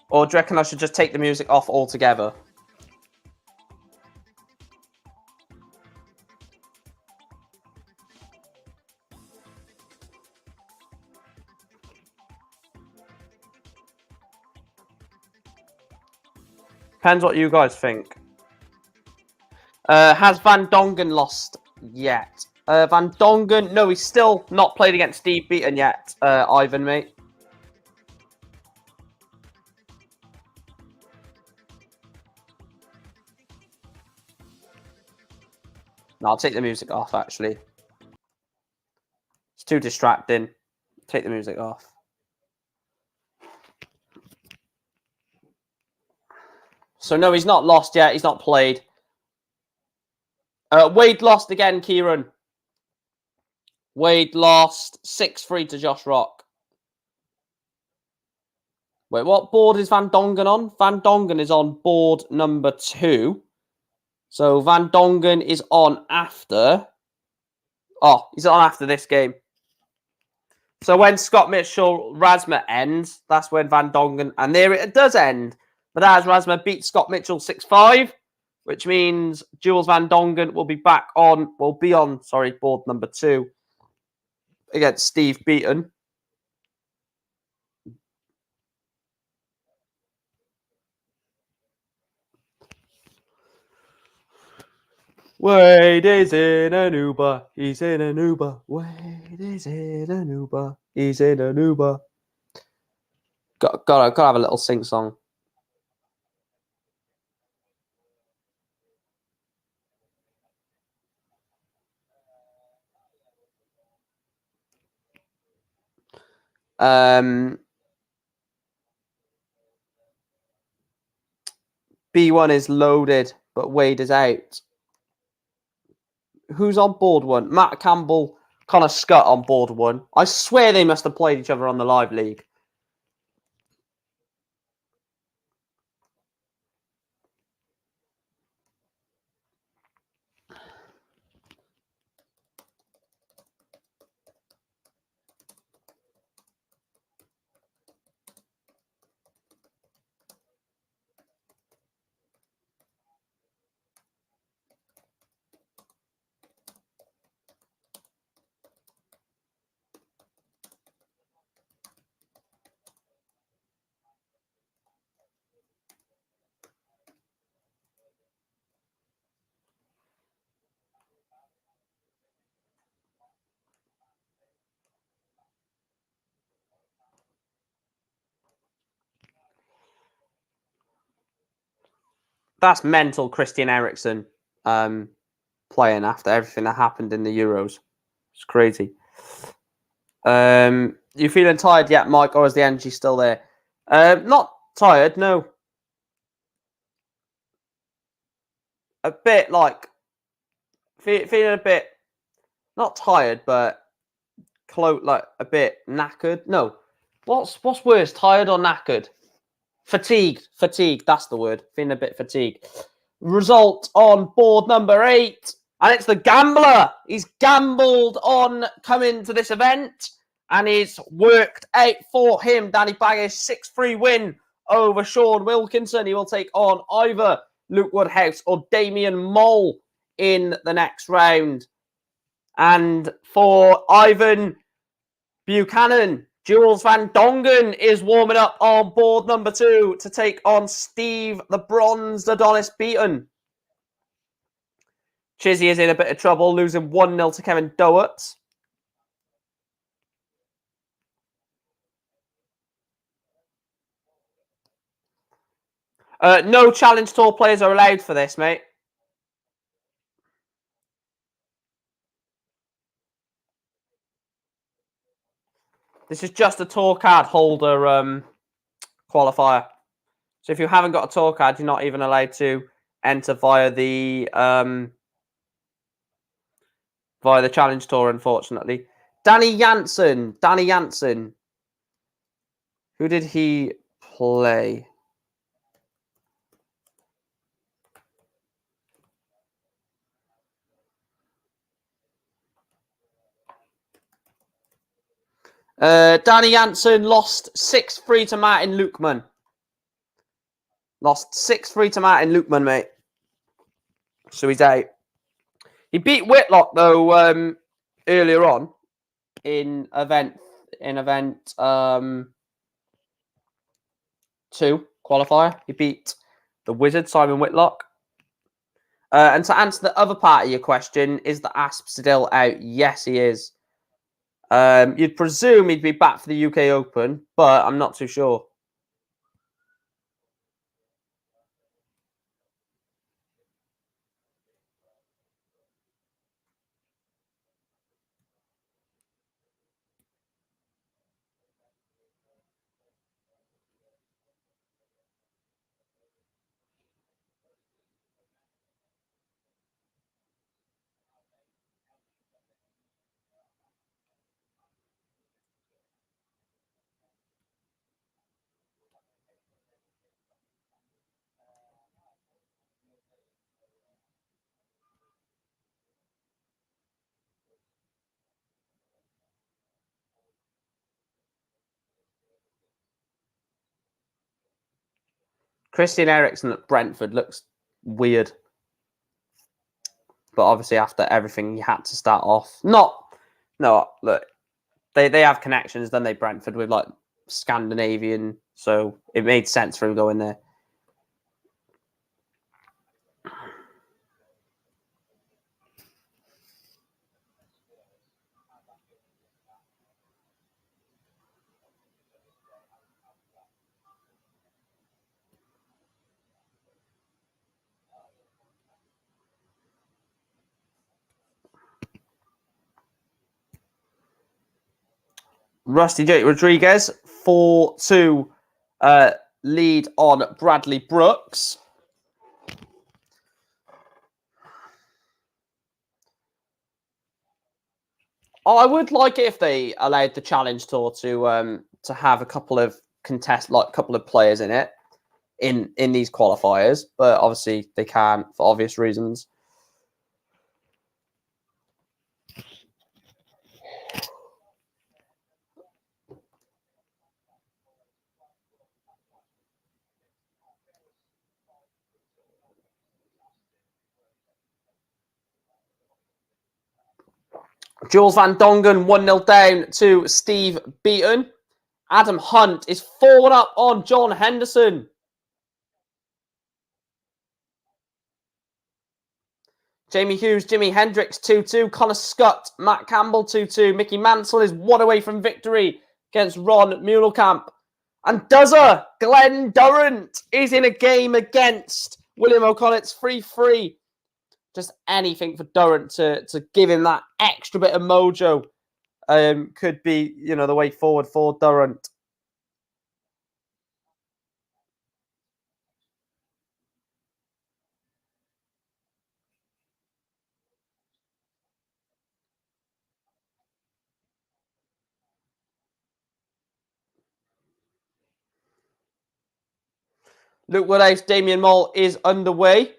Or do you reckon I should just take the music off altogether? Depends what you guys think. Has Van Dongen lost yet? Van Dongen, no, he's still not played against Steve Beaton yet, Ivan, mate. No, I'll take the music off, actually. It's too distracting. Take the music off. So, no, he's not lost yet. He's not played. Wade lost again, Kieran. Wade lost 6-3 to Josh Rock. Wait, what board is Van Dongen on? Van Dongen is on board number 2. So Van Dongen is on after... Oh, he's on after this game. So when Scott Mitchell Rasma ends, that's when Van Dongen... And there it does end. But as Rasma beats Scott Mitchell 6-5, which means Jules Van Dongen will be back on... Will be on, sorry, board number 2 against Steve Beaton. Wade is in an Uber. He's in an Uber. Wade is in an Uber. He's in an Uber. Gotta have a little sing song. B1 is loaded, but Wade is out. Who's on board 1? Matt Campbell, Connor Scott on board 1. I swear they must have played each other on the live league. That's mental, Christian Eriksen playing after everything that happened in the Euros. It's crazy. You feeling tired yet, Mike, or is the energy still there? Not tired, no. A bit like feeling a bit not tired, but like a bit knackered. No, what's worse, tired or knackered? Fatigued. That's the word. Feeling a bit fatigued. Result on board number 8, and it's the gambler. He's gambled on coming to this event, and it's worked out for him. Danny Baggish 6-3 win over Sean Wilkinson. He will take on either Luke Woodhouse or Damian Mole in the next round. And for Ivan Buchanan, Jules Van Dongen is warming up on board number 2 to take on Steve the Bronzed Adonis Beaton. Chizzy is in a bit of trouble, losing 1-0 to Kevin Dowett. No Challenge Tour players are allowed for this, mate. This is just a tour card holder qualifier. So if you haven't got a tour card, you're not even allowed to enter via the Challenge Tour, unfortunately. Danny Jansen. Who did he play? Danny Jansen lost 6-3 to Martin Lukeman. Lost 6-3 to Martin Lukeman, mate. So he's out. He beat Whitlock, though, earlier on in event 2 qualifier. He beat the Wizard, Simon Whitlock. And to answer the other part of your question, is the Asp still out? Yes, he is. You'd presume he'd be back for the UK Open, but I'm not too sure. Christian Eriksen at Brentford looks weird. But obviously after everything, he had to start off. No, look, they have connections, don't they, Brentford, with like Scandinavian, so it made sense for him going there. Rusty J. Rodriguez, 4-2 lead on Bradley Brooks. I would like it if they allowed the Challenge Tour to have a couple of couple of players in it in these qualifiers, but obviously they can't for obvious reasons. Jules Van Dongen 1-0 down to Steve Beaton. Adam Hunt is forward up on John Henderson. Jamie Hughes, Jimi Hendrix 2-2. Connor Scott, Matt Campbell 2-2. Mickey Mansell is one away from victory against Ron Muhlenkamp. And Duzzer, Glenn Durrant is in a game against William O'Connor. It's 3-3. Just anything for Durrant to give him that extra bit of mojo could be, the way forward for Durrant. Luke Woodhouse, Damien Moll is underway.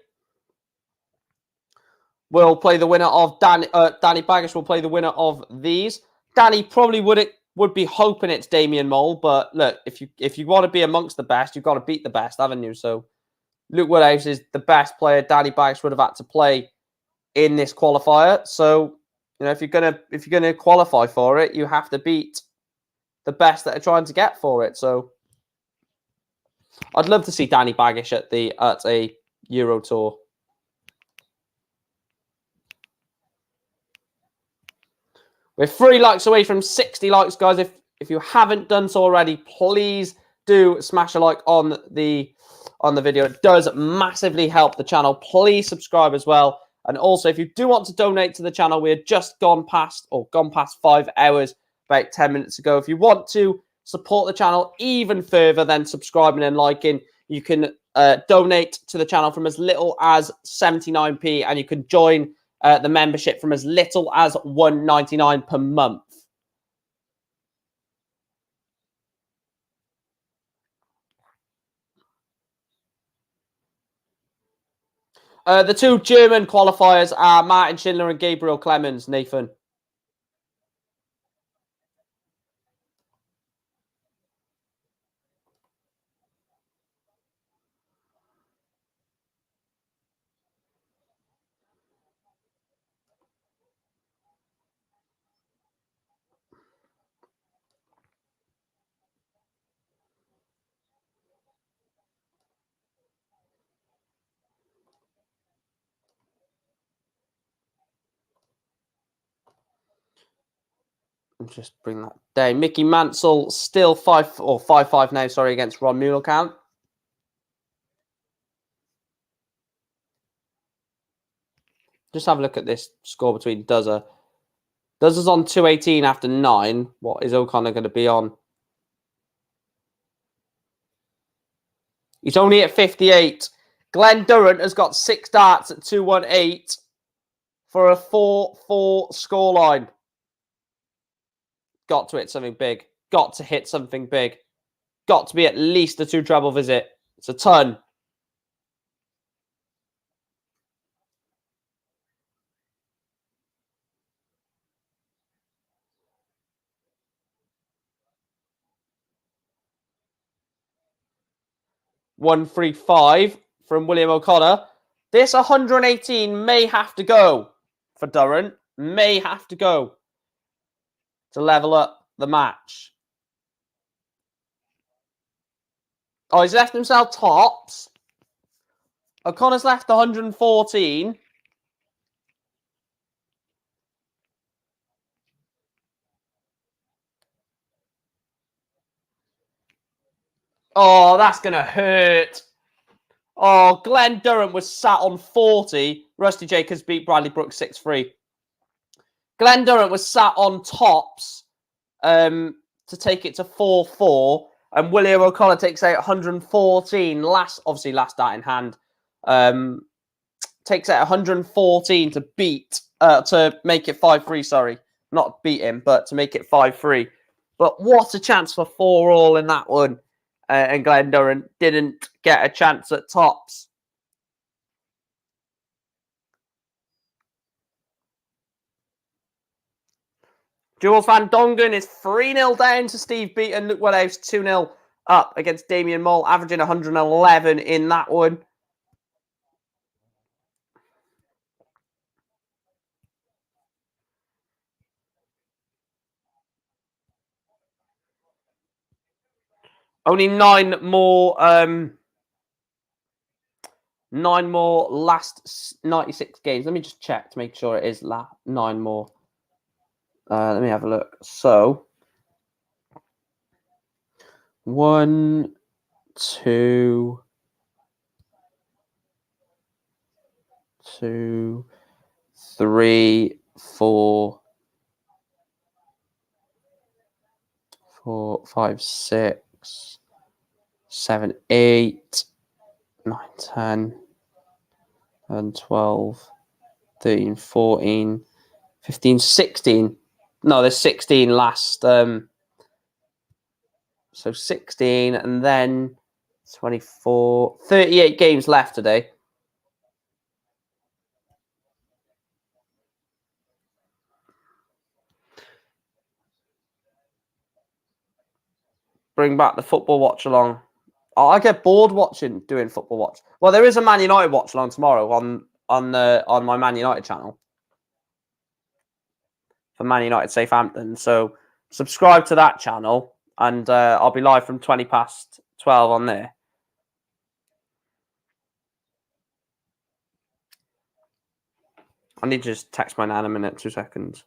We'll play the winner of Danny Baggish will play the winner of these. Danny probably would be hoping it's Damien Moll, but look, if you want to be amongst the best, you've got to beat the best, haven't you? So Luke Woodhouse is the best player Danny Baggish would have had to play in this qualifier. So, if you're gonna qualify for it, you have to beat the best that are trying to get for it. So I'd love to see Danny Baggish at a Euro Tour. We're 3 likes away from 60 likes, guys. If you haven't done so already, please do smash a like on the video. It does massively help the channel. Please subscribe as well. And also, if you do want to donate to the channel, we had just gone past 5 hours about 10 minutes ago. If you want to support the channel even further than subscribing and liking, you can donate to the channel from as little as 79p, and you can join the membership from as little as $1.99 per month. The 2 German qualifiers are Martin Schindler and Gabriel Clemens, Nathan. Just bring that down. Mickey Mansell still 5-5 now, sorry, against Ron Muhlenkamp. Just have a look at this score between Duzzer. Duzzer's on 218 after 9. What is O'Connor going to be on? He's only at 58. Glenn Durrant has got 6 darts at 218 for a 4-4 scoreline. Got to hit something big. Got to hit something big. Got to be at least a 2 treble visit. It's a ton. 135 from William O'Connor. This 118 may have to go for Durrant. May have to go to level up the match. Oh, he's left himself tops. O'Connor's left 114. Oh, that's going to hurt. Oh, Glenn Durrant was sat on 40. Rusty Jacobs beat Bradley Brooks 6-3. Glenn Durrant was sat on tops to take it to 4-4. And William O'Connor takes out 114. Last out in hand. Takes out 114 to beat, to make it 5-3, sorry. Not beat him, but to make it 5-3. But what a chance for 4-all in that one. And Glenn Durrant didn't get a chance at tops. Jules Van Dongen is 3-0 down to Steve Beaton. Luke Woodhouse 2-0 up against Damian Mole, averaging 111 in that one. Only 9 more last 96 games. Let me just check to make sure it is 9 more. Let me have a look. So 1, 2, 3, 4, 5, 6, 7, 8, 9, 10, 11, 12, 13, 14, 15, 16. No, there's 16 last. So 16 and then 24, 38 games left today. Bring back the football watch along. Oh, I get bored doing football watch. Well, there is a Man United watch along tomorrow on my Man United channel for Man United Southampton. So subscribe to that channel, and I'll be live from 20 past 12 on there. I need to just text my nan a minute, 2 seconds.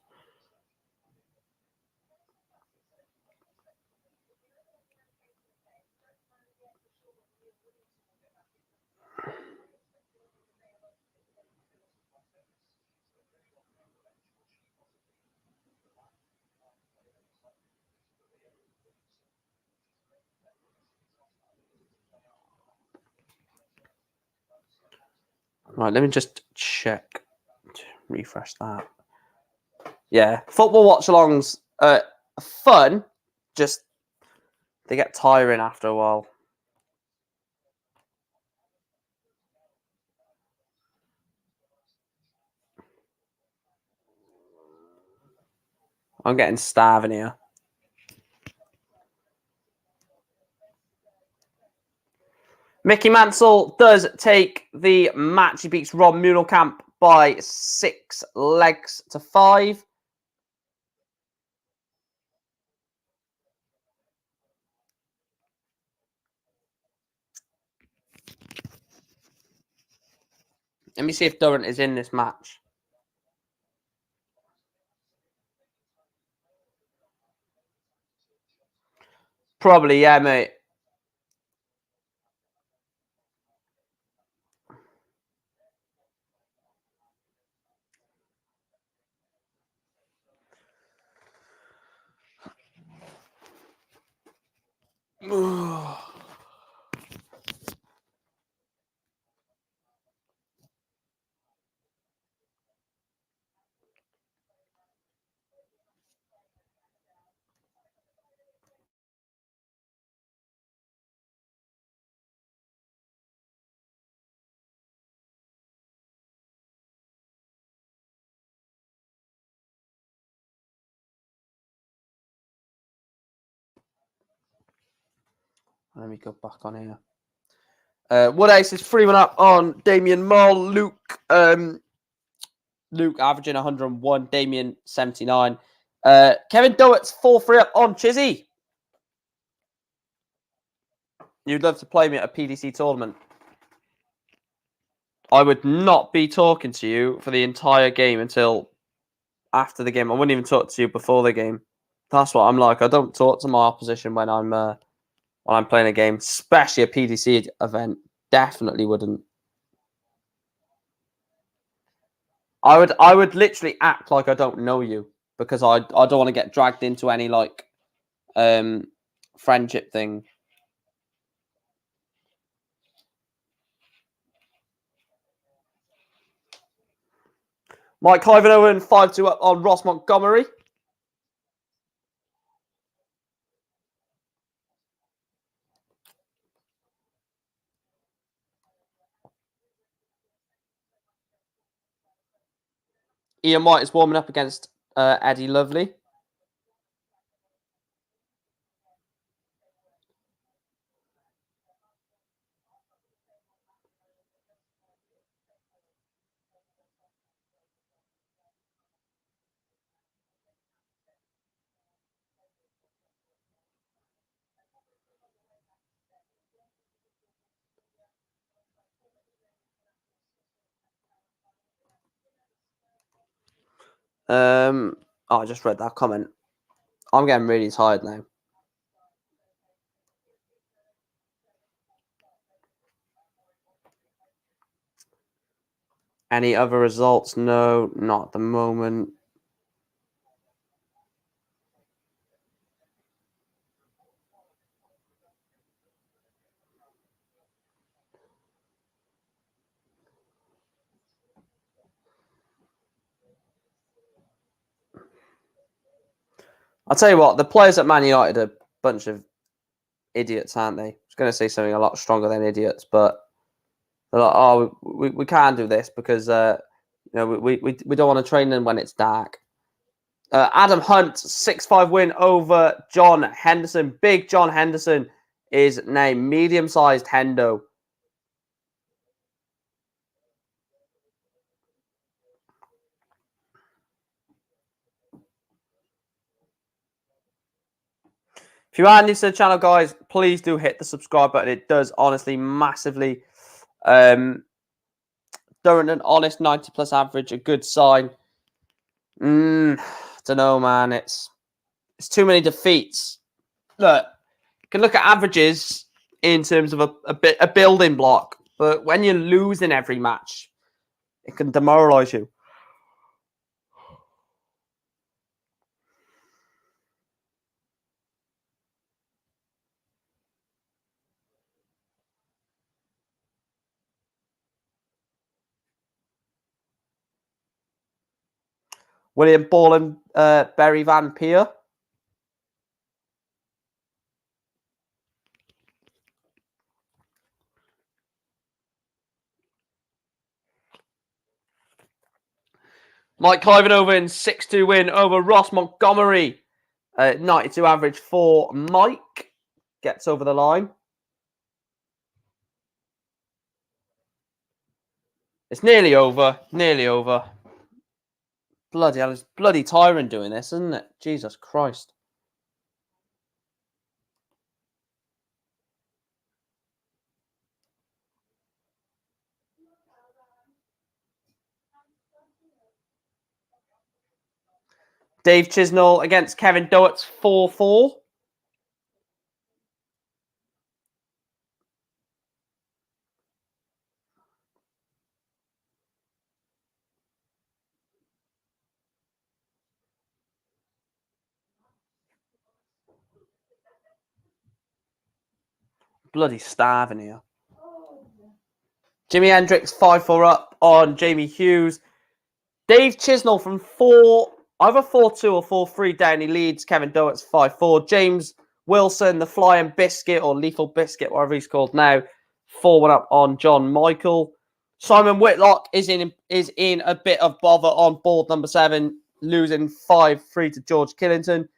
Right, let me just check. Refresh that. Yeah, football watch-alongs are fun. Just they get tiring after a while. I'm getting starving here. Mickey Mansell does take the match. He beats Rob Muhlenkamp by 6 legs to 5. Let me see if Durrant is in this match. Probably, yeah, mate. Let me go back on here. Wood Ace is 3-1 up on Damien Moll. Luke averaging 101. Damien 79. Kevin Doett's 4-3 up on Chizzy. You'd love to play me at a PDC tournament. I would not be talking to you for the entire game until after the game. I wouldn't even talk to you before the game. That's what I'm like. I don't talk to my opposition when I'm playing a game, especially a PDC event. Definitely wouldn't. I would literally act like I don't know you because I don't want to get dragged into any like friendship thing. Mike Cliven 5-2 up on Ross Montgomery. Ian White is warming up against Eddie Lovely. I just read that comment. I'm getting really tired now. Any other results? No, not at the moment. I'll tell you what, the players at Man United are a bunch of idiots, aren't they? I was going to say something a lot stronger than idiots, but they're like, oh, we can't do this because we don't want to train them when it's dark. Adam Hunt, 6-5 win over John Henderson. Big John Henderson is now medium-sized Hendo. If you are new to the channel, guys, please do hit the subscribe button. It does honestly massively. During an honest 90+ average, a good sign. I don't know, man. It's too many defeats. Look, you can look at averages in terms of a building block, but when you're losing every match, it can demoralize you. William Ball and Barry Van Peer. Mike Cliven 6-2 win over Ross Montgomery. 92 average for Mike. Gets over the line. It's nearly over. Nearly over. Bloody hell, it's bloody Tyrant doing this, isn't it? Jesus Christ. Dave Chisnall against Kevin Doett's 4-4. Bloody starving here. Jimi Hendrix 5-4 up on Jamie Hughes. Dave Chisnall from either 4-2 or 4-3 down. He leads Kevin Doett's 5-4. James Wilson, the Flying Biscuit or Lethal Biscuit, whatever he's called now, 4-1 up on John Michael. Simon Whitlock is in a bit of bother on board number 7, losing 5-3 to George Killington.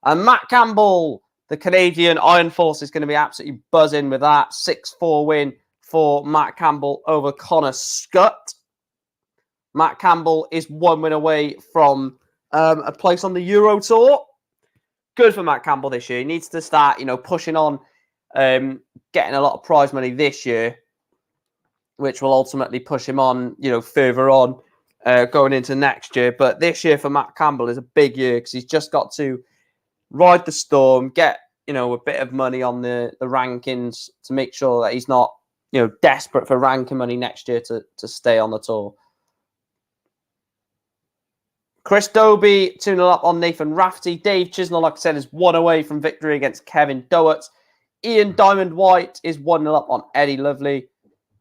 And Matt Campbell, the Canadian Iron Force, is going to be absolutely buzzing with that 6-4 win for Matt Campbell over Connor Scott. Matt Campbell is 1 win away from a place on the Euro Tour. Good for Matt Campbell this year. He needs to start, pushing on, getting a lot of prize money this year, which will ultimately push him on, further on going into next year. But this year for Matt Campbell is a big year because he's just got to ride the storm, get, a bit of money on the rankings to make sure that he's not, desperate for ranking money next year to stay on the tour. Chris Dobie 2-0 up on Nathan Rafferty. Dave Chisnell, like I said, is 1 away from victory against Kevin Doherty. Ian Diamond White is 1-0 up on Eddie Lovely.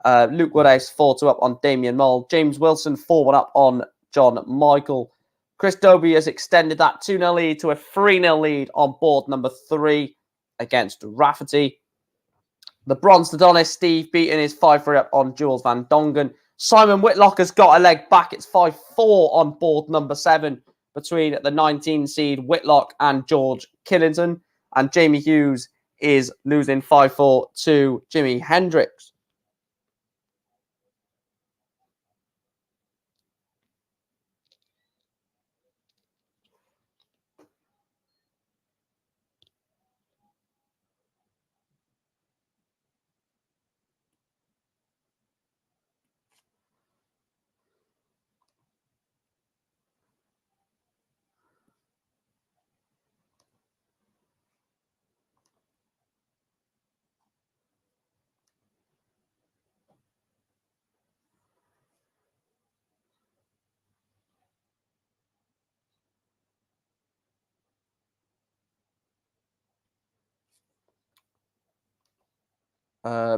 Luke Woodhouse 4-2 up on Damian Mull. James Wilson 4-1 up on John Michael. Chris Dobie has extended that 2-0 lead to a 3-0 lead on board number 3 against Rafferty. The Bronze Adonis, Steve Beaton, is 5-3 up on Jules Van Dongen. Simon Whitlock has got a leg back. It's 5-4 on board number 7 between the 19 seed Whitlock and George Killington. And Jamie Hughes is losing 5-4 to Jimi Hendrix.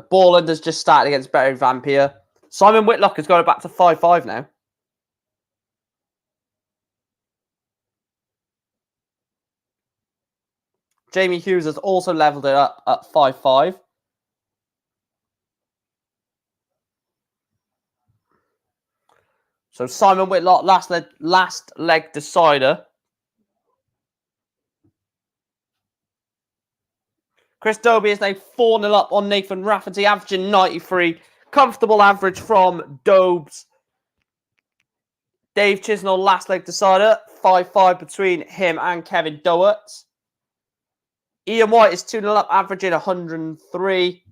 Borland has just started against Barry Vampire. Simon Whitlock has got it back to 5-5 now. Jamie Hughes has also levelled it up at 5-5. So Simon Whitlock, last leg decider. Chris Dobie is now 4-0 up on Nathan Rafferty, averaging 93. Comfortable average from Dobes. Dave Chisnell, last leg decider. 5-5 between him and Kevin Doherty. Ian White is 2-0 up, averaging 103.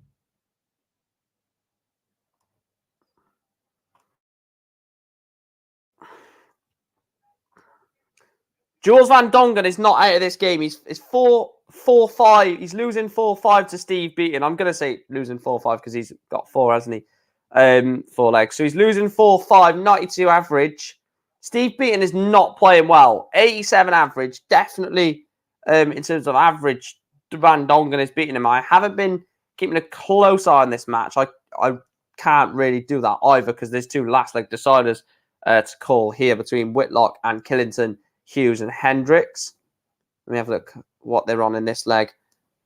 Jules Van Dongen is not out of this game. He's 4-5. He's losing 4-5 to Steve Beaton. I'm going to say losing 4-5 because he's got 4, hasn't he? 4 legs. So he's losing 4-5, 92 average. Steve Beaton is not playing well. 87 average. Definitely, in terms of average, Van Dongen is beating him. I haven't been keeping a close eye on this match. I can't really do that either because there's 2 last leg deciders to call here between Whitlock and Killington, Hughes and Hendricks. Let me have a look what they're on in this leg.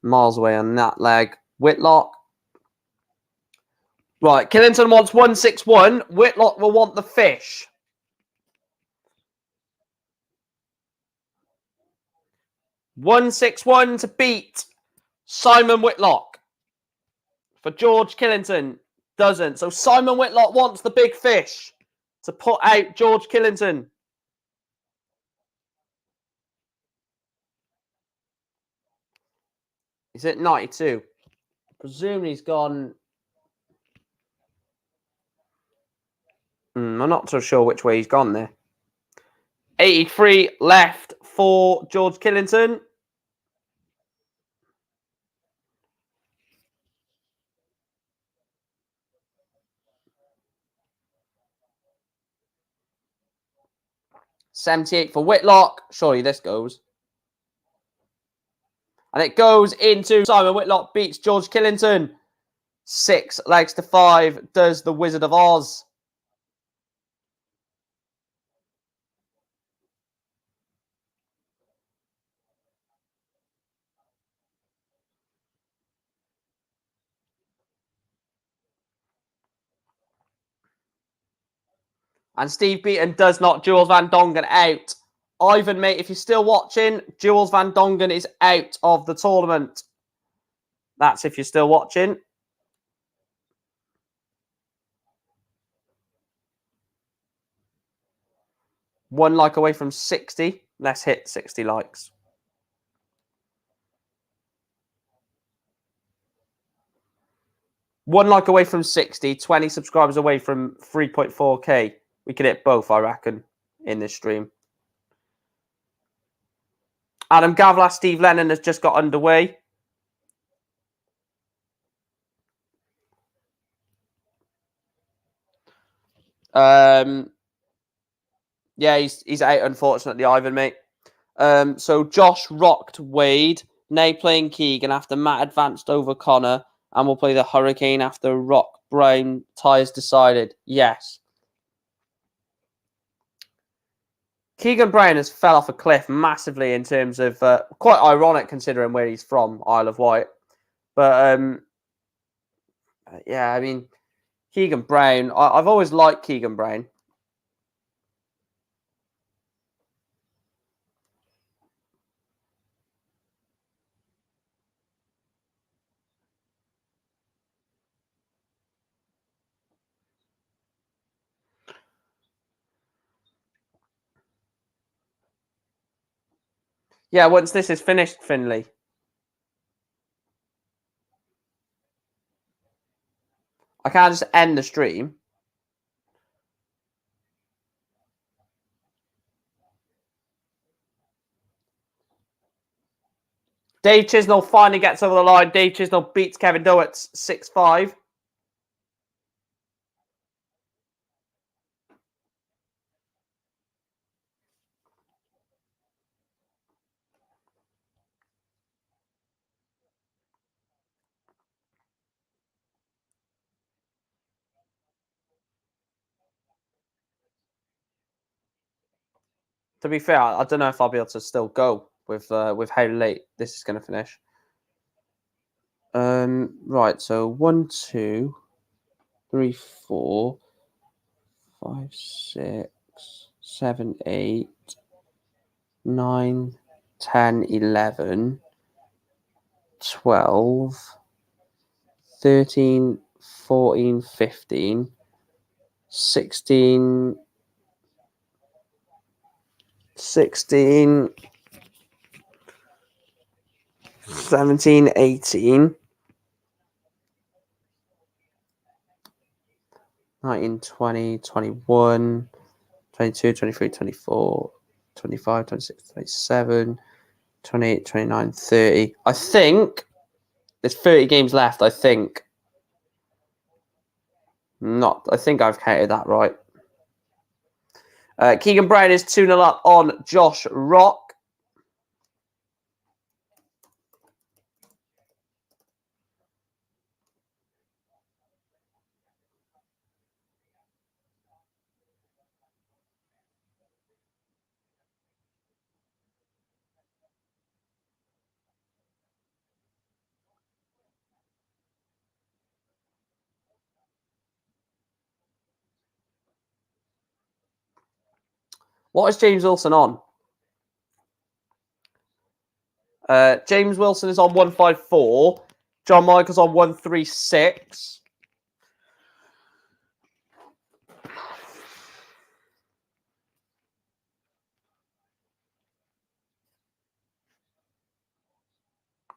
Miles away on that leg. Whitlock. Right, Killington wants 161. Whitlock will want the fish. $161 to beat Simon Whitlock. For George Killington, doesn't. So Simon Whitlock wants the big fish to put out George Killington. He's at 92. Presume he's gone. I'm not so sure which way he's gone there. 83 left for George Killington. $78 for Whitlock. Surely this goes. And it goes into Simon Whitlock beats George Killington. 6 legs to 5 does the Wizard of Oz. And Steve Beaton does knock Jules Van Dongen out. Ivan, mate, if you're still watching, Jules Van Dongen is out of the tournament. That's if you're still watching. 1 like away from 60. Let's hit 60 likes. One like away from 60, 20 subscribers away from 3.4k. We could hit both, I reckon, in this stream. Adam Gavlas, Steve Lennon has just got underway. Yeah, he's out, unfortunately, Ivan, mate. So Josh rocked Wade. Nay playing Keegan after Matt advanced over Connor. And we'll play the Hurricane after Rock Brown ties decided. Yes. Keegan Brown has fell off a cliff massively in terms of... quite ironic considering where he's from, Isle of Wight. But, yeah, I mean, Keegan Brown... I've always liked Keegan Brown. Yeah, once this is finished, Finley. I can't just end the stream. Dave Chisnell finally gets over the line. Dave Chisnell beats Kevin Dowitz 6-5. To be fair, I don't know if I'll be able to still go with how late this is going to finish. Right. So 1, 2, 3, 4, 5, 6, 7, 8, 9, 10, 11, 12, 13, 14, 15, 16, 17, 18, 19, 20, 21, 22, 23, 24, 25, 26, 27, 28, 29, 30. I think there's 30 games left, I think. I think I've counted that right. Keegan Brown is 2-0 up on Josh Rock. What is James Wilson on? James Wilson is on 154. John Michael's on 136.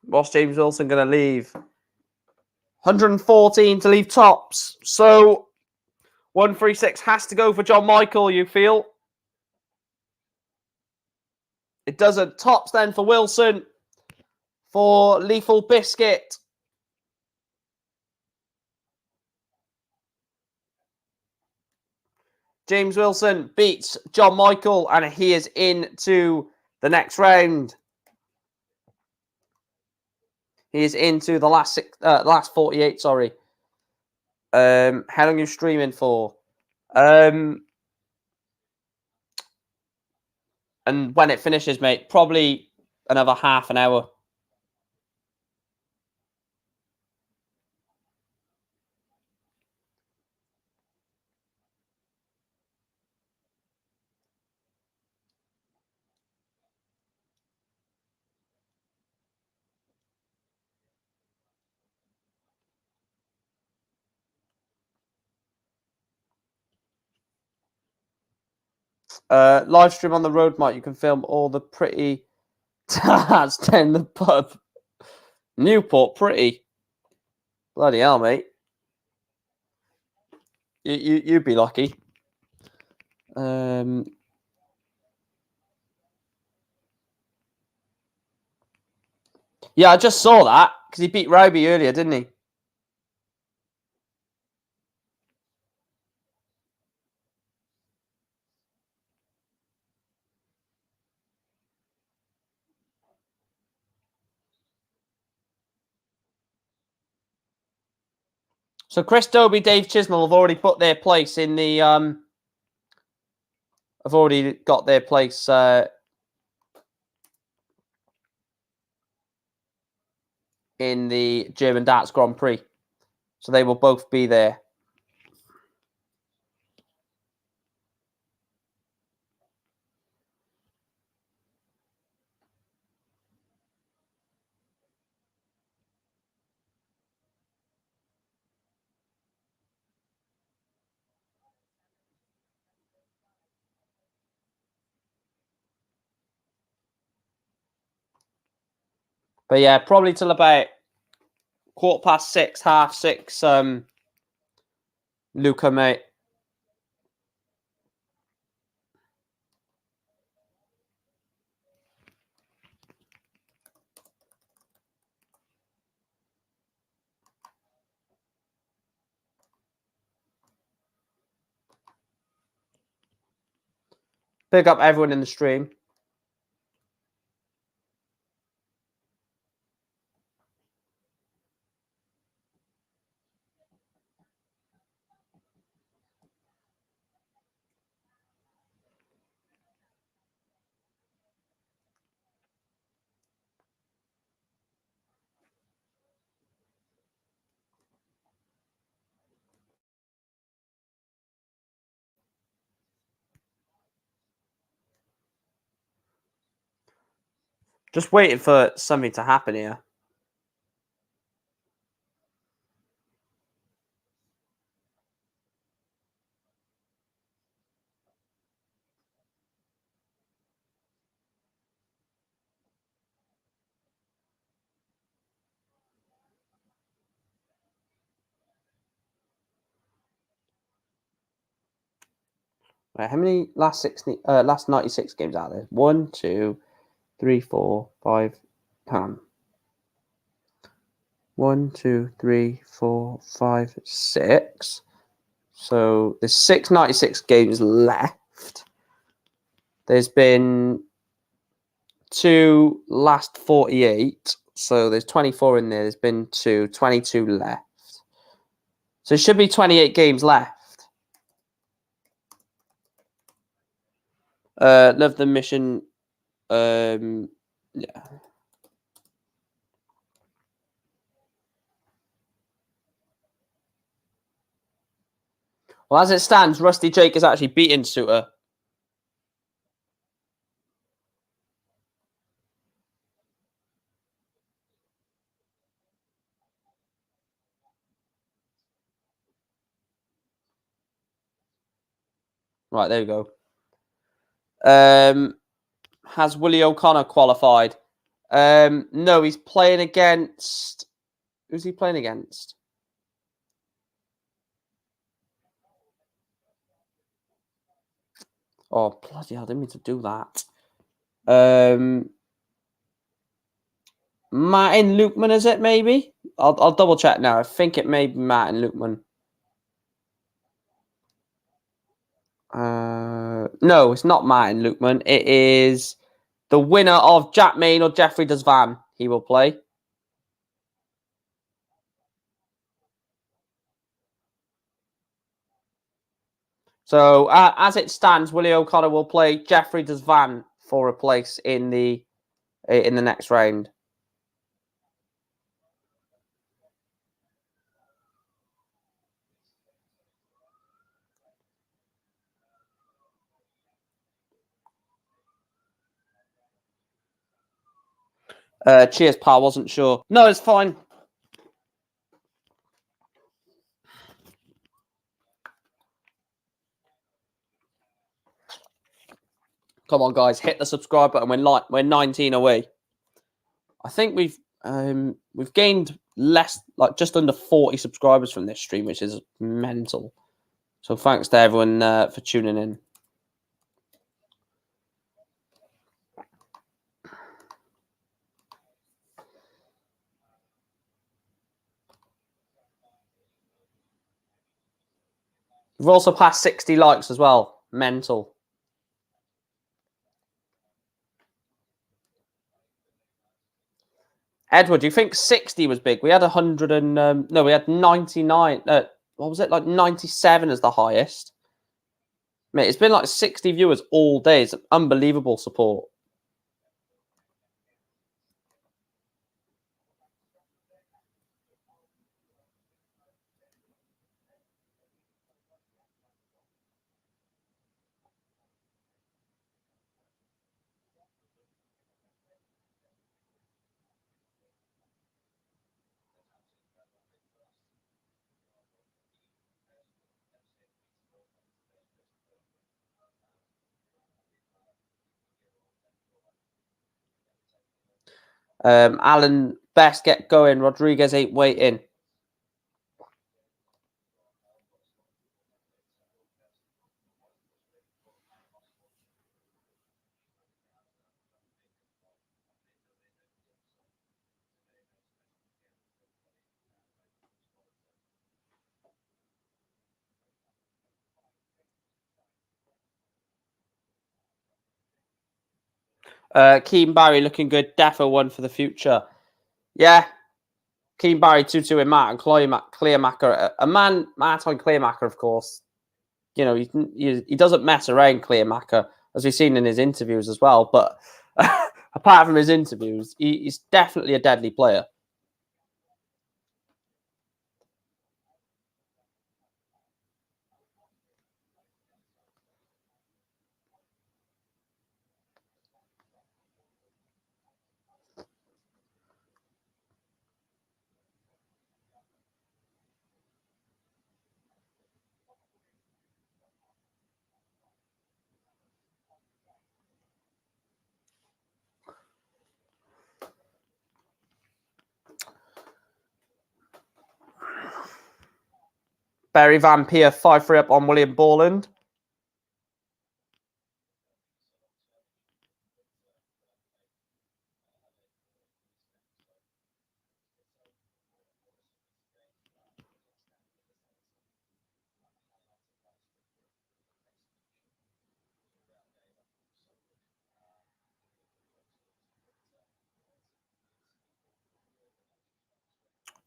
What's James Wilson going to leave? 114 to leave tops. So 136 has to go for John Michael, you feel? It doesn't. Tops then for Wilson. For Lethal Biscuit. James Wilson beats John Michael, and he is into the next round. He is into the last 48. Sorry. How long are you streaming for? And when it finishes, mate, probably another half an hour. Live stream on the road, Mike. You can film all the pretty tats down the pub. Newport, pretty. Bloody hell, mate. You'd be lucky. Yeah, I just saw that because he beat Roby earlier, didn't he? So Chris Dobie, Dave Chisnell have already put their place in the have already got their place in the German Darts Grand Prix. So they will both be there. But yeah, probably till about 6:15, 6:30, Luca, mate. Big up everyone in the stream. Just waiting for something to happen here. Right, how many last 96 games out there? 1, 2, 3, 4, 5. 1, 2, 3, 4, 5, 6. So there's 696 games left. There's been 2 last 48. So there's 24 in there. There's been 22 left. So it should be 28 games left. Love the mission. Yeah. Well, as it stands, Rusty Jake is actually beating Suter. Right, there we go. Has Willie O'Connor qualified? No, he's playing against... Who's he playing against? Oh, bloody hell, I didn't mean to do that. Martin Lukeman, is it, maybe? I'll double check now. I think it may be Martin Lukeman. No, it's not Martin Lukeman. It is the winner of Jack Main or Jeffrey Desvan. He will play. So, as it stands, Willie O'Connor will play Jeffrey Desvan for a place in the next round. Cheers, pal. Wasn't sure. No, it's fine. Come on, guys, hit the subscribe button. We're 19 away. I think we've gained less, like just under 40 subscribers from this stream, which is mental. So thanks to everyone for tuning in. We've also passed 60 likes as well. Mental. Edward, do you think 60 was big? We had 100 and no, we had 99. What was it, like 97 as the highest? Mate, it's been like 60 viewers all day. It's an unbelievable support. Alan, best get going. Rodriguez ain't waiting. Keane Barry looking good. Defo one for the future. Yeah. Keane Barry 2-2 in Matt and Clearmacher. A man, Martin Clearmacher, of course. You know, he doesn't mess around, Clearmacher, as we've seen in his interviews as well. But apart from his interviews, he's definitely a deadly player. Barry Van Peer 5-3 up on William Borland.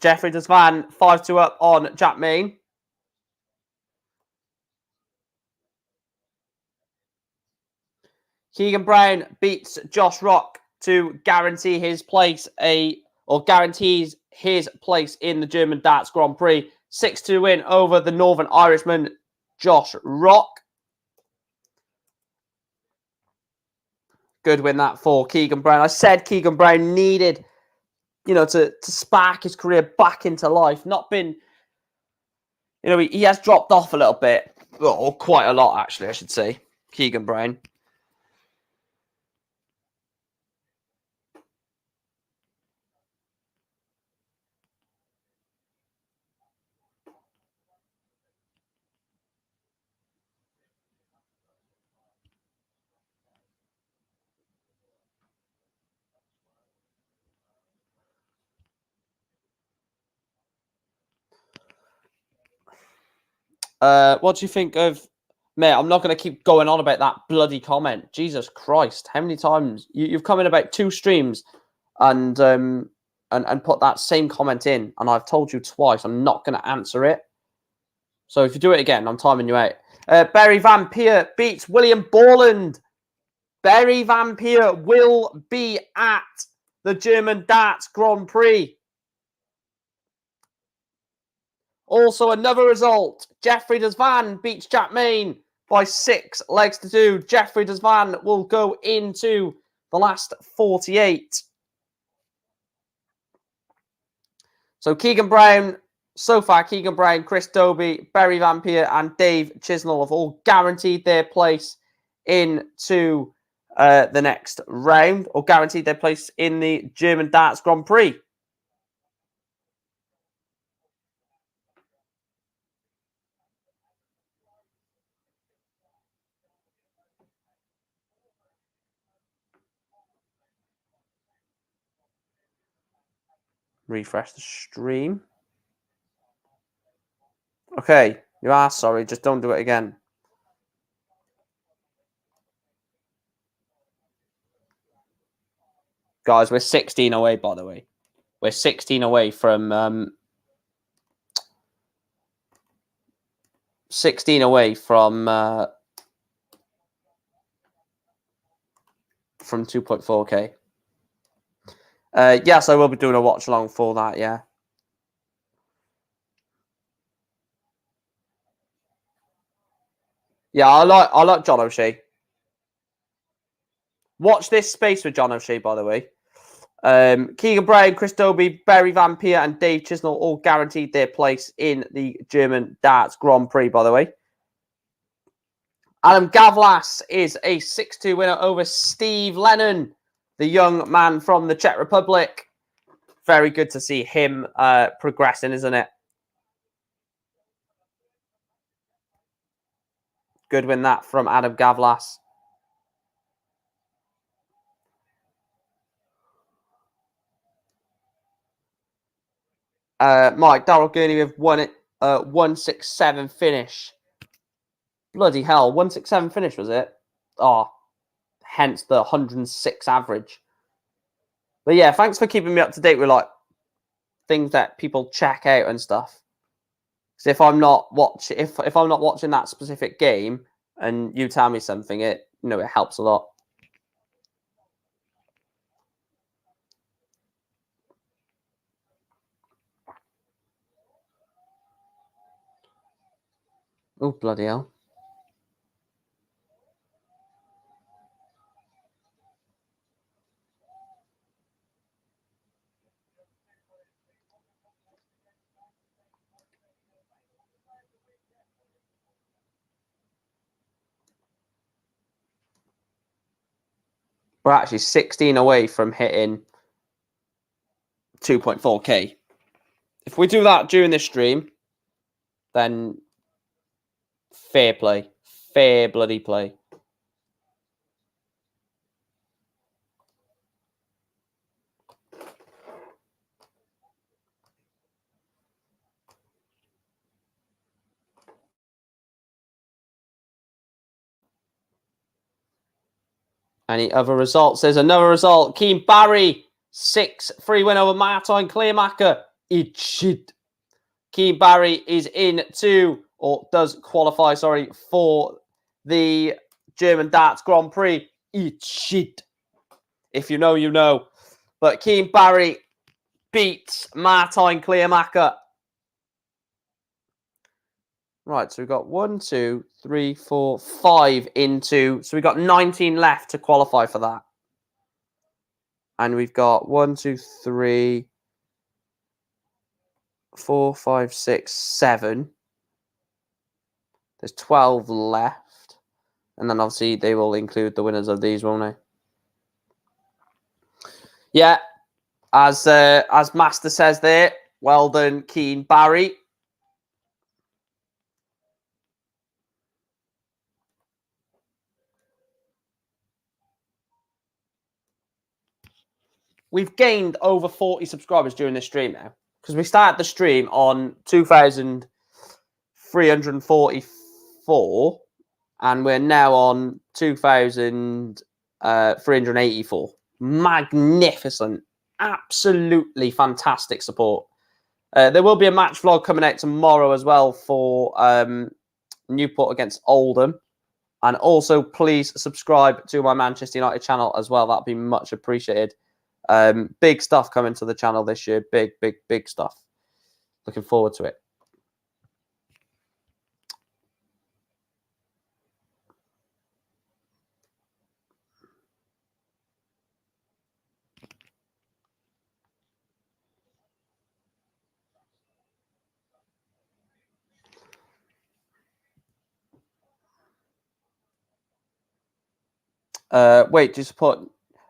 Jeffrey Desvan 5-2 up on Jack Main. Keegan Brown beats Josh Rock to guarantee his place guarantees his place in the German Darts Grand Prix. 6-2 win over the Northern Irishman, Josh Rock. Good win that for Keegan Brown. I said Keegan Brown needed, to spark his career back into life. Not been, he has dropped off a little bit. Or quite a lot, actually, I should say. Keegan Brown. What do you think of... Mate, I'm not going to keep going on about that bloody comment. Jesus Christ. How many times? You've come in about 2 streams and put that same comment in. And I've told you twice I'm not going to answer it. So if you do it again, I'm timing you out. Barry Van Peer beats William Borland. Barry Van Peer will be at the German Darts Grand Prix. Also, another result. Jeffrey Desvan beats Jack Main by 6 legs to 2. Jeffrey Desvan will go into the last 48. So Keegan Brown, so far, Keegan Brown, Chris Dobie, Barry Van Peer and Dave Chisnell have all guaranteed their place into the next round, or guaranteed their place in the German Darts Grand Prix. Refresh the stream. Okay, you are sorry, just don't do it again. Guys, we're 16 away, by the way. We're 16 away from 16 away from 2.4K. Yes, I will be doing a watch along for that, yeah. Yeah, I like John O'Shea. Watch this space with John O'Shea, by the way. Keegan Brown, Chris Dobie, Barry Van Peer, and Dave Chisnell all guaranteed their place in the German Darts Grand Prix, by the way. Adam Gavlas is a 6-2 winner over Steve Lennon, the young man from the Czech Republic. Very good to see him progressing, isn't it? Good win that from Adam Gavlas. Mike, Darryl Gurney with 167 finish. Bloody hell, 167 finish, was it? Oh, hence the 106 average. But yeah, thanks for keeping me up to date with like things that people check out and stuff. Because if I'm not watching that specific game and you tell me something, it helps a lot. Oh, bloody hell. We're actually 16 away from hitting 2.4K. If we do that during this stream, then fair play. Fair bloody play. Any other results? There's another result. Keen Barry, 6-3 win over Martin Clearmacher. Eat shit. Keen Barry is does qualify, for the German Darts Grand Prix. Eat shit. If you know, you know. But Keen Barry beats Martin Clearmacher. Right, so we've got 1, 2, 3, 4, 5 into. So we've got 19 left to qualify for that. And we've got 1, 2, 3, 4, 5, 6, 7. There's 12 left. And then obviously they will include the winners of these, won't they? Yeah. As Master says there, well done, Keen Barry. We've gained over 40 subscribers during this stream now. Because we started the stream on 2,344. And we're now on 2,384. Magnificent. Absolutely fantastic support. There will be a match vlog coming out tomorrow as well for Newport against Oldham. And also, please subscribe to my Manchester United channel as well. That'd be much appreciated. Big stuff coming to the channel this year. Big, big, big stuff. Looking forward to it. Wait, do you support?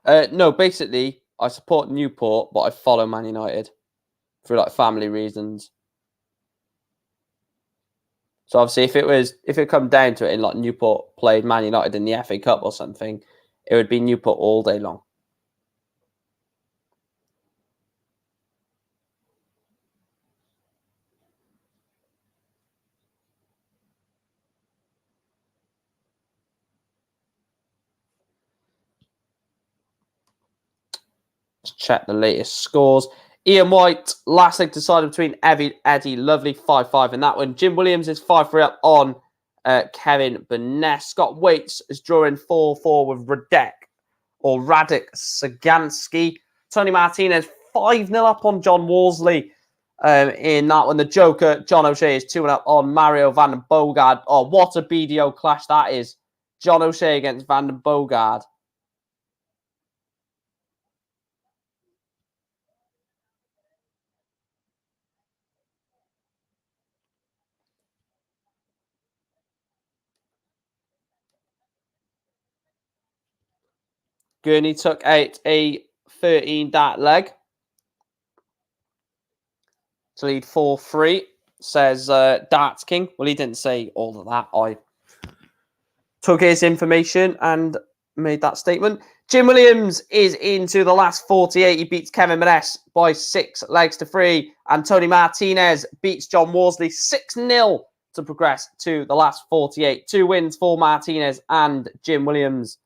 No, basically, I support Newport, but I follow Man United for like family reasons. So obviously, if it come down to it, and like Newport played Man United in the FA Cup or something, it would be Newport all day long. Let's check the latest scores. Ian White, last leg decided between Eddie Lovely, 5-5 in that one. Jim Williams is 5-3 up on Kevin Burness. Scott Waits is drawing 4-4 with Radek Sagansky. Tony Martinez, 5-0 up on John Worsley in that one. The Joker, John O'Shea, is 2-up on Mario Van den Bogard. Oh, what a BDO clash that is. John O'Shea against Van den Bogard. Gurney took out a 13 dart leg to lead 4-3, says Darts King. Well, he didn't say all of that. I took his information and made that statement. Jim Williams is into the last 48. He beats Kevin Burness by 6 legs to 3. And Tony Martinez beats John Worsley 6-0 to progress to the last 48. 2 wins for Martinez and Jim Williams.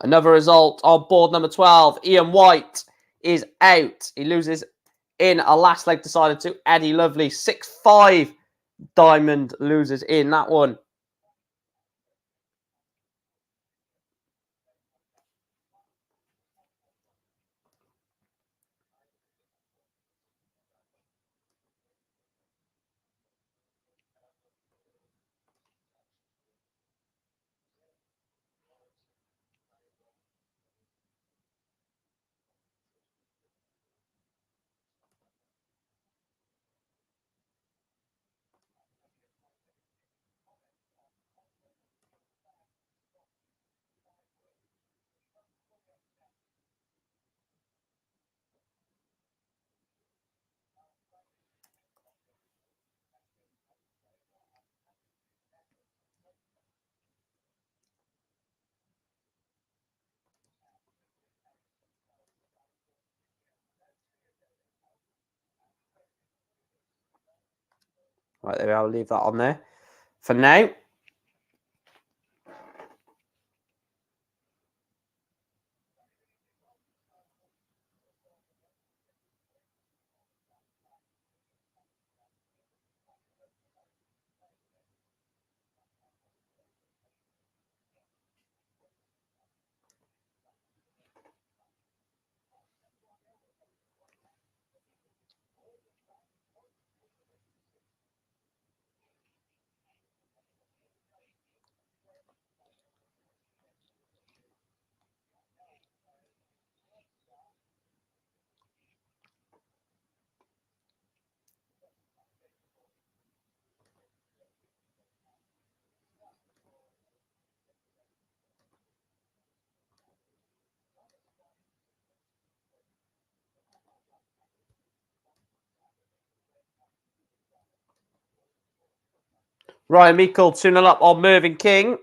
Another result on board number 12. Ian White is out. He loses in a last leg decided to Eddie Lovely. 6-5. Diamond loses in that one. Right, there we are. I'll leave that on there for now. Ryan Meikle 2-0 up on Mervyn King.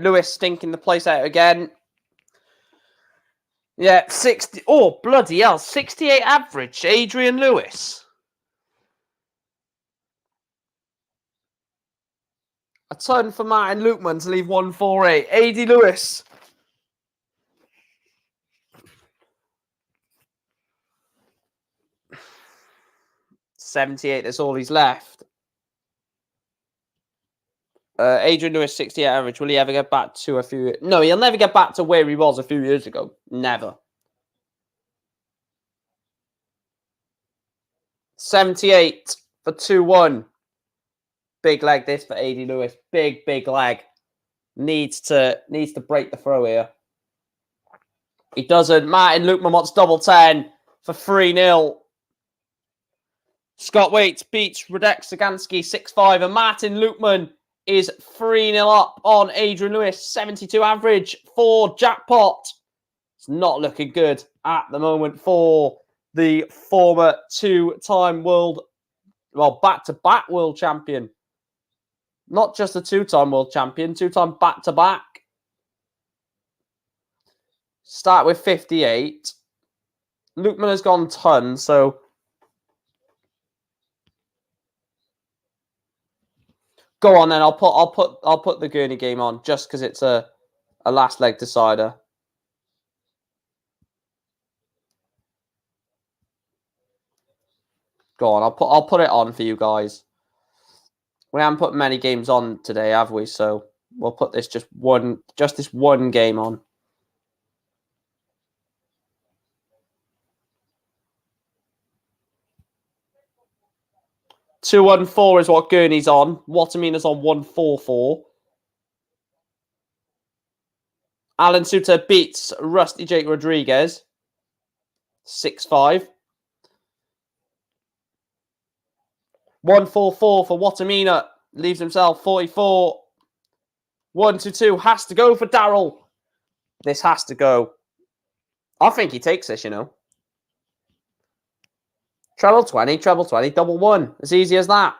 Lewis stinking the place out again. Yeah, 60. Oh, bloody hell. 68 average, Adrian Lewis. A ton for Martin Lukeman to leave 148. AD Lewis. $78, that's all he's left. Adrian Lewis, 68 average. Will he ever get back to a few... No, he'll never get back to where he was a few years ago. Never. 78 for 2-1. Big leg this for AD Lewis. Big leg. Needs to break the throw here. He doesn't. Martin Lukeman wants double 10 for 3-0. Scott Waits beats Radek Sagansky 6-5. And Martin Lukeman is 3-0 up on Adrian Lewis. 72 average for jackpot. It's not looking good at the moment for the former two-time world, well, back-to-back world champion. Not just a two-time world champion, two-time back-to-back. Start with 58. Lukeman has gone ton, so go on then. I'll put the Gurney game on just because it's a last leg decider. Go on. I'll put it on for you guys. We haven't put many games on today, have we? So we'll put this just this one game on. $214 is what Gurney's on. Watamina's on 144. Alan Suter beats Rusty Jake Rodriguez 6-5. 144 for Watamina. Leaves himself 44. 1-2 has to go for Daryl. This has to go. I think he takes this, you know. Treble 20, double 1. As easy as that.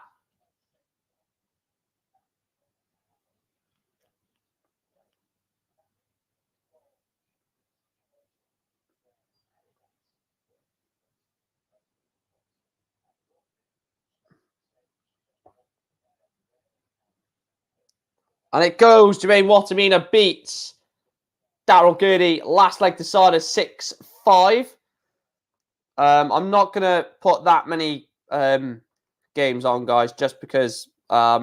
And it goes. Jermaine Watamina beats Daryl Gurney. Last leg decider 6-5. I'm not going to put that many games on, guys, just because I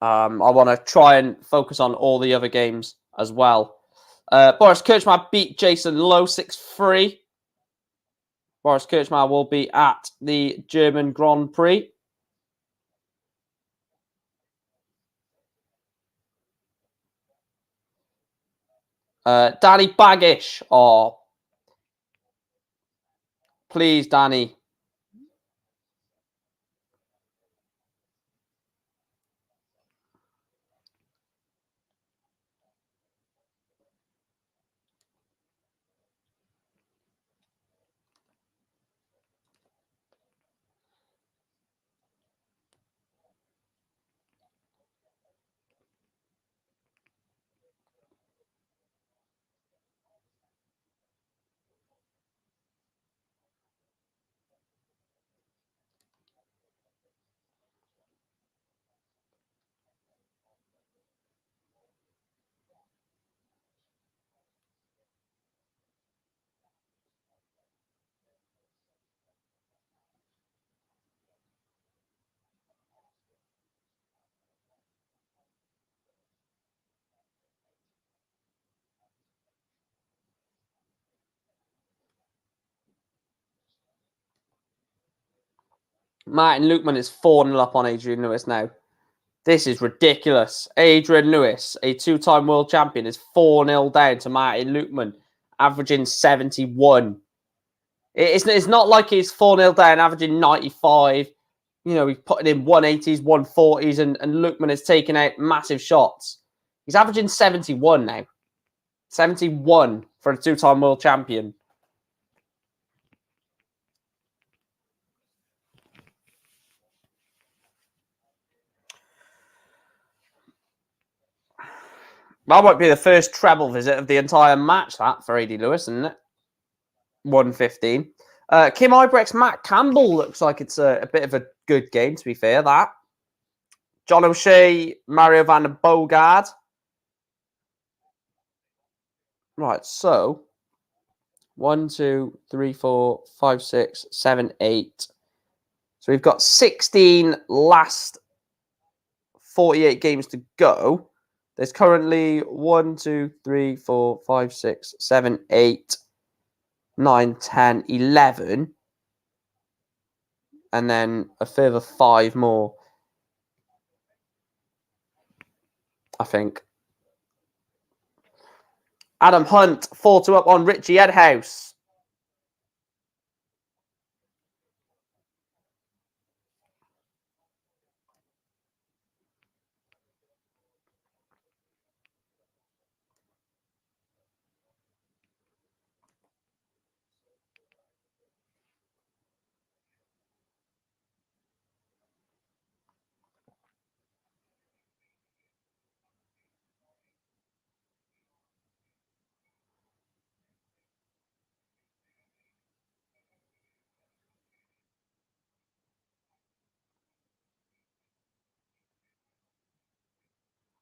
want to try and focus on all the other games as well. Boris Kirchmar beat Jason Lowe 6-3. Boris Kirchmar will be at the German Grand Prix. Danny Baggish. Oh, please, Danny. Martin Lukeman is 4-0 up on Adrian Lewis now. This is ridiculous. Adrian Lewis, a two-time world champion, is 4-0 down to Martin Lukeman, averaging 71. It's not like he's 4-0 down, averaging 95. You know, he's putting in 180s, 140s, and Lukeman is taking out massive shots. He's averaging 71 now. 71 for a two-time world champion. That might be the first treble visit of the entire match, that, for AD Lewis, isn't it? 115. Kim Ibrex, Matt Campbell looks like it's a bit of a good game, to be fair, that. John O'Shea, Mario Van Bogard. Right, so 1, 2, 3, 4, 5, 6, 7, 8. So we've got 16 last 48 games to go. There's currently 1, 2, 3, 4, 5, 6, 7, 8, 9, 10, 11. And then a further 5 more, I think. Adam Hunt, 4-2 up on Richie Edhouse.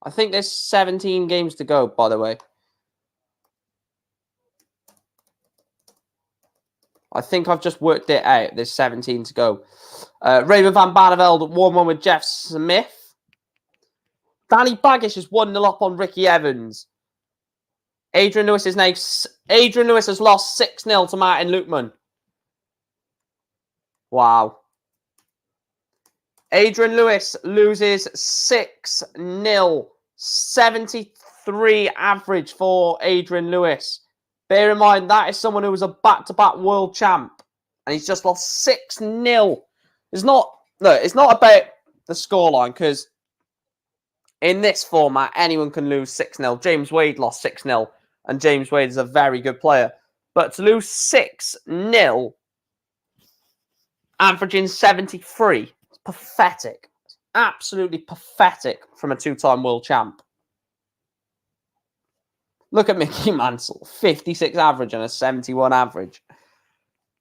I think there's 17 games to go, by the way. I think I've just worked it out. There's 17 to go. Raymond Van Barneveld 1-1 with Jeff Smith. Danny Baggish is 1-0 up on Ricky Evans. Adrian Lewis has lost 6-0 to Martin Lukeman. Wow. Adrian Lewis loses 6-0. 73 average for Adrian Lewis. Bear in mind, that is someone who was a back-to-back world champ. And he's just lost 6-0. It's not about the scoreline, because in this format, anyone can lose 6-0. James Wade lost 6-0, and James Wade is a very good player. But to lose 6-0, averaging 73, it's pathetic. It's absolutely pathetic from a 2-time world champ. Look at Mickey Mansell, 56 average and a 71 average.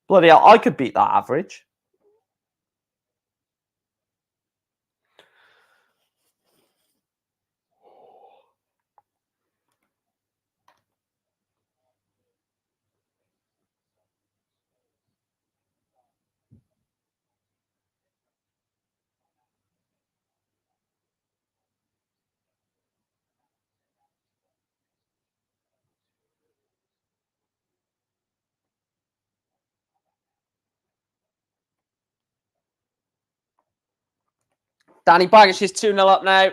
Bloody hell, I could beat that average. Danny Baggish is 2-0 up now.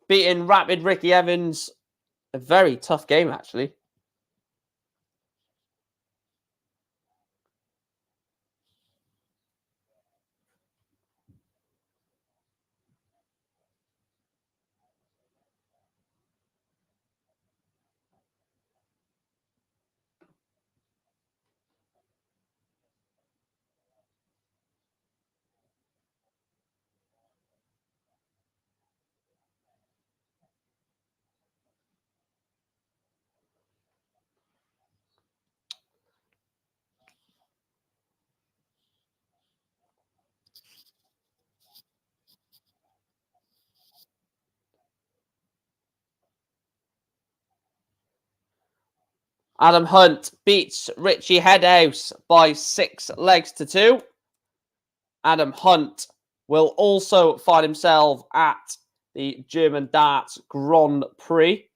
Beating rapid Ricky Evans. A very tough game, actually. Adam Hunt beats Richie Headhouse by 6 legs to 2. Adam Hunt will also find himself at the German Darts Grand Prix.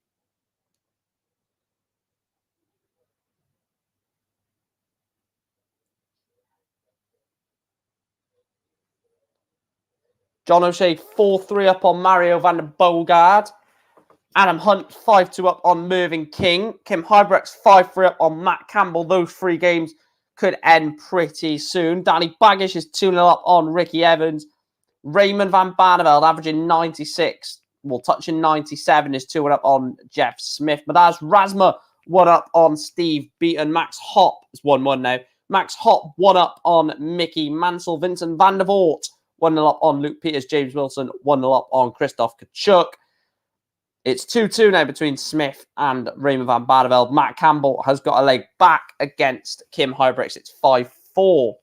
John O'Shea 4-3 up on Mario Van Bogard. Adam Hunt 5-2 up on Mervyn King. Kim Hybrex 5-3 up on Matt Campbell. Those 3 games could end pretty soon. Danny Baggish is 2-0 up on Ricky Evans. Raymond Van Barneveld averaging 96. Well, touching 97 is 2-1 up on Jeff Smith. Madaz Razma 1 up on Steve Beaton. Max Hop is 1-1 now. Max Hop 1 up on Mickey Mansell. Vincent van der Voort 1-0 up on Luke Peters. James Wilson 1-0 up on Christoph Kachuk. It's 2-2 now between Smith and Raymond Van Barneveld. Matt Campbell has got a leg back against Kim Huybrechts. It's 5-4.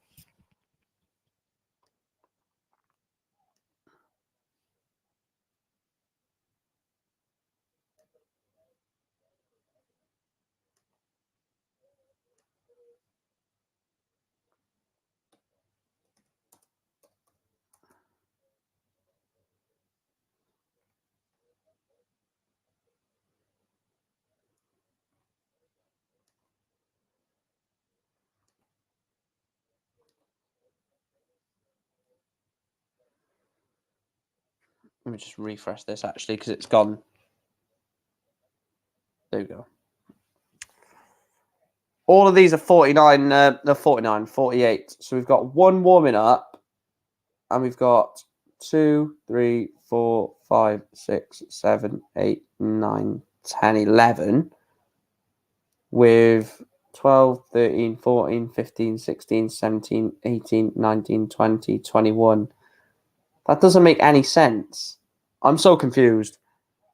Let me just refresh this actually because it's gone. There we go. All of these are 48. So we've got one warming up and we've got 2, 3, 4, 5, 6, 7, 8, 9, 10, 11 with 12, 13, 14, 15, 16, 17, 18, 19, 20, 21. That doesn't make any sense. I'm so confused.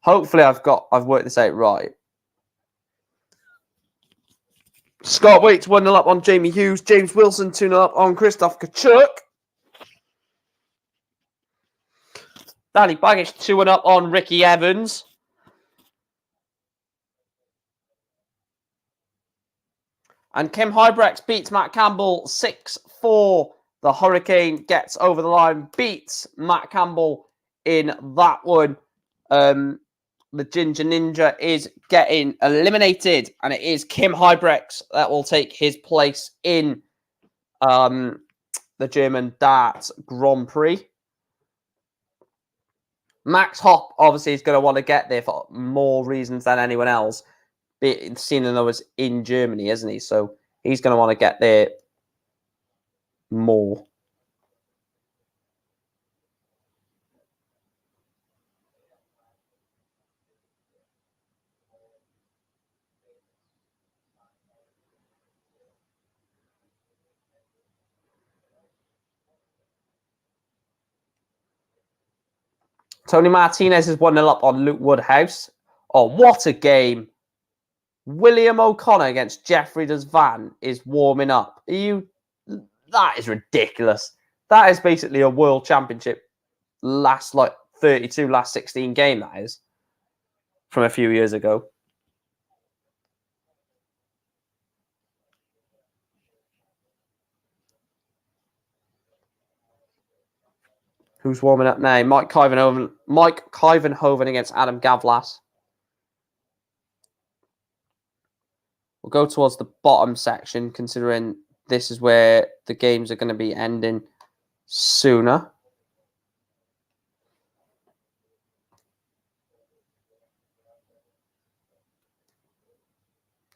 Hopefully I've worked this out right. Scott Waits 1-0 up on Jamie Hughes. James Wilson 2-0 up on Christoph Kachuk. Danny Baggish 2-1 up on Ricky Evans. And Kim Huybrechts beats Matt Campbell 6-4. The Hurricane gets over the line, beats Matt Campbell in that one. The Ginger Ninja is getting eliminated, and it is Kim Huybrechts that will take his place in the German Darts Grand Prix. Max Hopp obviously is going to want to get there for more reasons than anyone else, seeing as though it's in Germany, isn't he? So he's going to want to get there more. Tony Martinez is 1-0 up on Luke Woodhouse. Oh, what a game. William O'Connor against Jeffrey Desvan is warming up. That is ridiculous. That is basically a world championship last 16 game, that is, from a few years ago. Who's warming up now? Mike Kyvenhoven against Adam Gavlas. We'll go towards the bottom section, considering this is where the games are going to be ending sooner.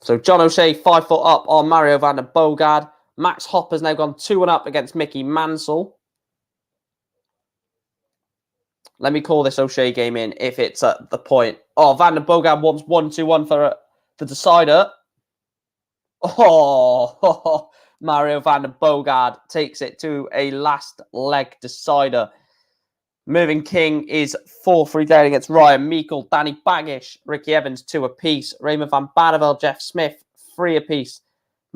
So John O'Shea 5 foot up on Mario van der Bogard. Max Hopp has now gone 2-1 up against Mickey Mansell. Let me call this O'Shea game in if it's at the point. Oh, Van der Bogard wants 1-2-1 for the decider. Oh, Mario van der Bogard takes it to a last leg decider. Mervyn King is 4-3 down against Ryan Meikle. Danny Baggish, Ricky Evans 2 apiece. Raymond Van Barneveld, Jeff Smith 3 apiece.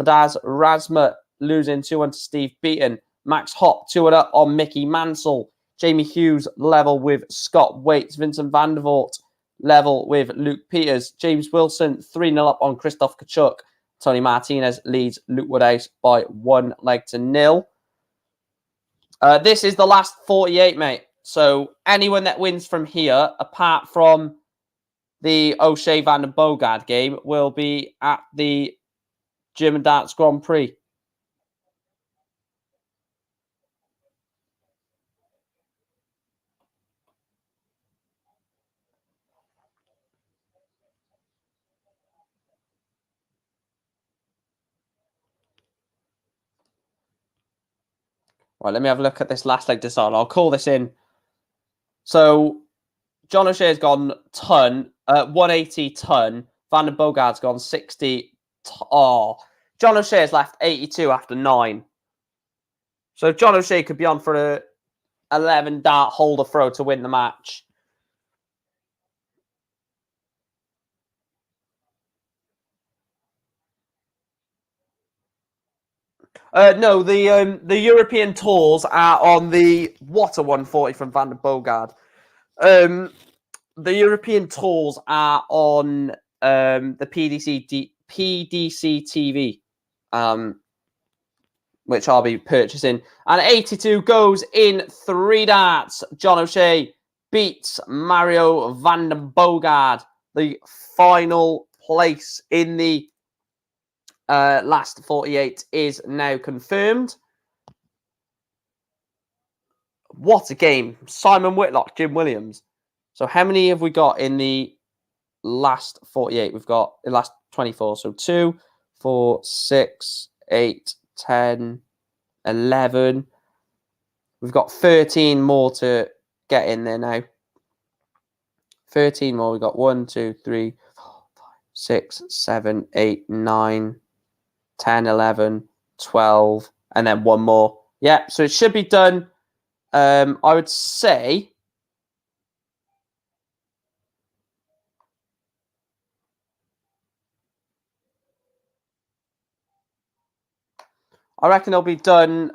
Madaz Razma losing 2-1 to Steve Beaton. Max Hopp 2-1 up on Mickey Mansell. Jamie Hughes level with Scott Waits. Vincent van der Voort level with Luke Peters. James Wilson 3-0 up on Christoph Kachuk. Tony Martinez leads Luke Woodhouse by 1-0. This is the last 48, mate. So anyone that wins from here, apart from the O'Shea van der Bogard game, will be at the German Darts Grand Prix. Right, let me have a look at this last leg decider. I'll call this in. So John O'Shea has gone 180 ton. Van der Bogard's gone 60. John O'Shea has left 82 after 9. So John O'Shea could be on for a 11 dart holder throw to win the match. No, the European tours are on the what a 140 from Van der Bogard. The European tours are on the PDC TV, which I'll be purchasing. And 82 goes in 3 darts. John O'Shea beats Mario Van der Bogard. The final place in the last 48 is now confirmed. What a game. Simon Whitlock, Jim Williams. So how many have we got in the last 48? We've got the last 24. So 2, 4, 6, 8, 10, 11. We've got 13 more to get in there now. 13 more. We've got 1, 2, 3, 4, 5, 6, 7, 8, 9, 10, 11, 12, and then 1 more. Yeah, so it should be done. I would say I reckon it'll be done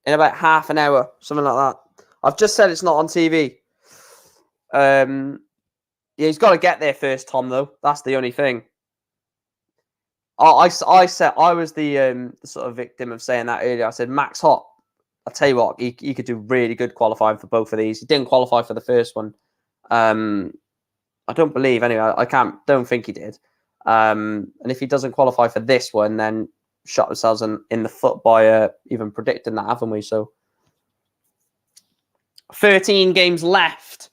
in about half an hour, something like that. I've just said it's not on TV. Yeah, he's got to get there first, Tom, though. That's the only thing. I said I was the sort of victim of saying that earlier. I said Max Hopp. I'll tell you what, he could do really good qualifying for both of these. He didn't qualify for the first one. I don't believe anyway. Don't think he did. And if he doesn't qualify for this one, then shot ourselves in the foot by even predicting that, haven't we? So 13 games left.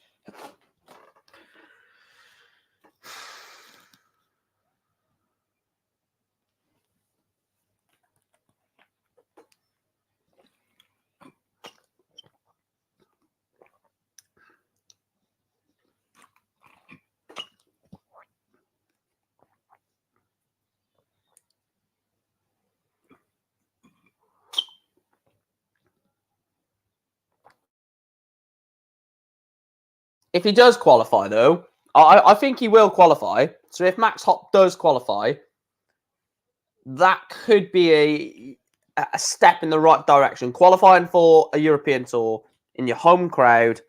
If he does qualify, though, I think he will qualify. So if Max Hopp does qualify, that could be a step in the right direction. Qualifying for a European tour in your home crowd.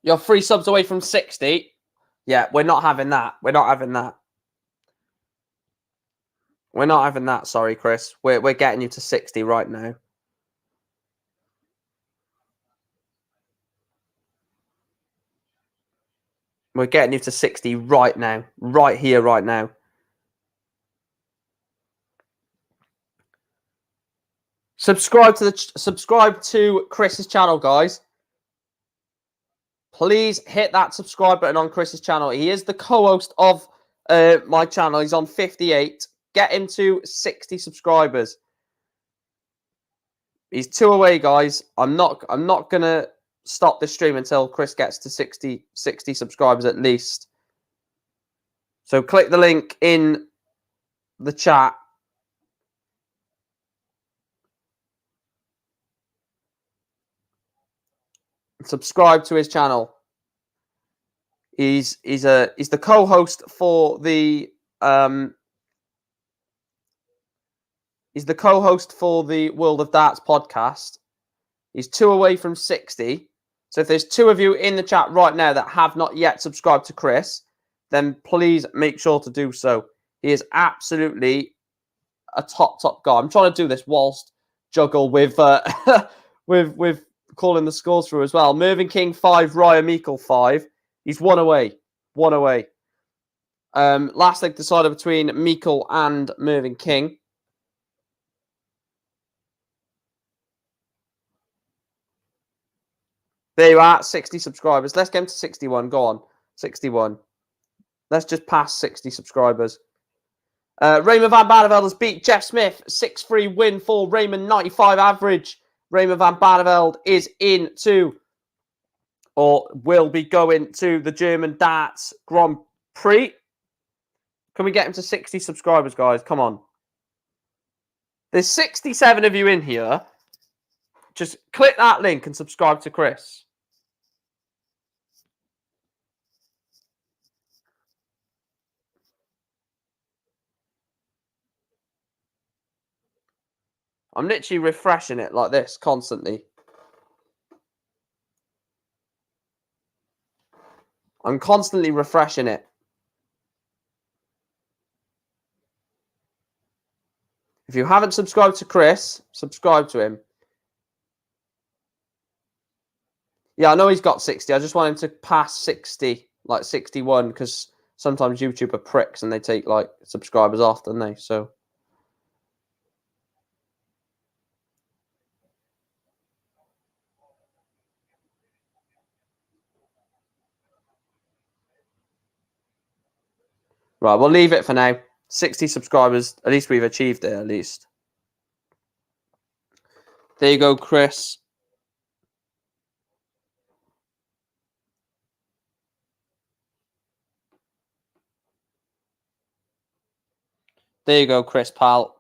You're 3 subs away from 60. Yeah, we're not having that. We're not having that. We're not having that. Sorry, Chris. We're getting you to 60 right now. We're getting you to 60 right now. Right here, right now. Subscribe to Chris's channel, guys. Please hit that subscribe button on Chris's channel. He is the co-host of my channel. He's on 58. Get him to 60 subscribers. He's 2 away, guys. I'm not gonna stop this stream until Chris gets to 60 subscribers at least. So click the link in the chat. Subscribe to his channel. He's the co-host for the he's the co-host for the World of Darts podcast. He's 2 away from 60. So if there's 2 of you in the chat right now that have not yet subscribed to Chris, then please make sure to do so. He is absolutely a top guy. I'm trying to do this whilst juggle with with calling the scores through as well. Mervyn King 5, Ryan Meikle 5. He's 1 away. 1 away. Last leg decided between Meikle and Mervyn King. There you are, 60 subscribers. Let's get him to 61. Go on, 61. Let's just pass 60 subscribers. Raymond Van Barneveld has beat Jeff Smith. 6-3 win for Raymond, 95 average. Raymond Van Barneveld is into, or will be going to, the German Darts Grand Prix. Can we get him to 60 subscribers, guys? Come on. There's 67 of you in here. Just click that link and subscribe to Chris. I'm literally refreshing it like this constantly. I'm constantly refreshing it. If you haven't subscribed to Chris, subscribe to him. Yeah, I know he's got 60. I just want him to pass 60, like 61, because sometimes YouTube are pricks and they take like subscribers off, don't they? So. Right, we'll leave it for now. 60 subscribers. At least we've achieved it, at least. There you go, Chris. There you go, Chris, pal.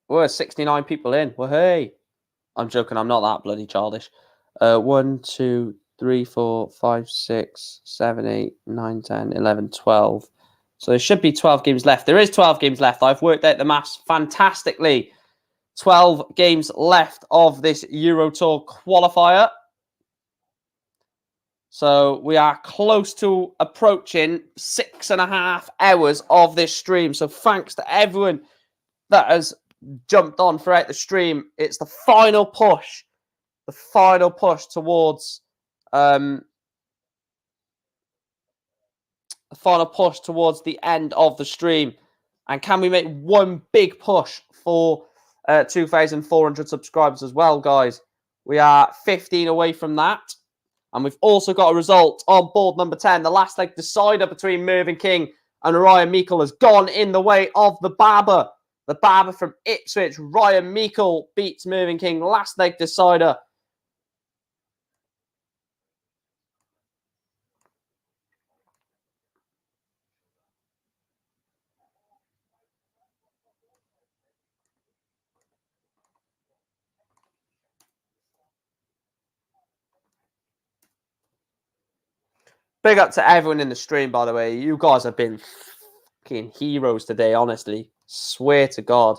We're 69 people in. Well, hey. I'm joking. I'm not that bloody childish. 1, 2, 3, 4, 5, 6, 7, 8, 9, 10, 11, 12. So there should be 12 games left. There is 12 games left. I've worked out the maths fantastically. 12 games left of this Euro Tour qualifier. So we are close to approaching 6.5 hours of this stream. So thanks to everyone that has jumped on throughout the stream. It's the final push. The final push towards the end of the stream. And can we make one big push for 2,400 subscribers as well, guys? We are 15 away from that. And we've also got a result on board number 10. The last leg decider between Mervyn King and Ryan Meikle has gone in the way of the Barber. The Barber from Ipswich. Ryan Meikle beats Mervyn King. Last leg decider. Big up to everyone in the stream, by the way. You guys have been fucking heroes today, honestly. Swear to God.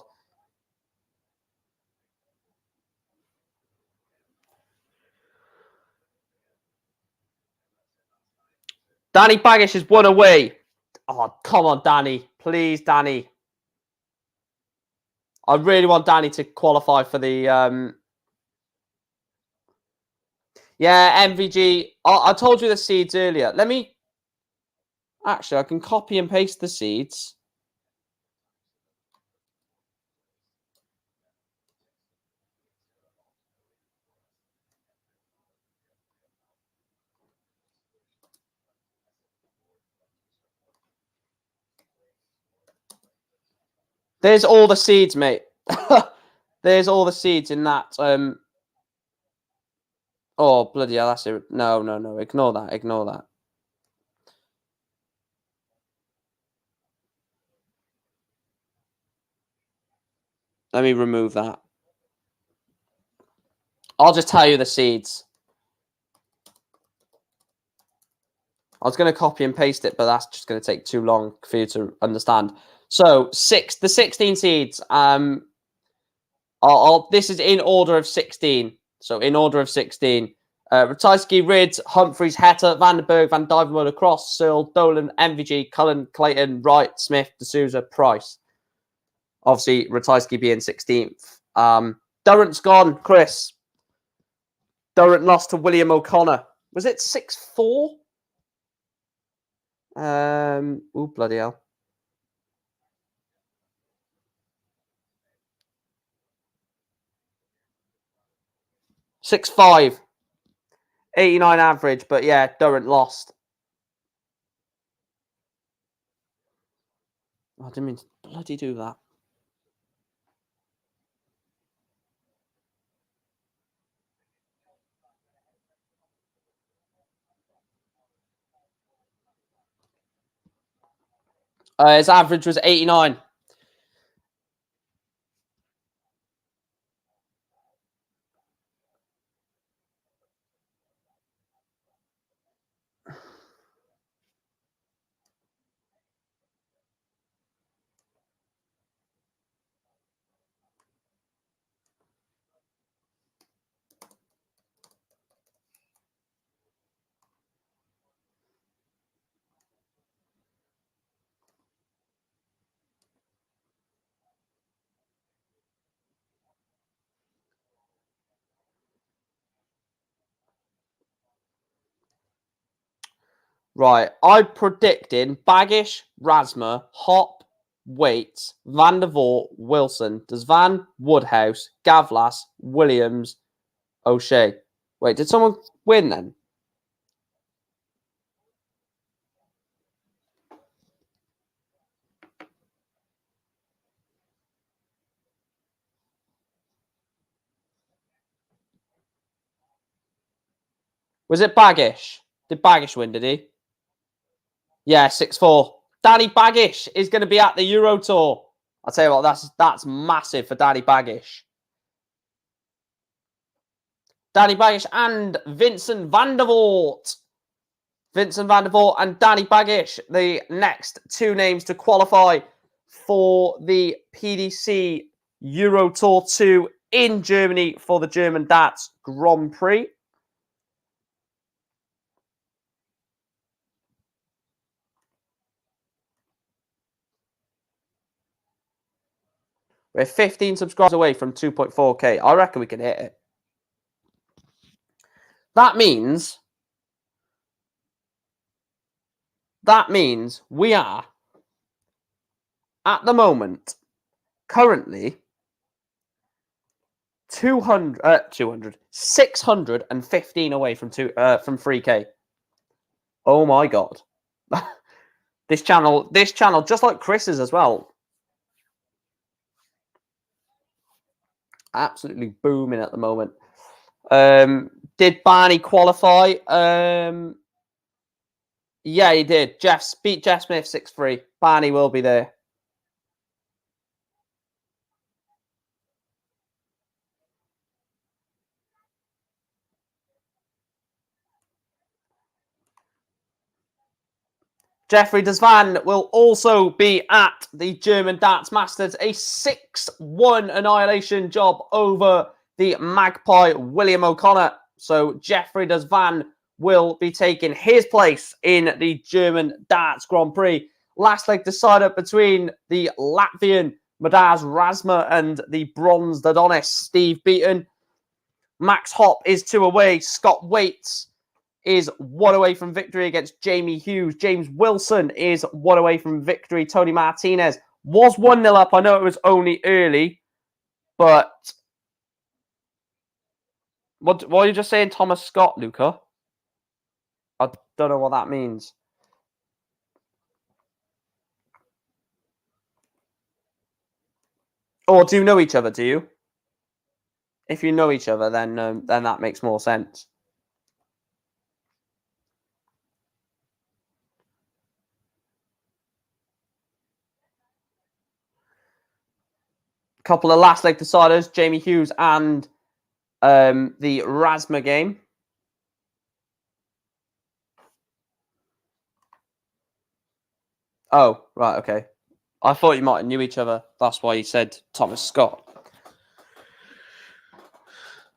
Danny Baggish is one away. Oh, come on, Danny. Please, Danny. I really want Danny to qualify for the... Yeah, MVG. I told you the seeds earlier. Let me... Actually, I can copy and paste the seeds. There's all the seeds, mate. There's all the seeds in that. Oh, bloody hell, that's it. No. Ignore that. Let me remove that. I'll just tell you the seeds. I was going to copy and paste it, but that's just going to take too long for you to understand. So, the 16 seeds. This is in order of 16. So, in order of 16. Ratajski, Rids, Humphreys, Heta, Vandenberg, Van Dyvenmoder, Cross, Searle, Dolan, MVG, Cullen, Clayton, Wright, Smith, D'Souza, Price. Obviously, Ratajski being 16th. Durrant's gone, Chris. Durrant lost to William O'Connor. Was it 6-4? Oh, bloody hell. 6-5. 89 average, but yeah, Durrant lost. I didn't mean to bloody do that. His average was 89. Right, I predicted Baggish, Rasma, Hop, Waits, Van der Voort, Wilson, Desvan, Woodhouse, Gavlas, Williams, O'Shea. Wait, did someone win then? Was it Baggish? Did Baggish win, did he? Yeah, 6-4. Danny Baggish is going to be at the Euro Tour. I'll tell you what, that's massive for Danny Baggish. Danny Baggish and Vincent Van der Voort. Vincent Van der Voort and Danny Baggish, the next two names to qualify for the PDC Euro Tour 2 in Germany for the German Darts Grand Prix. We're 15 subscribers away from 2.4k. I reckon we can hit it. That means we are, at the moment, currently 615 away from 3k. Oh my god. This channel, just like Chris's as well, absolutely booming at the moment. Did Barney qualify? Yeah, he did. Beat Jeff Smith 6-3. Barney will be there. Jeffrey Desvan will also be at the German Darts Masters. A 6-1 annihilation job over the Magpie William O'Connor. So Jeffrey Desvan will be taking his place in the German Darts Grand Prix. Last leg decider between the Latvian Madaz Rasma and the bronzed Adonis Steve Beaton. Max Hop is 2 away. Scott Waits is 1 away from victory against Jamie Hughes. James Wilson is 1 away from victory. Tony Martinez was 1-0 up. I know it was only early, but what are you just saying, Thomas Scott, Luca? I don't know what that means. Or do you know each other, do you? If you know each other, then that makes more sense. Couple of last leg deciders, Jamie Hughes and the Rasma game. Oh, right, okay. I thought you might have knew each other. That's why you said Thomas Scott.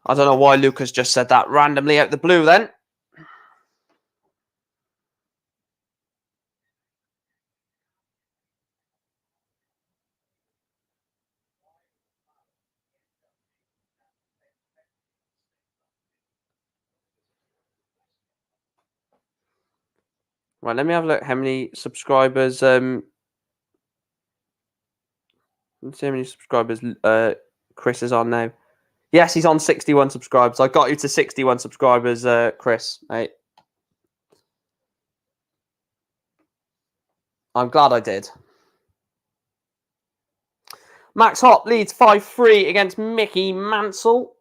I don't know why Lucas just said that randomly out the blue then. Right, let me have a look how many subscribers let's see how many subscribers Chris is on now. Yes, he's on 61 subscribers. I got you to 61 subscribers, Chris. Mate. I'm glad I did. Max Hop leads 5-3 against Mickey Mansell.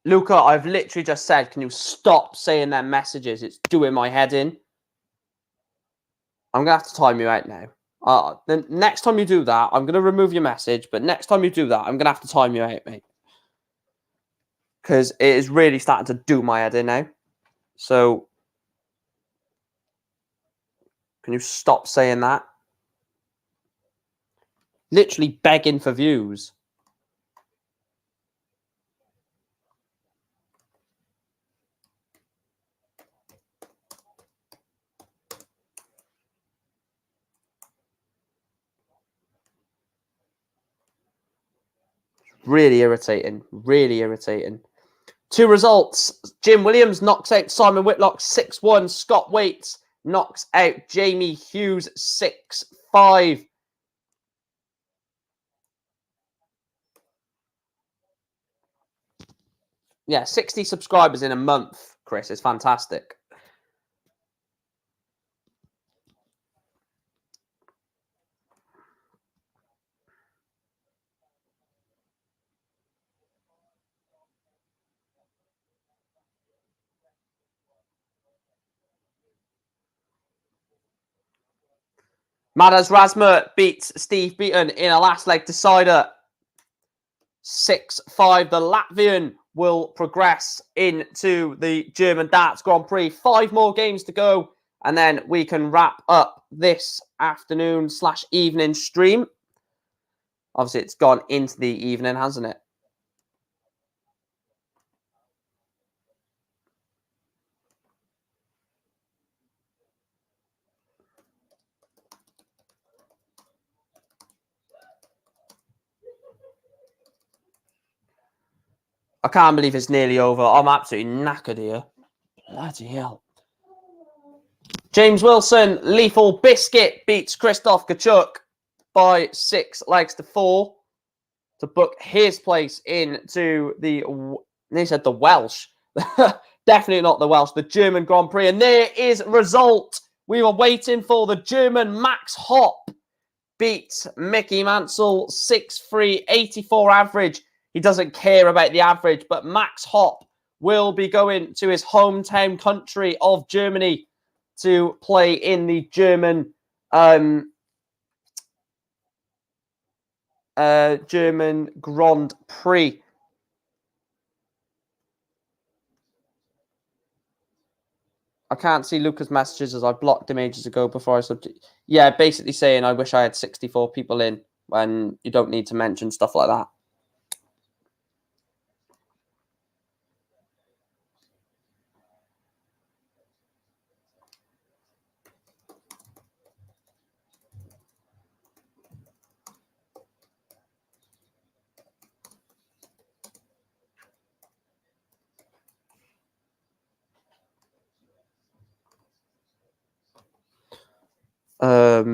Luca, I've literally just said, can you stop saying their messages? It's doing my head in. I'm going to have to time you out now. The next time you do that, I'm going to remove your message. But next time you do that, I'm going to have to time you out, mate. Because it is really starting to do my head in now. So, can you stop saying that? Literally begging for views. Really irritating. Really irritating. 2 results. Jim Williams knocks out Simon Whitlock 6-1. Scott Waits knocks out Jamie Hughes 6-5. Yeah, 60 subscribers in a month, Chris. It's fantastic. Madas Razma beats Steve Beaton in a last leg decider 6-5. The Latvian will progress into the German Darts Grand Prix. 5 more games to go, and then we can wrap up this afternoon/evening stream. Obviously, it's gone into the evening, hasn't it? I can't believe it's nearly over. I'm absolutely knackered here. Bloody hell. James Wilson, Lethal Biscuit beats Christoph Kachuk by 6 legs to 4 to book his place into the, they said the Welsh. Definitely not the Welsh, the German Grand Prix. And there is result. We were waiting for the German Max Hopp beats Mickey Mansell 6-3, 84 average. He doesn't care about the average, but Max Hopp will be going to his hometown country of Germany to play in the German German Grand Prix. I can't see Luca's messages as I blocked him ages ago before I yeah, basically saying I wish I had 64 people in when you don't need to mention stuff like that. Let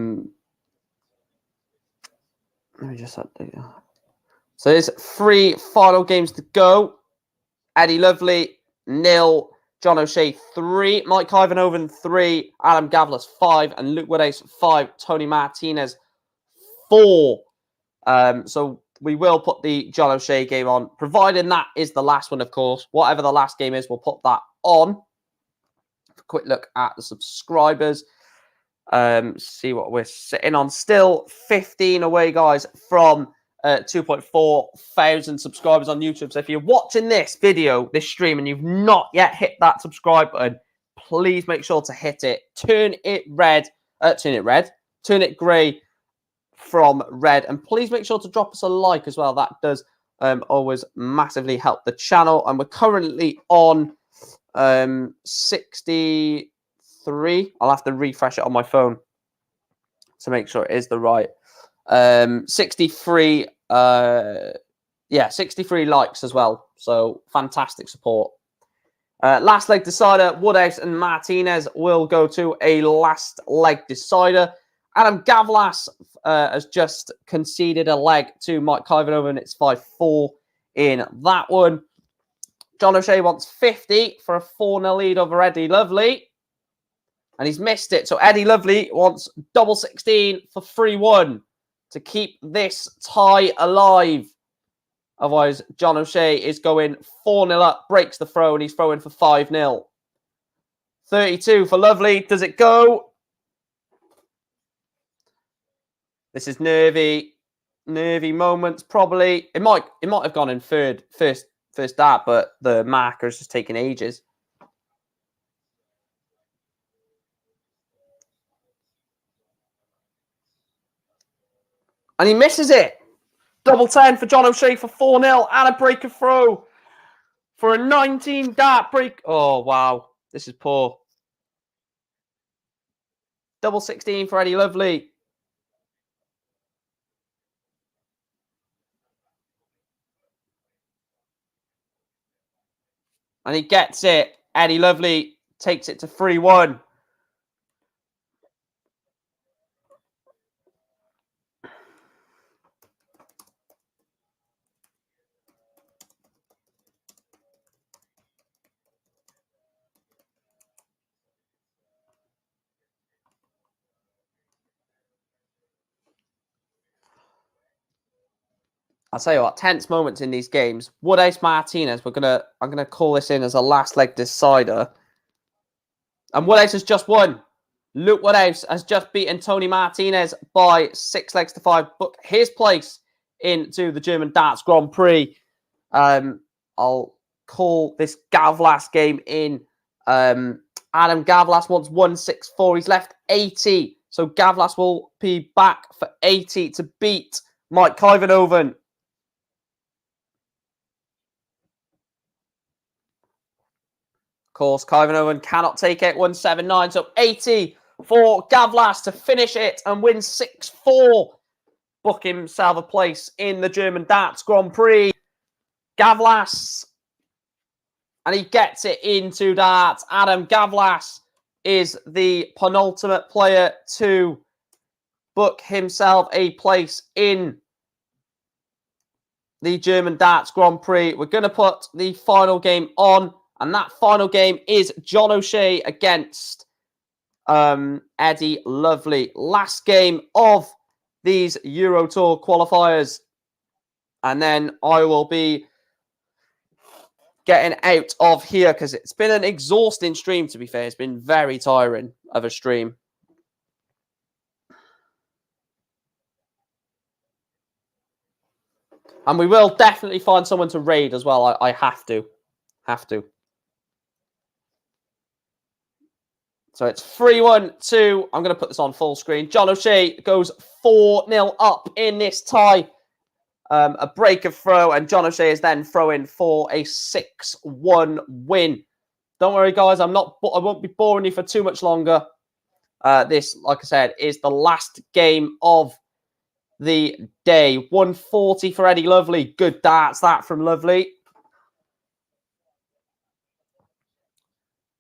me just update. So there's 3 final games to go. Eddie Lovely 0, John O'Shea 3, Mike Ivanhoven 3, Adam Gavlas 5, and Luke Woodhouse 5, Tony Martinez 4. So we will put the John O'Shea game on, providing that is the last one, of course. Whatever the last game is, we'll put that on. Quick look at the subscribers. See what we're sitting on. Still 15 away, guys, from 2.4 thousand subscribers on YouTube. So if you're watching this video, this stream, and you've not yet hit that subscribe button, please make sure to hit it. Turn it grey from red. And please make sure to drop us a like as well. That does always massively help the channel. And we're currently on 63. I'll have to refresh it on my phone to make sure it is the right 63 63 likes as well, so fantastic support. Last leg decider, Woodhouse and Martinez will go to a last leg decider. Adam Gavlas has just conceded a leg to Mike Ivanhoven. It's 5-4 in that one. John O'Shea wants 50 for a 4-0 lead over Eddie Lovely. And he's missed it. So Eddie Lovely wants double 16 for 3-1 to keep this tie alive. Otherwise, John O'Shea is going 4-0 up, breaks the throw, and he's throwing for 5-0. 32 for Lovely. Does it go? This is nervy moments, probably. It might have gone in first dart, but the marker's just taking ages. And he misses it. Double 10 for John O'Shea for 4-0 and a break of throw for a 19 dart break. Oh, wow. This is poor. Double 16 for Eddie Lovely. And he gets it. Eddie Lovely takes it to 3-1. I'll tell you what, tense moments in these games. Woodhouse Martinez, I'm gonna call this in as a last leg decider. And Woodhouse has just won. Luke Woodhouse has just beaten Tony Martinez by 6 legs to 5. Book his place into the German Darts Grand Prix. I'll call this Gavlas game in. Adam Gavlas wants 164. He's left 80. So Gavlas will be back for 80 to beat Mike Kuyvenhoven. Of course, Kuyvenhoven cannot take it. 179. So 80 for Gavlas to finish it and win 6-4. Book himself a place in the German Darts Grand Prix. Gavlas. And he gets it into darts. Adam Gavlas is the penultimate player to book himself a place in the German Darts Grand Prix. We're going to put the final game on. And that final game is John O'Shea against Eddie Lovely. Last game of these Euro Tour qualifiers. And then I will be getting out of here because it's been an exhausting stream, to be fair. It's been very tiring of a stream. And we will definitely find someone to raid as well. I have to. So it's 3-1-2. I'm going to put this on full screen. John O'Shea goes 4-0 up in this tie. A break of throw, and John O'Shea is then throwing for a 6-1 win. Don't worry, guys. I won't be boring you for too much longer. This, like I said, is the last game of the day. 140 for Eddie Lovely. Good darts, that from Lovely.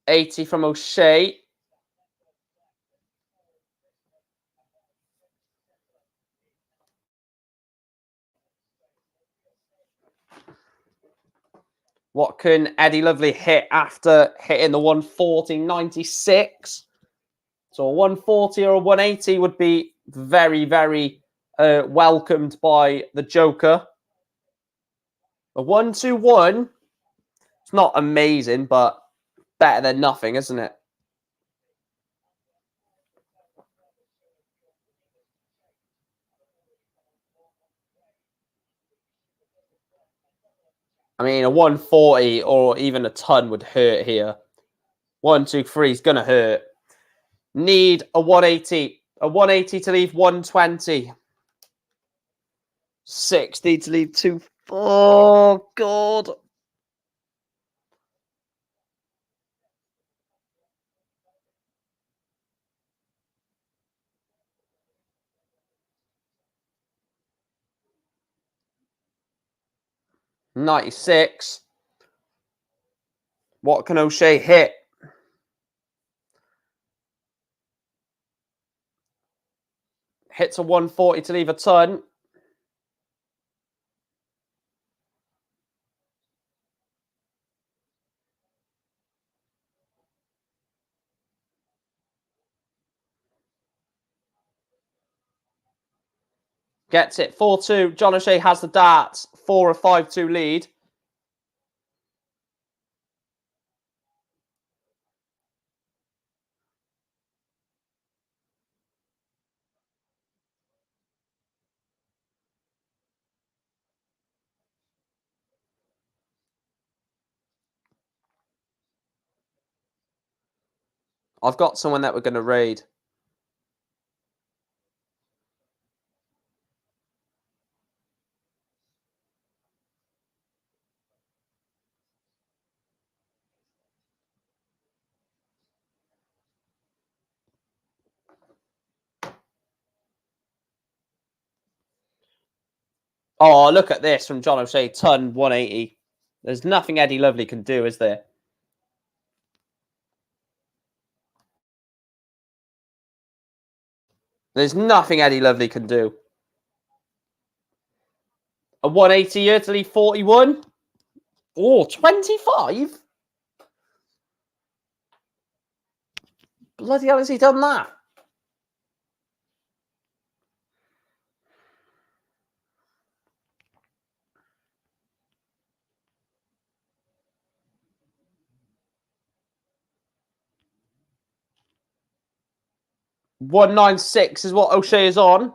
80 from O'Shea. What can Eddie Lovely hit after hitting the 140? 96. So a 140 or a 180 would be very, very welcomed by the Joker. A 121, it's not amazing, but better than nothing, isn't it? I mean, a 140 or even a ton would hurt here. 123 is going to hurt. Need a 180. A 180 to leave 120. 60 to leave 2. Oh, God. $96. What can O'Shea hit? Hits a 140 to leave a ton. Gets it 4-2. John O'Shea has the darts for a 5-2 lead. I've got someone that we're going to raid. Oh, look at this from John O'Shea. Ton 180. There's nothing Eddie Lovely can do, is there? There's nothing Eddie Lovely can do. A 180 here to leave 41. Oh, 25? Bloody hell has he done that? $196 is what O'Shea is on.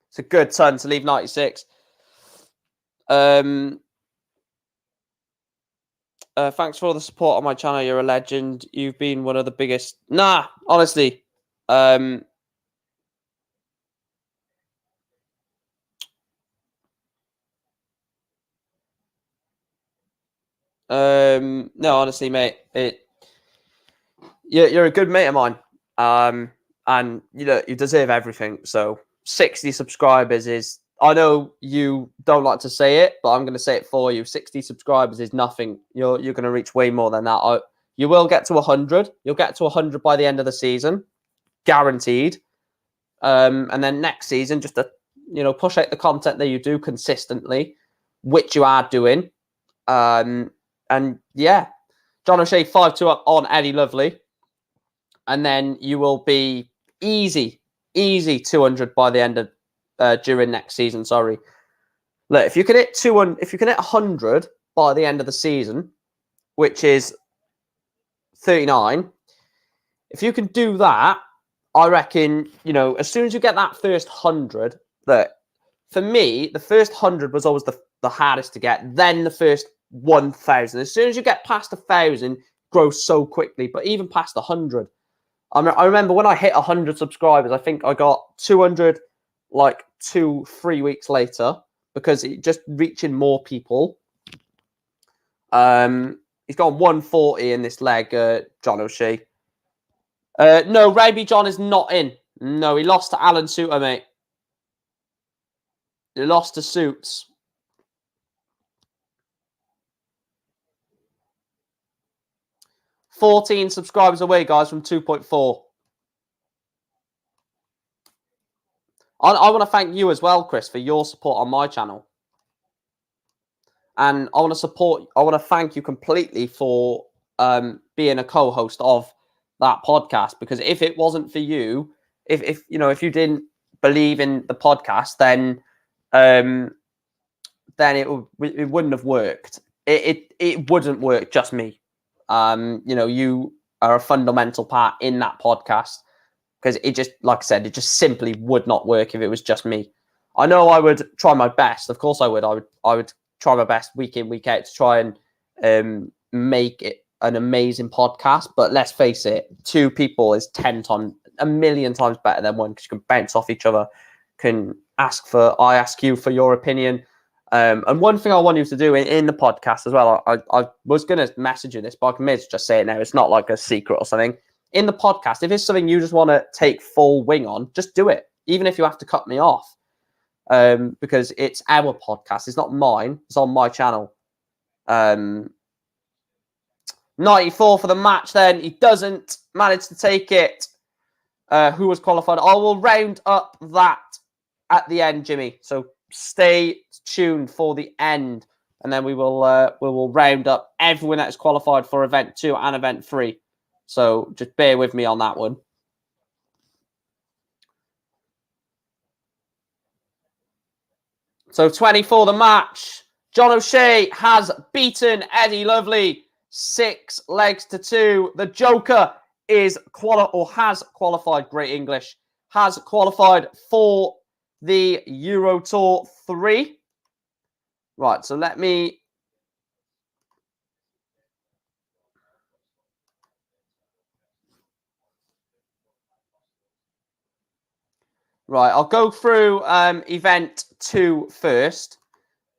It's a good ton to leave 96. Thanks for all the support on my channel. You're a legend. You've been one of the biggest. Nah, honestly. No, honestly, mate. You're a good mate of mine. And you deserve everything. So 60 subscribers is. I know you don't like to say it, but I'm going to say it for you. 60 subscribers is nothing. You're going to reach way more than that. You will get to 100. You'll get to 100 by the end of the season, guaranteed. And then next season, just to push out the content that you do consistently, which you are doing. And yeah, John O'Shea 5-2 up on Eddie Lovely, and then you will be easy 200 by the end of during next season. Sorry, look, if you can hit 200, if you can hit 100 by the end of the season, which is 39, if you can do that, I reckon as soon as you get that first 100, that for me the first 100 was always the hardest to get. Then the first 1,000. As soon as you get past 1,000, grows so quickly. But even past 100, I remember when I hit 100 subscribers, I think I got 200 like 2-3 weeks later, because it just reaching more people. He's got 140 in this leg, John O'Shea. No, Raby John is not in. No, he lost to Alan Suter, mate. He lost to Suits. $14 subscribers away, guys, from 2.4. I want to thank you as well, Chris, for your support on my channel. And I want to thank you completely for being a co-host of that podcast, because if it wasn't for you, if you didn't believe in the podcast, then it wouldn't have worked. It wouldn't work, just me. You are a fundamental part in that podcast, because it just, like I said, it just simply would not work if it was just me. I know I would try my best. Of course I would. I would try my best week in, week out to try and make it an amazing podcast. But let's face it, 2 people is 10 times, a million times better than one, because you can bounce off each other, I ask you for your opinion. And one thing I want you to do in the podcast as well, I was going to message you this, but I may just say it now. It's not like a secret or something. In the podcast, if it's something you just want to take full wing on, just do it, even if you have to cut me off, because it's our podcast. It's not mine. It's on my channel. 94 for the match then. He doesn't manage to take it. Who was qualified? I will round up that at the end, Jimmy. So stay tuned for the end. and then we will round up everyone that is qualified for event 2 and event 3. So just bear with me on that one. So 24 the match. John O'Shea has beaten Eddie Lovely 6 legs to 2. The Joker has qualified. Great English. Has qualified for the Euro Tour 3. Right, so let me... Right, I'll go through event 2 first.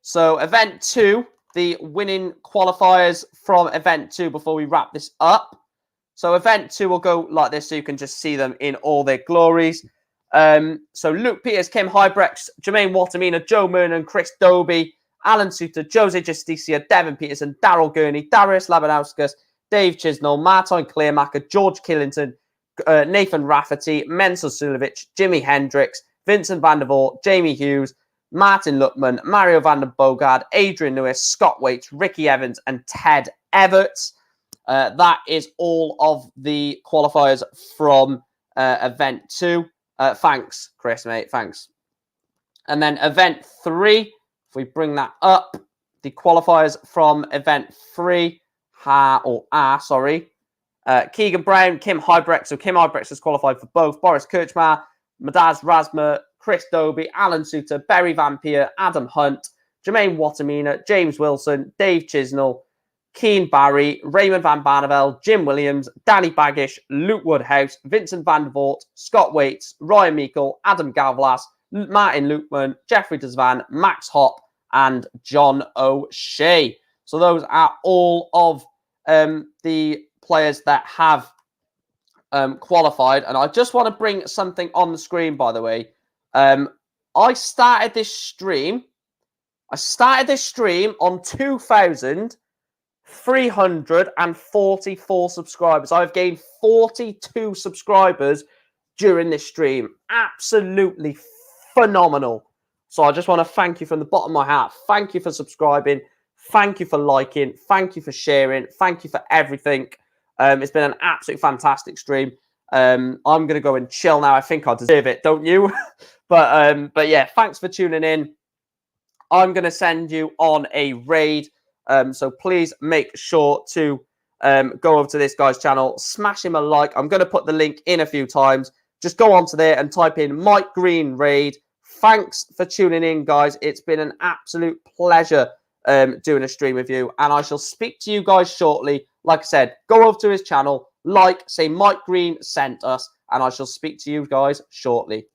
So event 2, the winning qualifiers from event 2 before we wrap this up. So event 2 will go like this so you can just see them in all their glories. So Luke Peters, Kim Hybrex, Jermaine Watermina, Joe Murnan, Chris Doby, Alan Suter, Jose Justicia, Devin Peterson, Daryl Gurney, Darius Labanauskas, Dave Chisnell, Martin Clearmacher, George Killington, Nathan Rafferty, Mensur Sulovic, Jimi Hendricks, Vincent van der Voort, Jamie Hughes, Martin Luckman, Mario van der Bogard, Adrian Lewis, Scott Waits, Ricky Evans, and Ted Everts. That is all of the qualifiers from event 2. Thanks, Chris, mate. Thanks. And then event 3, if we bring that up, the qualifiers from event 3 Keegan Brown, Kim Hybrex. So Kim Hybrex has qualified for both. Boris Kirchmar, Madaz Rasma, Chris Doby, Alan Suter, Berry Vampire, Adam Hunt, Jermaine Watermina, James Wilson, Dave Chisnell, Keane Barry, Raymond Van Barneveld, Jim Williams, Danny Baggish, Luke Woodhouse, Vincent van der Voort, Scott Waits, Ryan Meikle, Adam Galvlas, Martin Lukeman, Jeffrey Desvan, Max Hopp, and John O'Shea. So those are all of the players that have qualified. And I just want to bring something on the screen, by the way. I started this stream on 2,344 subscribers. I've gained 42 subscribers during this stream. Absolutely phenomenal. So I just want to thank you from the bottom of my heart. Thank you for subscribing. Thank you for liking. Thank you for sharing. Thank you for everything. It's been an absolutely fantastic stream. I'm going to go and chill now. I think I deserve it, don't you? But yeah, thanks for tuning in. I'm going to send you on a raid. So please make sure to go over to this guy's channel, smash him a like. I'm going to put the link in a few times. Just go onto there and type in Mike Green Raid. Thanks for tuning in, guys. It's been an absolute pleasure doing a stream with you. And I shall speak to you guys shortly. Like I said, go over to his channel, say Mike Green sent us, and I shall speak to you guys shortly.